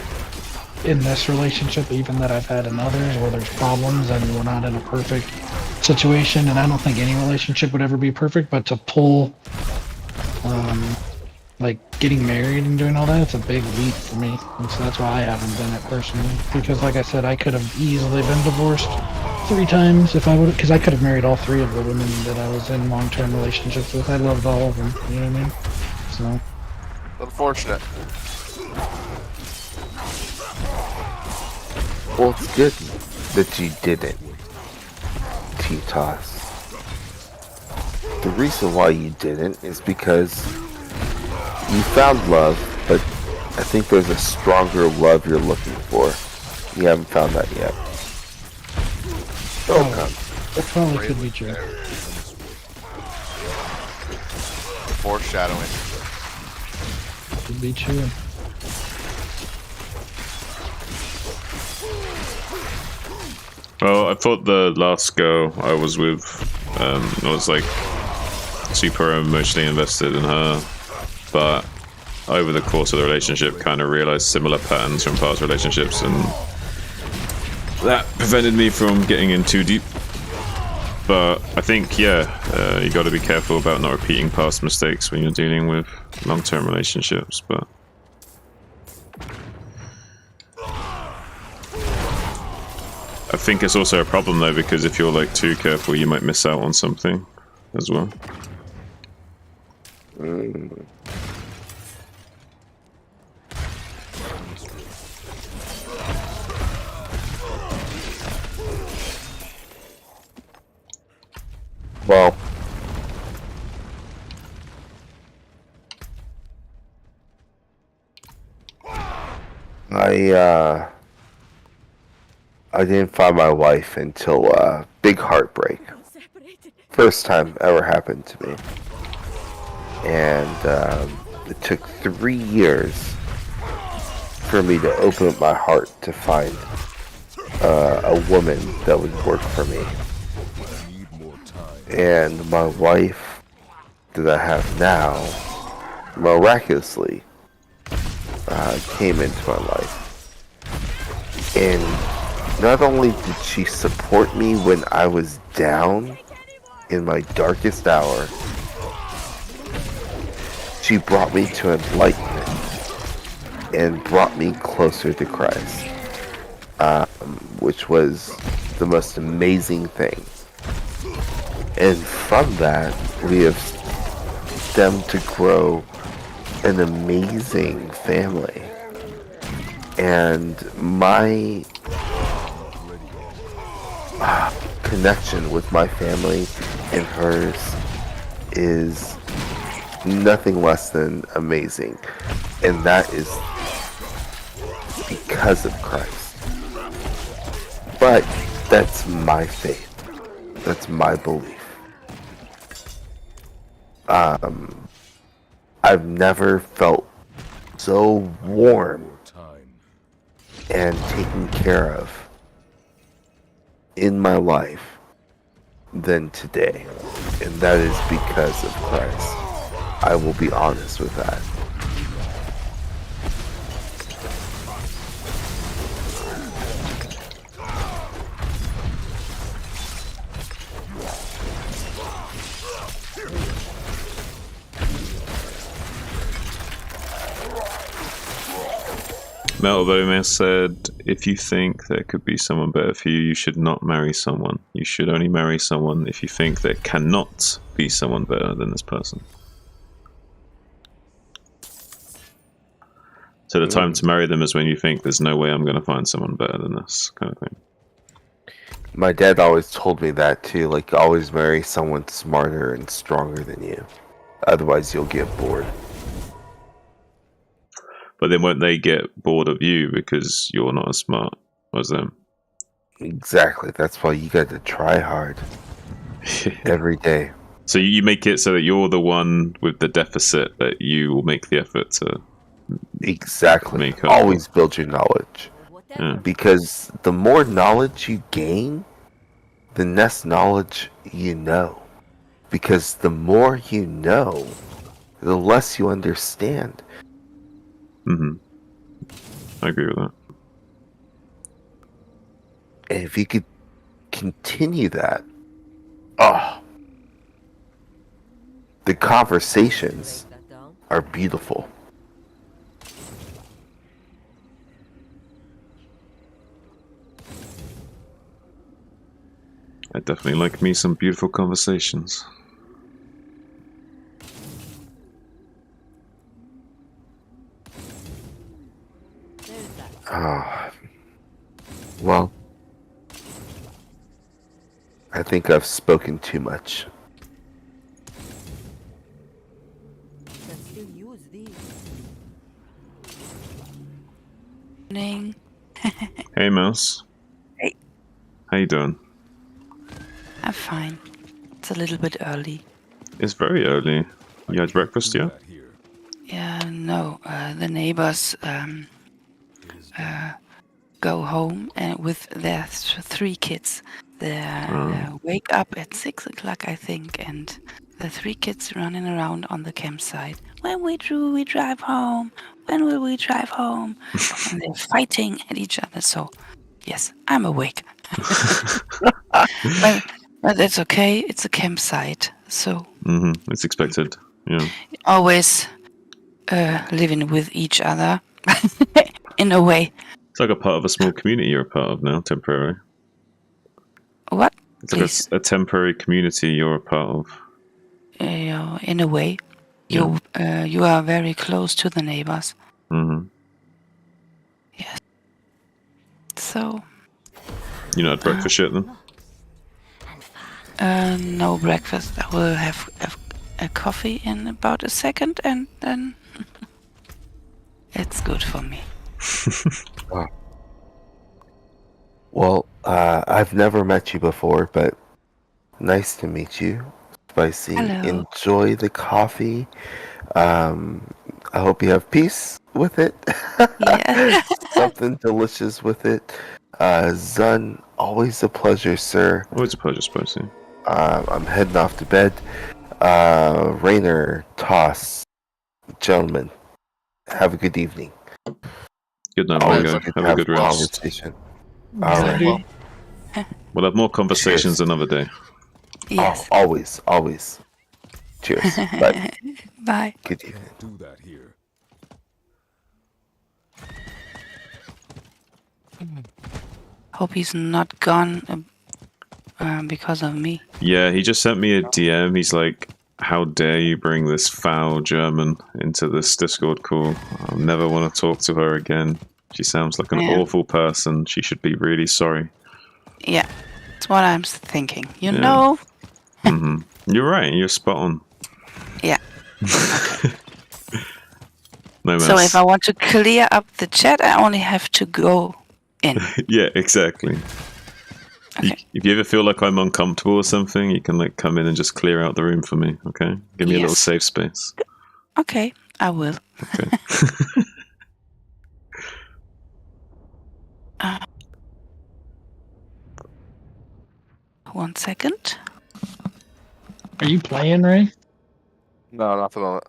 in this relationship even that I've had in others where there's problems and we're not in a perfect situation, and I don't think any relationship would ever be perfect, but to pull like getting married and doing all that, it's a big leap for me, and so that's why I haven't done it personally, because like I said, I could have easily been divorced 3 times if I would, because I could have married all 3 of the women that I was in long-term relationships with. I loved all of them, you know what I mean? So Unfortunate. Well, it's good that you didn't, T-Toss. The reason why you didn't is because you found love, but I think there's a stronger love you're looking for. You haven't found that yet. It'll come. that probably could be true. Foreshadowing. Could be true. Well, I thought the last girl I was with, I was like super emotionally invested in her, but over the course of the relationship kind of realized similar patterns from past relationships, and that prevented me from getting in too deep. But I think, yeah, you got to be careful about not repeating past mistakes when you're dealing with long-term relationships, but I think it's also a problem though, because if you're like too careful, you might miss out on something as well. Well, I didn't find my wife until big heartbreak. First time ever happened to me. And it took 3 years for me to open up my heart to find a woman that would work for me. And my wife that I have now miraculously came into my life. And not only did she support me when I was down in my darkest hour, she brought me to enlightenment and brought me closer to Christ, which was the most amazing thing. And from that, we have stemmed to grow an amazing family. And my connection with my family and hers is nothing less than amazing. And that is because of Christ. But that's my faith. That's my belief. I've never felt so warm and taken care of in my life than today. And that is because of Christ. I will be honest with that. Meltobomir said, if you think there could be someone better for you, you should not marry someone. You should only marry someone if you think there cannot be someone better than this person. So the time to marry them is when you think there's no way I'm going to find someone better than this, kind of thing. My dad always told me that too, like always marry someone smarter and stronger than you. Otherwise you'll get bored. But then won't they get bored of you because you're not as smart as them? Exactly. That's why you got to try hard every day. So you make it so that you're the one with the deficit, that you will make the effort to exactly make up. Always build your knowledge. Yeah. Because the more knowledge you gain, the less knowledge you know. Because the more you know, the less you understand. Mm-hmm. I agree with that. And if you could continue that, the conversations are beautiful. I definitely like me some beautiful conversations. Well, I think I've spoken too much. Morning. Hey, Mouse. Hey. How you doing? I'm fine. It's a little bit early. It's very early. You had breakfast yet? Yeah, no. The neighbors go home and with their 3 kids. They wake up at 6 o'clock, I think, and the 3 kids running around on the campsite. When we drive home? When will we drive home? And they're fighting at each other. So, yes, I'm awake. But it's okay. It's a campsite, so It's expected. Yeah. always living with each other in a way. It's like a part of a small community you're a part of now, temporary. What? It's like a temporary community you're a part of. In a way, you are very close to the neighbors. Mm-hmm. Yes. So. You not had breakfast yet then? No breakfast. I will have a coffee in about a second, and then it's good for me. Well, I've never met you before, but nice to meet you, Spicy. Hello. Enjoy the coffee. I hope you have peace with it. Yeah. Something delicious with it. Zun, always a pleasure, sir. Always a pleasure, Spicy. I'm heading off to bed. Rainer, Toss, gentlemen, have a good evening. Good night, Always Mango. good to Have a good rest. conversation. All right. We'll have more conversations another day. Yes. Always. Cheers. Bye. Bye. Good evening. Do that here. Hope he's not gone because of me. Yeah, he just sent me a DM. He's like, how dare you bring this foul German into this Discord call? I'll never want to talk to her again. She sounds like an Yeah. awful person. She should be really sorry. Yeah. That's what I'm thinking. You Yeah. know? You're right. You're spot on. Yeah. No So mess. if I want to clear up the chat, I only have to go in. Yeah, exactly. If you ever feel like I'm uncomfortable or something, you can like come in and just clear out the room for me. Okay, give me a little Yes. safe space. Okay, I will. Okay. One second. Are you playing, Ray? No, not for the moment.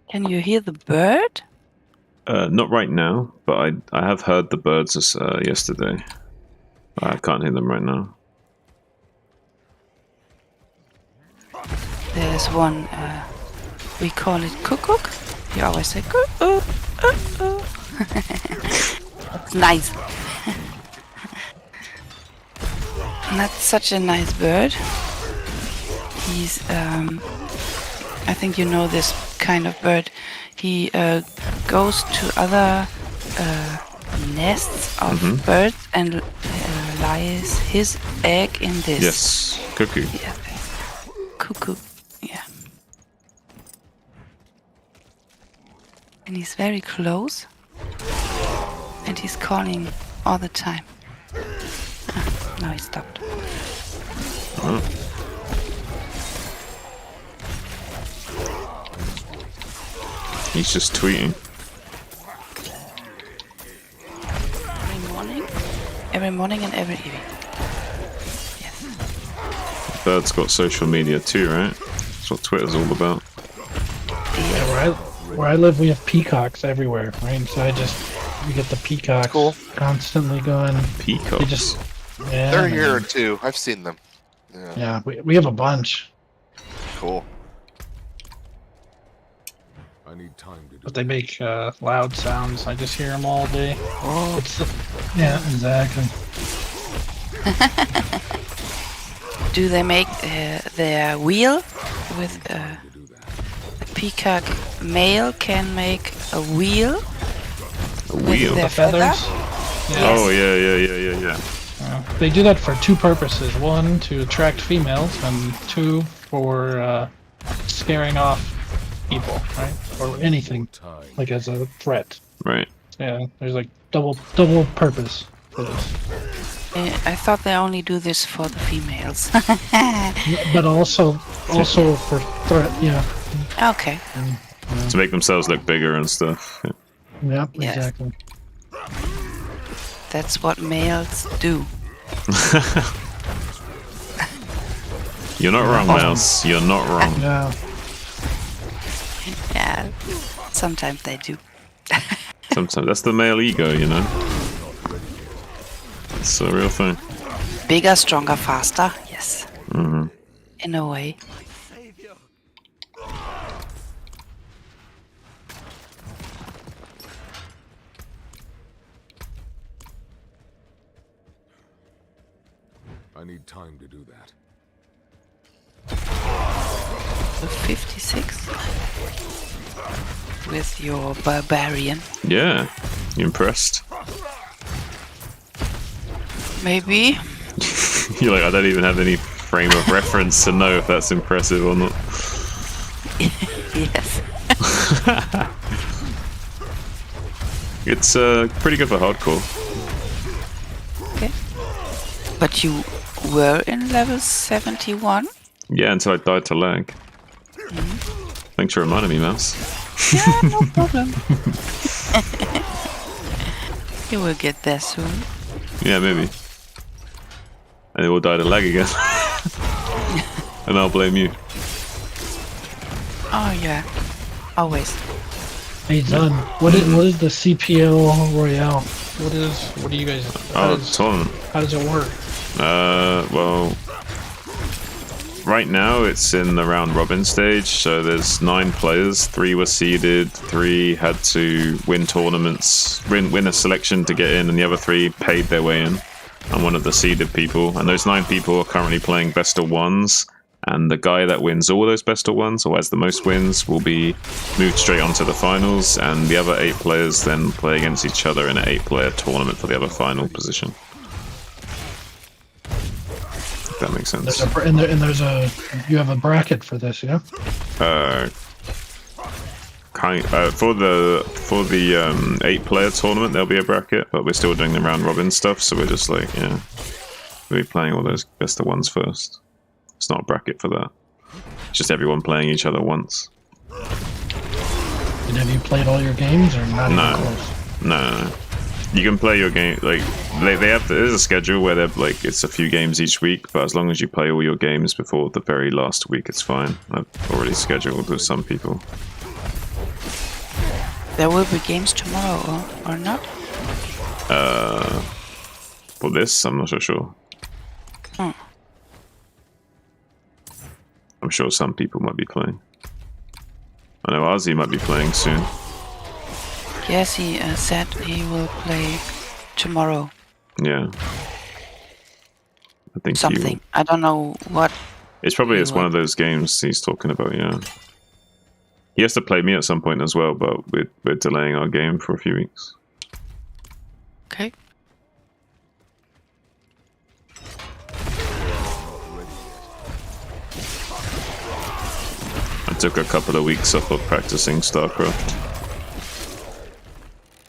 Can you hear the bird? Not right now, but I have heard the birds yesterday. I can't hear them right now. There's one, we call it cuckoo. You always say cuckoo. It's nice. And that's such a nice bird. He's, I think you know this kind of bird. He goes to other nests of birds and lays his egg in this. Yes, cuckoo. Yeah. Cuckoo, yeah. And he's very close. And he's calling all the time. Ah, now he stopped. Oh. He's just tweeting. Every morning and every evening. Bird's got social media too, right? That's what Twitter's all about. Yeah, where I live, we have peacocks everywhere, right? So we get the peacocks constantly going. Peacocks? They just, yeah, They're man. here too. I've seen them. Yeah. Yeah, we have a bunch. Cool. I need time to do But they make loud sounds. I just hear them all day. Oh, yeah, exactly. Do they make their wheel with the peacock male can make a wheel? A wheel? Their The feathers? Oh, yeah. They do that for two purposes. One, to attract females, and two, for scaring off people, right? Or anything, like as a threat. Right. Yeah, there's like double purpose for this. I thought they only do this for the females. But also for threat, yeah. Okay. To make themselves look bigger and stuff. Yeah. Yep, Yes. exactly. That's what males do. You're not wrong, Mouse. You're not wrong. Yeah. Yeah, sometimes they do. Sometimes that's the male ego, you know. It's a real thing. Bigger, stronger, faster. Yes. Mm-hmm. In a way. I need time to do that. The 56 with your barbarian. Yeah. You impressed? Maybe. You're like, I don't even have any frame of reference to know if that's impressive or not. Yes. It's pretty good for hardcore. Okay. But you were in level 71? Yeah, until I died to lag. Thanks for reminding me, Mouse. Yeah, no problem. You will get there soon. Yeah, maybe. And it will die to lag again. And I'll blame you. Oh yeah, always. Hey, Zun, what is the CPL Royale? What do you guys? Oh, tournament. How does it work? Well, right now it's in the round robin stage, so there's 9 players. 3 were seeded, 3 had to win tournaments, win a selection to get in, and the other 3 paid their way in. I'm one of the seeded people, and those 9 people are currently playing best of ones. And the guy that wins all those best of ones, or has the most wins, will be moved straight onto the finals, and the other 8 players then play against each other in an 8-player tournament for the other final position. If that makes sense. You have a bracket for this, yeah? For the 8-player tournament, there'll be a bracket, but we're still doing the round robin stuff, so we're just like, yeah, we'll be playing all those best of ones first. It's not a bracket for that. It's just everyone playing each other once. And have you played all your games or not? No. You can play your game, like, they have, there's a schedule where they're like, it's a few games each week, but as long as you play all your games before the very last week, it's fine. I've already scheduled with some people. There will be games tomorrow, or not? For this, I'm not so sure. Hmm. I'm sure some people might be playing. I know Ozzy might be playing soon. Yes, he said he will play tomorrow. Yeah. I think something. I don't know what. It's probably one of those games he's talking about, yeah. He has to play me at some point as well, but we're delaying our game for a few weeks. Okay. I took a couple of weeks off of practicing StarCraft.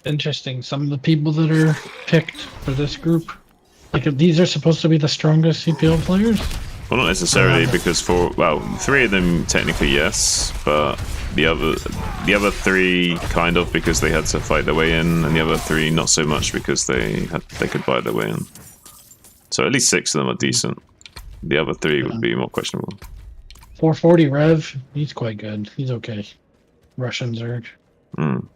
Interesting. Some of the people that are picked for this group, like these are supposed to be the strongest CPL players? Well, not necessarily, because 3 of them technically yes, but the other 3 kind of because they had to fight their way in, and the other 3 not so much because they could buy their way in. So at least 6 of them are decent. The other 3 would be more questionable. 440 Rev, he's quite good. He's okay. Russian Zerg. Mm.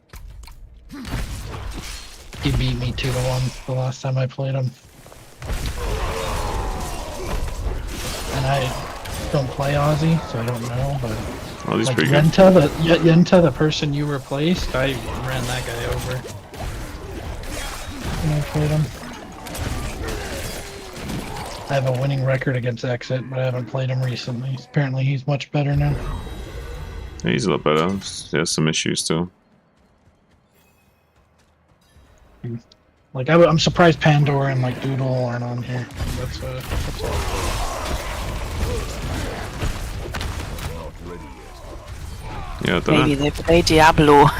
He beat me 2-1 the last time I played him. And I don't play Aussie, so I don't know, but Aussie's like pretty Yenta, the person you replaced, I ran that guy over when I played him. I have a winning record against Exit, but I haven't played him recently. Apparently he's much better now. Yeah, he's a lot better. He has some issues too. Like I'm surprised Pandora and like Doodle aren't on here. That's all. Yeah, I don't Maybe know. they play Diablo.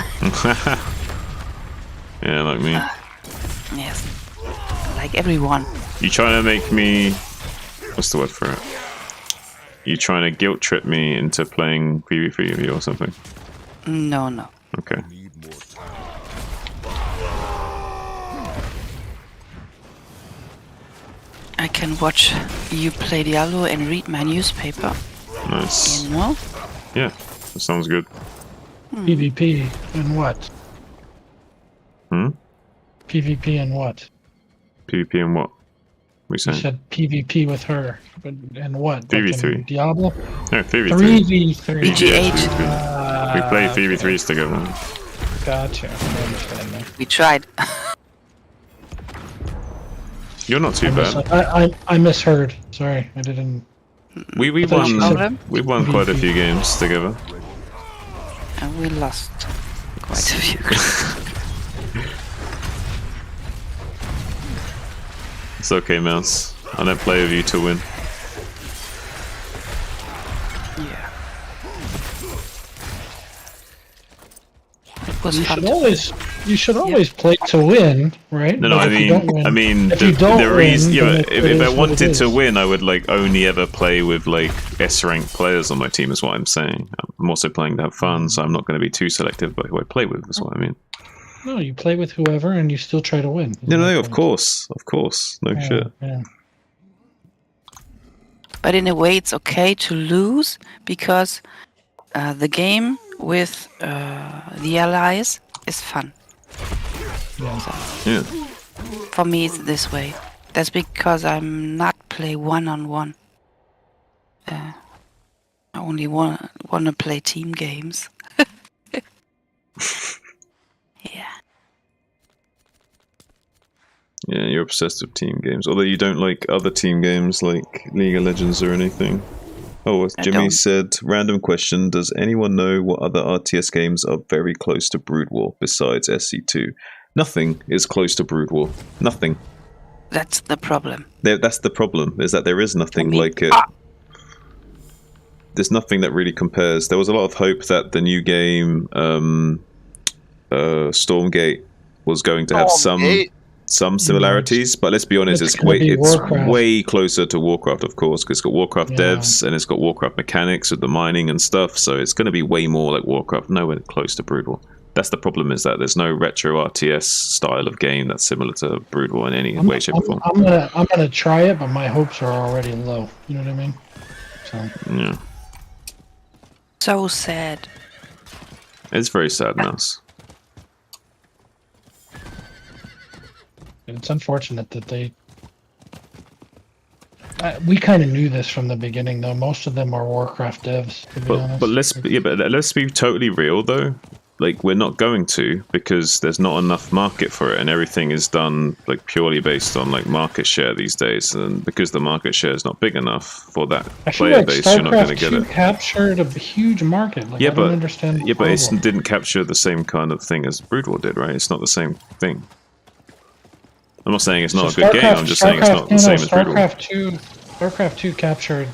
Yeah, like me. Yes. Like everyone. You trying to make me... What's the word for it? You trying to guilt trip me into playing PvP with you or something? No. Okay. I can watch you play Diablo and read my newspaper. Nice. You know? Yeah, that sounds good. PvP and what? Hmm? PvP and what? PvP and what? We You saying? said PvP with her, but and what? PvP3. Like in Diablo? No, 3v3. 3v3. BG8. We play 3v3s together. Gotcha. I understand now. We tried. You're not too bad. I misheard. Sorry, I didn't. We I thought you won. said We won quite a few games together. And we lost quite a few. It's okay, Mouse. I don't play with you to win. Yeah. You should always play to win, right? No, But if you don't win- if you the don't reason, win, yeah, then but it if I is what it wanted to is. win, I would like only ever play with like S-rank players on my team. Is what I'm saying. I'm also playing to have fun, so I'm not going to be too selective about who I play with. Is what I mean. No, you play with whoever, and you still try to win. No, of course, no Yeah, shit. yeah. But in a way, it's okay to lose because the game with the allies is fun. Yeah. For me, it's this way. That's because I'm not play one-on-one only want to play team games. Yeah, you're obsessed with team games. Although you don't like other team games like League of Legends or anything. Oh, as Jimmy said, random question, does anyone know what other RTS games are very close to Brood War besides SC2? Nothing is close to Brood War. Nothing. That's the problem. That's the problem, is that there is nothing like it. There's nothing that really compares. There was a lot of hope that the new game, Stormgate, was going to have some similarities, but let's be honest, it's way closer to Warcraft, of course, because it's got Warcraft devs and it's got Warcraft mechanics with the mining and stuff, so it's going to be way more like Warcraft, nowhere close to Brood War. That's the problem, is that there's no retro RTS style of game that's similar to Brood War in any way, shape, or form. I'm gonna try it, but my hopes are already low. You know what I mean? So yeah. So sad. It's very sad, Mouse. it's unfortunate that they. We kind of knew this from the beginning, though. Most of them are Warcraft devs, to be honest. But let's be totally real, though. Like, we're not going to, because there's not enough market for it, and everything is done like purely based on like market share these days. And because the market share is not big enough for that player base, you're not going to get it. Captured a huge market. Like, I don't understand. But it didn't capture the same kind of thing as Brood War did, right? It's not the same thing. I'm not saying it's not a good game. I'm just saying it's not the same as Brood War. StarCraft 2 captured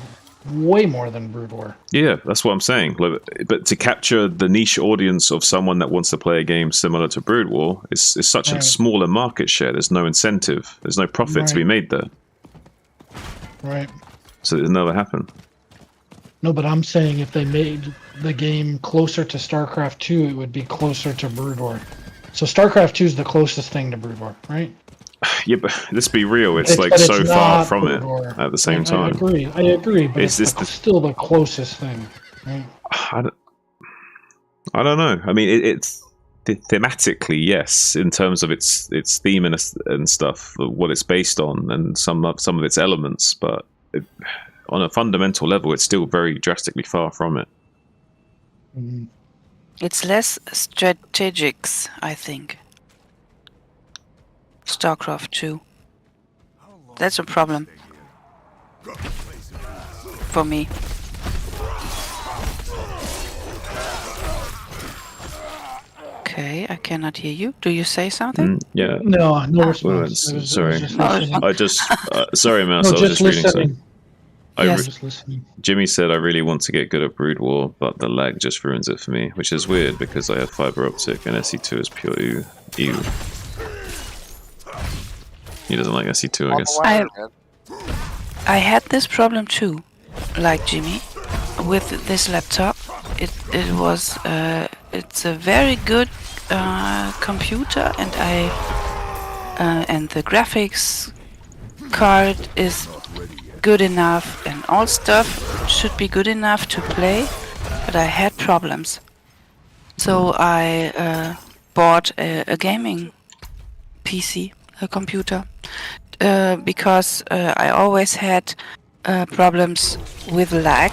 way more than Brood War. Yeah, that's what I'm saying. But to capture the niche audience of someone that wants to play a game similar to Brood War is such a smaller market share. There's no incentive. There's no profit to be made there. Right. So it'll never happen. No, but I'm saying if they made the game closer to StarCraft 2, it would be closer to Brood War. So StarCraft 2 is the closest thing to Brood War, right? Yeah, but let's be real. It's like so far from it at the same time. I agree, but it's still the closest thing, right? I don't know. I mean, it's thematically, yes, in terms of its theme and stuff, what it's based on, and some of its elements. But on a fundamental level, it's still very drastically far from it. It's less strategics, I think. StarCraft 2. That's a problem for me. Okay, I cannot hear you. Do you say something? Yeah. No response. Sorry. Sorry, Mouse. I was just reading something. Jimmy said, I really want to get good at Brood War, but the lag just ruins it for me, which is weird because I have fiber optic and SE2 is pure ew. He doesn't like SE2, I guess. I had this problem too, like Jimmy, with this laptop. It was it's a very good computer, and the graphics card is good enough, and all stuff should be good enough to play, but I had problems. So I bought a gaming PC, a computer, because I always had problems with lag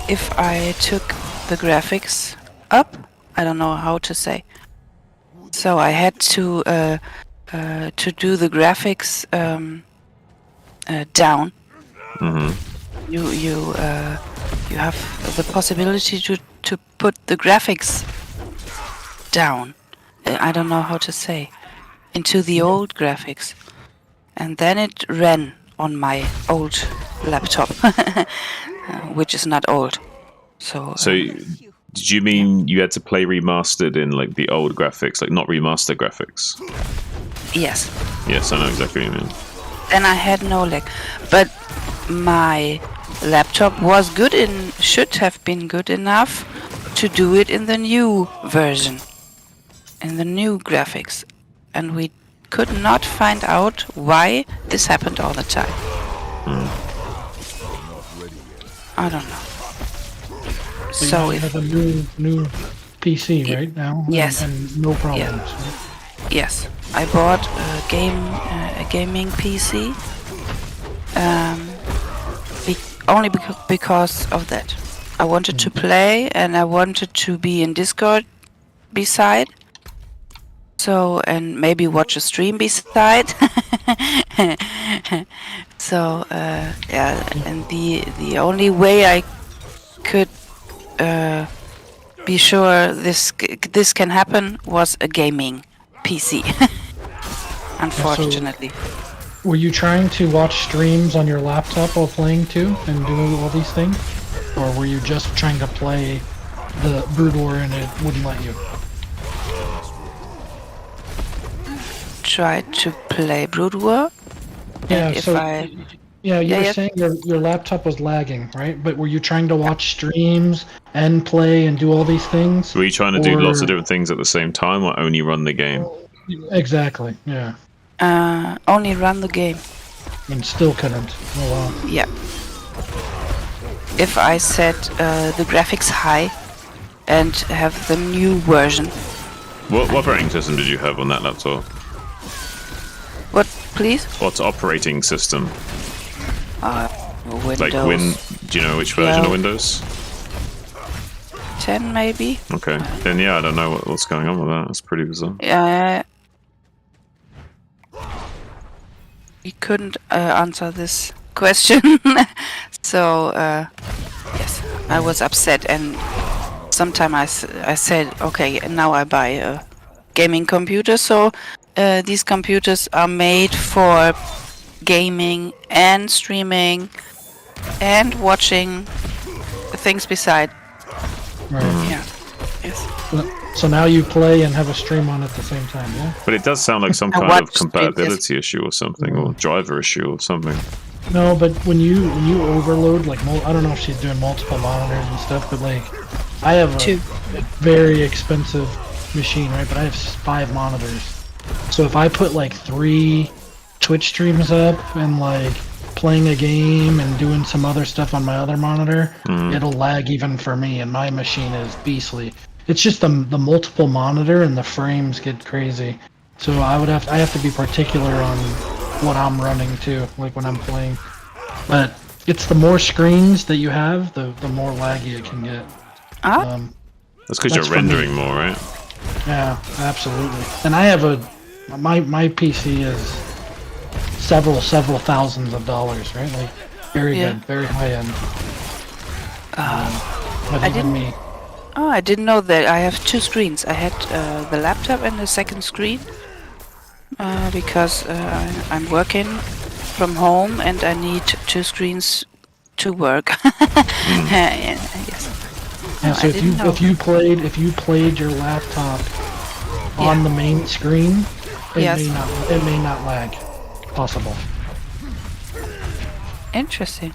if I took the graphics up. I don't know how to say. So I had to do the graphics down. Mm-hmm. You have the possibility to put the graphics down. I don't know how to say. Into the old graphics, and then it ran on my old laptop, which is not old. So did you mean you had to play remastered in like the old graphics, like not remastered graphics? Yes. Yes, I know exactly what you mean. Then I had no lag, but my laptop was should have been good enough to do it in the new version, in the new graphics. And we could not find out why this happened all the time. I don't know. So you have a new PC right now. Yes. And no problems. Yes, I bought a gaming PC only because of that. I wanted to play, and I wanted to be in Discord beside. So, and maybe watch a stream beside. So, yeah, and the only way I could be sure this can happen was a gaming PC. Unfortunately. Were you trying to watch streams on your laptop while playing too, and do all these things? Or were you just trying to play the Brood War and it wouldn't let you? Tried to play Brood War. Yeah, and if so I... yeah, you were yeah. saying your laptop was lagging, right? But were you trying to watch streams and play and do all these things? Were you trying to do lots of different things at the same time, or only run the game? Exactly, yeah. Only run the game. And still couldn't. Oh wow. Yeah. If I set the graphics high and have the new version. What operating system did you have on that laptop? What, please? What operating system? Windows. Like do you know which version of Windows? 10 maybe. Okay, then yeah, I don't know what's going on with that. That's pretty bizarre. We couldn't answer this question, so yes, I was upset, and sometime I said, okay, now I buy a gaming computer. So these computers are made for gaming and streaming and watching things beside. Right. Yeah. Yes. So now you play and have a stream on at the same time, yeah? But it does sound like some kind of compatibility issue or something, or driver issue or something. No, but when you overload, like, I don't know if she's doing multiple monitors and stuff, but like, I have a very expensive machine, right? But I have 5 monitors. So if I put like 3 Twitch streams up and like playing a game and doing some other stuff on my other monitor, it'll lag even for me, and my machine is beastly. It's just the multiple monitor and the frames get crazy. So I have to be particular on what I'm running too, like when I'm playing. But it's the more screens that you have, the more laggy it can get. That's because you're rendering more, right? Yeah, absolutely. And I have my PC is several thousands of dollars, right? Like very good, very high end. But even me. Oh, I didn't know that. I have 2 screens. I had the laptop and the second screen because I'm working from home and I need 2 screens to work. Yes. Yeah, so if you played your laptop on the main screen, it may not lag. Possible. Interesting.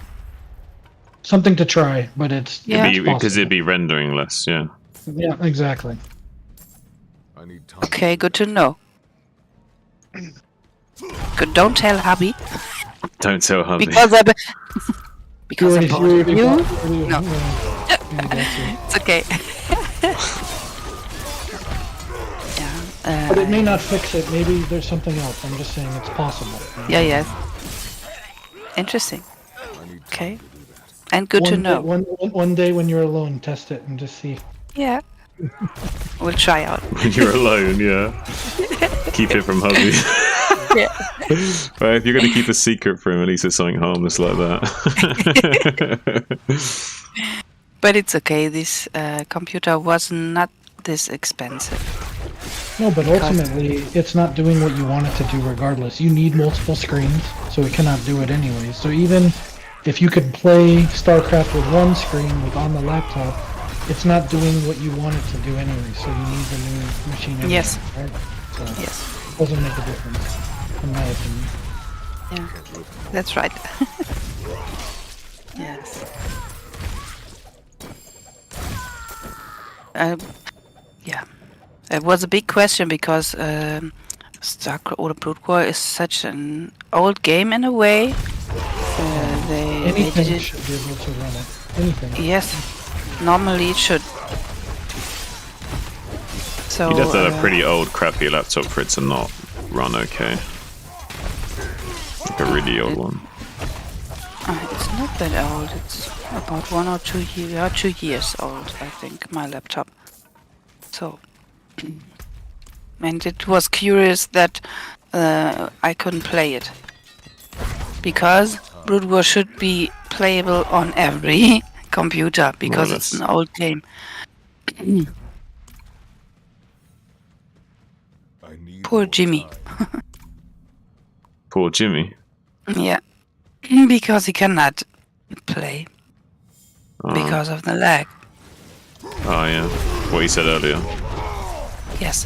Something to try, but it's because it'd be rendering less, yeah. Yeah, exactly. Okay, good to know. Good. Don't tell hubby. Don't tell hubby. Because I bought you. No. It's okay. But it may not fix it. Maybe there's something else. I'm just saying it's possible. Yeah. Yes. Interesting. Okay. And good to know. One day when you're alone, test it and just see. Yeah. We'll try out. When you're alone, yeah. Keep it from hubby. Yeah. Well, if you're going to keep a secret from him, at least it's something harmless like that. But it's okay. This computer was not this expensive. No, but ultimately, it's not doing what you want it to do regardless. You need multiple screens, so it cannot do it anyway. So even if you could play StarCraft with 1 screen on the laptop, it's not doing what you want it to do anyway, so you need the new machine anyway, yes. Right? So yes. It doesn't make a difference, in my opinion. Yeah, that's right. Yes. Yeah. It was a big question because StarCraft or Brood War is such an old game in a way. Anything should be able to run it. Anything. Yes, normally it should. So you'd have to have a pretty old, crappy laptop for it to not run okay. Like a really old one. It's not that old. It's about 1 or 2 years. Yeah, 2 years old, I think. My laptop. So, and it was curious that I couldn't play it because Brood War should be playable on every computer because it's an old game. Poor Jimmy. Poor Jimmy. Yeah, because he cannot play because of the lag. Oh yeah, what you said earlier. Yes.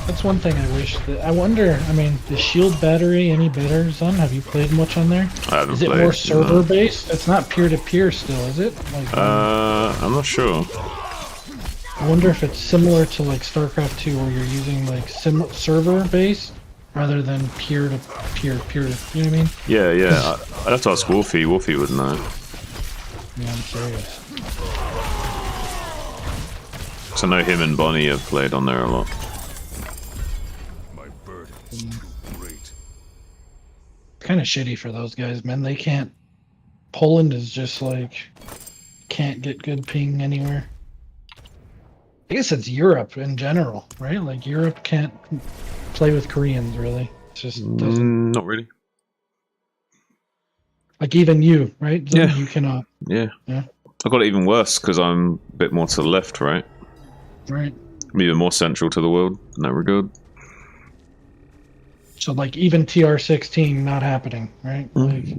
That's one thing I wish that I wonder. I mean, the shield battery any better, son? Have you played much on there? I haven't Is it played, more server based? It's not peer to peer still, is it? Like, I'm not sure. I wonder if it's similar to like StarCraft 2, where you're using like server based rather than peer to peer. You know what I mean? Yeah, yeah. I'd have to ask Wolfie. Wolfie would know. Yeah, I'm serious. So I know him and Bonnie have played on there a lot. Kind of shitty for those guys, man. They can't. Poland is just like can't get good ping anywhere. I guess it's Europe in general, right? Like Europe can't play with Koreans really. It just doesn't. Not really. Like even you, right? Zone? Yeah. You cannot. Yeah. Yeah. I got it even worse because I'm a bit more to the left, right? Right. I'm even more central to the world in that regard. So like even TR16 not happening, right? Like Say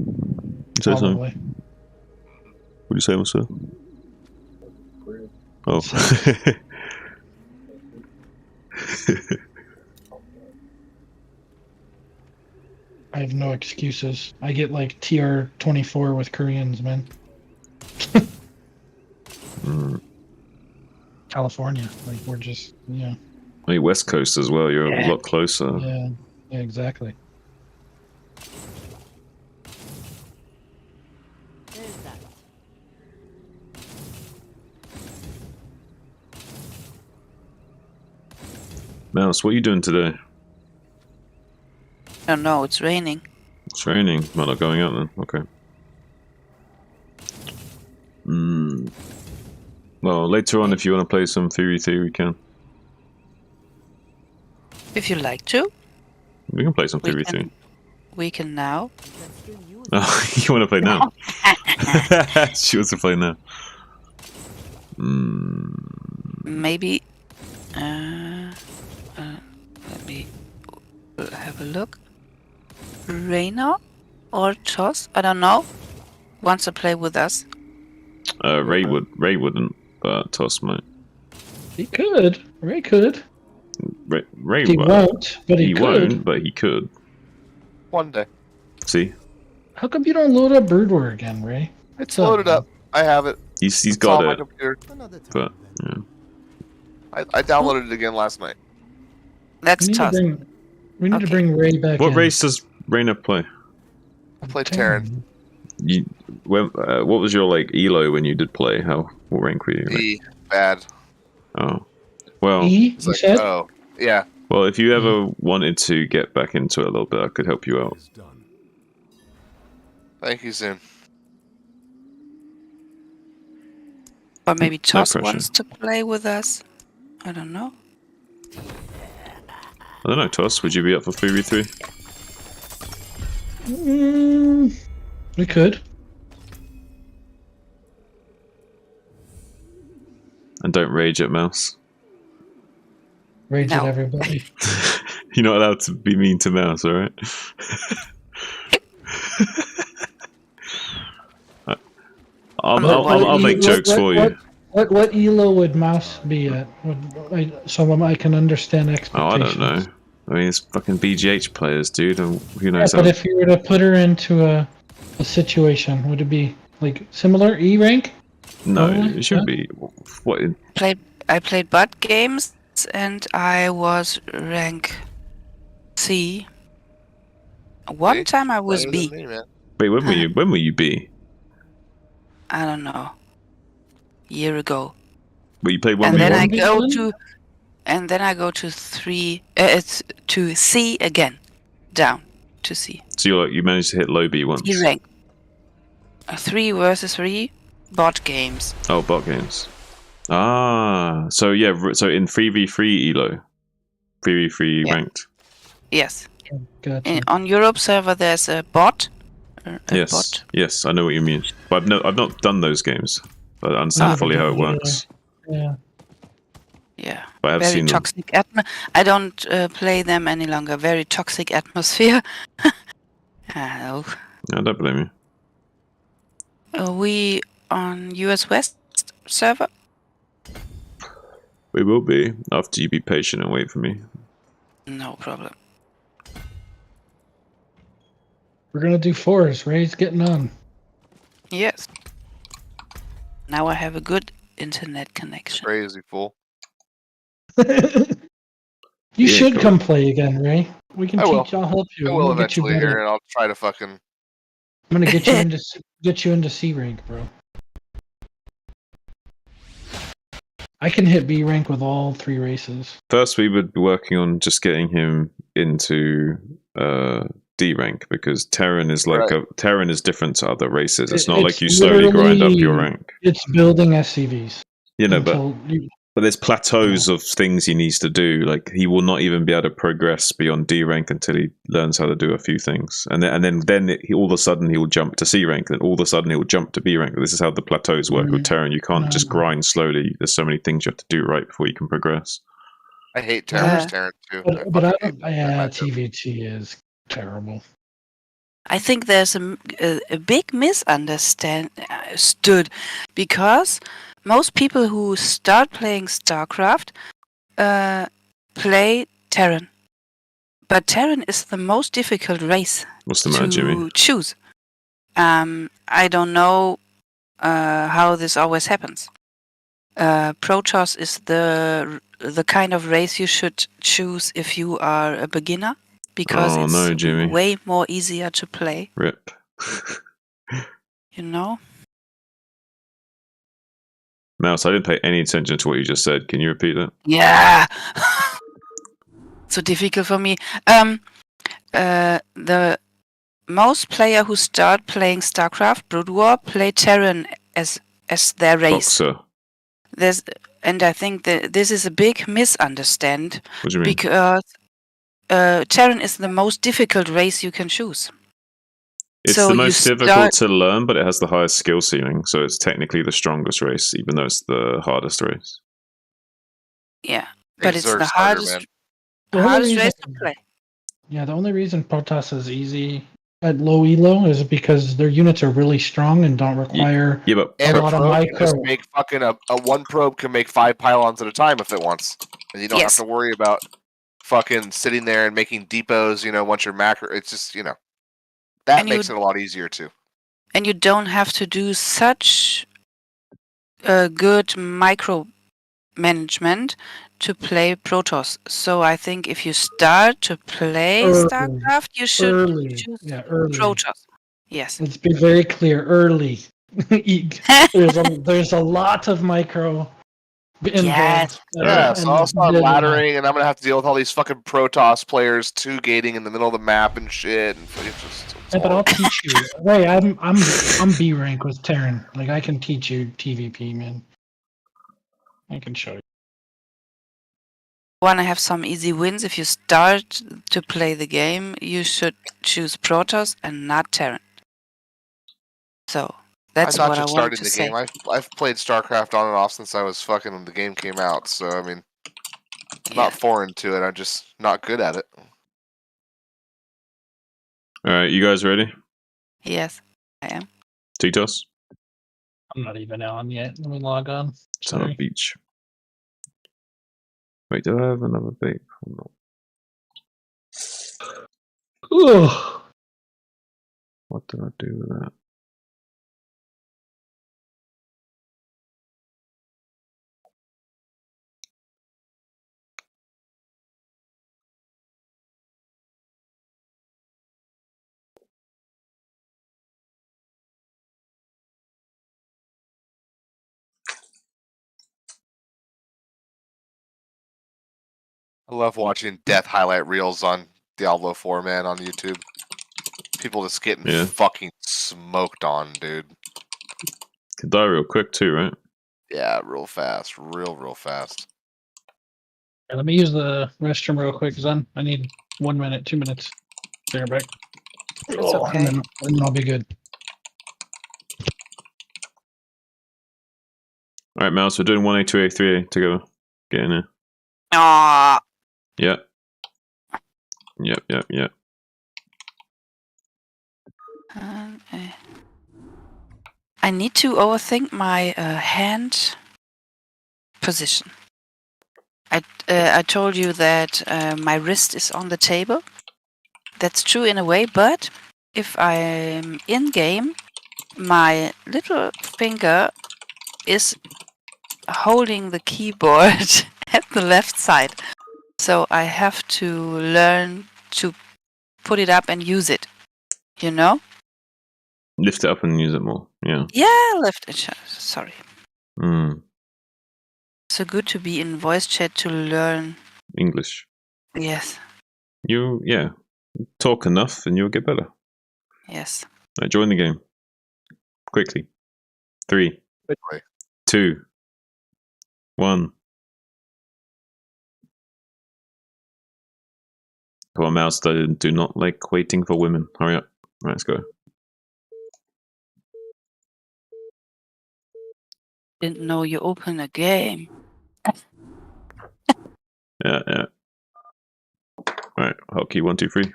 something. probably. What do you say, Marcel? Oh. I have no excuses. I get like TR24 with Koreans, man. California, like we're just yeah. Hey, West Coast as well. You're a Yeah. lot closer. Yeah, yeah, exactly. Mouse, what are you doing today? Oh no, it's raining. It's raining. Well, not going out then. Okay. Well, later on, if you want to play some Theory, we can. If you like to, We can play some Theory. we can now. Oh, you want to play now? She wants to play now. Maybe. Let me have a look. Reina or Toss, I don't know, wants to play with us. Ray wouldn't, but Toss might. He could. Ray could. Ray He won't, but he could. won't, but he could. One day. See, How come you don't load up Brood War again, Ray? It's loaded up. I have it. he's It's got on my it, computer. but yeah. I downloaded it again last night. That's We need, to Toss. bring, we need to bring Ray back What in. race does Reyna play? I played Terran. What was your like elo when you did play? What rank were you? E. Bad. Oh, well. E, It's you like, said? oh, yeah. Well, if you ever wanted to get back into it a little bit, I could help you out. Thank you, Soon. Or maybe Toss pressure. wants to play with us. I don't know. I don't know, Toss. Would you be up for 3v3? We could. And don't rage at Mouse. Rage No. at everybody. You're not allowed to be mean to Mouse, alright? I'll make jokes for you. What elo would Mouse be at? So I can understand Oh, I expectations. don't know. I mean, it's fucking BGH players, dude, and who Yeah, knows but how... if you were to put her into a situation, would it be like similar E rank? No, Probably, it should yeah. be... What? I played bot games and I was rank C. One time I was Better than B. me, man. Wait, when were you B? I don't know. Year ago. Well, you played And then I 1v1? go to and then I go to 3. It's to C again, down to C. So you managed to hit low B once. C rank. 3 versus 3 bot games. Oh, bot games. Ah, so yeah, so in 3v3 elo, 3v3 ranked. Yes. Gotcha. On Europe server, there's a bot. Yes, yes, I know what you mean. But I've not done those games, but I understand fully how it works. Yeah. Yeah. But I have Very seen them. toxic I don't play them any longer. Very toxic atmosphere. Oh. I don't blame you. Are we on US West server? We will be after you be patient and wait for me. No problem. We're gonna do 4s. Ray's getting on. Yes. Now I have a good internet connection. Crazy fool. You Yeah, should cool. come play again, Ray. We can I will. teach. I'll help you. I I'm will gonna get you eventually better. here, and I'll try to fucking. I'm gonna get you into C rank, bro. I can hit B rank with all 3 races. First, we would be working on just getting him into D rank because Terran is like Terran is different to other races. It's not like you slowly grind up your rank. It's building SCVs. You know, but there's plateaus of things he needs to do. Like he will not even be able to progress beyond D rank until he learns how to do a few things, and then all of a sudden he will jump to C rank. Then all of a sudden he will jump to B rank. This is how the plateaus work with Terran. You can't just grind slowly. There's so many things you have to do right before you can progress. I hate Terran too. But I don't. Yeah, TVT is terrible. I think there's a big misunderstood because most people who start playing StarCraft play Terran. But Terran is the most difficult race What's the matter, Jimmy? choose. I don't know how this always happens. Protoss is the kind of race you should choose if you are a beginner because it's way more easier to play. Rip. You know? Mouse, I didn't pay any attention to what you just said. Can you repeat that? Yeah. So difficult for me. The most player who start playing StarCraft, Brood War, play Terran as their race. Boxer. And I think that this is a big misunderstanding. What do you mean? Because Terran is the most difficult race you can choose. It's the most difficult to learn, but it has the highest skill ceiling, so it's technically the strongest race, even though it's the hardest race. Yeah, but it's the hardest race to play. Yeah, the only reason Protoss is easy at low elo is because their units are really strong and don't require a lot of micro. Just make fucking a one probe can make 5 pylons at a time if it wants, and you don't have to worry about fucking sitting there and making depots. Once you're macro, it's just that makes it a lot easier too. And you don't have to do such a good micro management to play Protoss. So I think if you start to play StarCraft, you should choose Protoss. Yes. Let's be very clear. Early. there's a lot of micro involved. Yeah, so I'll start laddering, and I'm gonna have to deal with all these fucking Protoss players 2-gating in the middle of the map and shit. And it's just, but I'll teach you. Ray, I'm B rank with Terran. Like I can teach you TVP, man. I can show you. Want to have some easy wins? If you start to play the game, you should choose Protoss and not Terran. So that's what I wanted to say. I've played StarCraft on and off since I was fucking when the game came out. So I mean, I'm not foreign to it. I'm just not good at it. All right, you guys ready? Yes, I am. Titos? I'm not even on yet. Let me log on. It's on a beach. Wait, do I have another bait? Ugh. What did I do with that? I love watching death highlight reels on Diablo 4, man, on YouTube. People just getting fucking smoked on, dude. Can die real quick too, right? Yeah, real fast. Real fast. Yeah, let me use the restroom real quick, Zen. I need 1 minute, 2 minutes. Be right back. It's okay. And then I'll be good. All right, Mouse, we're doing 1A, 2A, 3A together. Get in there. Aww. Yep. Yep. I need to overthink my hand position. I told you that my wrist is on the table. That's true in a way, but if I'm in game, my little finger is holding the keyboard at the left side. So I have to learn to put it up and use it. You know? Lift it up and use it more. Yeah. Yeah, lift it. Sorry. Mm. So good to be in voice chat to learn. English. Yes. Talk enough and you'll get better. Yes. Right, join the game. Quickly. 3, 2, 1. Come on, Mouse, do not like waiting for women. Hurry up. Right, let's go. Didn't know you open a game. Yeah. Right, hotkey 1, 2, 3.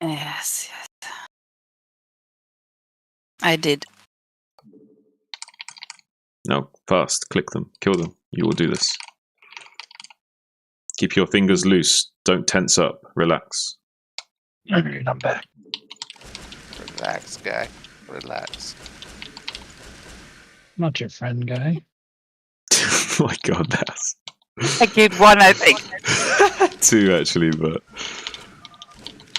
Yes. I did. Now, fast. Click them. Kill them. You will do this. Keep your fingers loose. Don't tense up. Relax. Alright, I'm back. Relax, guy. Relax. Not your friend, guy. Oh my god, that's... I killed 1, I think. 2, actually, but...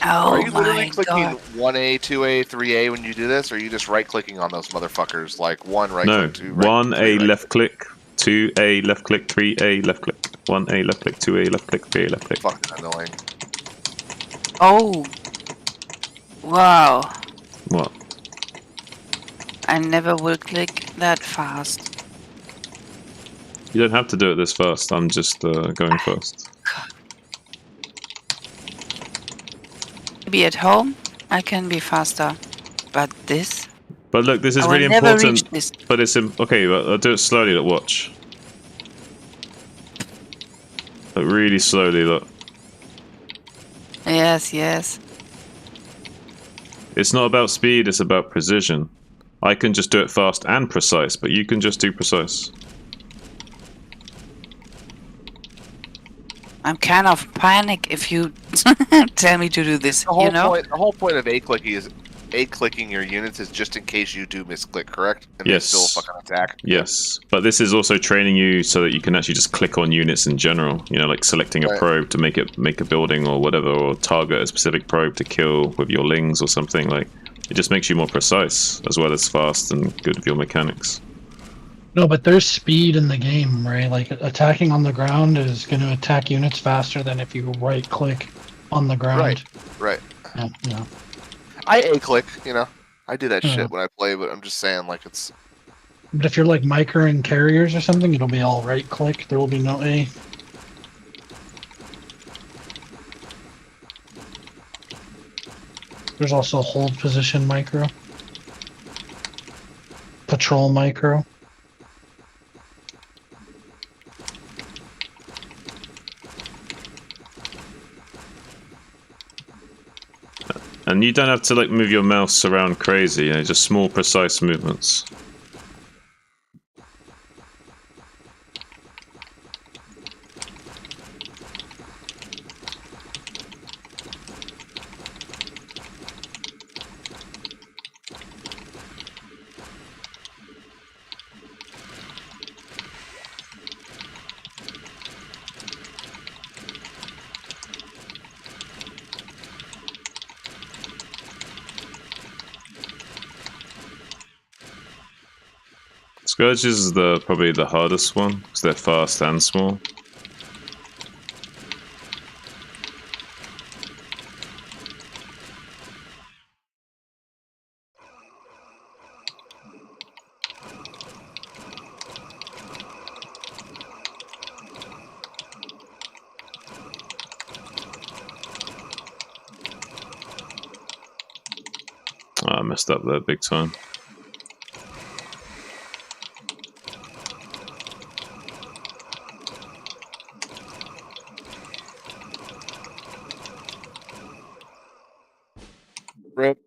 Oh are you literally my clicking god. 1A, 2A, 3A when you do this, or are you just right-clicking on those motherfuckers? Like 1 right No, click, 2 right 1A left click, 2A left click, 3A left click, 1A left click, 2A left click, 3A left click. Fucking annoying. Oh. Wow. What? I never will click that fast. You don't have to do it this fast. I'm just going fast. Maybe at home I can be faster, but this. But look, this is I will really never important. reach this. But it's okay. But I'll do it slowly. Look, watch. Look, really slowly. Look. Yes. It's not about speed. It's about precision. I can just do it fast and precise, but you can just do precise. I'm kind of panic if you tell me to do this. The whole You know? point. The whole point of A-clicking your units is just in case you do misclick, correct? And Yes. they still fucking attack. Yes, but this is also training you so that you can actually just click on units in general. You know, like selecting a Right. probe to make a building or whatever, or target a specific probe to kill with your lings or something. Like, it just makes you more precise as well as fast and good with your mechanics. No, but there's speed in the game, right? Like attacking on the ground is going to attack units faster than if you right click on the ground. Right. Yeah. I A-click, you know. I do that Yeah. shit when I play, but I'm just saying, like, it's... But if you're like microing carriers or something, it'll be all right click. There will be no A. There's also hold position micro. Patrol micro. And you don't have to like move your mouse around crazy, you know, just small precise movements. Scourges is probably the hardest one, because they're fast and small. I messed up there big time. Rip.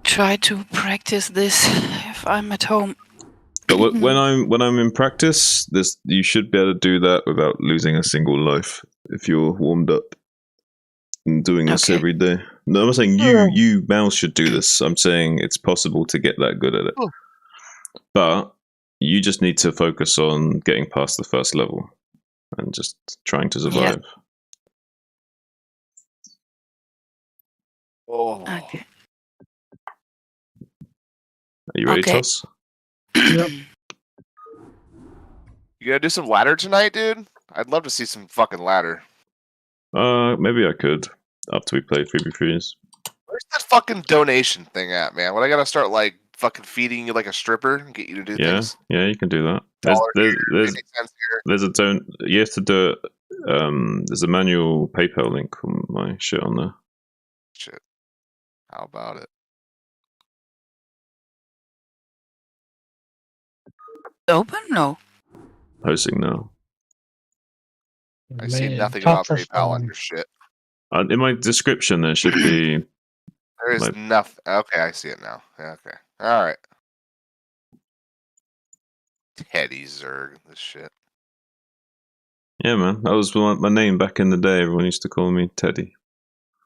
Try to practice this if I'm at home. But when I'm in practice, you should be able to do that without losing a single life if you're warmed up and doing this every day. No, I'm not saying you Mouse should do this. I'm saying it's possible to get that good at it. But you just need to focus on getting past the first level and just trying to survive. Oh. Okay. Are you ready, Toss? Yep. You gonna do some ladder tonight, dude? I'd love to see some fucking ladder. Maybe I could after we play 3v3s. Where's that fucking donation thing at, man? When I gotta start like fucking feeding you like a stripper and get you to do things? Yeah, you can do that. There's a don't. You have to do it. There's a manual PayPal link on my shit on there. Shit. How about it? Open? No. Posting now. I see nothing about PayPal on your shit. In my description, there should be. There is nothing. Okay, I see it now. Okay. All right. Teddy Zerg, this shit. Yeah, man. That was my name back in the day. Everyone used to call me Teddy.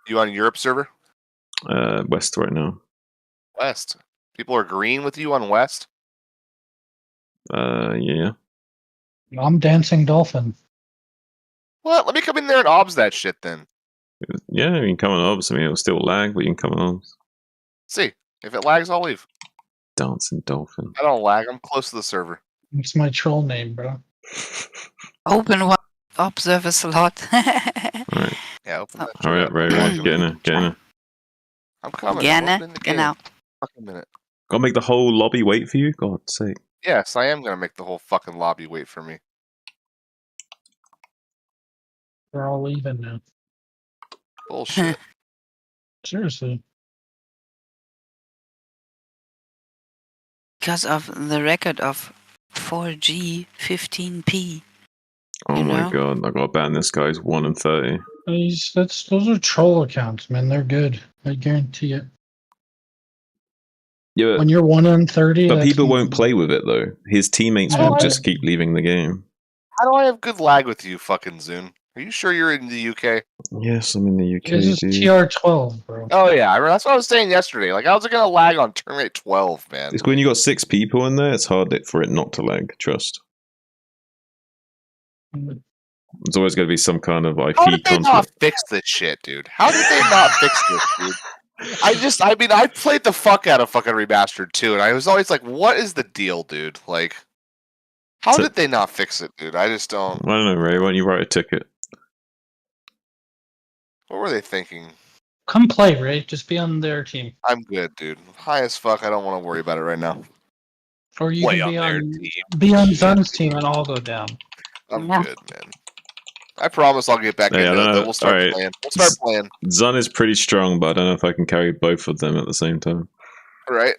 You on Europe server? West right now. West. People are agreeing with you on West? Yeah. I'm Dancing Dolphin. What? Let me come in there and obs that shit then. Yeah, you can come on obs. I mean, it'll still lag, but you can come on obs. See, if it lags, I'll leave. Dancing Dolphin. I don't lag. I'm close to the server. It's my troll name, bro. Open one. Observe a slot. Alright. Yeah, open that. Hurry up, Ray. Get in there. Get in there. I'm coming. Gerne. I'm opening the game. Genau. Fucking minute. Gotta make the whole lobby wait for you? God's sake. Yes, I am gonna make the whole fucking lobby wait for me. We're all leaving now. Bullshit. Seriously. Because of the record of 4G 15p. Oh my god, I gotta ban this guy's 1 and 30. Those are troll accounts, man. They're good. I guarantee it. Yeah, When you're 1 in 30, but that's people won't play with it though. His teammates will just keep leaving the game. How do I have good lag with you, fucking Zune? Are you sure you're in the UK? Yes, I'm in the UK. This is TR12, bro. Oh yeah, that's what I was saying yesterday. Like, how's it gonna lag on turn rate 12, man? It's when you got 6 people in there, it's hard for it not to lag. Trust. There's always going to be some kind of IP How did they conflict. not fix this shit, dude? How did they not fix this, dude? I played the fuck out of fucking Remastered 2, and I was always like, what is the deal, dude? Like, how did they not fix it, dude? I just don't. I don't know, Ray. Why don't you write a ticket? What were they thinking? Come play, Ray. Just be on their team. I'm good, dude. High as fuck. I don't want to worry about it right now. Or you Play can on be on Zun's team and I'll go down. I'm good, man. I promise I'll get back into it. Then we'll start playing. We'll start playing. Zun is pretty strong, but I don't know if I can carry both of them at the same time. All right.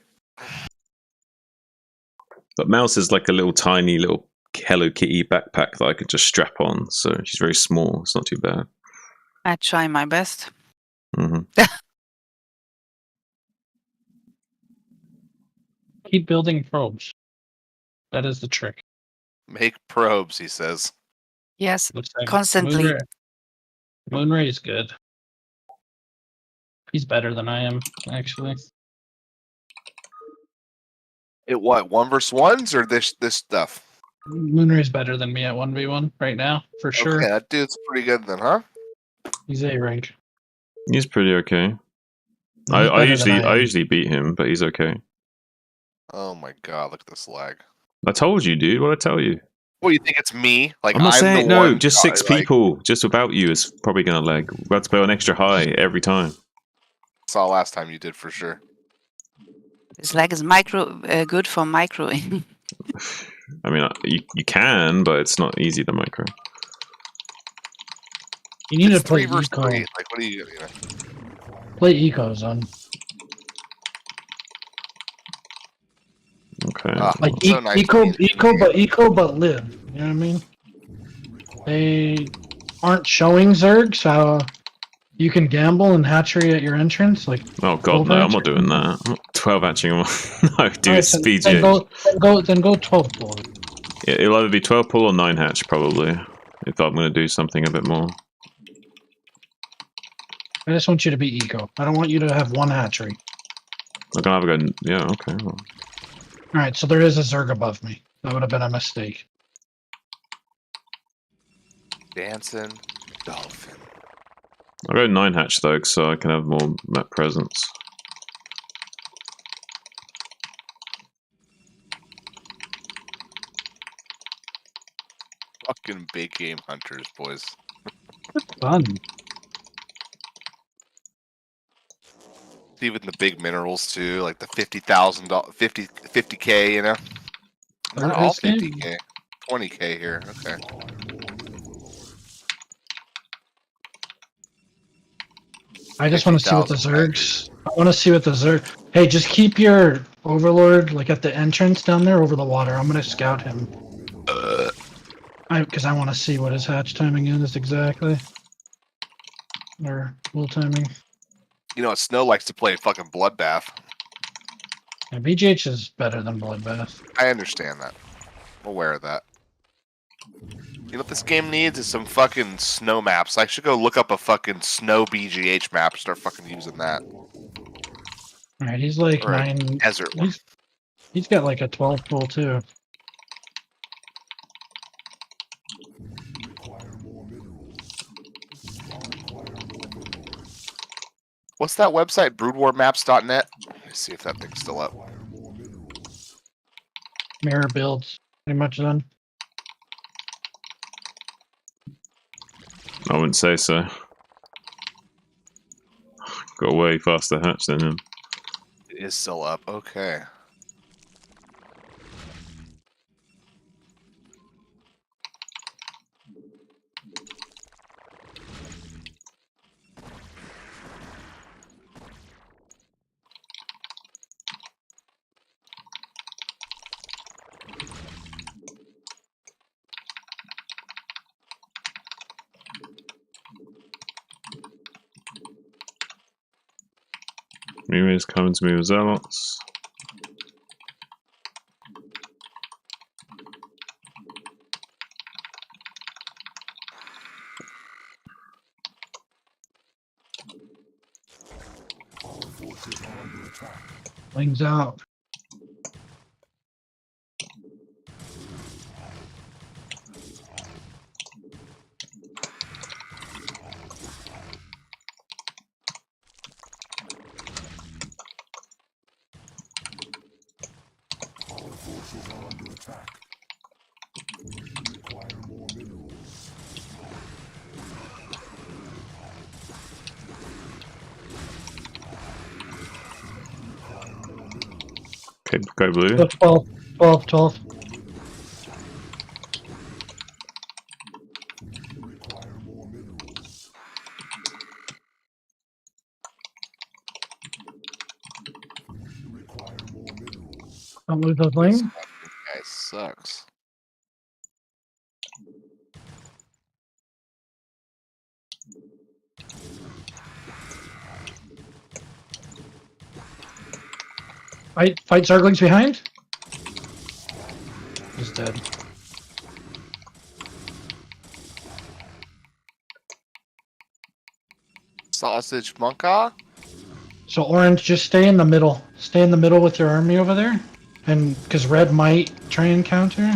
But Mouse is like a little tiny little Hello Kitty backpack that I could just strap on, so she's very small. It's not too bad. I try my best. Keep building probes. That is the trick. Make probes, he says. Yes, Looks like constantly. Moonray is good. He's better than I am, actually. It what? 1v1s or this stuff? Moonray's better than me at 1v1 right now, for sure. Okay, that dude's pretty good then, huh? He's A rank. He's pretty okay. He's I better than I am. usually beat him, but he's okay. Oh my god, look at this lag. I told you, dude. What I tell you? What, you think it's me? Like, I'm not saying the no. one Just 6 like, people, just about you is probably gonna lag. We're about to play on extra high every time. Saw last time you did for sure. This lag is good for microing. I mean, you can, but it's not easy to micro. You need It's to play 3 versus eco. 3. Like, what are you? Play eco, Zun. Okay. Like so nice eco but live. You know what I mean? They aren't showing Zerg, so you can gamble and hatchery at your entrance. Like Oh god, no! I'm not doing that. I'm not 12 hatching. No, dude, it's BGH. Then go 12 pull. Yeah, it'll either be 12 pull or 9 hatch probably. If I'm going to do something a bit more. I just want you to be eco. I don't want you to have one hatchery. I'm gonna have a go. Yeah, okay. Well. All right, so there is a Zerg above me. That would have been a mistake. Dancing dolphin. I'll go 9 hatch though, so I can have more map presence. Fucking big game hunters, boys. Fun. Even the big minerals too, like the $50,000, 50K, you know. Not all 50K, 20K here. Okay. I just want to see what the Zergs. I want to see what the Zerg. Hey, just keep your Overlord like at the entrance down there over the water. I'm gonna scout him. Because I want to see what his hatch timing is exactly. Or full timing. You know, Snow likes to play fucking Bloodbath. Yeah, BGH is better than Bloodbath. I understand that. I'm aware of that. You know what this game needs is some fucking snow maps. I should go look up a fucking snow BGH map and start fucking using that. Alright, he's like Or a 9. desert one. He's got like a 12 pull too. What's that website? Broodwarmaps.net? Let me see if that thing's still up. Mirror builds. Pretty much done. I wouldn't say so. Got way faster hatch than him. It is still up. Okay. Mimi's coming to me with zealots. Wings out. Okay, go blue. 12. Don't lose those lanes. This guy sucks. Fight Zerglings behind. He's dead. Sausage monka? So Orange, just stay in the middle. Stay in the middle with your army over there. And because Red might try and counter.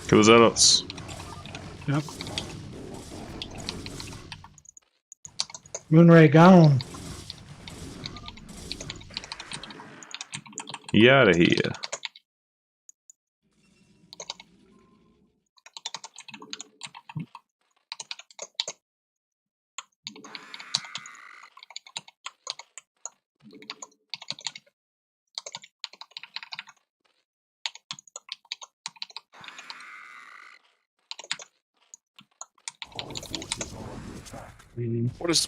Kill the zealots. Yep. Moonray gone. He out of here.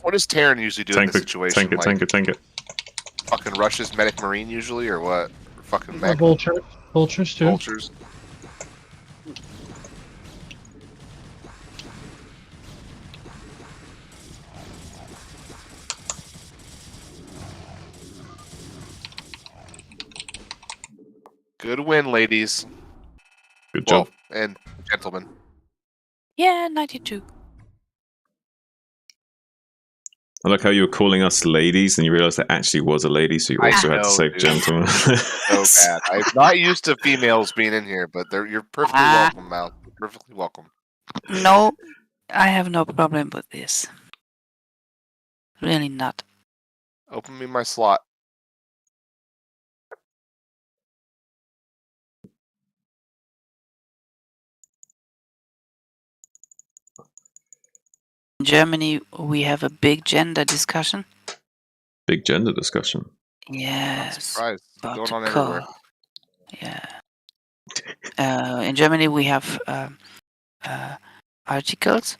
What does Terran usually do in this situation? Tank it. Fucking Russia's medic marine usually, or what? Or fucking mech? Vultures too. Vultures. Good win, ladies. Good job. And gentlemen. Yeah, 92. I like how you were calling us ladies and you realized that actually was a lady, so you also had to say dude. gentlemen. So bad. I'm not used to females being in here, but you're perfectly welcome, Mal. You're perfectly welcome. No, I have no problem with this. Really not. Open me my slot. In Germany, we have a big gender discussion. Big gender discussion. Yes. Surprise. About Going the on car. everywhere. Yeah. In Germany, we have articles.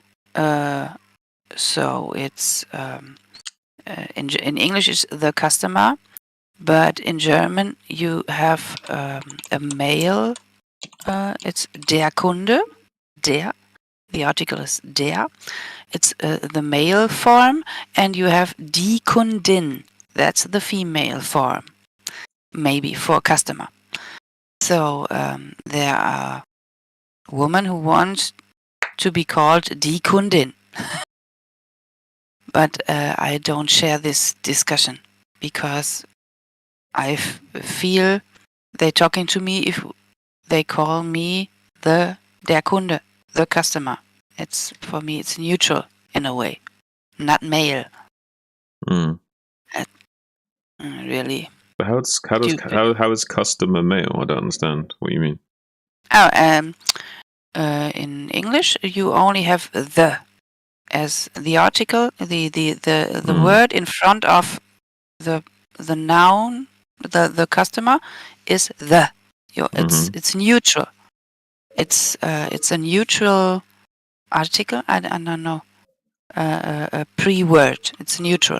So it's in English is the customer, but in German you have a male. It's der Kunde. Der. The article is der. It's the male form, and you have die Kundin. That's the female form, maybe for customer. So there are women who want to be called die Kundin. But I don't share this discussion because I feel they're talking to me if they call me der Kunde, the customer. It's for me, it's neutral in a way, not male. Mm. Really. But how is customer male? I don't understand what you mean. Oh, in English you only have the as the article, the word in front of the noun, the customer is the. It's neutral. It's a neutral article. I don't know. A pre-word. It's neutral.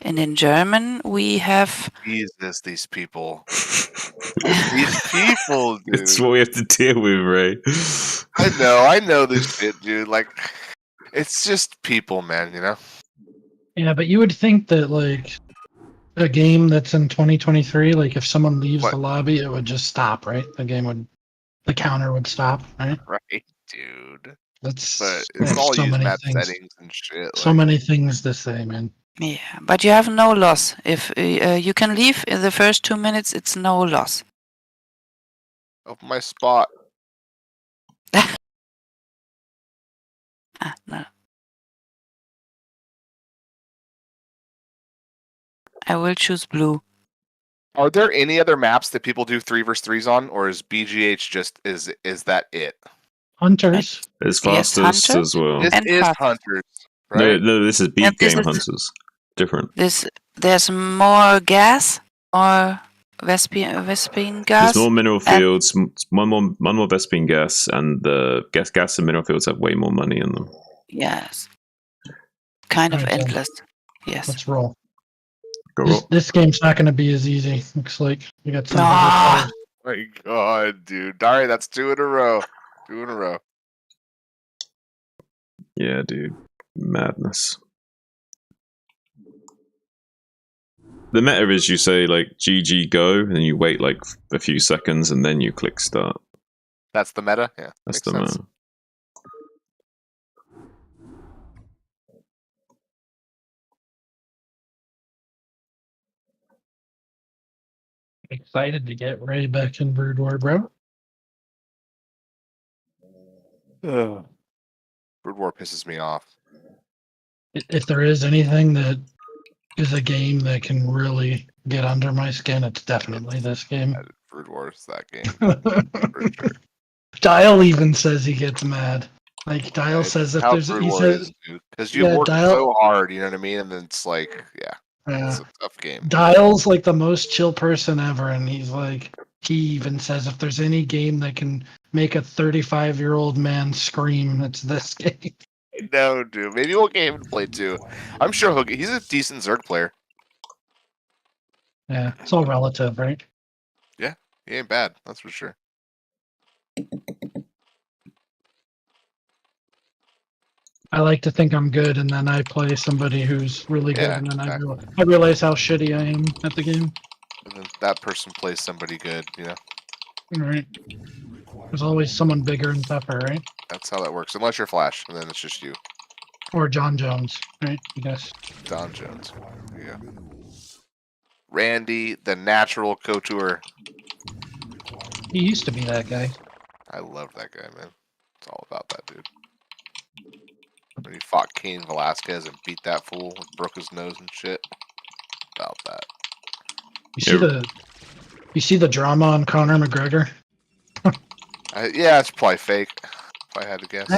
And in German we have. Jesus, these people. These people, dude. It's what we have to deal with, Ray. I know this shit, dude. Like, it's just people, man, you know? Yeah, but you would think that, like, a game that's in 2023, like, if someone leaves the lobby, it would just stop, right? The counter would stop, right? Right, dude. But it's all so use many map things. settings and shit. So many things to say, man. Yeah, but you have no loss. If you can leave in the first 2 minutes, it's no loss. Open my spot. No. I will choose blue. Are there any other maps that people do 3 vs 3s on, or is BGH just is that it? Hunters. There's fastest as well. This And is fast. Hunters, right? No, this is beat And this game is- hunters. Different. There's more gas or Vespine gas. There's more mineral and- fields, one more Vespine gas, and the gas and mineral fields have way more money in them. Yes. Kind of Alright, then. endless. Yes. Let's roll. Go roll. This game's not going to be as easy. Looks like we got some. Ah. My God, dude. All right, that's 2 in a row. 2 in a row. Yeah, dude. Madness. The meta is you say like GG go, and then you wait like a few seconds, and then you click start. That's the meta? Yeah. That's makes the sense. meta. Excited to get Ray back in Brood War, bro. Brood War pisses me off. If there is anything that is a game that can really get under my skin, it's definitely this game. Brood War is that game. For sure. Dial even says he gets mad. Like Dial says if How there's Brood he War says is, dude. Because you work so hard, you know what I mean? And then it's like, it's a tough game. Dial's like the most chill person ever, and he's like, he even says if there's any game that can make a 35-year-old man scream, it's this game. No, dude. Maybe we'll get him to play too. I'm sure he's a decent Zerg player. Yeah, it's all relative, right? Yeah, he ain't bad. That's for sure. I like to think I'm good, and then I play somebody who's really good, Yeah, and then exactly. I realize how shitty I am at the game. And then that person plays somebody good. You know, Right? There's always someone bigger and tougher, right? that's how that works. Unless you're Flash, and then it's just you, Or John Jones, right? I guess. Don Jones. Yeah. Randy, the natural couture. He used to be that guy. I loved that guy, man. It's all about that dude. When he fought Cain Velasquez and beat that fool and broke his nose and shit. About that. You see the drama on Conor McGregor? Yeah, it's probably fake. If I had to guess.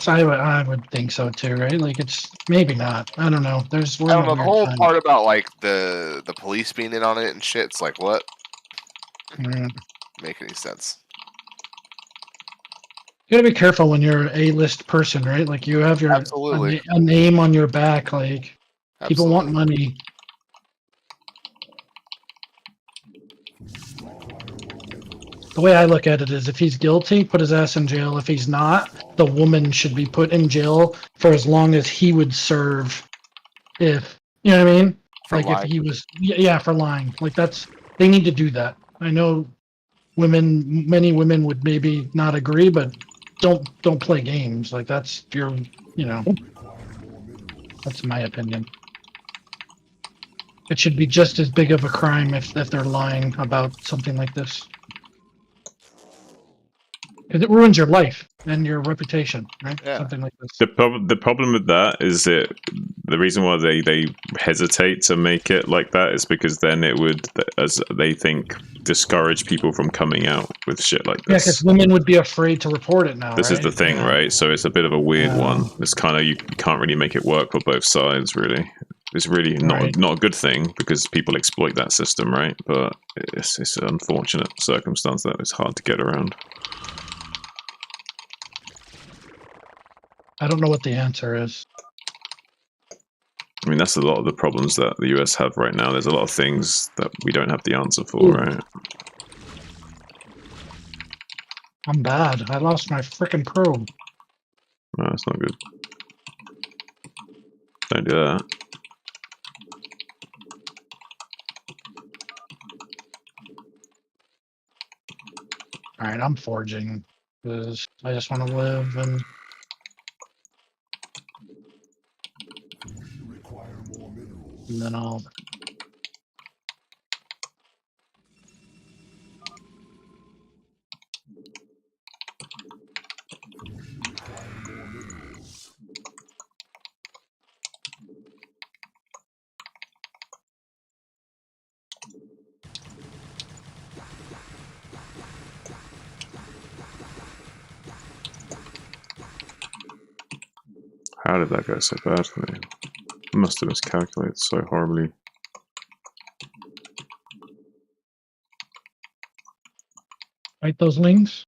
I would think so too, right? Like it's maybe not. I don't know. We're I in don't a know, the weird whole time. part about like the police being in on it and shit, it's like what? Make any sense. You gotta be careful when you're an A-list person, right? Like you have your Absolutely. a name on your back. Like people want money. The way I look at it is, if he's guilty, put his ass in jail. If he's not, the woman should be put in jail for as long as he would serve. If you know what I mean? For like lying. if he was, yeah, for lying. Like they need to do that. I know many women would maybe not agree, but don't play games. Like that's that's my opinion. It should be just as big of a crime if they're lying about something like this. Because it ruins your life and your reputation, right? Yeah. Something like this. The problem with that is that the reason why they hesitate to make it like that is because then it would, as they think, discourage people from coming out with shit like Yeah, this. because women would be afraid to report it now. This right? is the thing, right? So it's a bit of a weird one. It's kind of, you can't really make it work for both sides, really. It's really not a good thing because people exploit that system, right? But it's an unfortunate circumstance that it's hard to get around. I don't know what the answer is. I mean, that's a lot of the problems that the US have right now. There's a lot of things that we don't have the answer for, right? I'm bad. I lost my freaking probe. No, that's not good. Don't do that. All right, I'm forging because I just want to live and. And then I'll. How did that go so bad for me? I must have miscalculated so horribly. Fight those lings.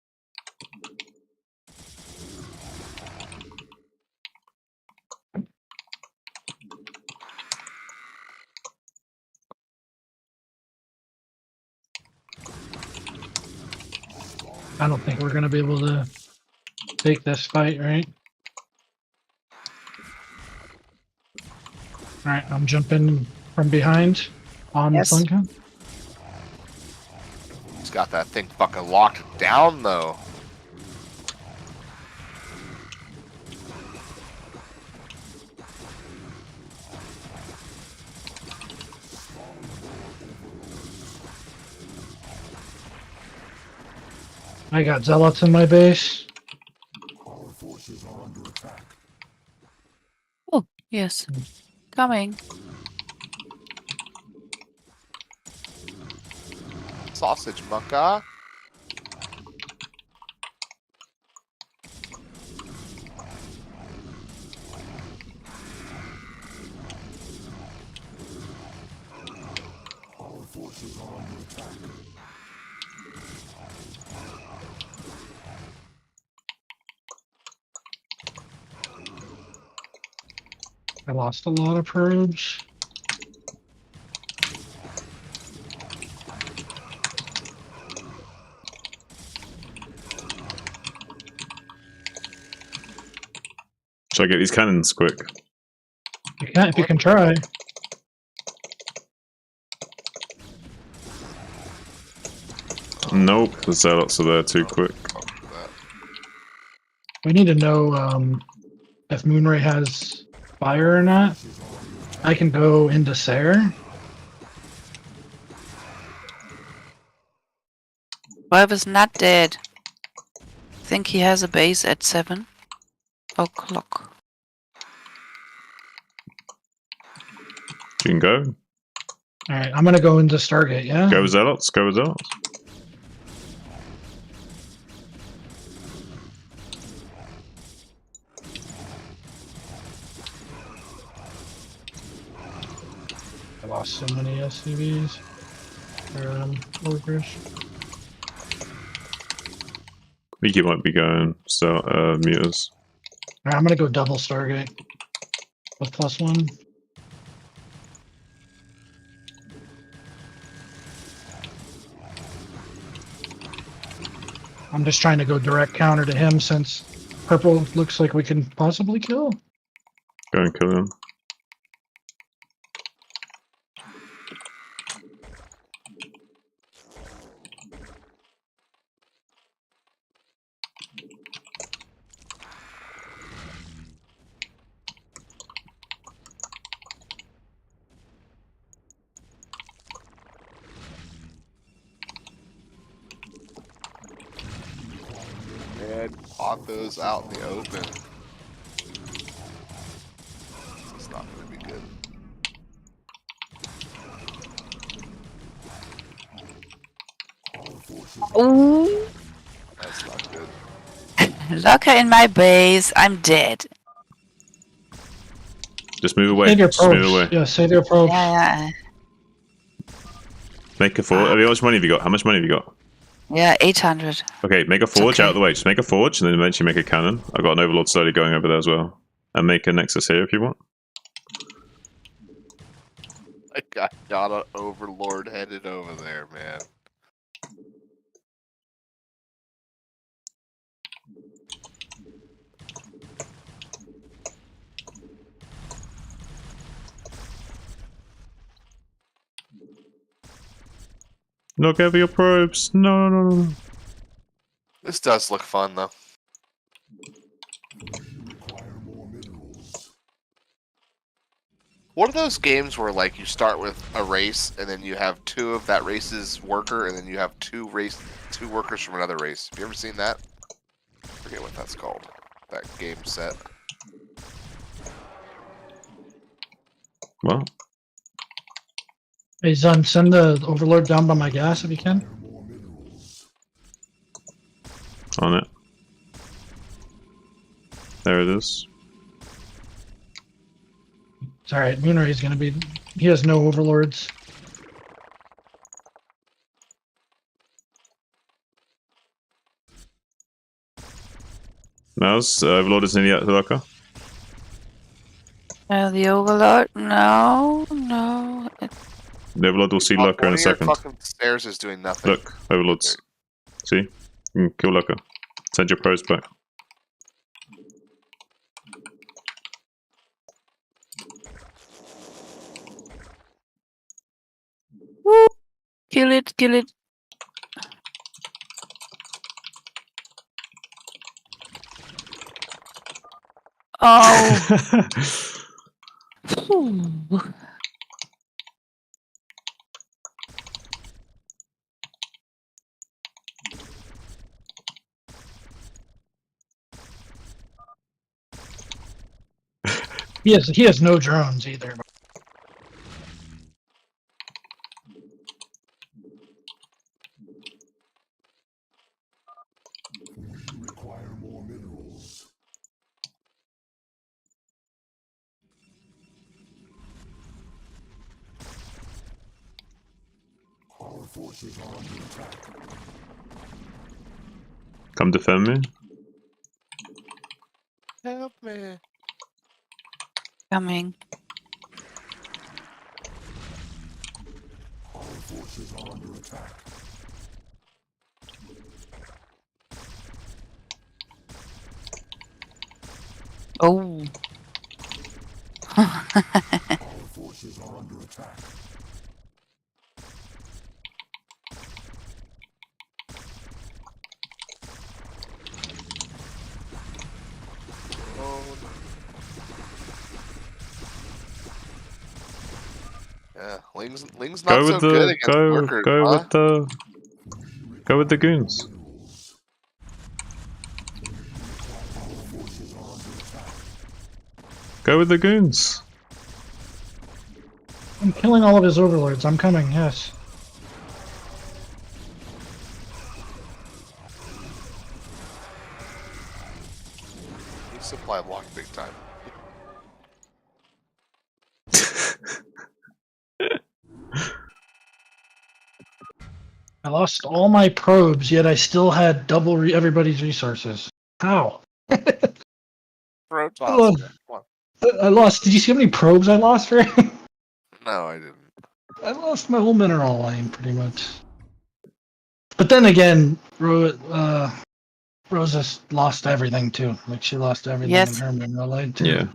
I don't think we're going to be able to take this fight, right? All right, I'm jumping from behind on the sun gun. He's got that thing fucking locked down though. I got zealots in my base. Oh, yes. Coming. Sausage mucka. I lost a lot of probes. So I get these cannons quick. You can if you can try. Nope, the zealots are there too quick. We need to know if Moonray has fire or not. I can go into Sarah. Barb is not dead. I think he has a base at 7 o'clock. You can go. Alright, I'm gonna go into Stargate, yeah? Go with zealots, go with zealots. I lost so many SCVs. Or, workers. I think you might be going, so, meters. Alright, I'm gonna go double Stargate. With +1. I'm just trying to go direct counter to him since purple looks like we can possibly kill. Go and kill him. Man, pot those out in the open. It's not gonna be good. Ooh. That's not good. Locker in my base. I'm dead. Just move away. Save your Just move probes. away. Yeah, save your probes. Yeah, Make a forge. How much money have you got? How much money have you got? yeah, 800. Okay, make a forge okay. out of the way. Just make a forge and then eventually make a cannon. I've got an overlord slowly going over there as well. And make a nexus here if you want. I got an overlord headed over there, man. Knock over your probes. No, no, no, no. This does look fun, though. What are those games where, like, you start with a race and then you have 2 of that race's worker and then you have 2 workers from another race? Have you ever seen that? I forget what that's called. That game set. Well, Hey, Zun, send the overlord down by my gas if you can. on it. There it is. It's alright, Moonray's gonna be... He has no overlords. Mouse, overlord is in the locker. The overlord? No, no. The overlord will see Oh, locker in one a of your second. fucking stairs is doing nothing. Look, overlords. See? You can kill locker. Send your pros back. Woo! Kill it, kill it. Oh. Ooh. He has no drones either. Our forces are under attack. Come defend me. Help me. Coming. Our forces are under attack. Oh. Forces are under attack. Yeah, Ling's Go not with so good the against workers, huh? go with the goons. Go with the goons. I'm killing all of his overlords. I'm coming, yes. We supply block big time. I lost all my probes, yet I still had double everybody's resources. How? Throw toss, Oh, man. Come on. I lost. Did you see how many probes I lost for him? No, I didn't. I lost my whole mineral line, pretty much. But then again, Rosa lost everything too. Like she lost everything in Yes. her mineral line too. Yeah.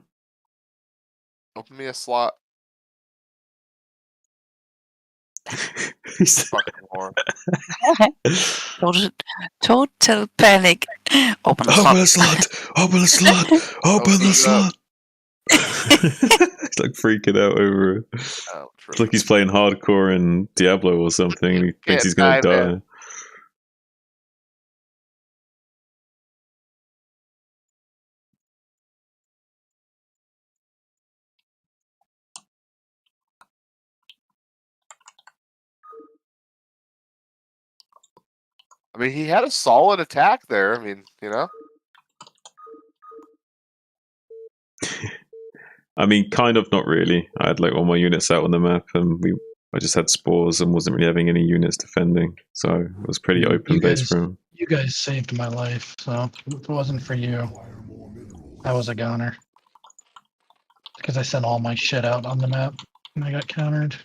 Open me a slot. Fucking whore. Total panic. Open the Open slot. the slot. Open the slot. Open the slot. He's like freaking out over it. Oh, It's like he's playing hardcore in Diablo or something and he thinks he's gonna die. I mean, he had a solid attack there. I mean, you know. I mean, kind of, not really. I had like all my units out on the map, and I just had spores and wasn't really having any units defending, so it was pretty open base for him. You guys saved my life, so if it wasn't for you, I was a goner. Because I sent all my shit out on the map, and I got countered.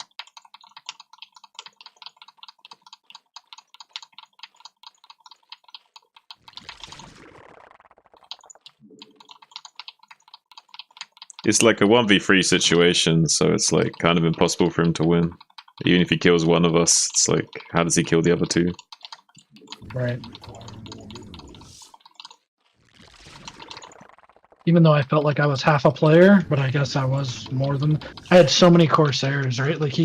It's like a 1v3 situation, so it's like kind of impossible for him to win. Even if he kills one of us, it's like, how does he kill the other two? Right. Even though I felt like I was half a player, but I guess I was more than. I had so many Corsairs, right? Like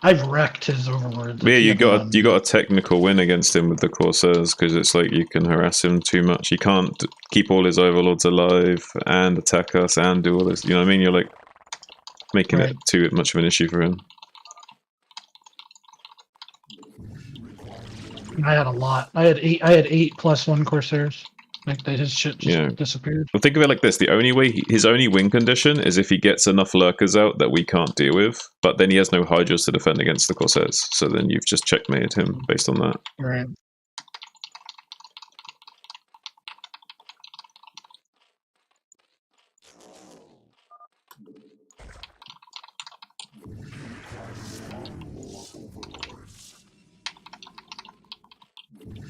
I've wrecked his overlords. But yeah, you got a technical win against him with the Corsairs, because it's like you can harass him too much. You can't keep all his overlords alive and attack us and do all this. You know what I mean? You're like making it too much of an issue for him. I had a lot. I had eight plus one Corsairs. Like his shit just disappeared. Well, think of it like this: the only way his only win condition is if he gets enough lurkers out that we can't deal with. But then he has no Hydras to defend against the Corsairs, so then you've just checkmated him based on that. Right.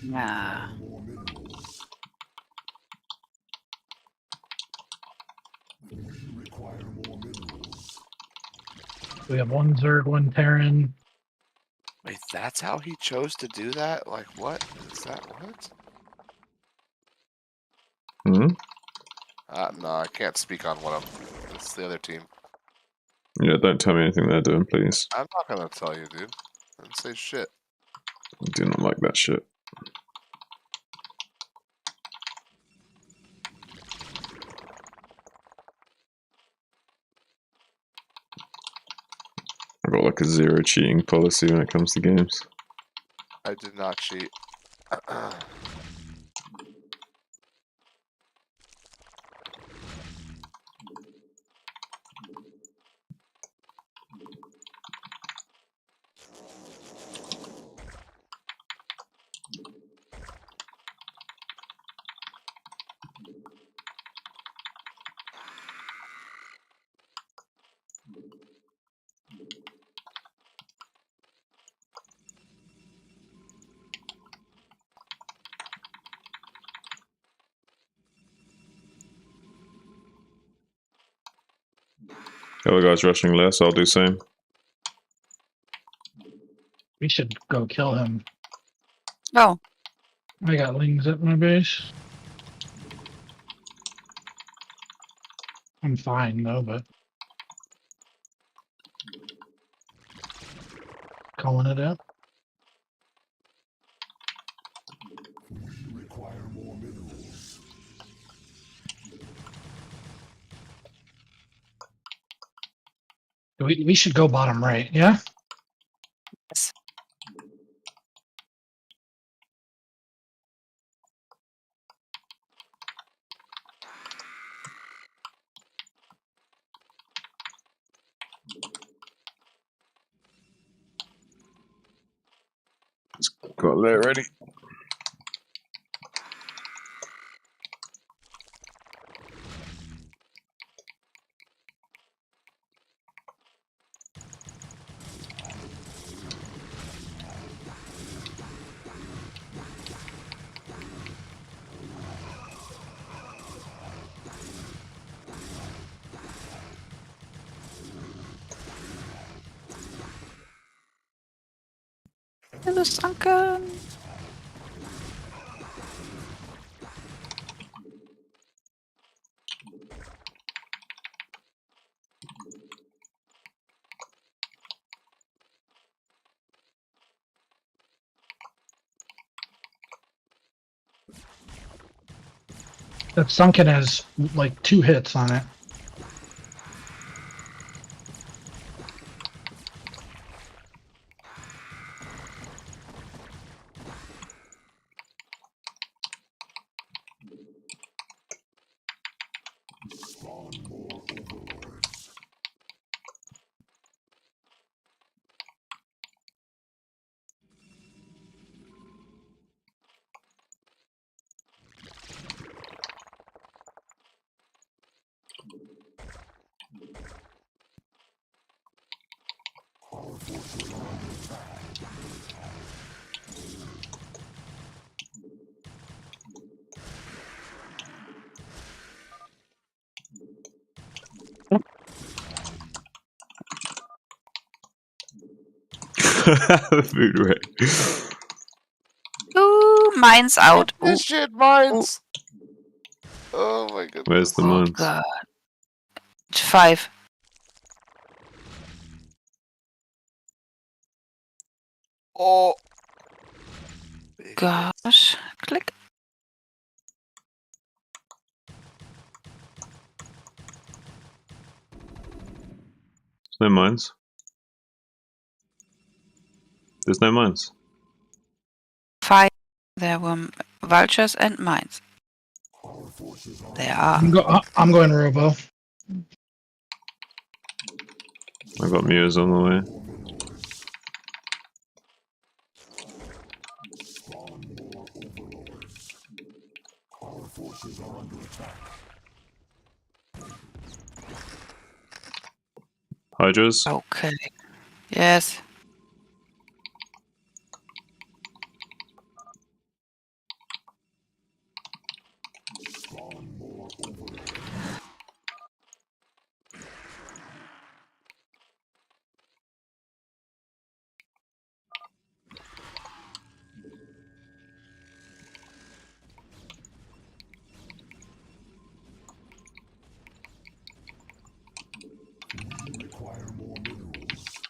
Yeah. We have one Zerg, one Terran. Wait, that's how he chose to do that? Like, what is that? What? Hmm? No, I can't speak on what I'm. It's the other team. Yeah, don't tell me anything they're doing, please. I'm not gonna tell you, dude. I didn't say shit. I do not like that shit. I've got like a zero cheating policy when it comes to games. I did not cheat. The other guy's rushing less. I'll do same. We should go kill him. Oh. I got lings at my base. I'm fine though, but calling it out. Require more minerals. We should go bottom right, yeah? Yes. Got layer ready. It was sunken. That sunken has like 2 hits on it. Food ray. Ooh, mine's out. Ooh. This shit, mines. Oh my goodness. Where's the mines? God. 5. Oh. Gosh. Click. No mines. There's no mines. 5. There were vultures and mines. There are. I'm going Robo. I've got Mewers on the way. Hydras. Okay. Yes. Require more minerals.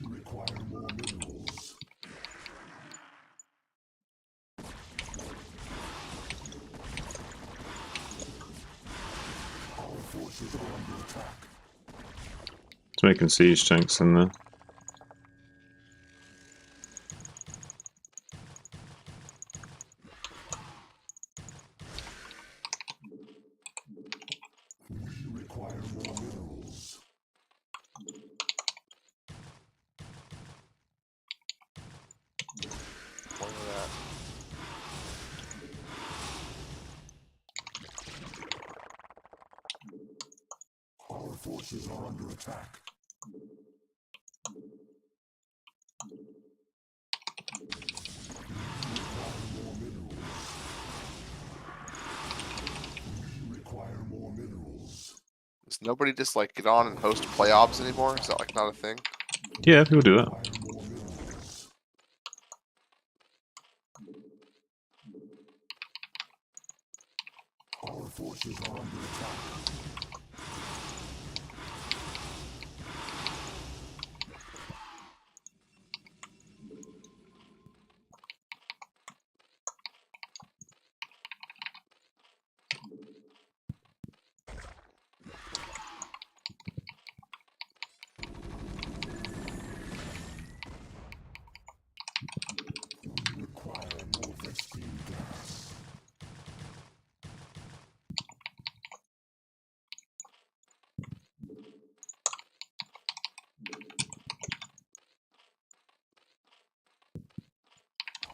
Require more minerals. Our forces are under attack. It's making siege tanks in there. Require more minerals. Point of that. Our forces are under attack. Require more minerals. Require more minerals. nobody just like get on and host play obs anymore? Is that like not a thing? Yeah, people do that. Our forces are under attack. We require more Vespine gas.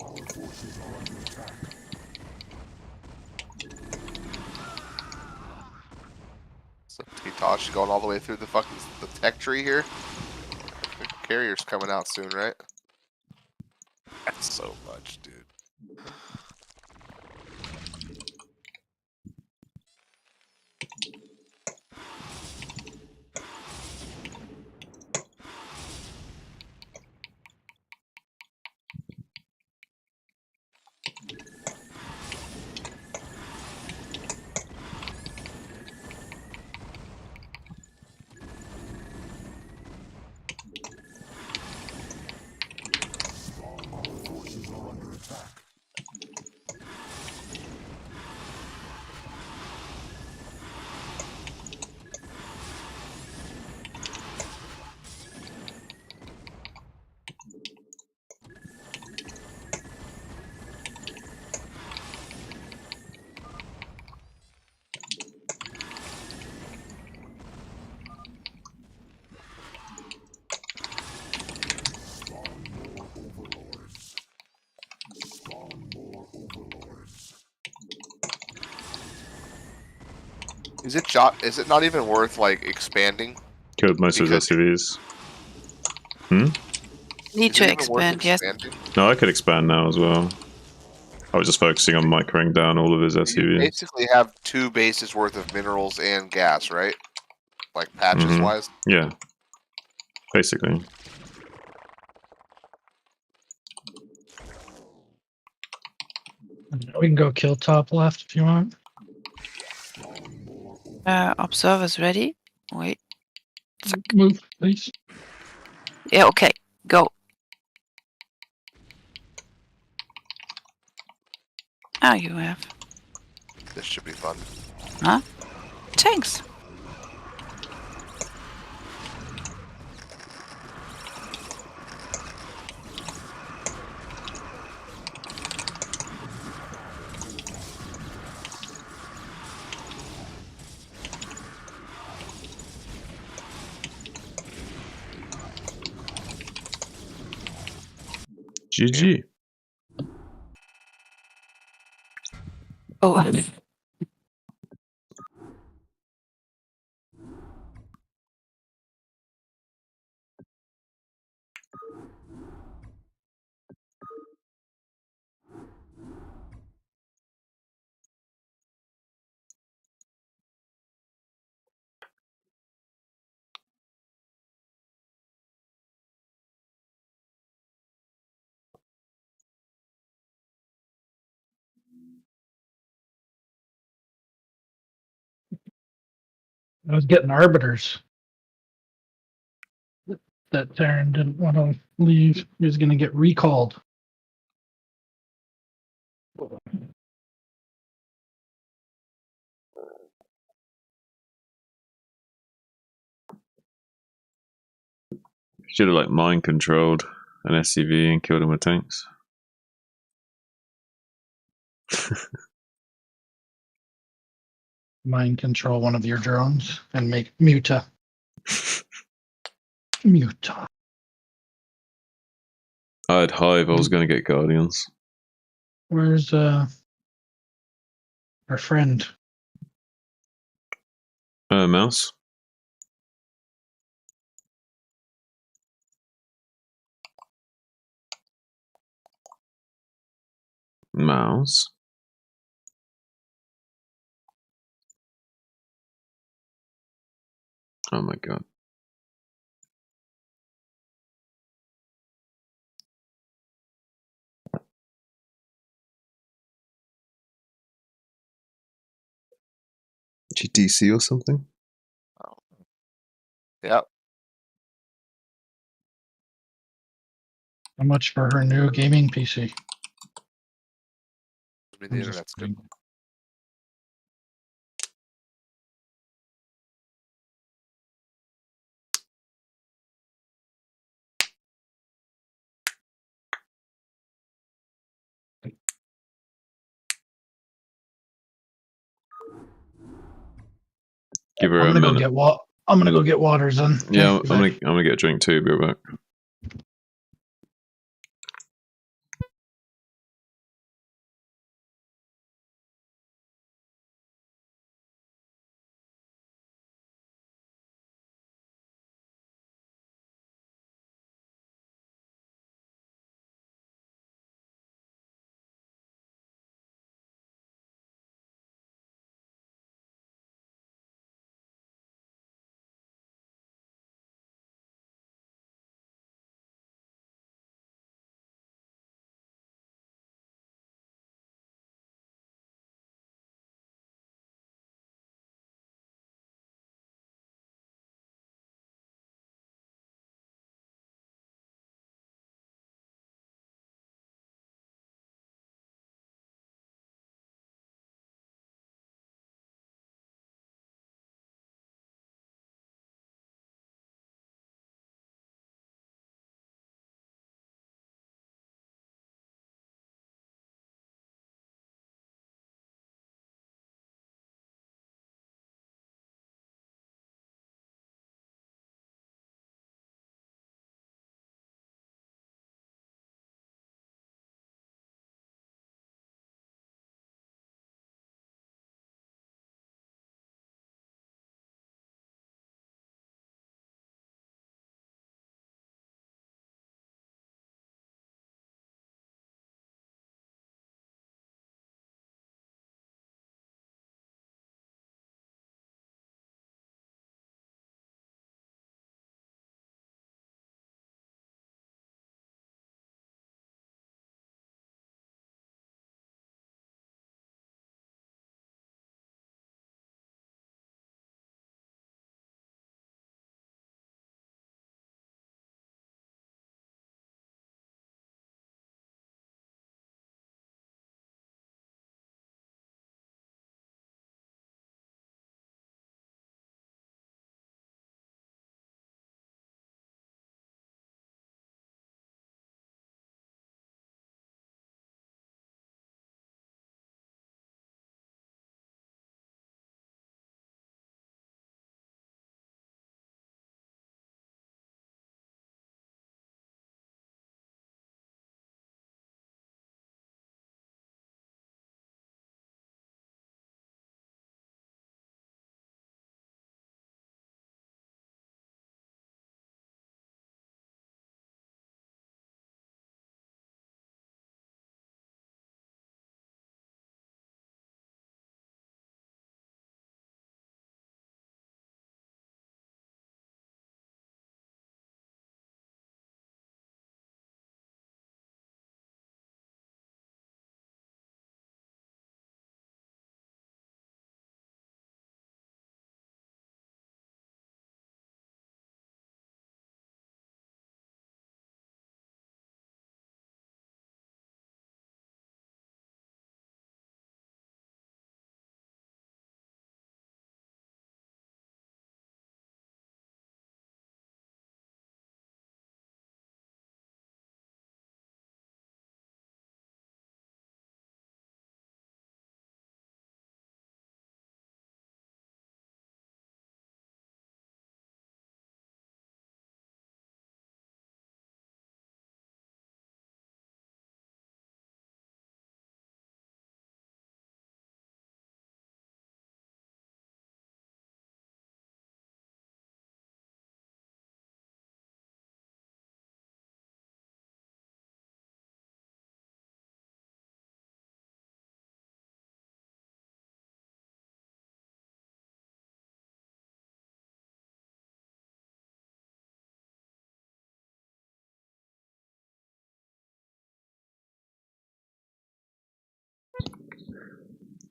Our forces are under attack. So T-Tosh going all the way through the fucking the tech tree here. The carrier's coming out soon, right? That's so much, dude. Our forces are under attack. Spawn more overlords. Spawn more overlords. Is it not even worth like expanding? Killed most of his Because- SUVs. Hmm? Need Is to it even worth expand, yes. expanding? No, I could expand now as well. I was just focusing on microing down all of his You SUVs. basically have 2 bases worth of minerals and gas, right? Like patches Mhm. wise. Yeah. Basically. We can go kill top left if you want. Observer's ready. Wait. Move, please. Yeah, okay. Go. Now you have. This should be fun. Huh? Thanks. GG. Oh. I was getting arbiters. That Terran didn't want to leave. He was going to get recalled. Should have like mind controlled an SUV and killed him with tanks. Mind control one of your drones and make Muta. Muta. I had Hive, I was going to get Guardians. Where's our friend? Mouse. Mouse. Oh my god. GDC or something? Yep. How much for her new gaming PC? The I'm just internet's good. Give her I'm a gonna go minute. get I'm gonna go get waters then. Yeah, Okay, I'm back. gonna get a drink too. Be right back.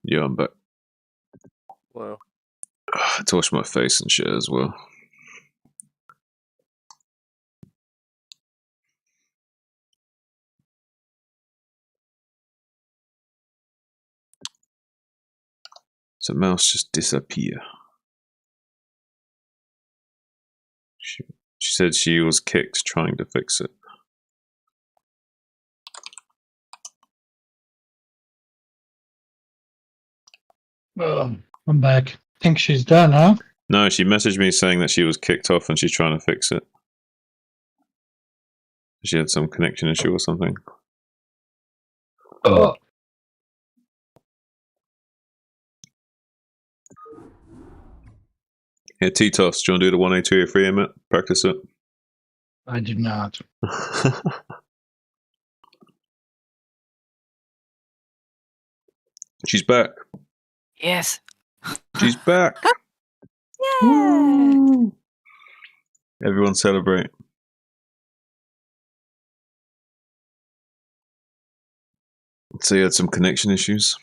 Yeah, I'm back. Well, I had to wash my face and shit as well. So mouse just disappear. She said she was kicked trying to fix it. I'm back. Think she's done, huh? No, she messaged me saying that she was kicked off and she's trying to fix it. She had some connection issue or something. Oh. Here, T-Toss, do you want to do the 1A2 or 3A, Matt? Practice it. I do not. She's back. Yes. She's back. Yay! Everyone celebrate. So you had some connection issues?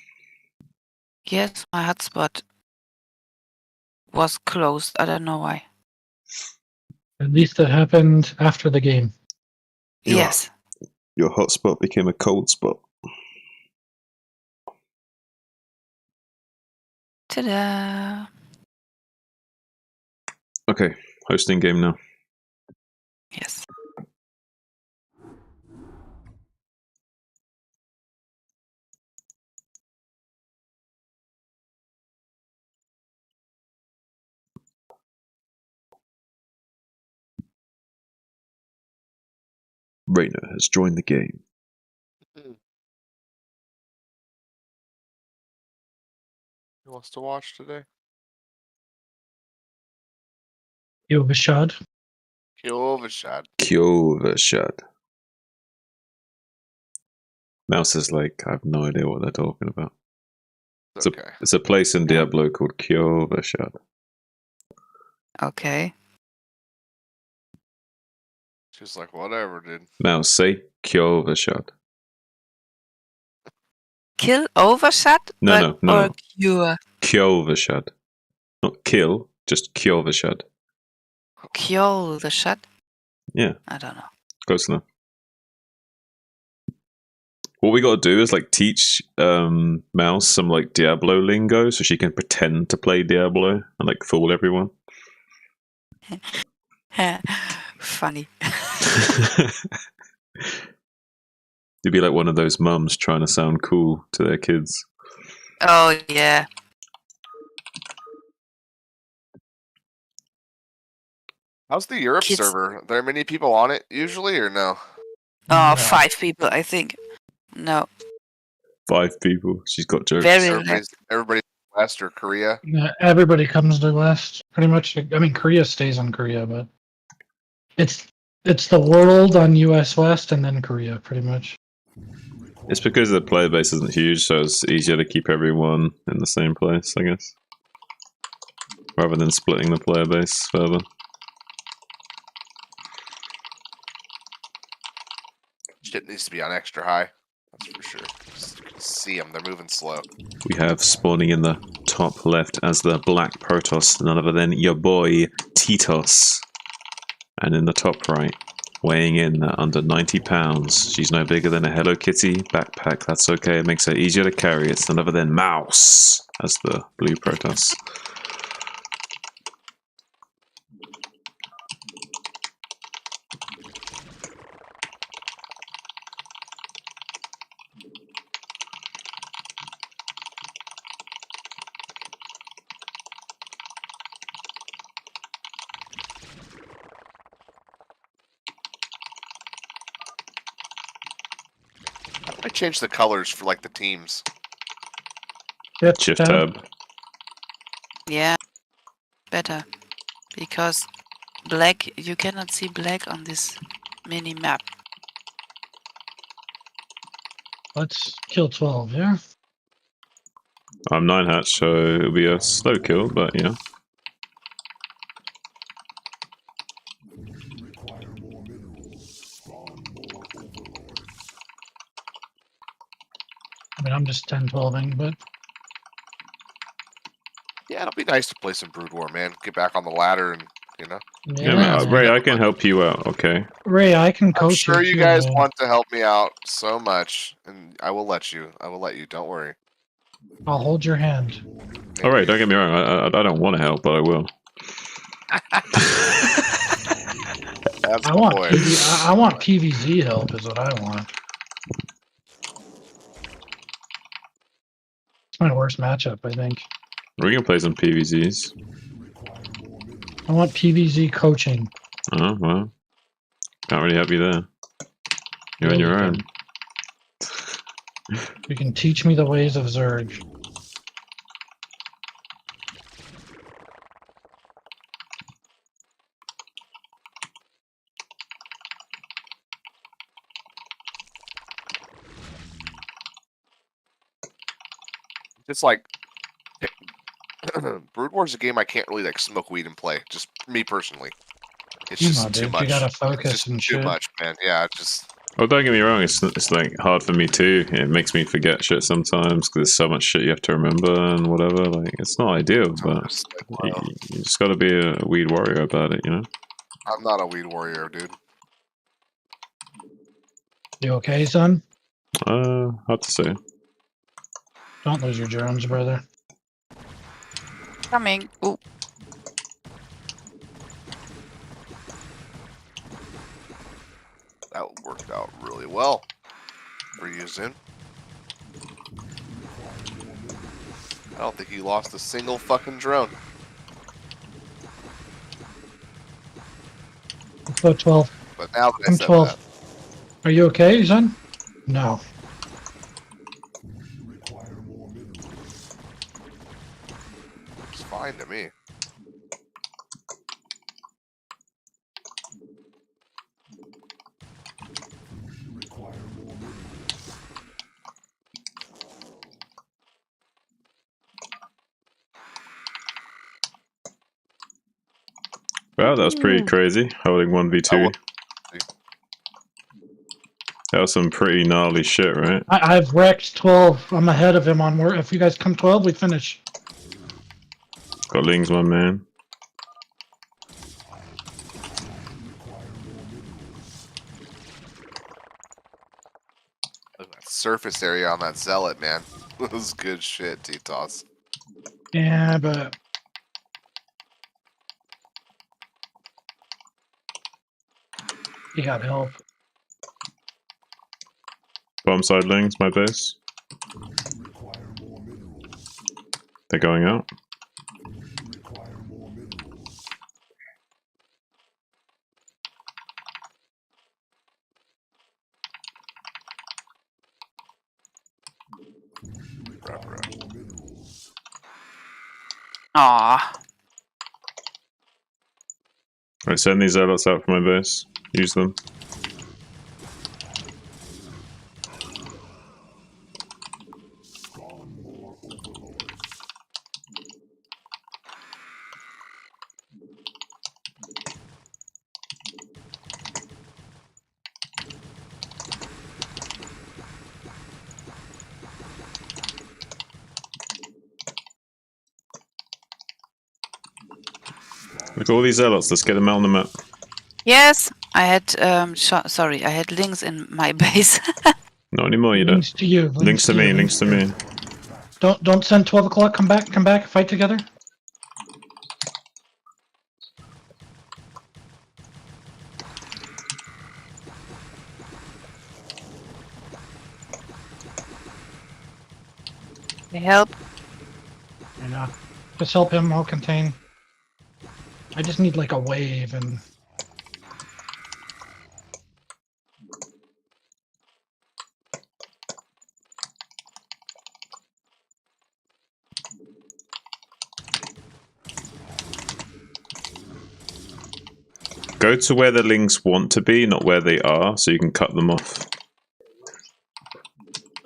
Yes, my hotspot was closed. I don't know why. At least it happened after the game. Yes. Your hotspot became a cold spot. Ta-da! Okay, hosting game now. Yes. Raina has joined the game. who wants to watch today? Yovashad. Kyovashad. Kyovashad. Mouse is like, I have no idea what they're talking about. Okay. It's a place in Diablo called Kyovashad. Okay. She's like, whatever, dude. Mouse, say Kyovashad. Kill overshot? No. Or cure? Kyovashad. Not kill, just Kyovashad. Cure the shot? Yeah. I don't know. Close enough. What we got to do is like teach Mouse some like Diablo lingo so she can pretend to play Diablo and like fool everyone. Funny. You'd be like one of those mums trying to sound cool to their kids. Oh, yeah. How's the Europe Kids- server? Are there many people on it usually, or no? Oh, 5 people, I think. No. 5 people. She's got jokes. Everybody West or Korea. Yeah, everybody comes to West, pretty much. I mean, Korea stays on Korea, but it's the world on US West and then Korea, pretty much. It's because the player base isn't huge, so it's easier to keep everyone in the same place, I guess. Rather than splitting the player base further. Shit needs to be on extra high. That's for sure. Just you can see them. They're moving slow. We have spawning in the top left as the Black Protoss, none other than your boy Titos. And in the top right, weighing in at under 90 pounds. She's no bigger than a Hello Kitty backpack. That's okay. It makes her easier to carry. It's none other than Mouse as the Blue Protoss. I changed the colors for like the teams. Shift tab. Yeah. Better. Because black, you cannot see black on this mini map. Let's kill 12, yeah? I'm 9 hatch, so it'll be a slow kill, but yeah. I mean, I'm just 10-12ing, but it'll be nice to play some Brood War, man. Get back on the ladder and, you know. Yeah, man, Ray, I can help you out, okay? Ray, I can I'm coach sure you too, guys man. want to help me out so much, and I will let you. I will let you. Don't worry. I'll hold your hand. Alright, don't get me wrong, I don't want to help, but I will. That's I my want boy. I want PVZ help is what I want. It's my worst matchup, I think. We can play some PVZs. I want PVZ coaching. Oh, well. Can't really help you there. You're Yeah, on your you own. You can teach me the ways of Zerg. It's like Brood War's a game I can't really like smoke weed and play. Just me personally. It's just too Dude, much. you gotta It's focus just and too shit. much, man. Yeah, just Oh, don't get me wrong, it's like hard for me too. It makes me forget shit sometimes because there's so much shit you have to remember and whatever. Like, it's not ideal, but you just gotta be a weed warrior about it, you know? I'm not a weed warrior, dude. You okay, son? Hard to say. Don't lose your germs, brother. Coming. Ooh. That worked out really well for you, Zin. I don't think you lost a single fucking drone. Let's go 12. But now that I I'm said 12. that, Are you okay, son? No. it's fine to me. Wow, that was pretty crazy, holding 1v2. That was some pretty gnarly shit, right? I've wrecked 12. I'm ahead of him on work. If you guys come 12, we finish. Got Ling's one man. Look at that surface area on that zealot, man. That was good shit, T-Toss. Yeah, but you got help. Bomb side Ling's my base. They're going out. Aw. Right, send these zealots out for my base. Use them. Look at all these zealots, let's get them out on the map. Yes, I had sorry, I had links in my base. Not anymore, you don't. Links to you. Links to me, links to me. Don't send 12 o'clock. Come back, fight together. Help. Yeah. Just help him. I'll contain. I just need like a wave and. Go to where the links want to be, not where they are, so you can cut them off.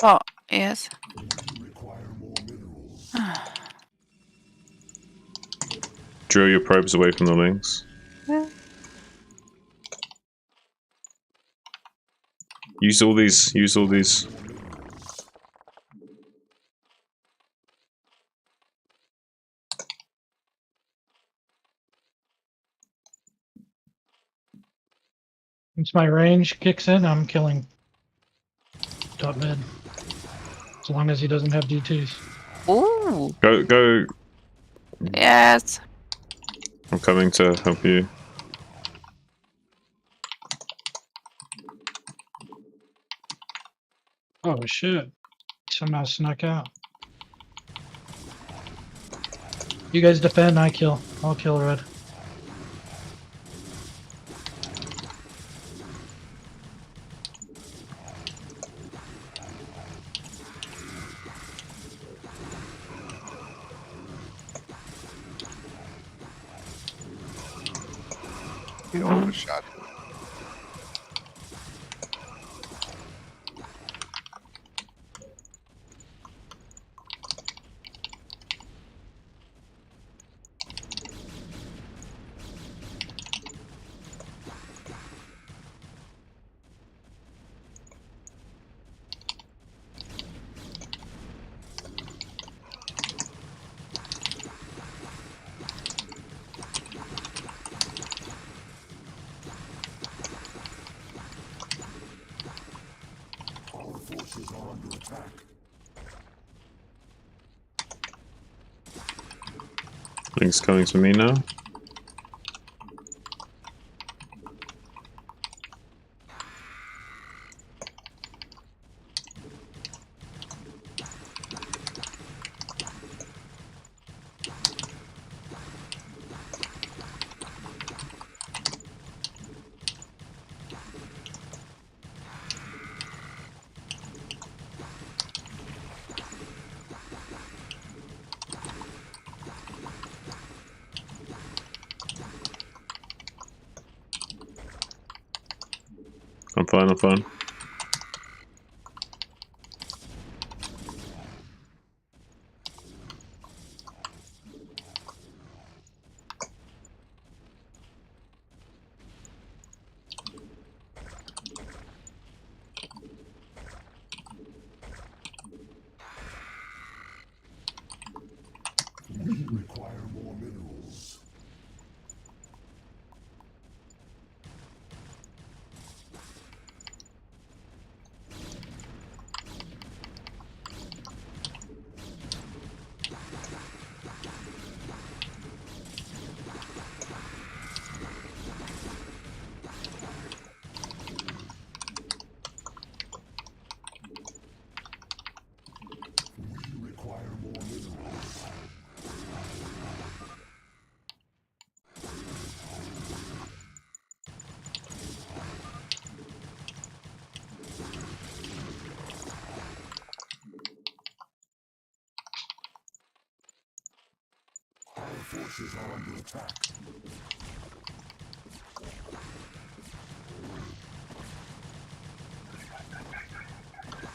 Oh, yes. Drill your probes away from the links. Use all these, use all these. Once my range kicks in, I'm killing top mid. As long as he doesn't have D2s. Ooh. Go. Yes. I'm coming to help you. Oh shit. Somehow snuck out. You guys defend, I kill. I'll kill red. You don't have a shot. Our forces are under attack. Link's coming to me now. I'm fine, I'm fine. We require more minerals. We require more minerals. Our forces are under attack.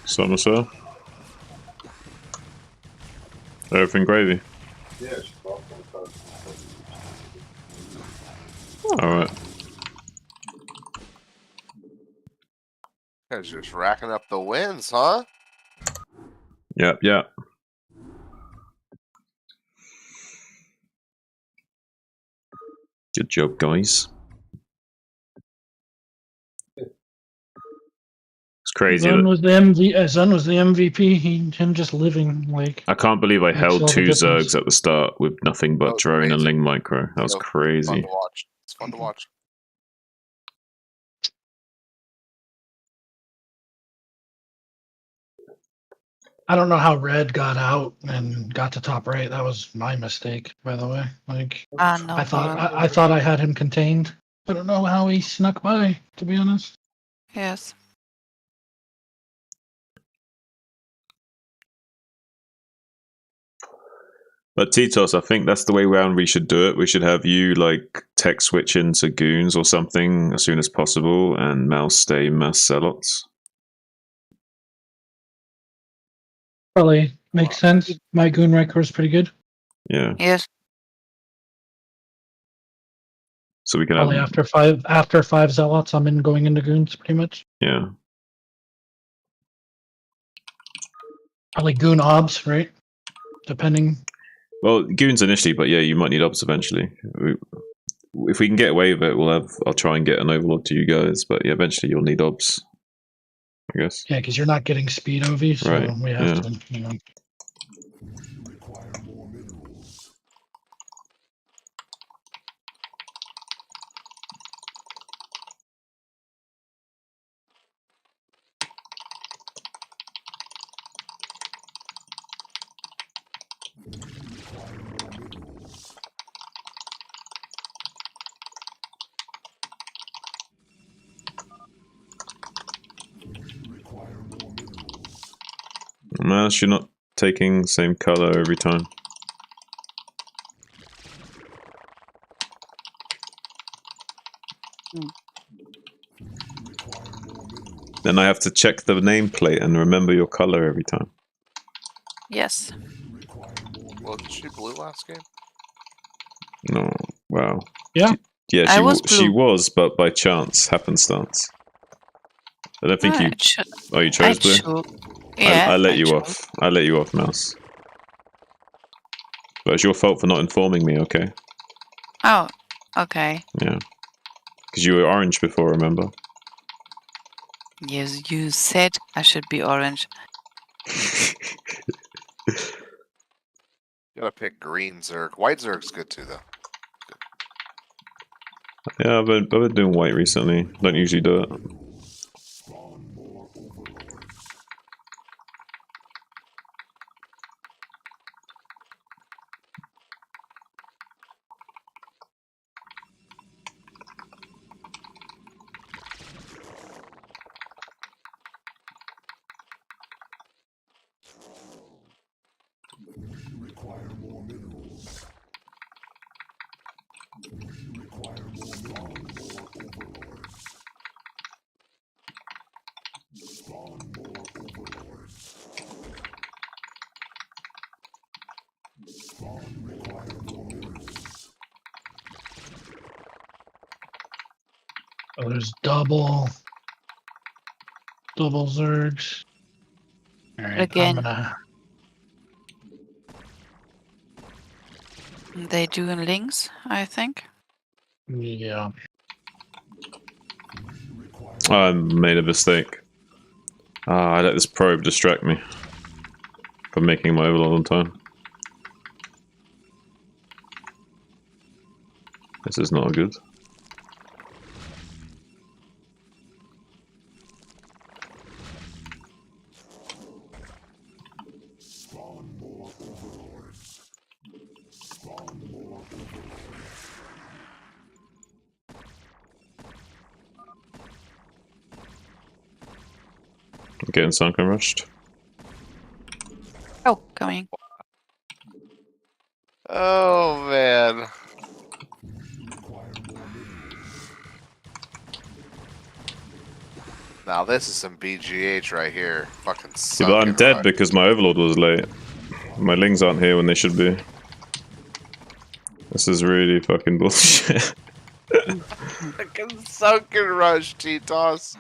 Something, sir. Everything gravy. Yeah, she's off on the first. Alright. Guys just racking up the wins, huh? Yep, yep. Good job, guys. It's crazy. Zun was the Zun was the MVP. Him just living like. I can't believe I makes held all the 2 difference. Zergs at the start with nothing but drone and Ling micro. That was Fun crazy. to watch. It's fun to watch. I don't know how red got out and got to top right. That was my mistake, by the way. Like No I thought problem. I thought I had him contained. I don't know how he snuck by, to be honest. Yes. But Titos, I think that's the way round we should do it. We should have you like tech switch into goons or something as soon as possible, and Mouse stay mass zealots. Probably makes sense. My goon record is pretty good. Yeah. Yes. So we can Probably have after five zealots, I'm in going into goons pretty much. yeah. Probably goon obs, right? Depending. Well, goons initially, but yeah, you might need ops eventually. if we can get away with it, I'll try and get an overlord to you guys. But yeah, eventually you'll need obs, I guess. Yeah, because you're not getting speed OV, so Right, we have yeah. to, you know. Mouse, you're not taking same color every time. Then I have to check the nameplate and remember your color every time. Yes. Wasn't she blue last game? No, wow. Yeah. Yeah, I was she blue. was, but by chance, happenstance. I don't think Ah, you. it should- Oh, you chose blue. Yeah, I let I you chose. off. I let you off, Mouse. But it's your fault for not informing me, okay? Oh, okay. Yeah. Because you were orange before, remember? Yes, you said I should be orange. You gotta pick green Zerg. White Zerg's good too, though. Yeah, I've been doing white recently. Don't usually do it. Oh, there's double Zergs. All right, Again. I'm gonna. They doing links, I think. Yeah. I made a mistake. I let this probe distract me from making my overlord on time. This is not good. I'm getting sunken rushed. Oh, coming. Oh man. Now this is some BGH right here. Fucking Yeah, but I'm sunken dead rush. because my overlord was late. My lings aren't here when they should be. This is really fucking bullshit. Fucking sunken rush, T-Toss.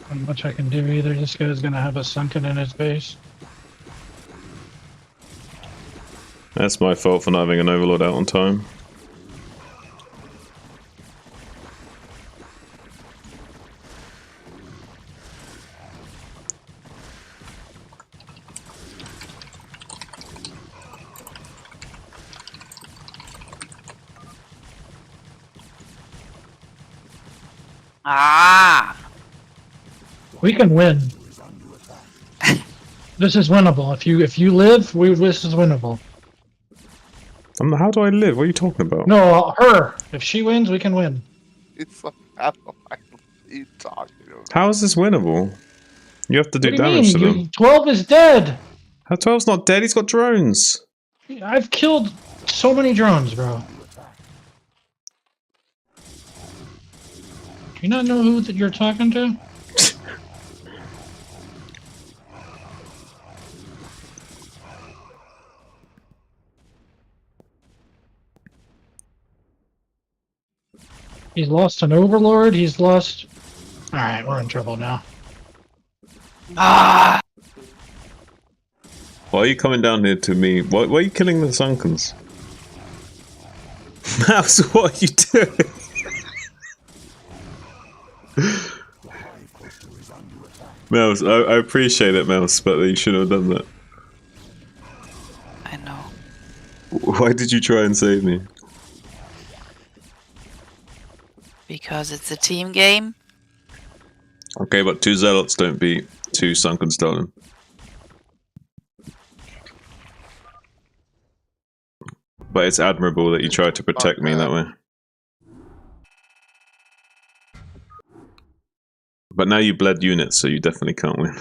Not much I can do either. This guy's gonna have a sunken in his base. That's my fault for not having an overlord out on time. Ah! We can win. This is winnable. If you live, this is winnable. How do I live? What are you talking about? No, her. If she wins, we can win. It's like, how are you talking about? How is this winnable? You have to do What do you damage to mean? them. 12 is dead. How 12's not dead? He's got drones. I've killed so many drones, bro. Do you not know who that you're talking to? He's lost an overlord. He's lost. All right, we're in trouble now. Ah! Why are you coming down here to me? Why are you killing the Sunkens? Mouse, what are you doing? Mouse, I appreciate it, Mouse, but you shouldn't have done that. I know. Why did you try and save me? Because it's a team game. Okay, but 2 Zealots don't beat 2 Sunken Stolen. But it's admirable that you tried to protect me that way. But now you bled units, so you definitely can't win.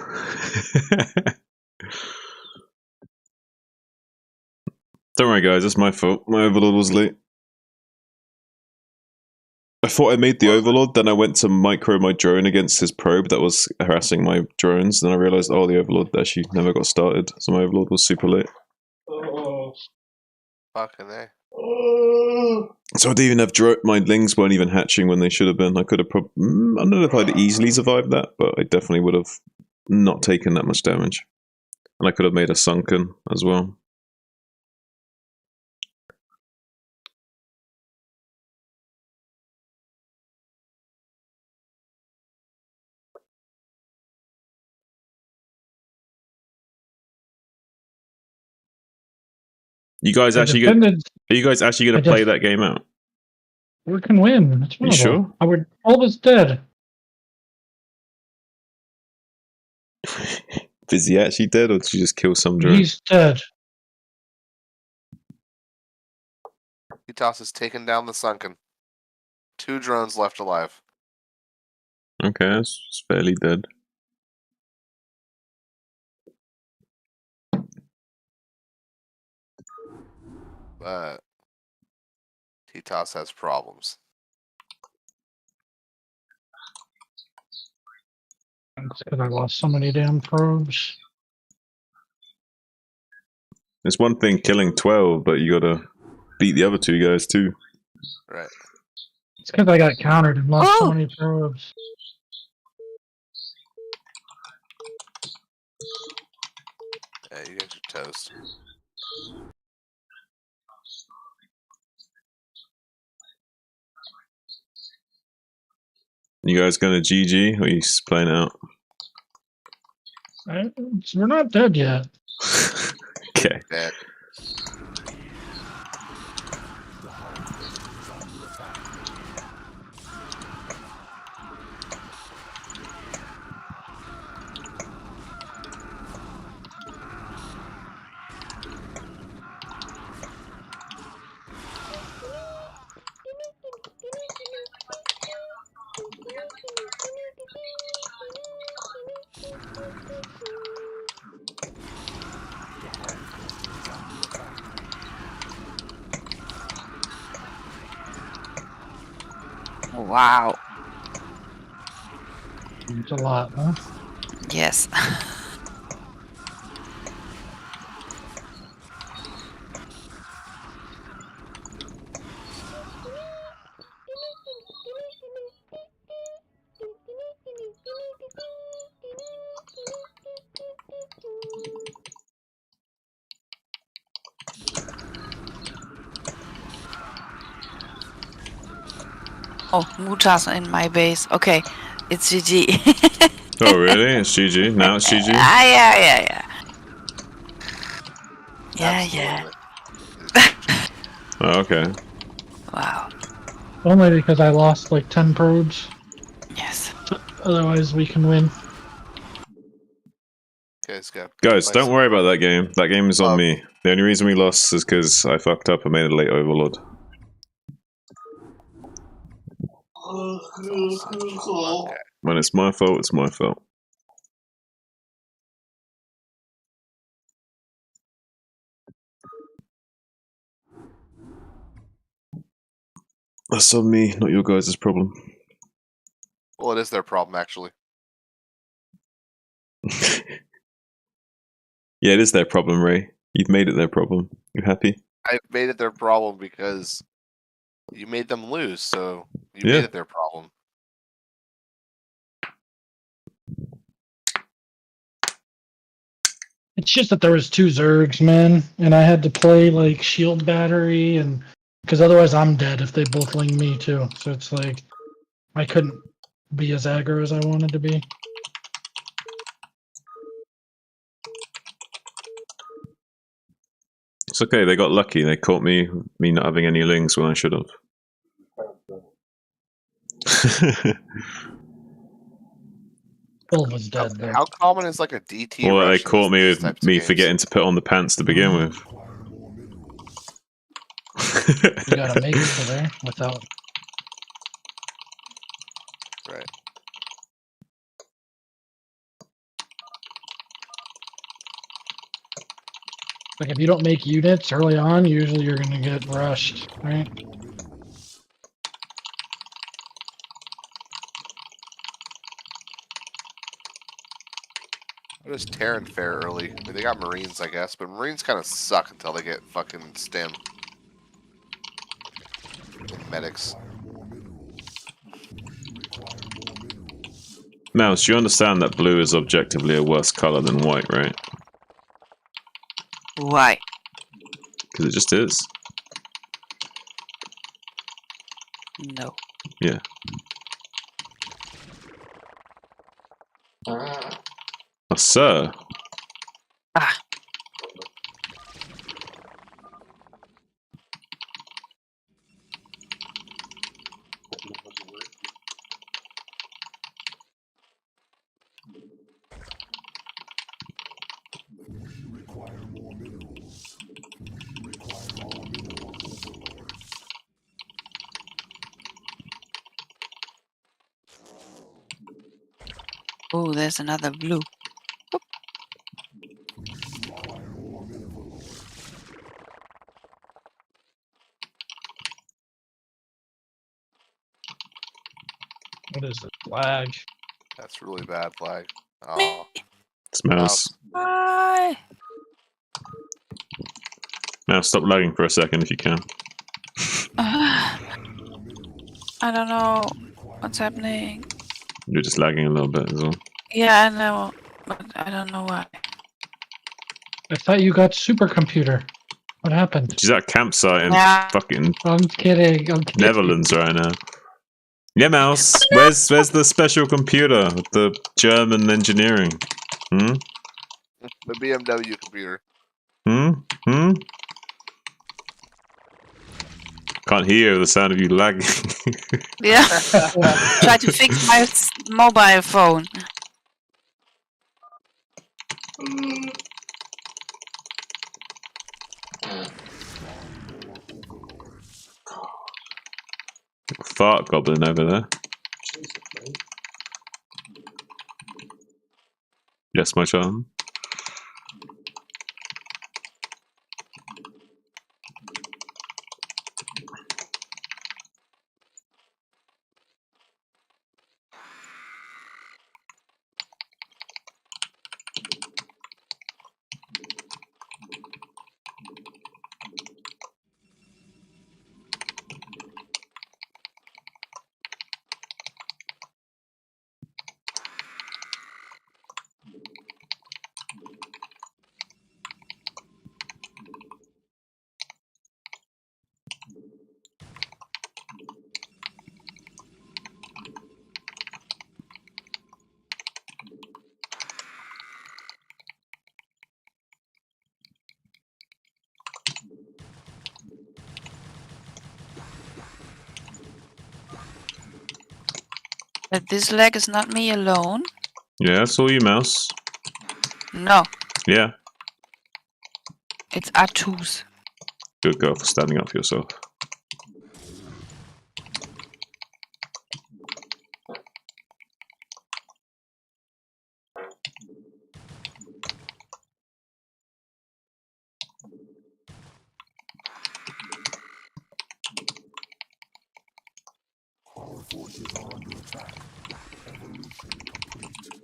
Don't worry, guys, it's my fault. My Overlord was late. I thought I made the Overlord, then I went to micro my drone against his probe that was harassing my drones, then I realized, oh, the Overlord actually never got started, so my Overlord was super late. Fucking A. So I didn't even have my lings weren't even hatching when they should have been. I could have I don't know if I'd easily survived that, but I definitely would have not taken that much damage. And I could have made a Sunken as well. You guys actually are you guys actually going to play that game out? We can win. It's You winnable. sure? I would. Alva's dead. Is he actually dead, or did you just kill some drone? He's dead. Titas has taken down the Sunken. 2 drones left alive. Okay, that's fairly dead. But Titas has problems. It's because I lost so many damn probes. It's one thing killing 12, but you gotta beat the other 2 guys too. Right. It's because I got countered and lost so many probes. Yeah, you guys are toast. You guys gonna GG, or are you playing out? We're not dead yet. Okay. Dead. Wow. It's a lot, huh? Yes. Oh, Muta's in my base. Okay, it's GG. Oh really? It's GG? Now it's GG? Yeah. Yeah. Oh, okay. Wow. Only because I lost like 10 probes. Yes. Otherwise, we can win. Guys, don't worry about that game. That game is on me. The only reason we lost is because I fucked up and made a late Overlord. When it's my fault, it's my fault. That's on me, not your guys' problem. Well, it is their problem, actually. Yeah, it is their problem, Ray. You've made it their problem. You happy? I made it their problem because you made them lose, so you Yeah. made it their problem. It's just that there was 2 Zergs, man, and I had to play like shield battery and Because otherwise I'm dead if they both ling me too. So it's like I couldn't be as aggro as I wanted to be. It's okay. They got lucky. They caught me not having any lings when I should have. Phil was dead though. How common is like a DT Or they rush? caught me these with types of me games? forgetting to put on the pants to begin with. You gotta make it to there without. Right. Like if you don't make units early on, usually you're gonna get rushed, right? I'm just tearing fair early. I mean, they got Marines, I guess, but Marines kind of suck until they get fucking stim. And medics. Mouse, you understand that blue is objectively a worse color than white, right? Why? Because it just is. No. Yeah. Oh, sir. Ah. Oh, there's another blue. What is it? Flag. That's really bad flag. Oh. It's Mouse. Bye. Mouse, stop lagging for a second if you can. I don't know what's happening. You're just lagging a little bit as well. Yeah, I know, but I don't know why. I thought you got supercomputer. What happened? She's at a campsite in Yeah. fucking I'm kidding. I'm kidding. Netherlands right now. Yeah, Mouse. Where's the special computer with the German engineering? Hmm? The BMW computer. Hmm? Hmm? Can't hear the sound of you lagging. Yeah. Try to fix my mobile phone. Fart goblin over there. Yes, my child. But this leg is not me alone. Yeah, I saw you, Mouse. No, Yeah. it's Artus. Good girl for standing up for yourself. Our forces are under attack. Evolution complete.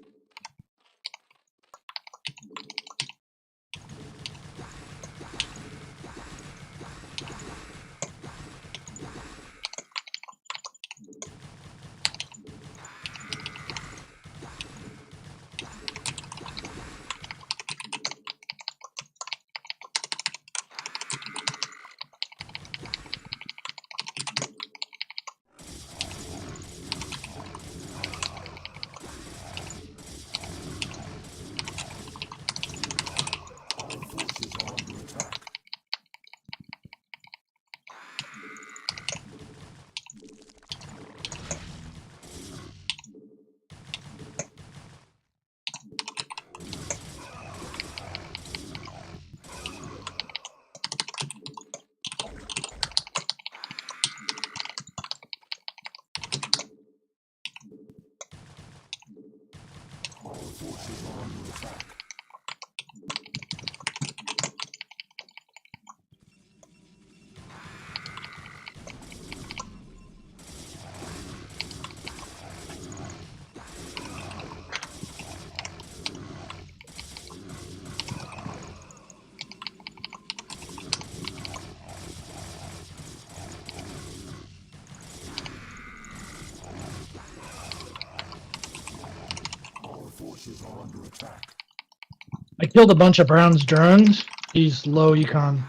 I killed a bunch of Brown's drones. He's low econ,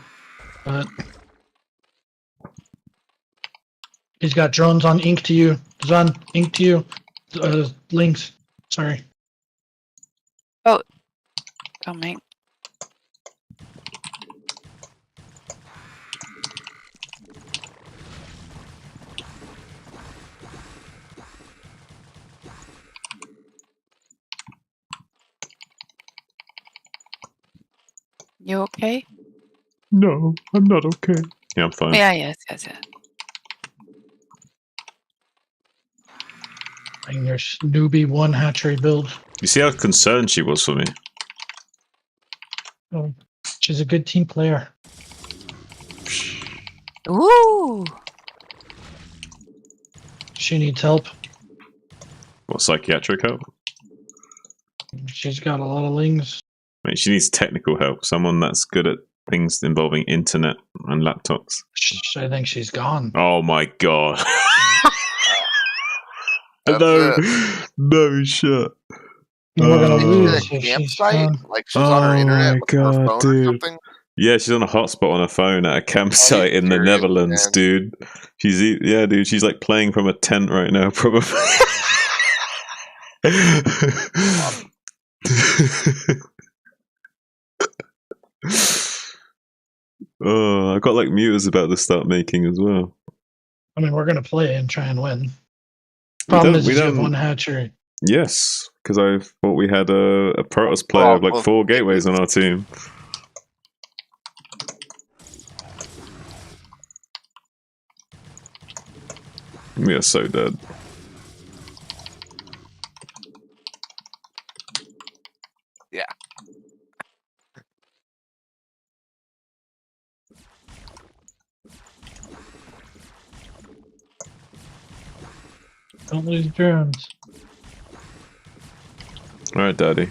but he's got drones on ink to you. Zun, ink to you. Links. Sorry. Oh, coming. You okay? No, I'm not okay. Yeah, I'm fine. Yeah, yes. And your newbie one hatchery build. You see how concerned she was for me? Oh, she's a good team player. Ooh. She needs help. What, psychiatric help? She's got a lot of lings. Mate, she needs technical help. Someone that's good at things involving internet and laptops. I think she's gone. Oh my god. That's no, it. no shit. We're gonna Is lose she at if a she's campsite? gone. Like she's on her internet with her phone or dude. something? Yeah, she's on a hotspot on her phone at a campsite in the serious, Netherlands, man? dude. Yeah, dude. She's like playing from a tent right now, probably. Oh, I got like muters about to start making as well. I mean, we're gonna play and try and win. Problem is, you have one hatchery. Yes, because I thought we had a Protoss player of like 4 gateways on our team. We are so dead. Yeah. Don't lose drones. Alright, Daddy.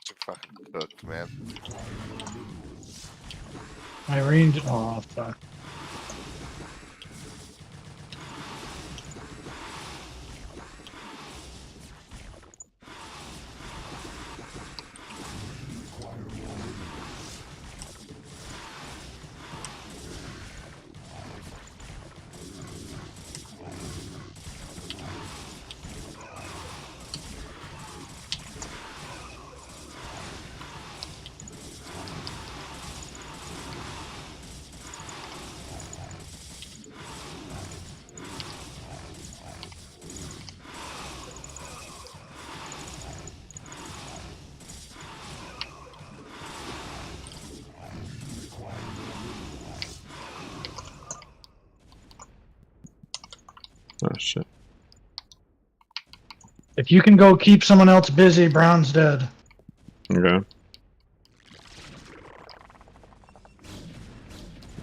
You're fucking cooked, man. My range. Oh fuck. Oh shit. If you can go keep someone else busy, Brown's dead. Okay.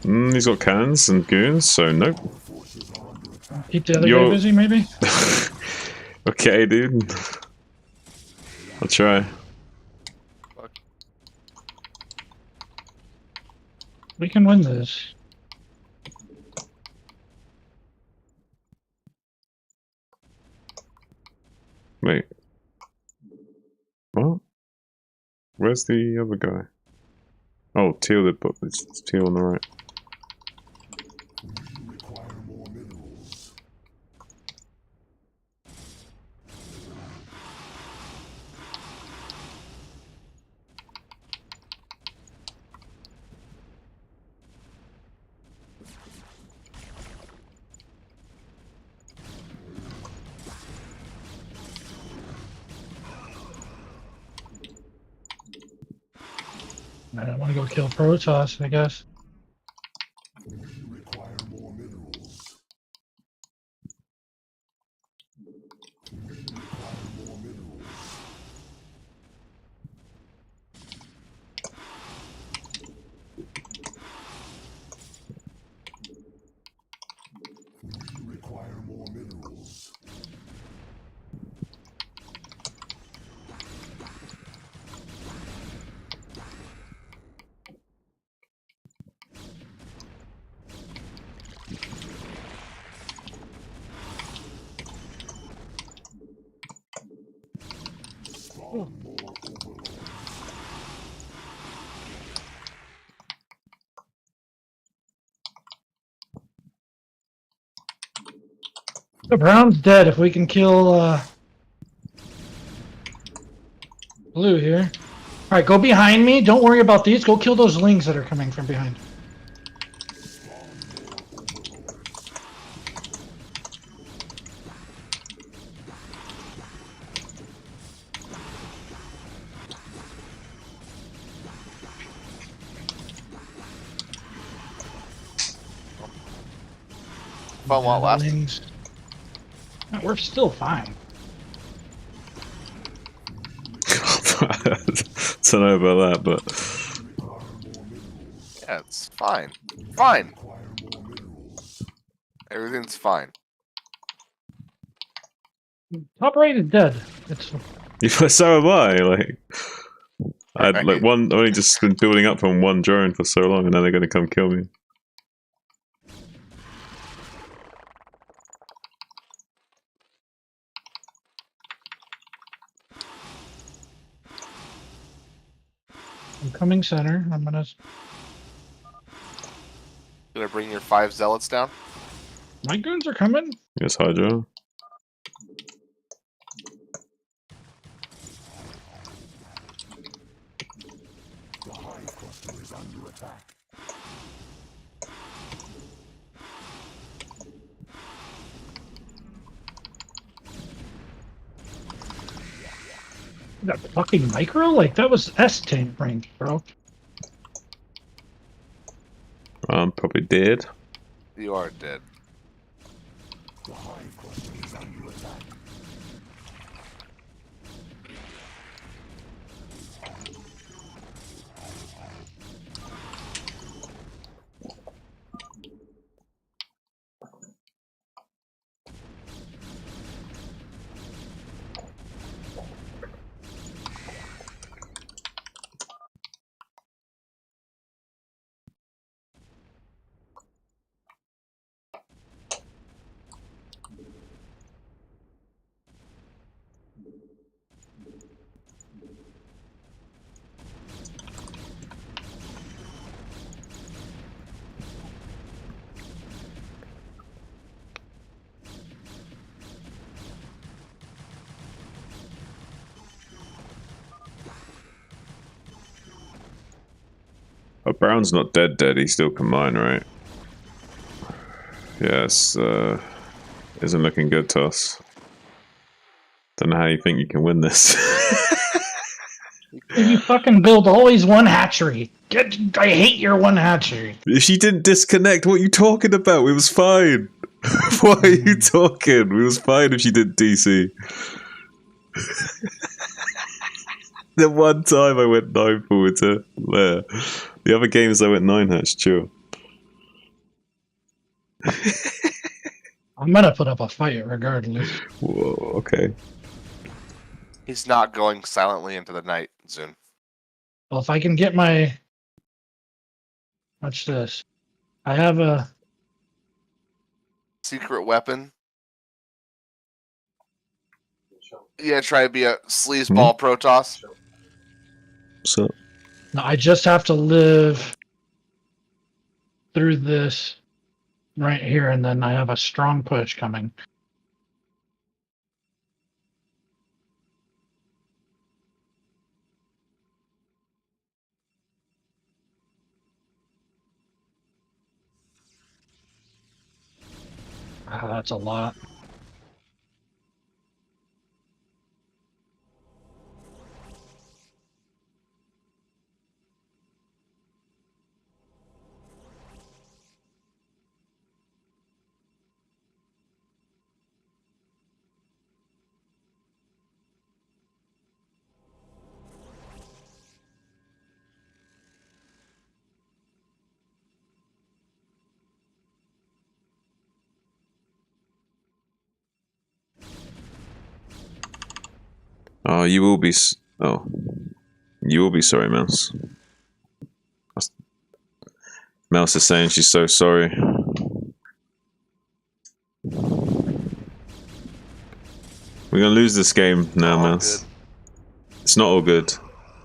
He's got cannons and goons, so nope. Keep the other guy busy, maybe? Okay, dude. I'll try. We can win this. Wait. What? Where's the other guy? Oh, teal, it's teal on the right. I want to go kill Protoss, I guess. The Brown's dead. If we can kill Blue here. Alright, go behind me. Don't worry about these. Go kill those lings that are coming from behind. Fun while it lasted. Lings. We're still fine. Don't know about that, but Yeah, it's fine. Fine. Everything's fine. Top right is dead. It's so am I. Like, I'd like one. I've only just been building up on one drone for so long, and then they're gonna come kill me. I'm coming center. I'm gonna. Gonna bring your 5 zealots down. My goons are coming. Yes, Hydra. The hive cluster is under attack. That fucking micro? Like, that was S-tank range, bro. I'm probably dead. You are dead. The hive cluster is under attack. Oh, Brown's not dead. He still can mine, right? Yes. Isn't looking good to us. Don't know how you think you can win this. You fucking build always one hatchery. I hate your one hatchery. If she didn't disconnect, what are you talking about? We was fine. What are you talking? We was fine if she didn't DC. The one time I went 9 forward to there. The other games I went 9 hatch, chill. I'm gonna put up a fight regardless. Whoa, okay. He's not going silently into the night, Zune. Well, if I can get my... Watch this. I have a... Secret weapon. Yeah, try to be a sleazeball Protoss. So. No, I just have to live through this right here, and then I have a strong push coming. Ah, that's a lot. Oh, you will be. Oh, you will be sorry, Mouse. Mouse is saying she's so sorry. We're gonna lose this game now, Mouse. It's not all good.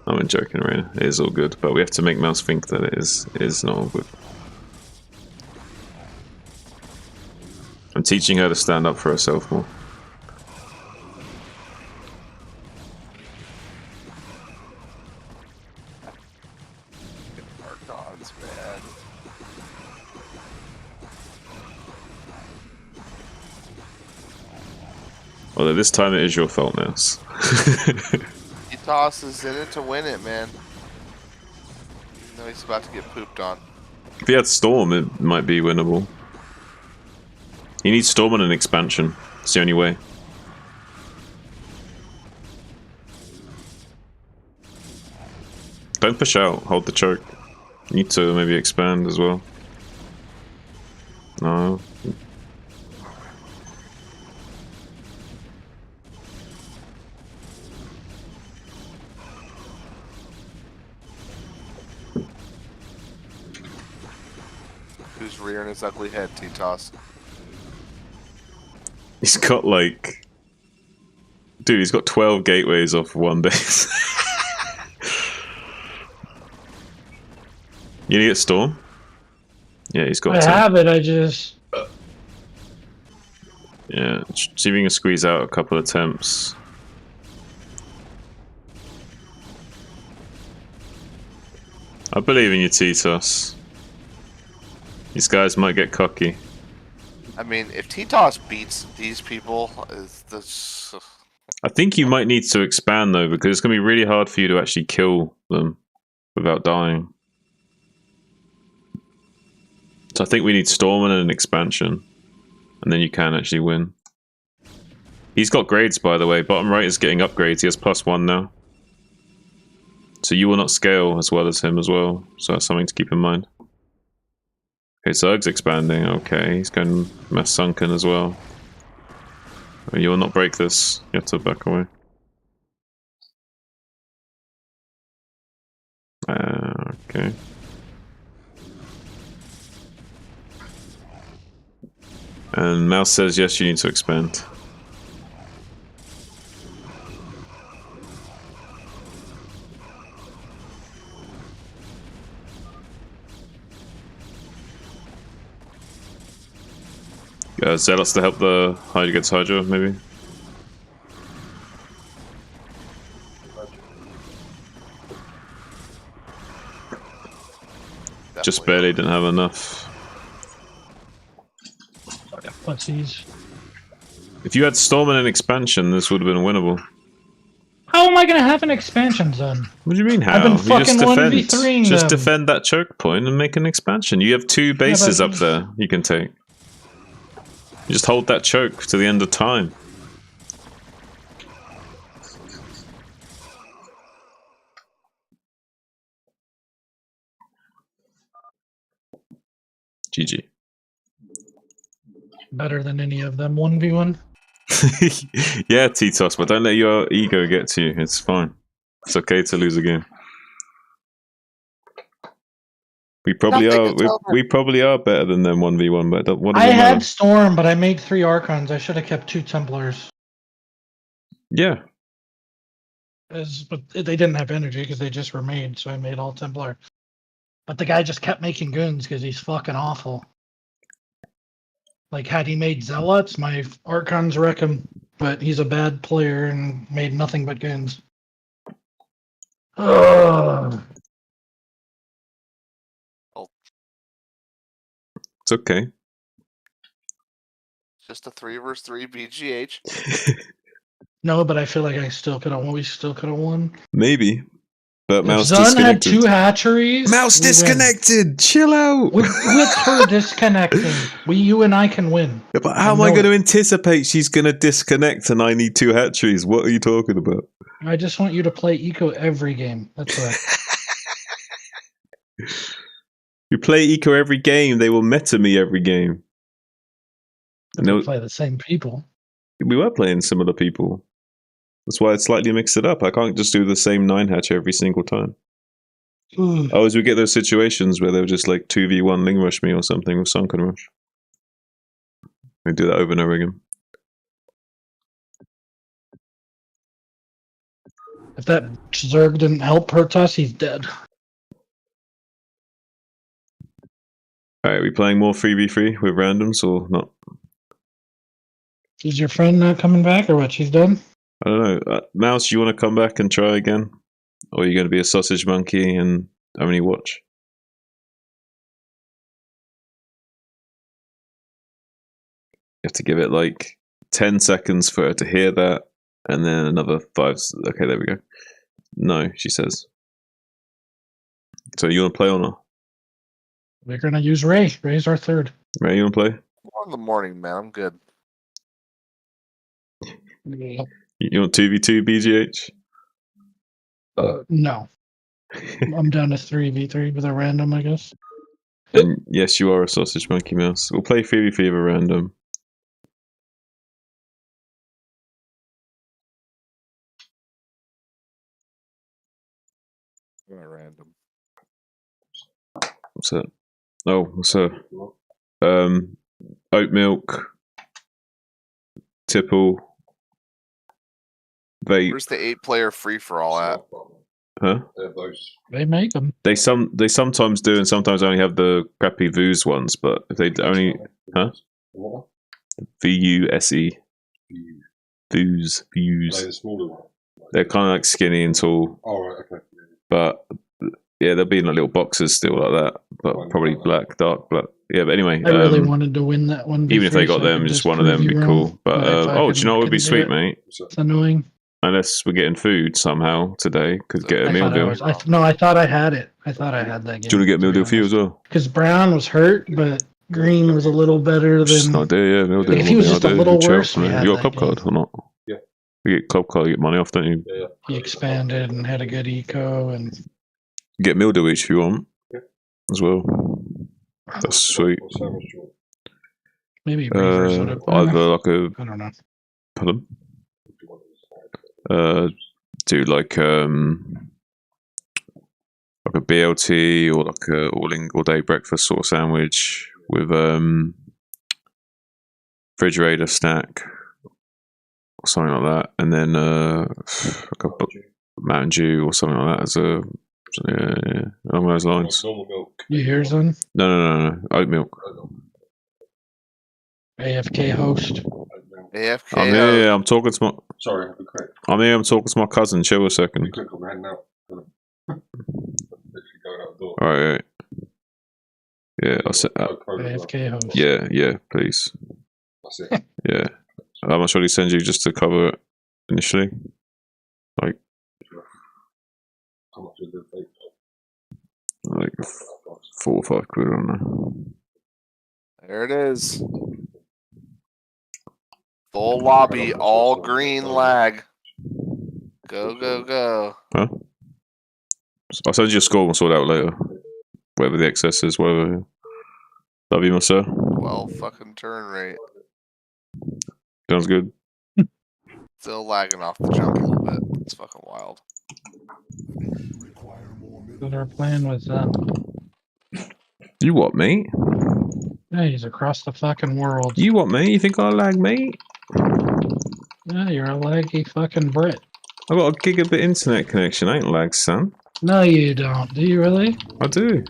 I'm joking, right? It is all good, but we have to make Mouse think that it is not all good. I'm teaching her to stand up for herself more. Our gods, man. Although this time it is your fault, Mouse. Toss is in it to win it, man. Even though he's about to get pooped on. If he had Storm, it might be winnable. He needs Storm on an expansion. It's the only way. Don't push out. Hold the choke. You need to maybe expand as well. No. Who's rearing his ugly head, T-Toss? He's got like... Dude, he's got 12 gateways off one base. You need to get Storm? Yeah, he's got I 10. have it, I just... Yeah, see if you can squeeze out a couple of attempts. I believe in you, T-Toss. These guys might get cocky. I mean, if T-Toss beats these people, is this... I think you might need to expand though, because it's going to be really hard for you to actually kill them without dying. So I think we need Storm and an expansion. And then you can actually win. He's got grades, by the way. Bottom right is getting upgrades. He has +1 now. So you will not scale as well as him as well. So that's something to keep in mind. Okay, Zerg's expanding. Okay, he's going Mass Sunken as well. You will not break this. You have to back away. Okay. And Mouse says yes, you need to expand. Zealots to help the Hydra against Hydra, maybe? Just barely didn't have enough. Pussies. If you had Storm and an expansion, this would have been winnable. How am I gonna have an expansion zone? What do you mean how? I've been You fucking 1v3ing just them. defend that choke point and make an expansion. You have 2 bases up there you can take. You just hold that choke to the end of time. GG. Better than any of them 1v1. Yeah, T-Toss, but don't let your ego get to you. It's fine. It's okay to lose a game. We probably we probably are better than them 1v1, but what does I it had matter? Storm, but I made 3 Archons. I should have kept 2 Templars. Yeah. But they didn't have energy because they just were made, so I made all Templar. But the guy just kept making goons because he's fucking awful. Like, had he made Zealots, my Archons wreck him, but he's a bad player and made nothing but goons. Ugh. It's okay. Just a 3 versus 3 BGH. No, but I feel like I still could have. We still could have won. Maybe. But Mouse Zun had disconnected. 2 hatcheries. Mouse disconnected! Chill out! With her disconnecting, you and I can win. Yeah, but how am I going to anticipate she's going to disconnect and I need 2 hatcheries? What are you talking about? I just want you to play Eco every game. That's right. You play Eco every game, they will meta me every game. But they play the same people. We were playing similar people. That's why I slightly mixed it up. I can't just do the same 9 hatch every single time. Always we get those situations where they'll just like 2v1 Ling Rush me or something with Sunken Rush. We do that over and over again. If that Zerg didn't help Protoss, he's dead. Alright, are we playing more 3v3 with randoms or not? Is your friend not coming back or what? She's done? I don't know. Mouse, you want to come back and try again? Or are you going to be a sausage monkey and only watch? You have to give it like 10 seconds for her to hear that, and then another 5. Okay, there we go. No, she says. So you want to play or not? We're gonna use Ray. Ray's our third. Ray, you want to play? On the morning, man. I'm good. Yeah. You want 2v2 BGH? No. I'm down to 3v3 with a random, I guess. And yes, you are a sausage monkey, Mouse. We'll play 3v3 with a random. Random. What's that? Oh, what's that? Oat milk, tipple, vape. Where's the 8-player free for all at? Huh? They make them. They sometimes do, and sometimes only have the crappy Vuse ones. But if they only, huh? VUSE. Vuse. They're kind of like skinny and tall. Oh, right, okay. But yeah, they'll be in like little boxes still like that, but probably black, dark black. Yeah, but anyway, I really wanted to win that one. Even if they got them, just one of them would be cool. But do you know what would be sweet, mate? It's annoying. Unless we're getting food somehow today, could get a meal deal. I thought I had it. I thought I had that game. Do you want to get a meal deal for you as well? Because Brown was hurt, but Green was a little better than. No idea, yeah, meal deal. If he was just a little worse, you got a club card or not? Yeah. You get club card, you get money off, don't you? Yeah. He expanded and had a good eco and. You get meal deal each if you want, as well. That's sweet. Maybe Reavers would have. Either like a. I don't know. Pardon? Do like a BLT or like a all day breakfast sort of sandwich with refrigerator stack or something like that, and then like a Mountain Dew or something like that as a along those lines. You hear son? No. Oat milk. AFK host. AFK. I'm here. I'm talking to my. Sorry, I'll be quick. I'm here. I'm talking to my cousin. Chill a second. Be quick, I'm heading out. Literally going out the door. All right. Yeah, I'll set up. AFK host. Yeah, please. That's it. Yeah. How much will he send you just to cover it initially? Like. How much is the fake? Like 4 or 5 quid, I don't know. There it is. Full lobby, all green lag. Go. Huh? I'll send you a score and we'll sort it out later. Whatever the excess is, whatever. Love you, my sir. 12 fucking turn rate. Sounds good. Still lagging off the jump a little bit. It's fucking wild. What our plan was You what, mate? Yeah, he's across the fucking world. You what, mate? You think I lag, mate? Yeah, you're a laggy fucking Brit. I got a gigabit internet connection. I ain't lag, son. No, you don't. Do you really? I do.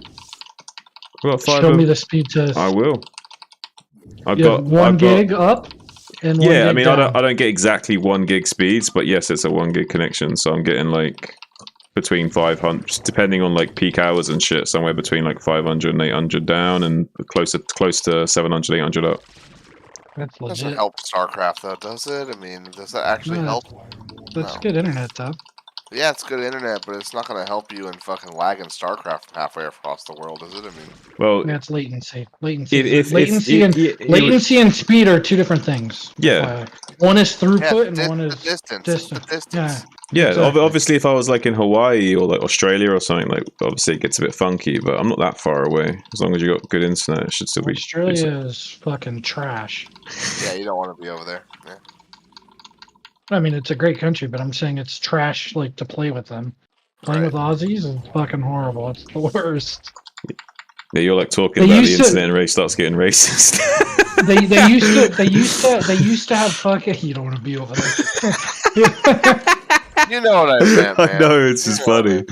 I got 5. Show me the speed test. I will. I've You have got 1 gig up and 1 yeah, gig I mean, down. I don't get exactly 1 gig speeds, but yes, it's a 1 gig connection. So I'm getting like between 500, depending on like peak hours and shit, somewhere between like 500 and 800 down, and close to 700, 800 up. That's Doesn't legit. help StarCraft though, does it? I mean, does that actually No, help? That's No. good internet, though. Yeah, it's good internet, but it's not going to help you in fucking lagging StarCraft from halfway across the world, is it? I mean, well, Yeah, it's latency. Latency and speed are 2 different things. Yeah. One is throughput yeah, and one is distance. distance. Yeah. Yeah, Exactly. obviously, if I was like in Hawaii or like Australia or something, like obviously it gets a bit funky, but I'm not that far away. As long as you got good internet, it should still be. Australia is fucking trash. yeah, you don't want to be over there. Yeah. I mean, it's a great country, but I'm saying it's trash, like, to play with them. Playing with Aussies is fucking horrible. It's the worst. Yeah, you're like talking They about the used to- internet and Ray starts getting racist. They used to have fucking. You don't want to be over there. You know what I meant, I man. know, it's just funny.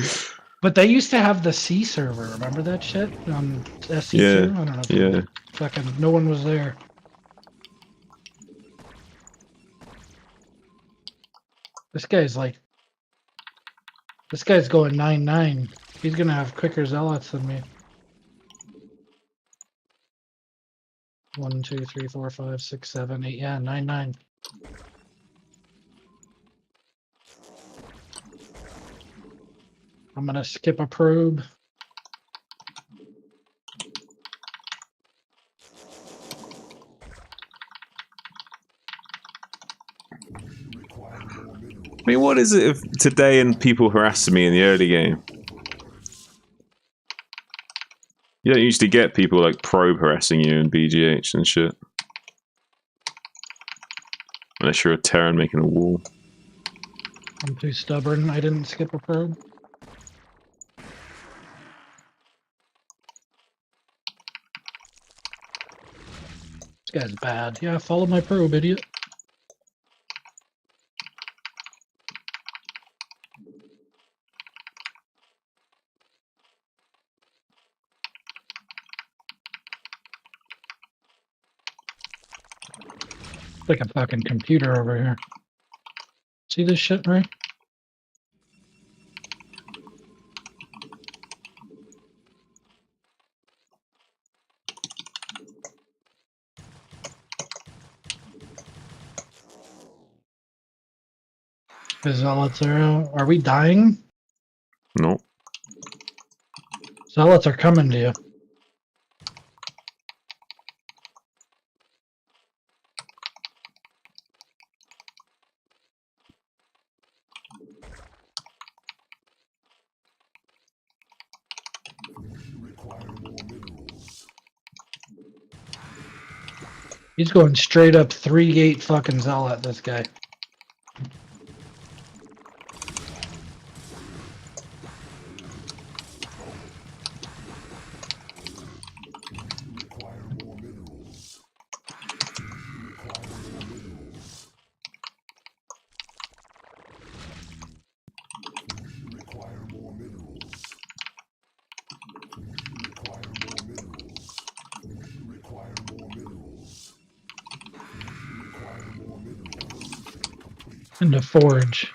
But they used to have the C server. Remember that shit on SC2? Yeah, I don't know. If yeah. fucking no one was there. This guy's going 9-9. He's gonna have quicker zealots than me. 1, 2, 3, 4, 5, 6, 7, 8. Yeah, 9-9. I'm gonna skip a probe. I mean, what is it if today and people harassing me in the early game? You don't usually get people like probe harassing you in BGH and shit. Unless you're a Terran making a wall. I'm too stubborn. I didn't skip a probe. This guy's bad. Yeah, follow my probe, idiot. Like a fucking computer over here. See this shit, Ray? The zealots are out. Are we dying? No. Zealots are coming to you. He's going straight up 3-gate fucking zealot, this guy. In the forge.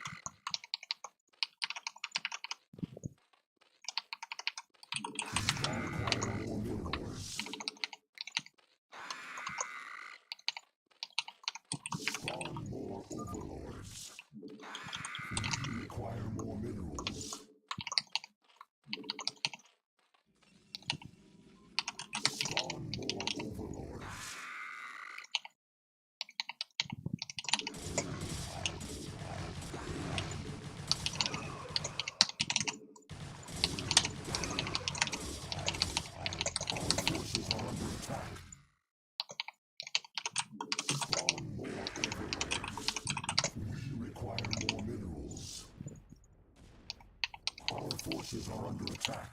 Forces are under attack.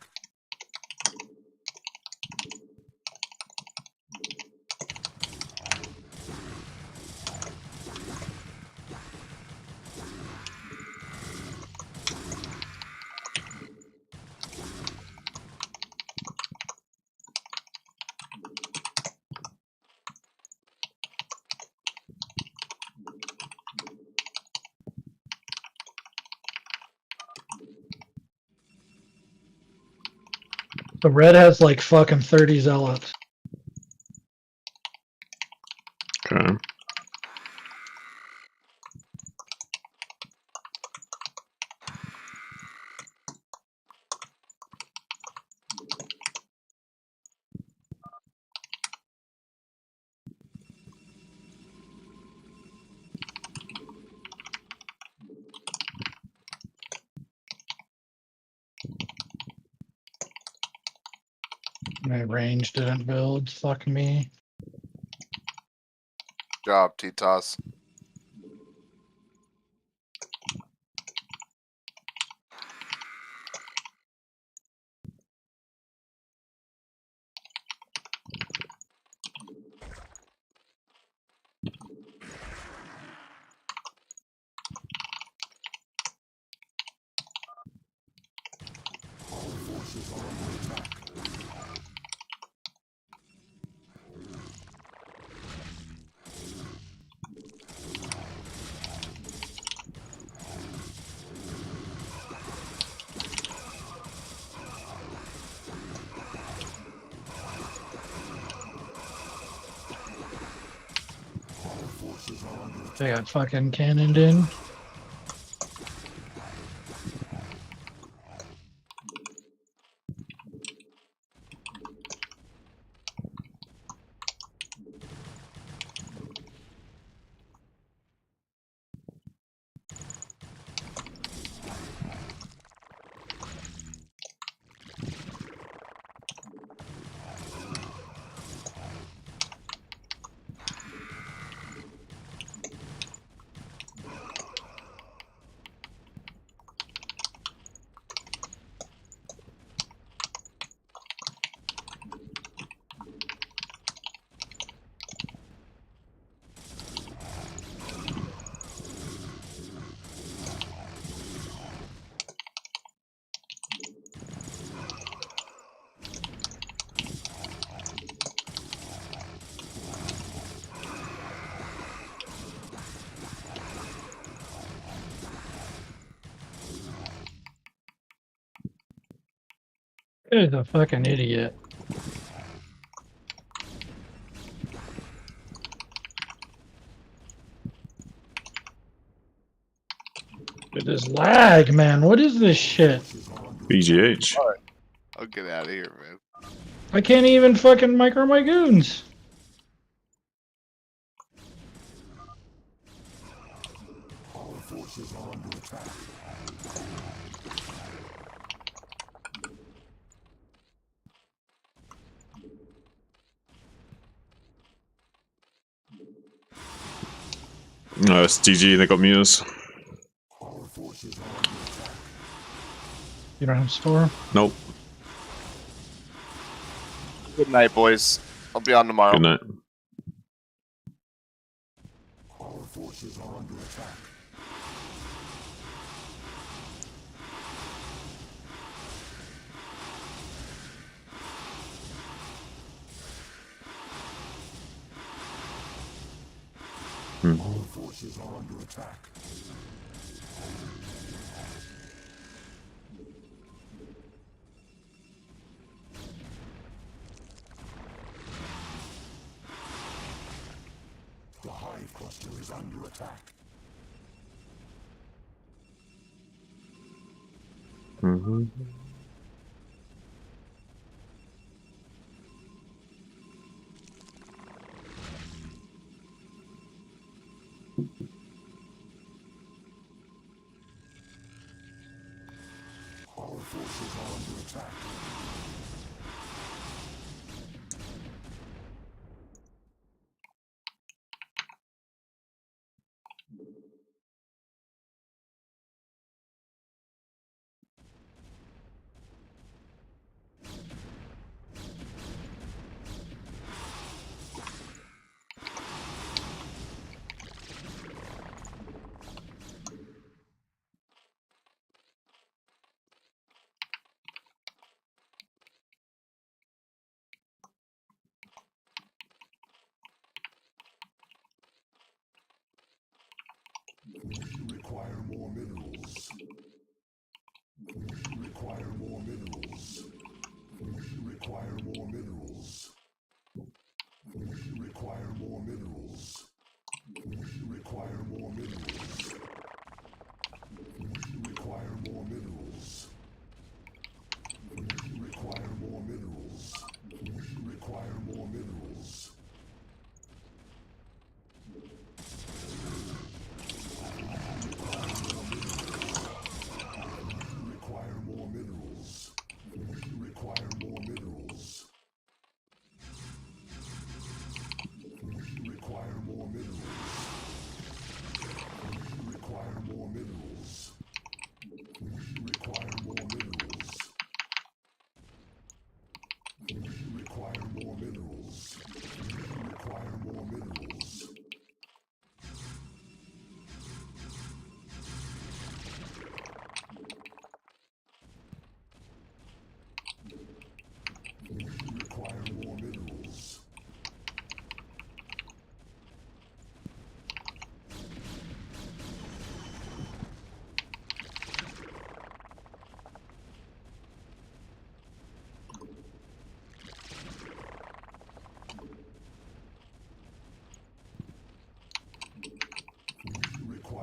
The red has like fucking 30 zealots. Okay. My range didn't build. Fuck me. Job, T-Toss. They got fucking cannoned in. He's a fucking idiot. It is lag, man. What is this shit? BGH. Alright. I'll get out of here, man. I can't even fucking micro my goons. Our forces are under attack. No, it's GG. They got Muse. Our forces are under attack. You don't have store? Nope. Good night, boys. I'll be on tomorrow. Good night. Our forces are under attack. Our forces are under attack. The hive cluster is under attack. Mm-hmm. Our forces are under attack.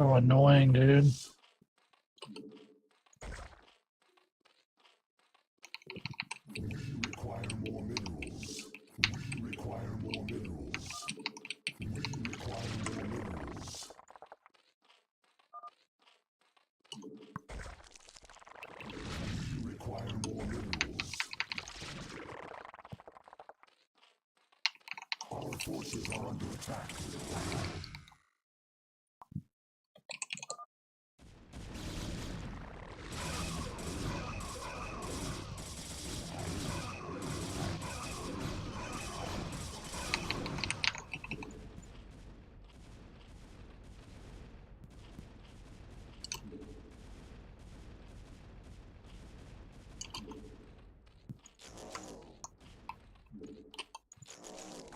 Oh, annoying, dude. Forces are under attack.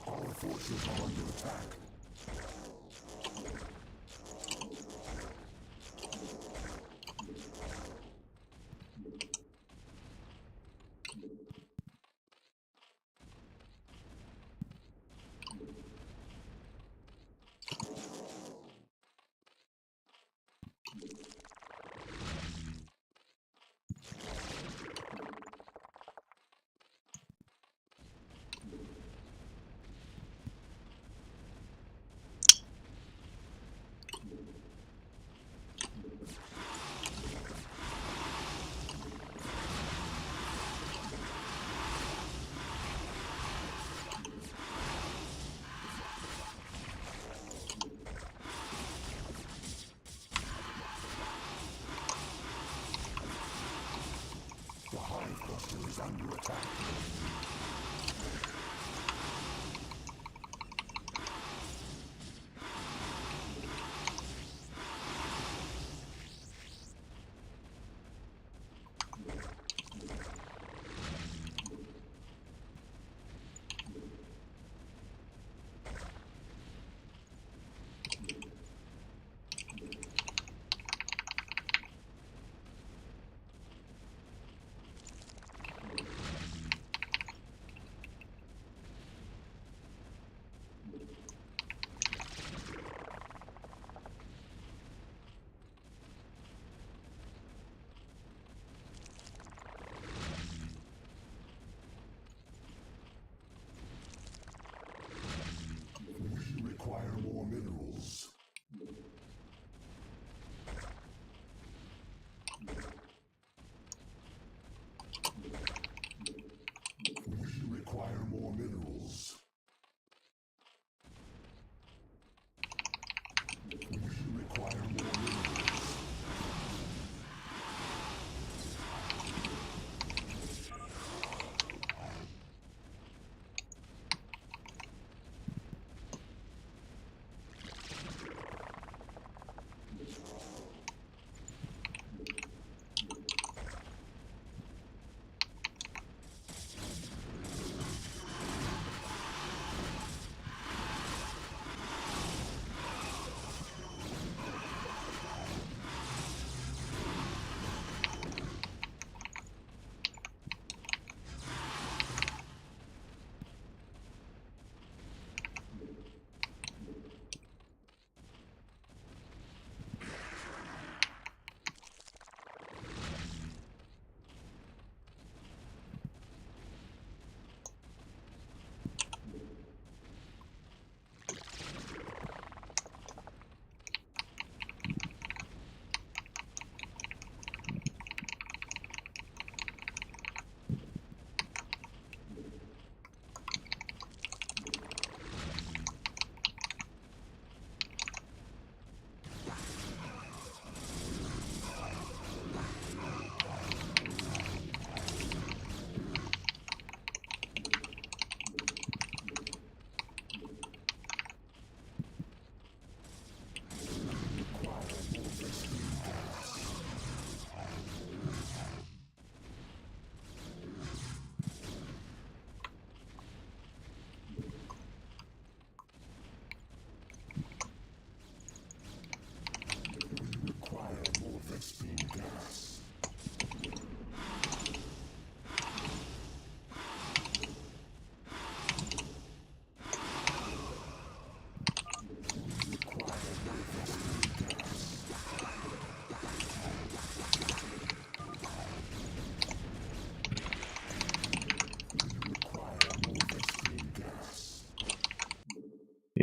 Our forces are under attack.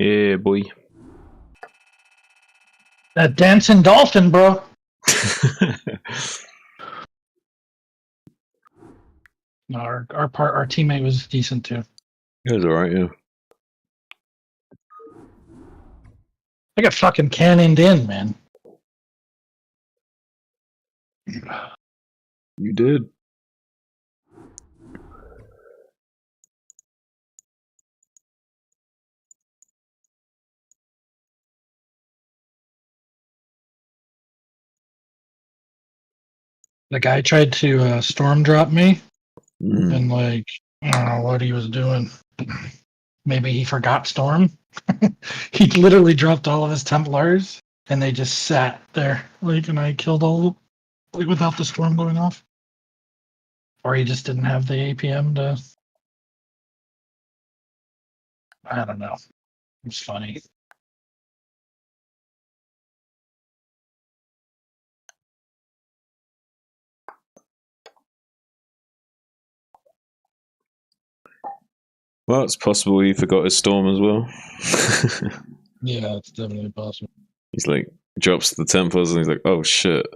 Yeah, boy. That dancing dolphin, bro. No, our teammate was decent too. It was alright, yeah. I got fucking cannoned in, man. You did. The guy tried to storm drop me, and like I don't know what he was doing. Maybe he forgot storm. He literally dropped all of his Templars, and they just sat there. Like, and I killed all like without the storm going off, or he just didn't have the APM to. I don't know. It's funny. Well, it's possible he forgot his storm as well. Yeah, it's definitely possible. He's like, drops the Templars and he's like, oh shit.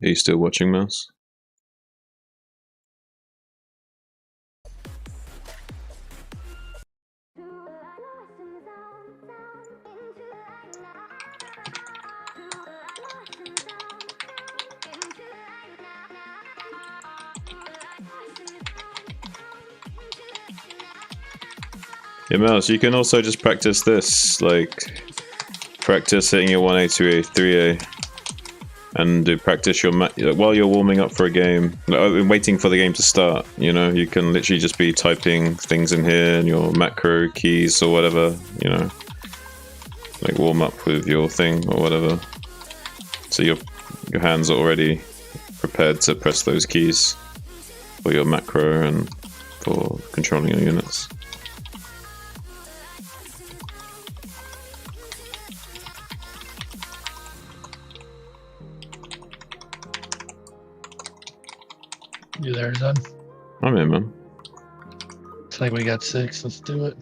Are you still watching, Mouse? Yeah, Mouse, you can also just practice this, like, practice hitting your 1A, 2A, 3A, and do practice your while you're warming up for a game, waiting for the game to start, you know, you can literally just be typing things in here and your macro keys or whatever, you know, like warm up with your thing or whatever, so your hands are already prepared to press those keys for your macro and for controlling your units. You there, Zed? I'm in, man. It's like we got 6. Let's do it.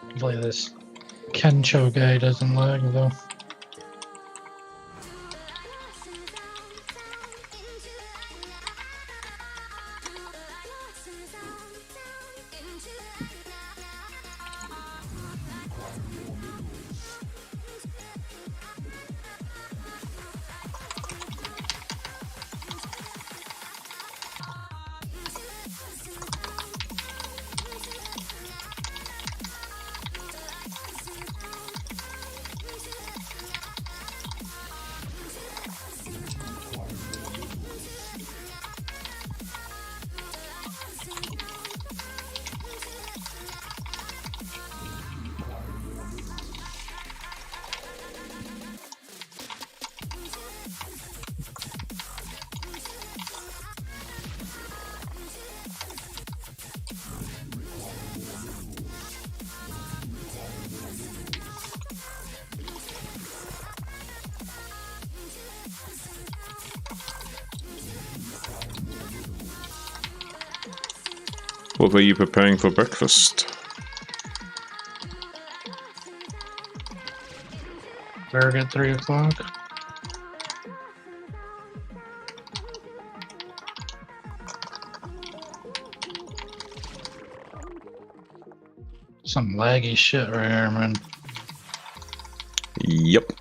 Hopefully this Kencho guy doesn't lag though. What were you preparing for breakfast? Berg at 3 o'clock. Some laggy shit right here, man. Yep.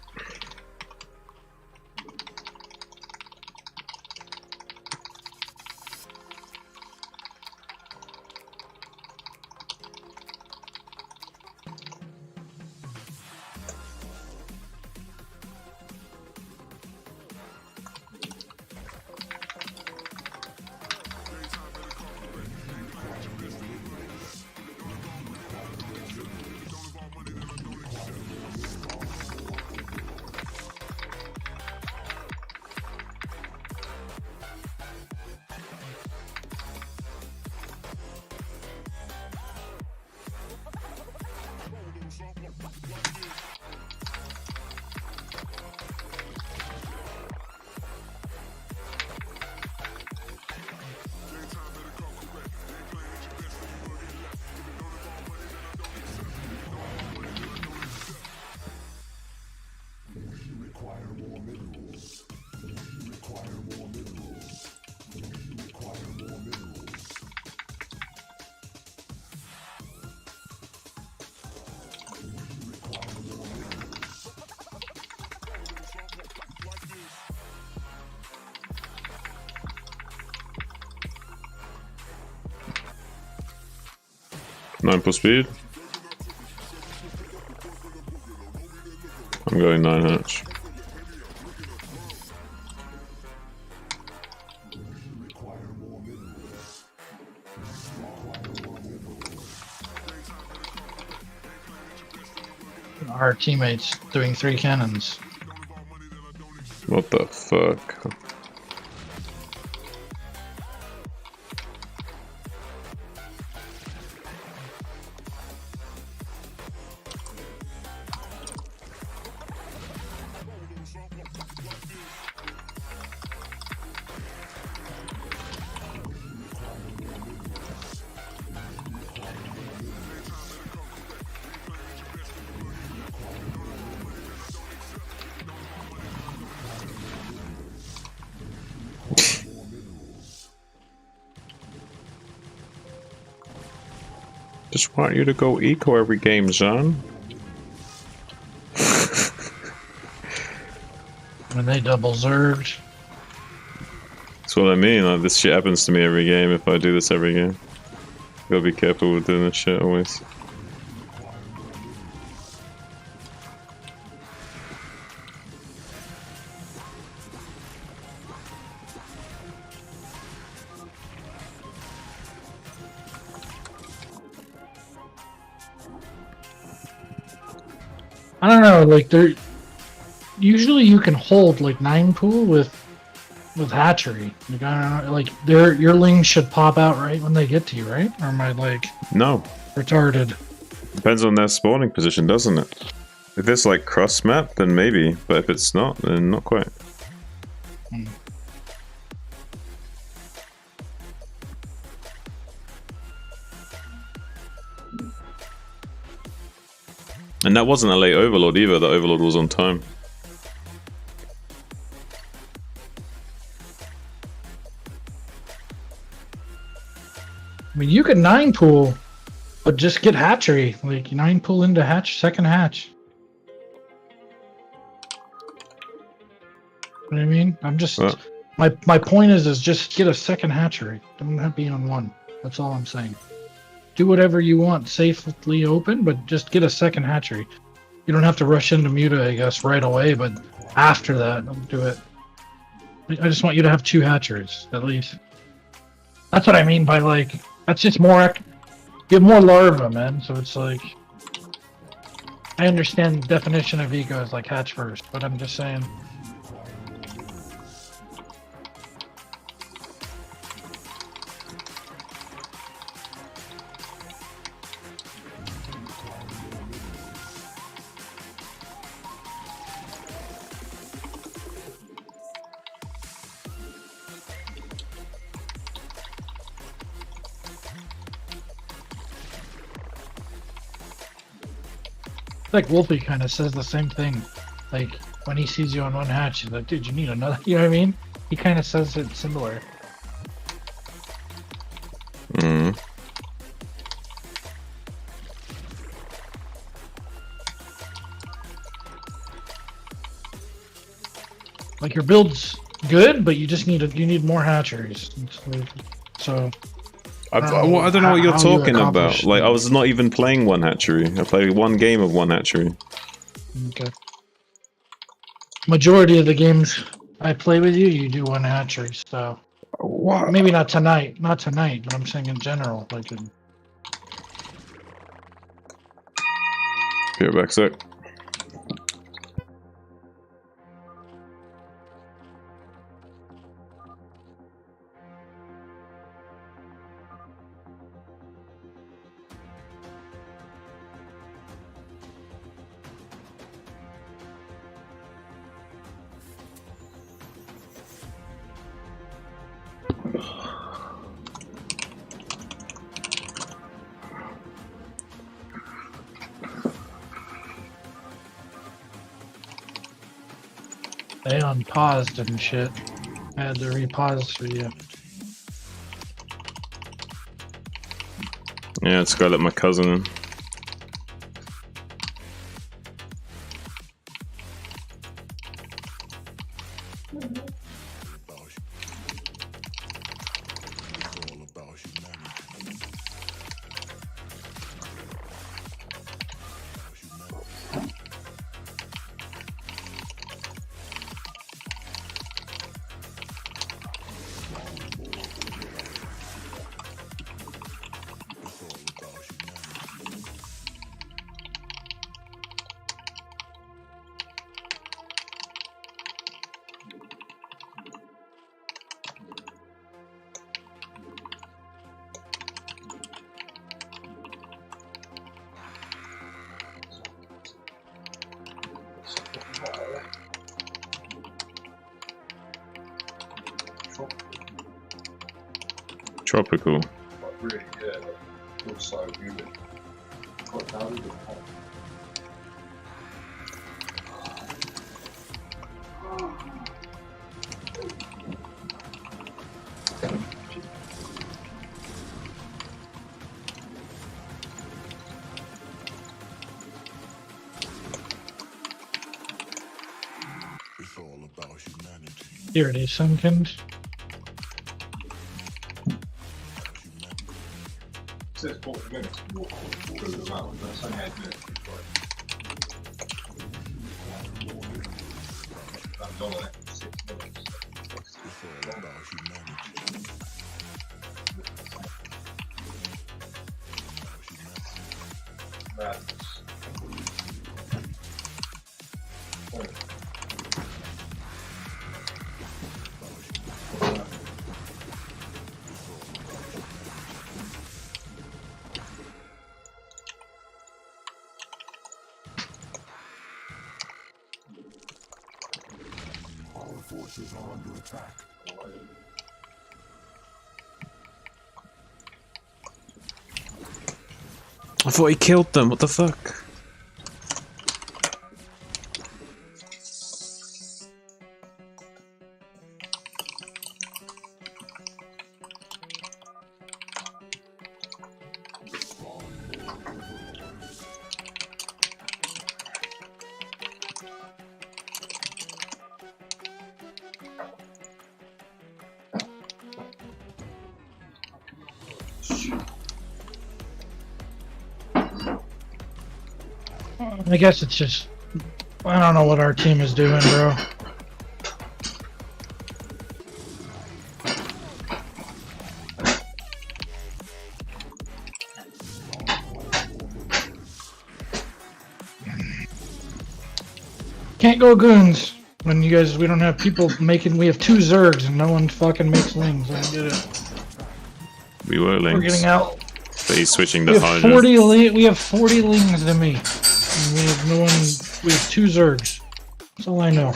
9 plus speed. I'm going 9 hatch. Our teammates doing 3 cannons. What the fuck? Just want you to go eco every game, John. When they double zerged. That's what I mean. Like, this shit happens to me every game if I do this every game. Gotta be careful with doing this shit always. I don't know, like they're usually you can hold like 9 pool with hatchery. Like I don't know, like your lings should pop out right when they get to you, right? Or am I like no retarded? Depends on their spawning position, doesn't it? If it's like cross map, then maybe, but if it's not, then not quite. And that wasn't a late overlord either, the overlord was on time. I mean, you can 9 pool, but just get hatchery. Like 9 pool into hatch, second hatch. You know what I mean? I'm just my point is just get a second hatchery. Don't have to be on 1. That's all I'm saying. Do whatever you want, safely open, but just get a second hatchery. You don't have to rush into Muta, I guess, right away, but after that, don't do it. I just want you to have 2 hatcheries, at least. That's what I mean by, like, that's just more... You have more larvae, man, so it's like... I understand the definition of eco is like hatch first, but I'm just saying... Like Wolfie kind of says the same thing. Like when he sees you on 1 hatch, he's like, "Dude, you need another." You know what I mean? He kind of says it similar. Like your build's good, but you just need more hatcheries. So. I don't know what you're talking about. Like, I was not even playing 1 hatchery. I played 1 game of 1 hatchery. Okay. Majority of the games I play with you, you do 1 hatchery. So what? Maybe not tonight, but I'm saying in general. Like, Be right back, sec. they unpaused and shit. I had to repause for you. Yeah, it's gotta let my cousin in. Tropical. Like really, yeah, like, feels so humid. Quite cloudy, but hot. It's all about humanity. Here it is, Sunken. It says 40 minutes to walk through the mountain, that's only 8 minutes. I've done it for 6 minutes. It's all about humanity. Madness. Our forces are under attack. I thought he killed them. What the fuck? I guess it's just, I don't know what our team is doing, bro. Can't go goons when you guys, we don't have people making, we have 2 Zergs and no one fucking makes lings. I don't get it. We were links. We're getting out. But he's switching We to have Hydra. 40 we have 40 lings to me. And we have no one, we have 2 Zergs. That's all I know.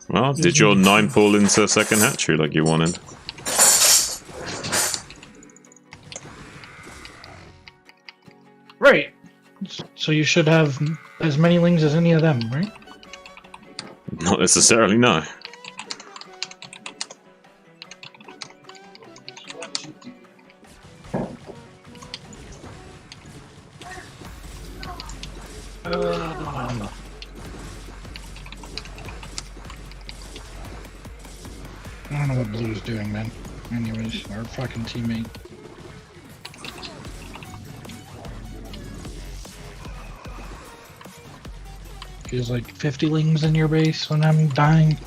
Well, did your 9 fall into second hatchery like you wanted? Right. So you should have as many lings as any of them, right? Not necessarily, no. I don't know what Blue's doing, man. Anyways, our fucking teammate. Feels like 50 lings in your base when I'm dying.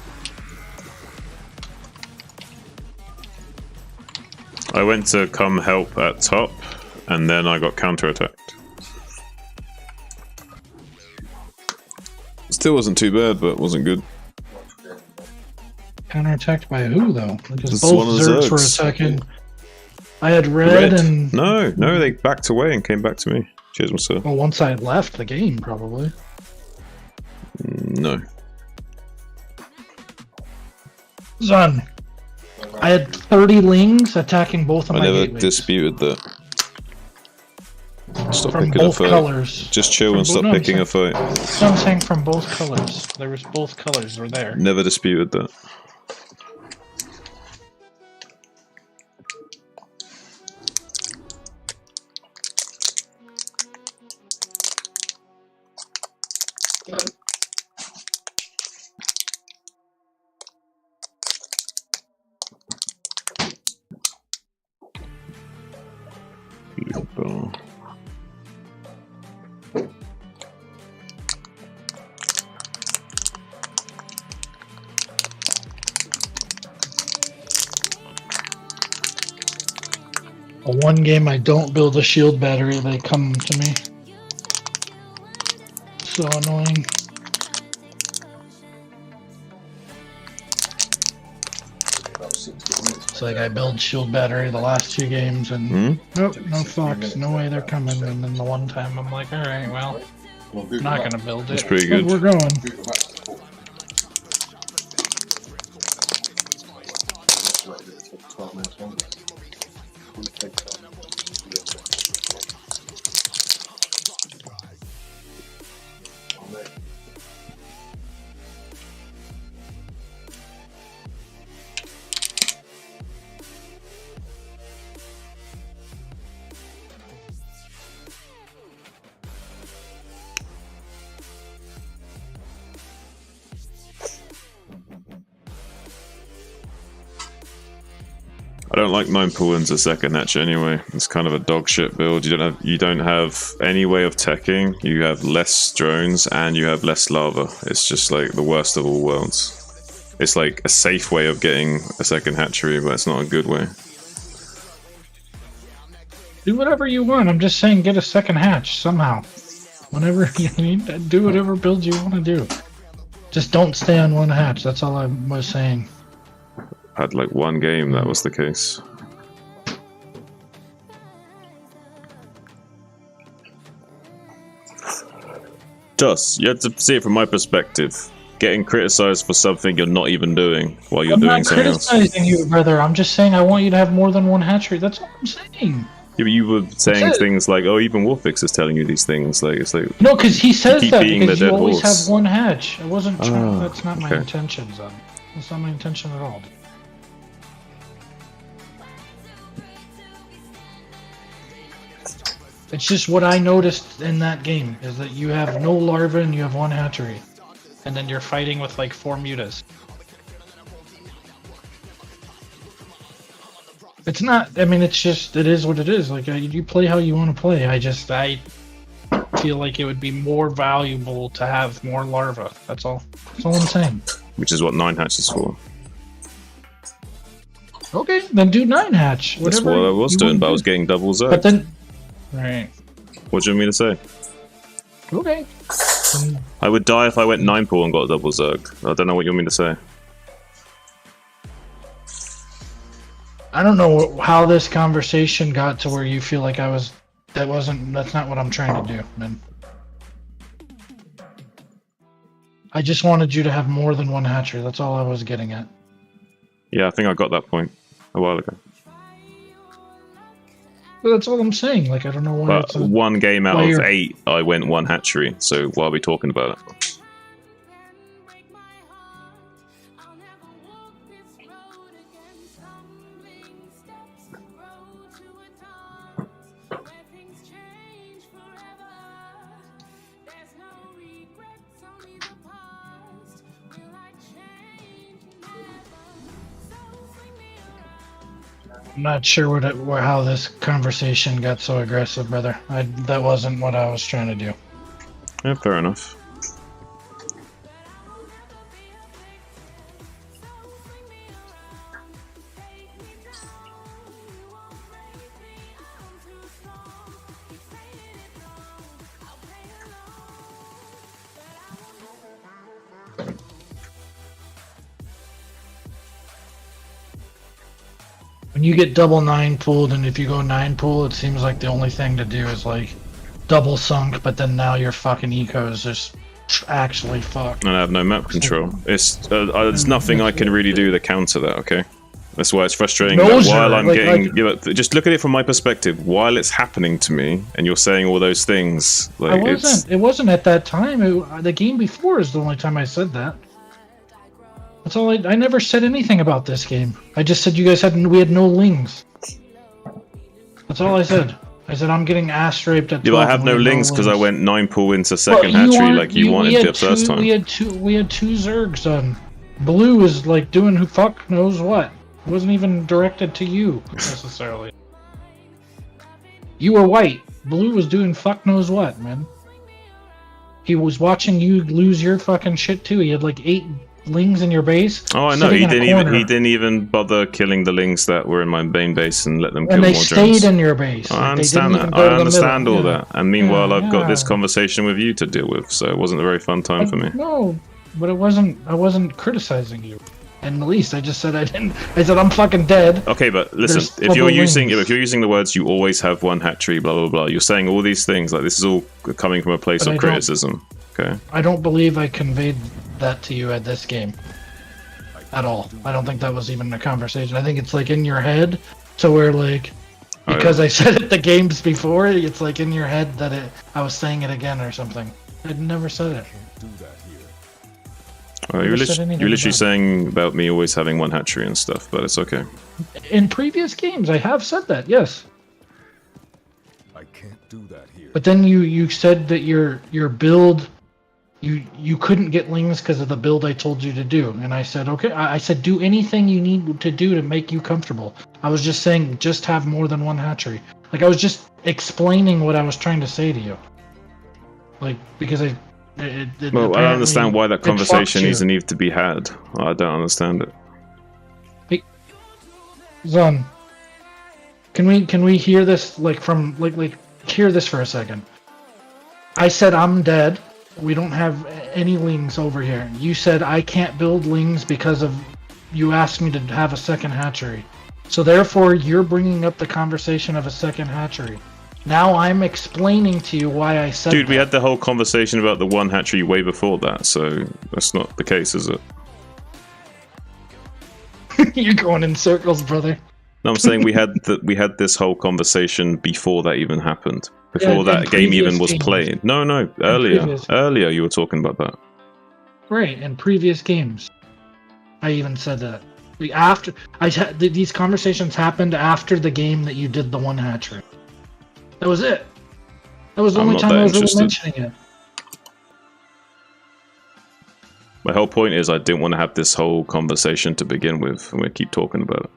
I went to come help at top, and then I got counterattacked. Still wasn't too bad, but wasn't good. Counterattacked by who, though? Because It's both one of the Zergs were Zergs. attacking. I had red and... No, they backed away and came back to me. Cheers, myself. Well, once I had left the game, probably. No. Zun. I had 30 lings attacking both of I my never gateways. disputed that. Stop From picking a both fight. colors. Just chill From and stop no, I'm picking a saying- fight. So I'm saying from both colors. There was both colors were there. Never disputed that. Beautiful. The one game I don't build a shield battery, they come to me. So annoying. It's like I build shield battery the last 2 games and nope, no fucks, no way they're coming. And then the one time I'm like, alright, well, I'm not gonna build it. That's pretty But good. we're going. I don't like 9 pool into second hatch anyway. It's kind of a dog shit build. You don't have any way of teching. You have less drones and you have less lava. It's just like the worst of all worlds. It's like a safe way of getting a second hatchery, but it's not a good way. Do whatever you want. I'm just saying, get a second hatch somehow. Whenever you need, do whatever build you want to do. Just don't stay on one hatch. That's all I was saying. Had like one game that was the case. Just, you have to see it from my perspective. Getting criticized for something you're not even doing while you're doing something else. I'm not criticizing you, brother. I'm just saying I want you to have more than one hatchery. That's all I'm saying. Yeah, but you were saying things like, "Oh, even Warfix is telling you these things." Like it's like no, because he says keep that beating because the you dead always horse. have one hatch. I wasn't trying. Oh, That's not my okay. intentions. That's not my intention at all. It's just what I noticed in that game is that you have no larva and you have one hatchery, and then you're fighting with like 4 mutas. It's not. I mean, it's just. It is what it is. Like you play how you want to play. I feel like it would be more valuable to have more larva. That's all. That's all I'm saying. Which is what 9 hatch is for. Okay, then do 9 hatch. That's what I was doing, but I was getting double zerg. But then, right. What do you want me to say? Okay. I would die if I went 9 pool and got a double zerg. I don't know what you want me to say. I don't know how this conversation got to where you feel like I was. That's not what I'm trying to do, man. I just wanted you to have more than one hatchery. That's all I was getting at. Yeah, I think I got that point a while ago. But that's all I'm saying. Like, I don't know why. But one game out of 8, I went 1 hatchery. So why are we talking about it? I'm not sure how this conversation got so aggressive, brother. That wasn't what I was trying to do. Yeah, fair enough. When you get double 9 pooled, and if you go 9 pool, it seems like the only thing to do is like double sunk, but then now your fucking eco is just actually fucked. And I have no map control. There's nothing I can really do to counter that, okay? That's why it's frustrating that while I'm just look at it from my perspective. While it's happening to me, and you're saying all those things, like It wasn't at that time. The game before is the only time I said that. That's all. I never said anything about this game. I just said you guys we had no lings. That's all I said. I said I'm getting ass raped at 12. Yeah, but I have no links because I went 9 pool into second hatchery like you wanted the first time. We had two zergs done. Blue is like doing who fuck knows what. It wasn't even directed to you necessarily. You were white. Blue was doing fuck knows what, man. He was watching you lose your fucking shit too. He had like 8 lings in your base. Oh, I know. He didn't even bother killing the lings that were in my main base and let them kill more drones. And they stayed in your base. I understand that. I understand all that. And meanwhile, I've got this conversation with you to deal with, so it wasn't a very fun time for me. No, but it wasn't. I wasn't criticizing you. And at least I just said I didn't. I said I'm fucking dead. Okay, but listen, if you're using the words, you always have 1 hatchery, blah blah blah. You're saying all these things like this is all coming from a place of criticism. Okay. I don't believe I conveyed that to you at this game. At all. I don't think that was even a conversation. I think it's like in your head to where like because I said it the games before, it's like in your head that I was saying it again or something. I never said it. You're literally saying about me always having 1 hatchery and stuff, but it's okay. In previous games, I have said that, yes. I can't do that here. But then you said that your build, you couldn't get lings because of the build I told you to do. And I said, okay. I said, do anything you need to do to make you comfortable. I was just saying, just have more than one hatchery. Like, I was just explaining what I was trying to say to you. Like, because I don't understand why that conversation even needs to be had. I don't understand it. Hey, Zon, can we hear this from hear this for a second? I said I'm dead. We don't have any lings over here. You said I can't build lings because of you asked me to have a second hatchery. So therefore, you're bringing up the conversation of a second hatchery. Now I'm explaining to you why I said Dude, we had the whole conversation about the one hatchery way before that, so that's not the case, is it? You're going in circles, brother. No, I'm saying we had this whole conversation before that even happened. Before that game even was played. No, earlier you were talking about that. Right, in previous games, I even said that. These conversations happened after the game that you did the one hatchery. That was it. That was the only time I was really mentioning it. My whole point is I didn't want to have this whole conversation to begin with, and we keep talking about it.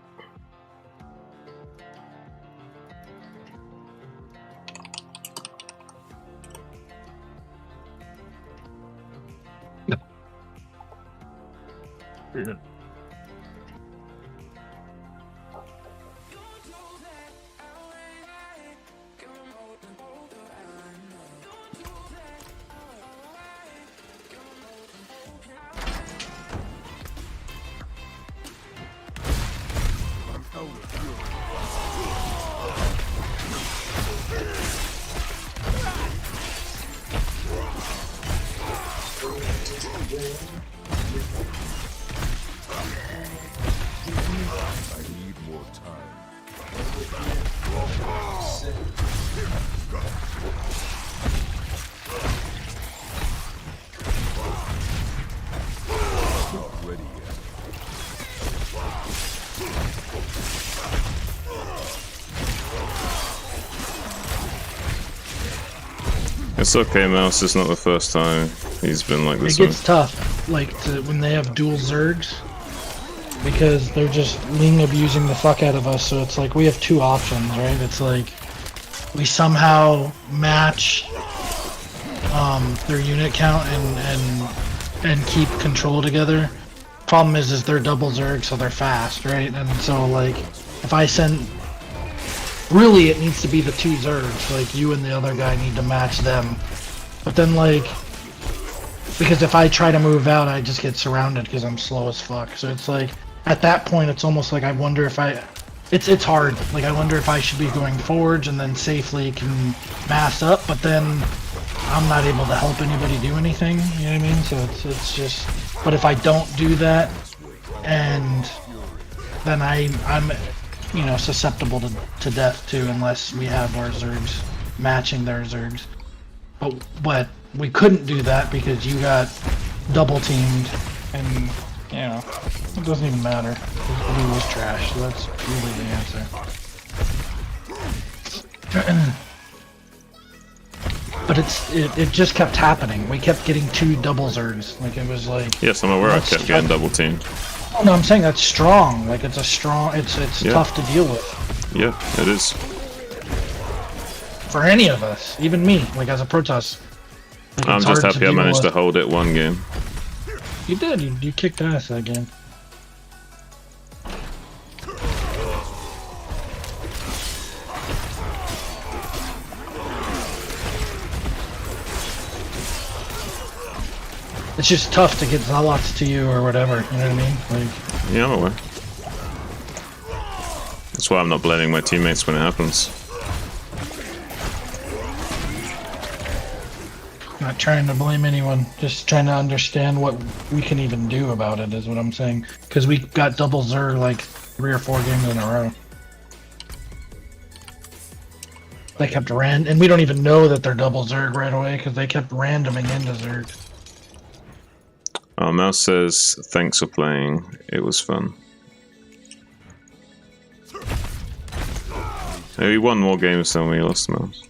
It's okay, Mouse. It's not the first time he's been like this. It gets tough, when they have dual Zergs, because they're just Ling abusing the fuck out of us. So it's like we have two options, right? It's like we somehow match their unit count and keep control together. Problem is they're double Zerg, so they're fast, right? And so like if I send. Really, it needs to be the two Zergs. Like, you and the other guy need to match them. But then, like... Because if I try to move out, I just get surrounded because I'm slow as fuck. So it's like, at that point, it's almost like I wonder if I... It's hard. Like, I wonder if I should be going forwards and then safely can mass up, but then I'm not able to help anybody do anything. You know what I mean? So it's just... But if I don't do that, and then I'm susceptible to death too, unless we have our Zergs matching their Zergs. But we couldn't do that because you got double teamed, and it doesn't even matter. The blue was trash, so that's really the answer. But it just kept happening. We kept getting two double Zergs. Like, it was like... Yes, I'm aware I kept getting double teamed. Oh, no, I'm saying that's strong. Like, it's tough to deal with. Yeah, it is. For any of us, even me, like as a Protoss. Like, I'm just happy I managed to hold it one game. You did. You kicked ass that game. It's just tough to get Zealots to you or whatever, you know what I mean? Like, yeah, I'm aware. That's why I'm not blaming my teammates when it happens. Not trying to blame anyone, just trying to understand what we can even do about it is what I'm saying. Because we got double Zerg like 3 or 4 games in a row. They kept and we don't even know that they're double Zerg right away because they kept randoming into Zerg. Mouse says, thanks for playing. It was fun. We won more games than we lost, Mouse.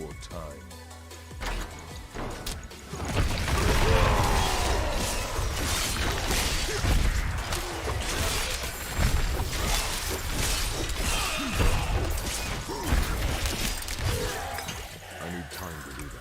more time. I need time to do that.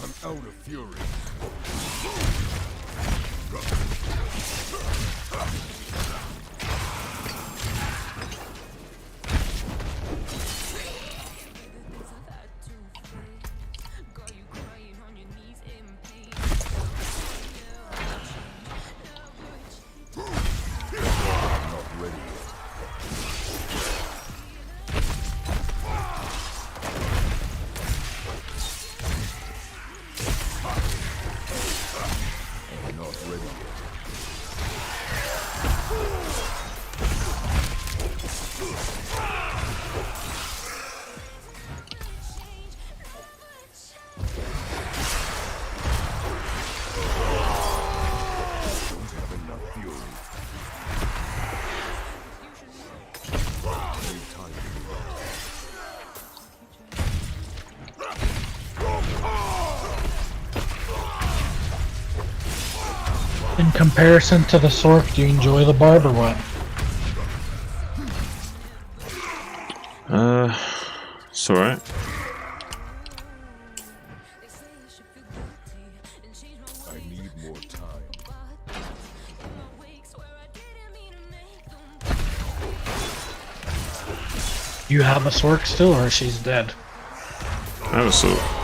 I'm out of fury. In comparison to the Sork, do you enjoy the Barb or what? It's alright. I need more time. You have a Sork still, or she's dead? I have a Sork.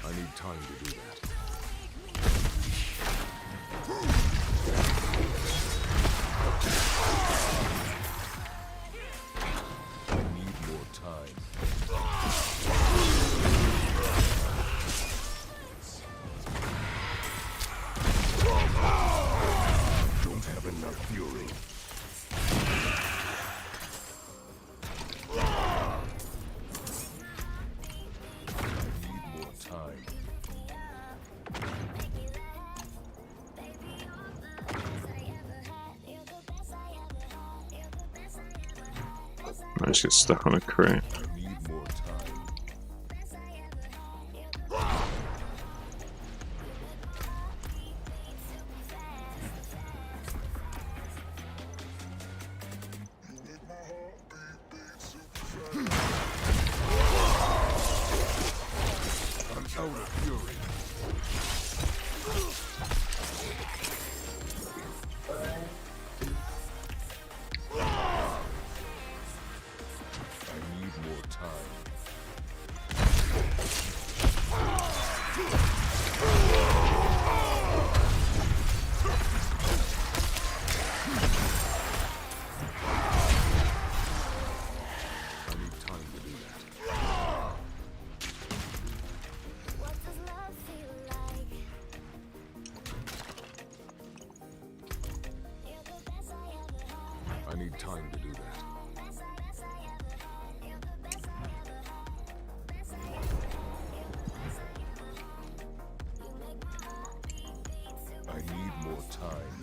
I need time to do that. I need more time. Don't have enough fury. I need more time. I just get stuck on a crate. I need more time. I'm out of fury. I need more time. I need time to do that. I need time to do that. I need more time.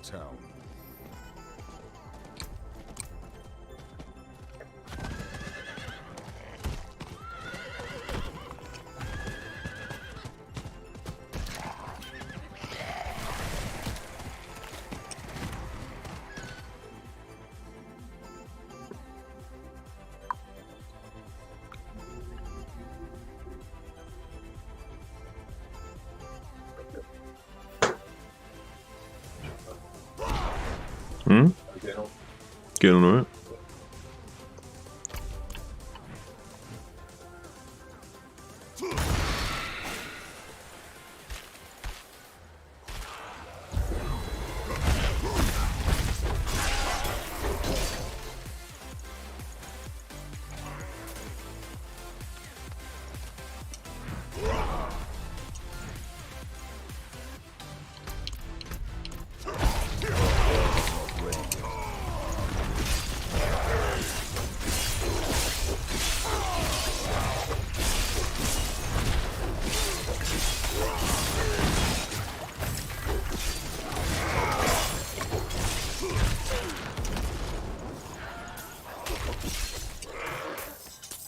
town. Hmm? Get on it.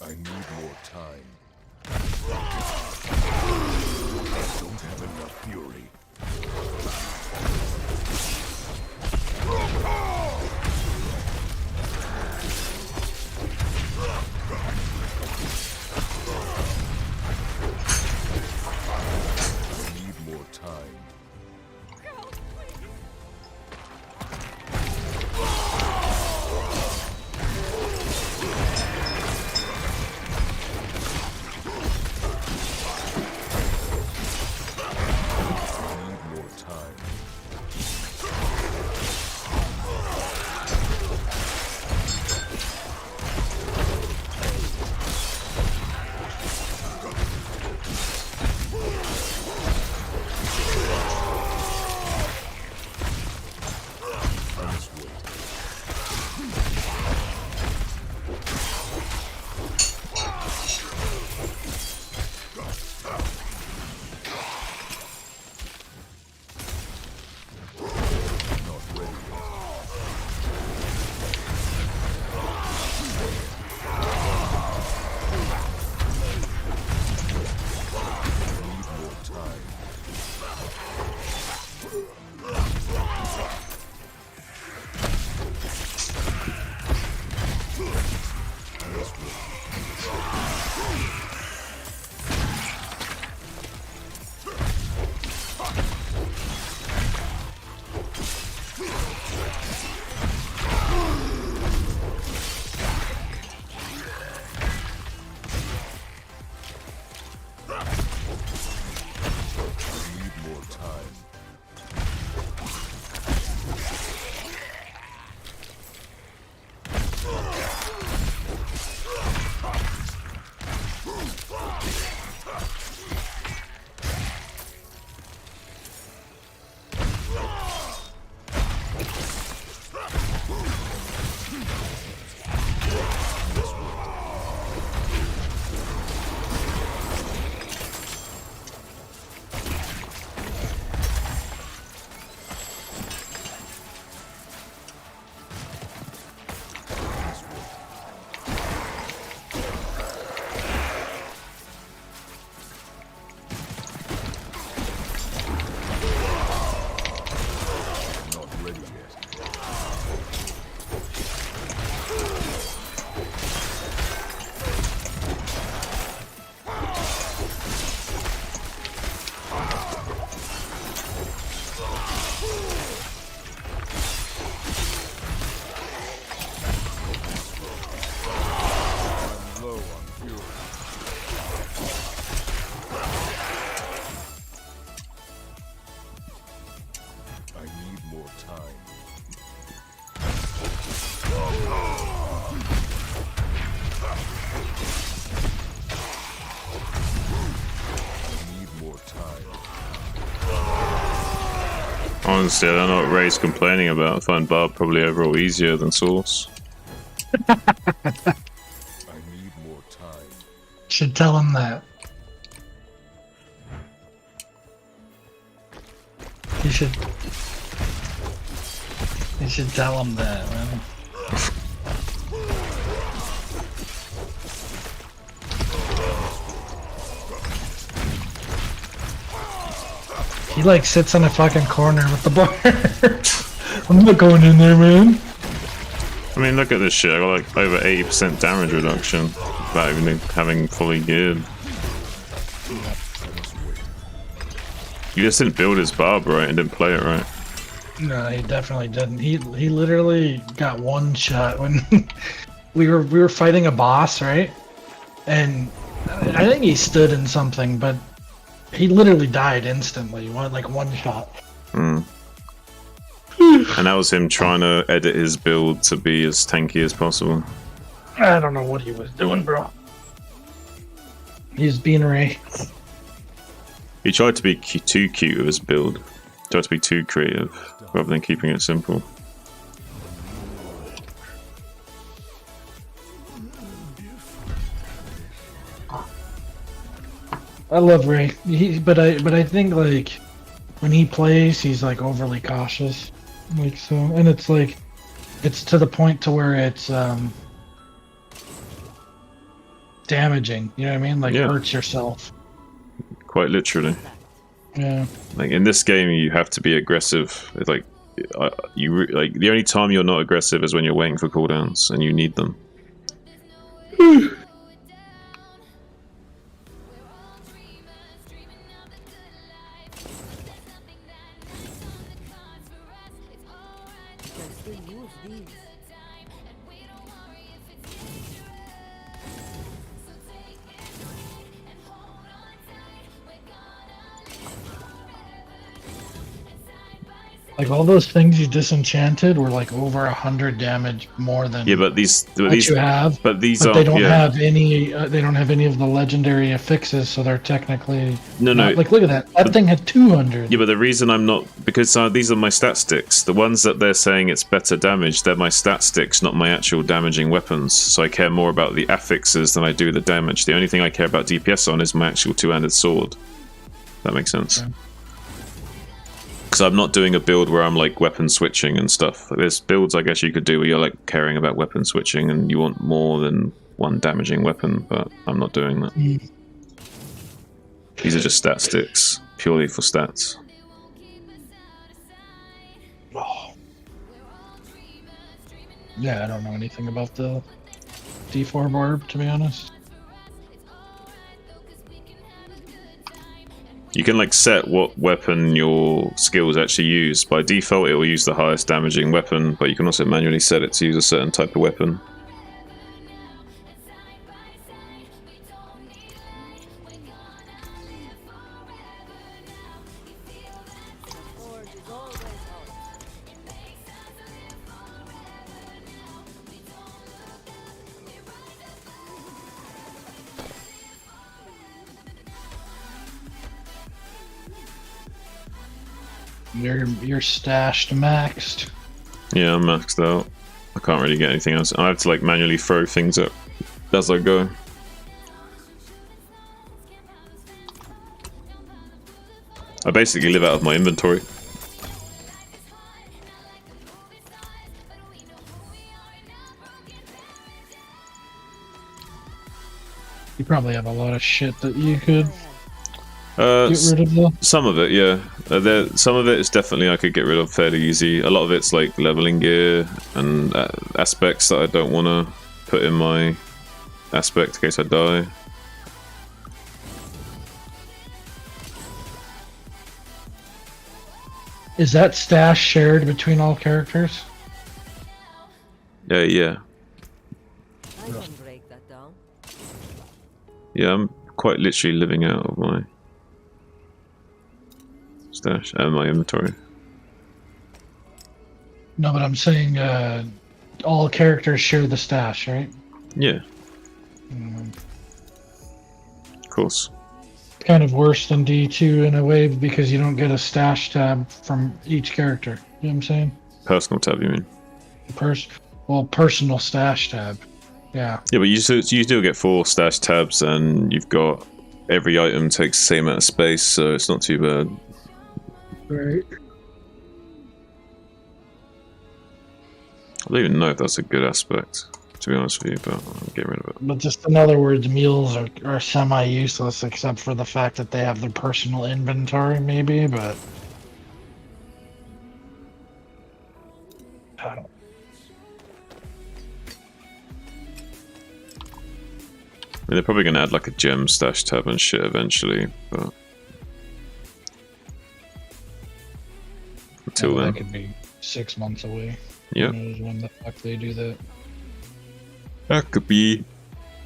I need more time. I don't have enough fury. I need more time. Honestly, I don't know what Ray's complaining about. I find Barb probably overall easier than Source. Should tell him that. You should. You should tell him that, man. He like sits in a fucking corner with the bar. I'm not going in there, man. I mean, look at this shit. I got like over 80% damage reduction without even having fully geared. You just didn't build his Barb right and didn't play it right. No, he definitely didn't. He literally got one shot when we were fighting a boss, right? And I think he stood in something, but he literally died instantly. One shot. Mm. And that was him trying to edit his build to be as tanky as possible. I don't know what he was doing, bro. He's being Ray. He tried to be too cute with his build. He tried to be too creative rather than keeping it simple. I love Ray. But I think like when he plays, he's like overly cautious, like so, and it's like it's to the point to where it's damaging. You know what I mean? Like hurts yourself. Quite literally. Yeah. Like in this game, you have to be aggressive. It's like like the only time you're not aggressive is when you're waiting for cooldowns and you need them. Like all those things you disenchanted were like over 100 damage more than But these you have. But these but aren't. they don't have any. They don't have any of the legendary affixes, so they're technically No. Like look at that. That thing had 200. Yeah, but the reason I'm not because these are my stat sticks. The ones that they're saying it's better damage, they're my stat sticks, not my actual damaging weapons. So I care more about the affixes than I do the damage. The only thing I care about DPS on is my actual two-handed sword. That makes sense. Okay. Because I'm not doing a build where I'm like weapon switching and stuff. There's builds I guess you could do where you're like caring about weapon switching and you want more than one damaging weapon, but I'm not doing that. These are just stat sticks, purely for stats. Oh. Yeah, I don't know anything about the D4 Barb, to be honest. You can like set what weapon your skills actually use. By default, it will use the highest damaging weapon, but you can also manually set it to use a certain type of weapon. You're stashed maxed. Yeah, I'm maxed out. I can't really get anything else. I have to like manually throw things up as I go. I basically live out of my inventory. You probably have a lot of shit that you could get rid of though. Some of it, yeah. Some of it is definitely I could get rid of fairly easy. A lot of it's like leveling gear and aspects that I don't want to put in my aspect in case I die. Is that stash shared between all characters? Yeah. I can break that down. Yeah, I'm quite literally living out of my stash and my inventory. No, but I'm saying all characters share the stash, right? Yeah. Of course. It's kind of worse than D2 in a way because you don't get a stash tab from each character. You know what I'm saying? Personal tab, you mean? Personal stash tab. Yeah. Yeah, but you still get 4 stash tabs, and you've got every item takes the same amount of space, so it's not too bad. Right. I don't even know if that's a good aspect, to be honest with you, but I'm getting rid of it. But just in other words, mules are semi-useless except for the fact that they have their personal inventory, maybe, but... I don't... I mean, they're probably going to add like a gem stash tab and shit eventually, but... Until that then. could be 6 months away. Yep. Who knows when the fuck they do that. That could be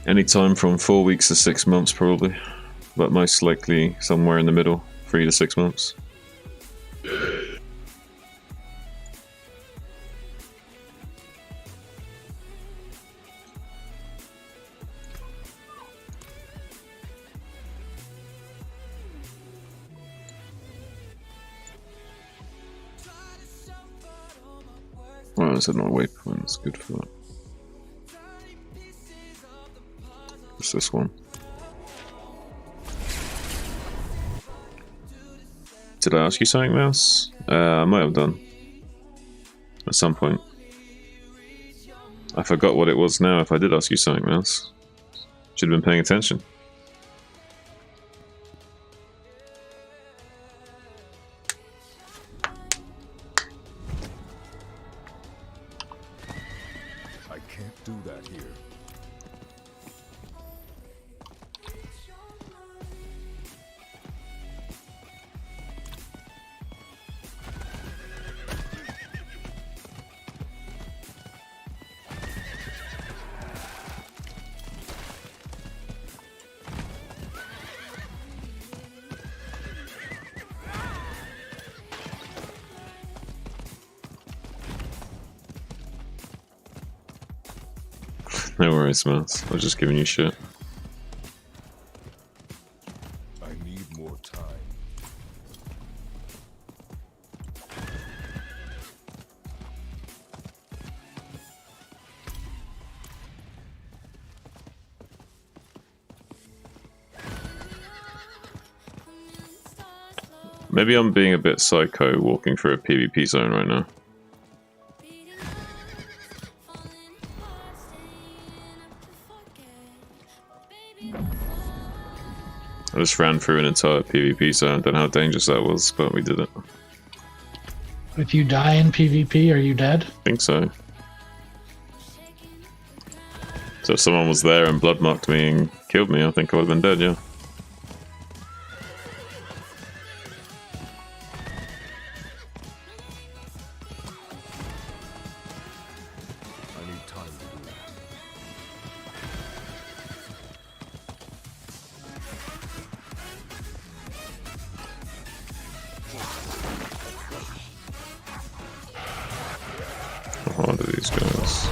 any time from 4 weeks to 6 months, probably. But most likely somewhere in the middle, 3 to 6 months. Well, is it not a waypoint? It's good for that. What's this one? Did I ask you something, Mouse? I might have done. At some point. I forgot what it was now if I did ask you something, Mouse. Should have been paying attention. I can't do that here. No worries, Mouse. I was just giving you shit. I need more time. Maybe I'm being a bit psycho walking through a PvP zone right now. I just ran through an entire PvP zone. I don't know how dangerous that was, but we did it. If you die in PvP, are you dead? I think so. So if someone was there and bloodmarked me and killed me, I think I would have been dead, yeah. I need time to do that. How hard are these guys?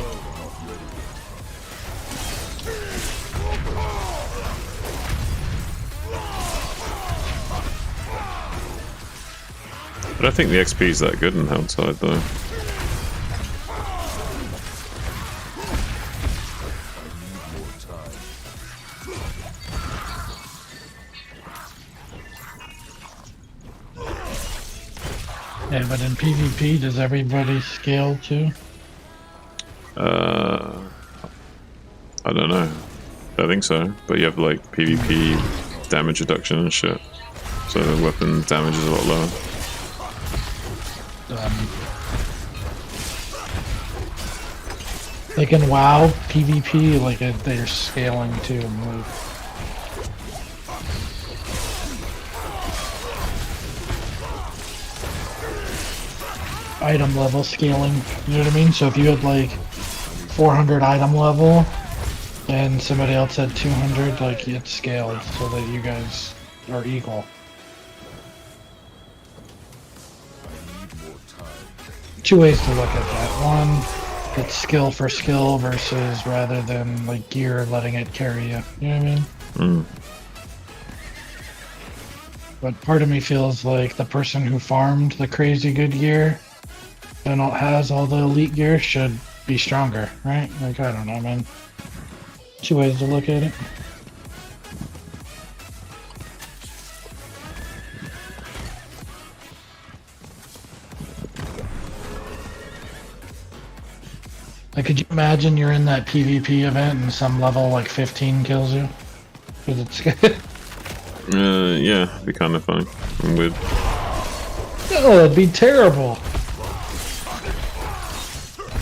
I don't think the XP is that good in Helltide though. Yeah, but in PvP, does everybody scale too? I don't know. I think so, but you have like PvP damage reduction and shit. So the weapon damage is a lot lower. Like in WoW, PvP, like they're scaling too. Move. Item level scaling, you know what I mean? So if you had like 400 item level and somebody else had 200, like it's scaled so that you guys are equal. Two ways to look at that. One, it's skill for skill versus rather than like gear letting it carry you. You know what I mean? Mm. But part of me feels like the person who farmed the crazy good gear and has all the elite gear should be stronger, right? Like, I don't know, man. Two ways to look at it. Like, could you imagine you're in that PvP event and some level like 15 kills you? 'Cause it's Yeah, it'd be kind of funny. And weird. oh, it'd be terrible.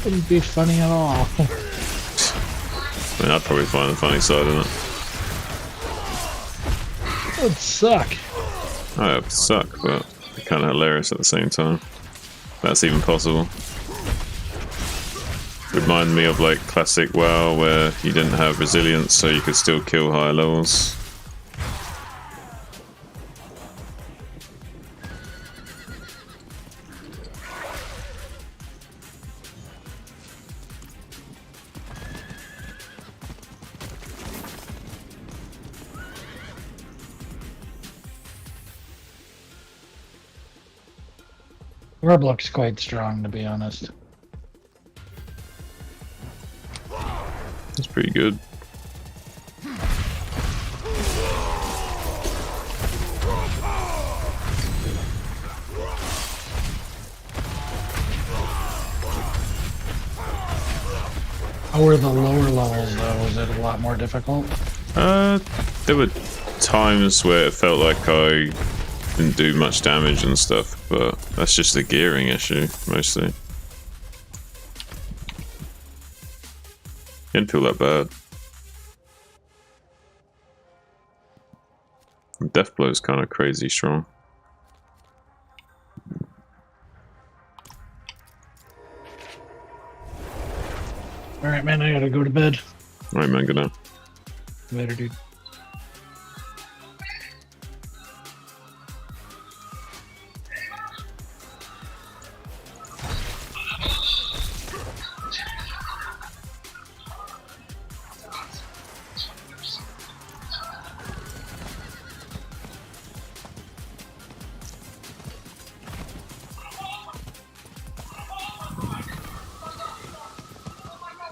Wouldn't be funny at all. I mean, I'd probably find the funny side in it. It would suck. Oh, it would suck, but it'd be kind of hilarious at the same time. That's even possible. Remind me of like classic WoW where you didn't have resilience, so you could still kill higher levels. Barb looks quite strong, to be honest. That's pretty good. How were the lower levels, though? Was it a lot more difficult? There were times where it felt like I didn't do much damage and stuff, but that's just a gearing issue, mostly. Didn't feel that bad. Death Blow's kind of crazy strong. Alright, man, I gotta go to bed. Alright, man, good night. Later, dude.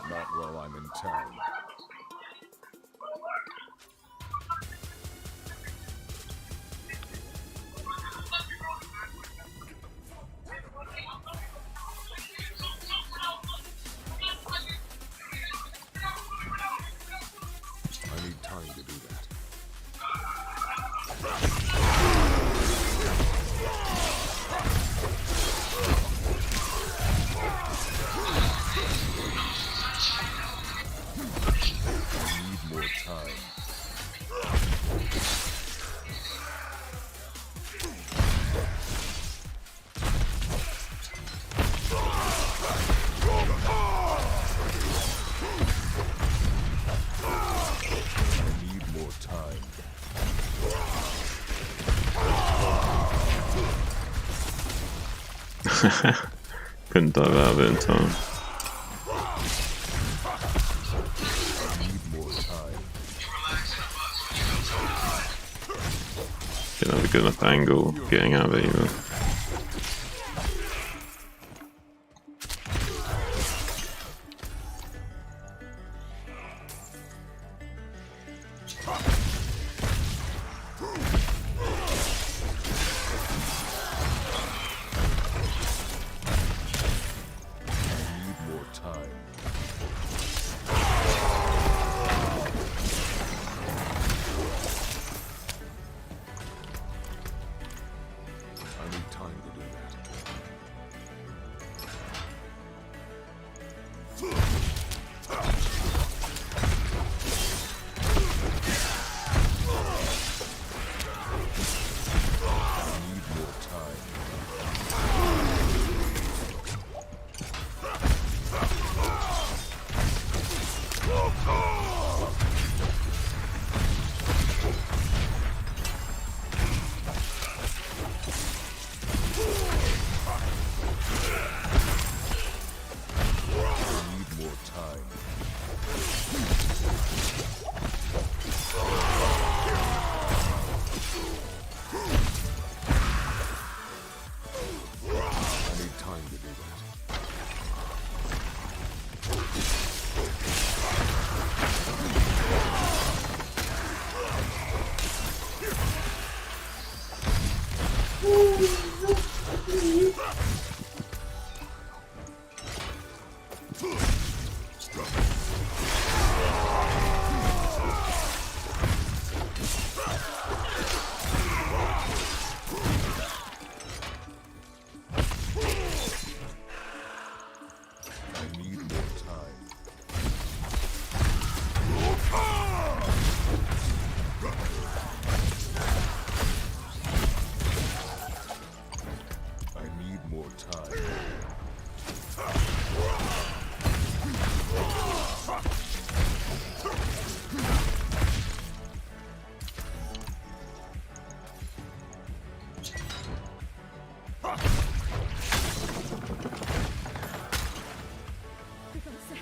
Not while I'm in town. I need time to do that. I need more time. I need more time. Couldn't dive out of it in time. I need more time. Didn't have a good enough angle getting out of it either. I need more time. I need time to do that. I need more time. I need more time. I need time to do that.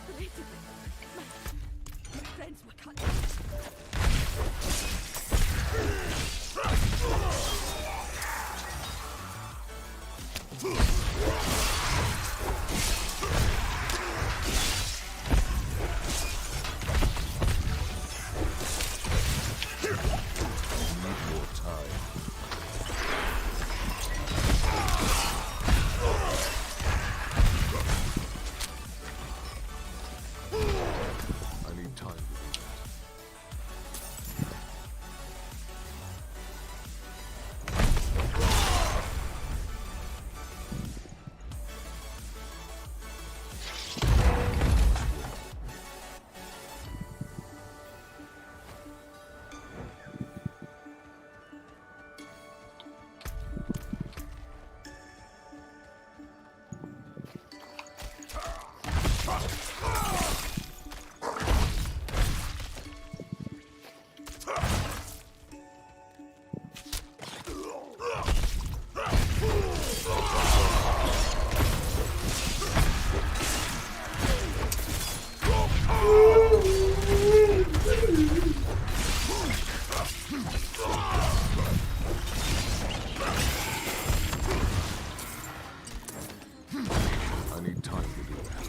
evaporated. My friends were cut. I need time to do that. I need time to do that.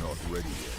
Not ready yet.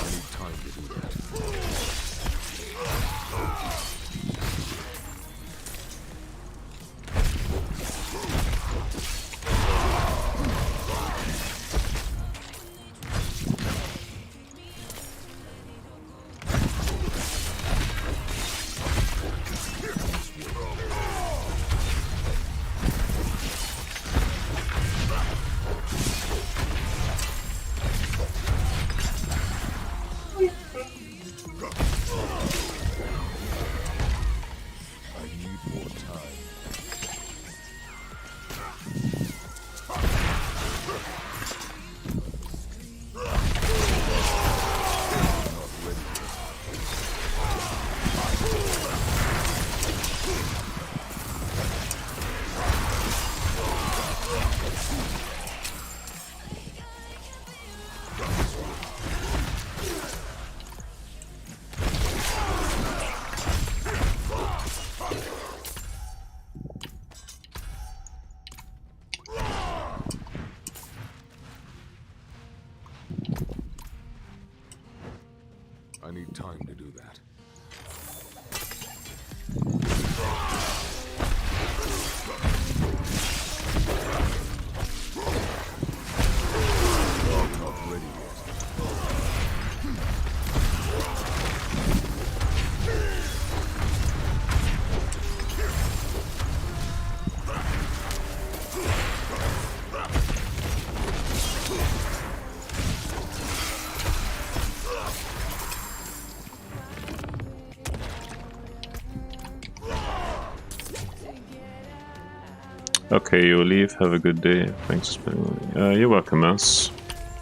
I need time to do that. I need more time. Not ready yet. I need time to do that. Not ready yet. Okay, you'll leave. Have a good day. Thanks for spending money. You're welcome, Mouse.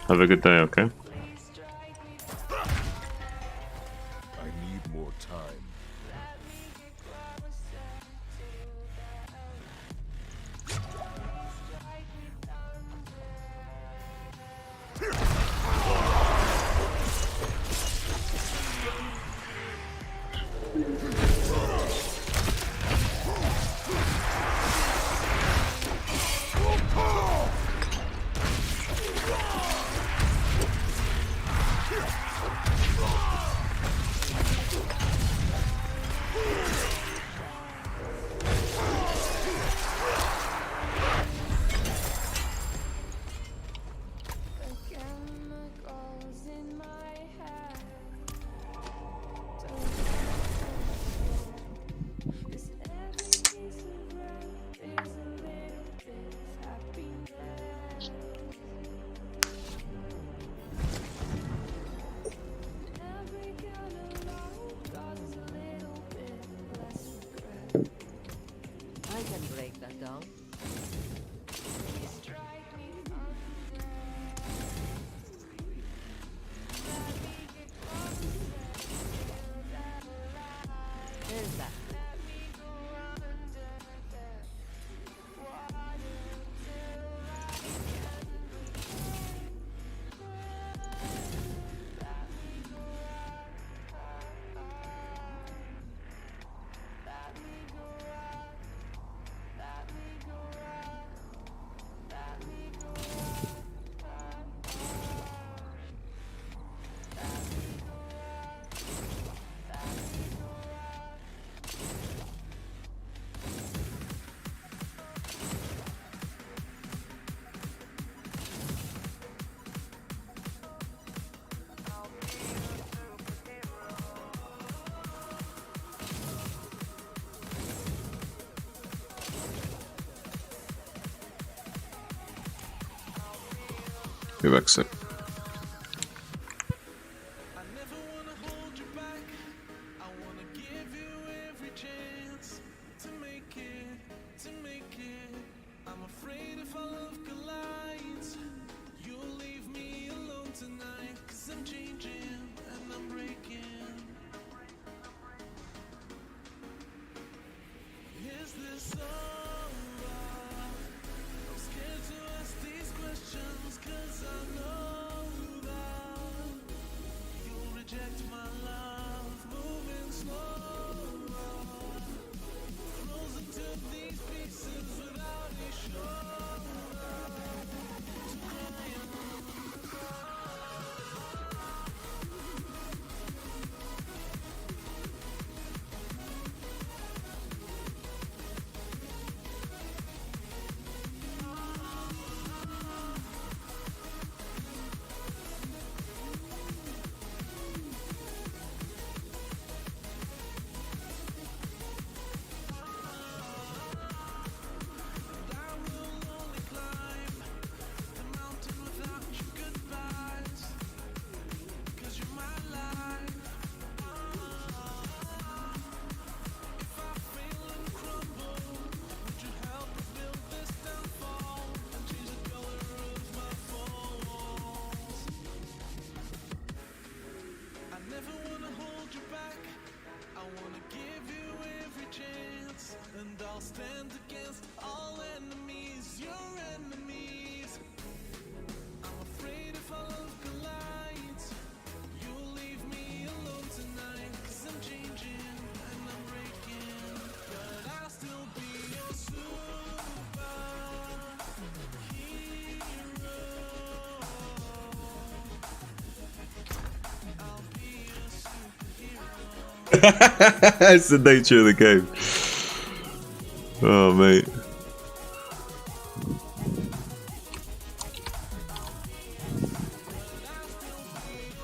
Have a good day, okay? I need more time. Be back soon. It's the nature of the game. Oh, mate.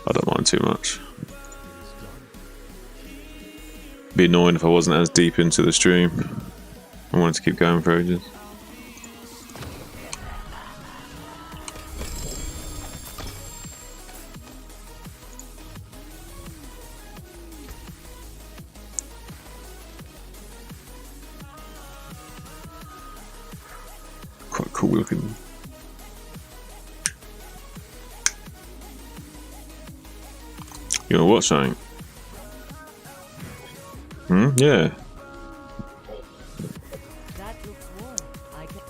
I don't mind too much. Be annoying if I wasn't as deep into the stream. I wanted to keep going for ages. Quite cool looking. You know what, something? Yeah. That looks warm. I can...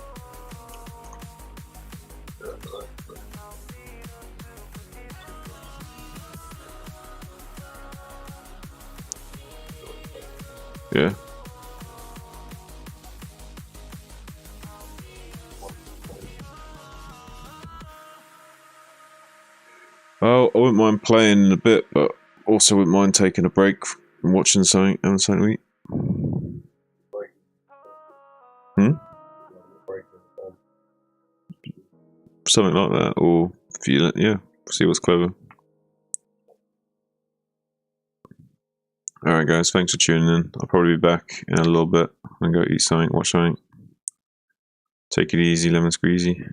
Yeah. Oh, I wouldn't mind playing in a bit, but also wouldn't mind taking a break and watching something, having something to eat. Something like that, or feel it, yeah. See what's clever. Alright guys, thanks for tuning in. I'll probably be back in a little bit and go eat something, watch something. Take it easy, lemon squeezy.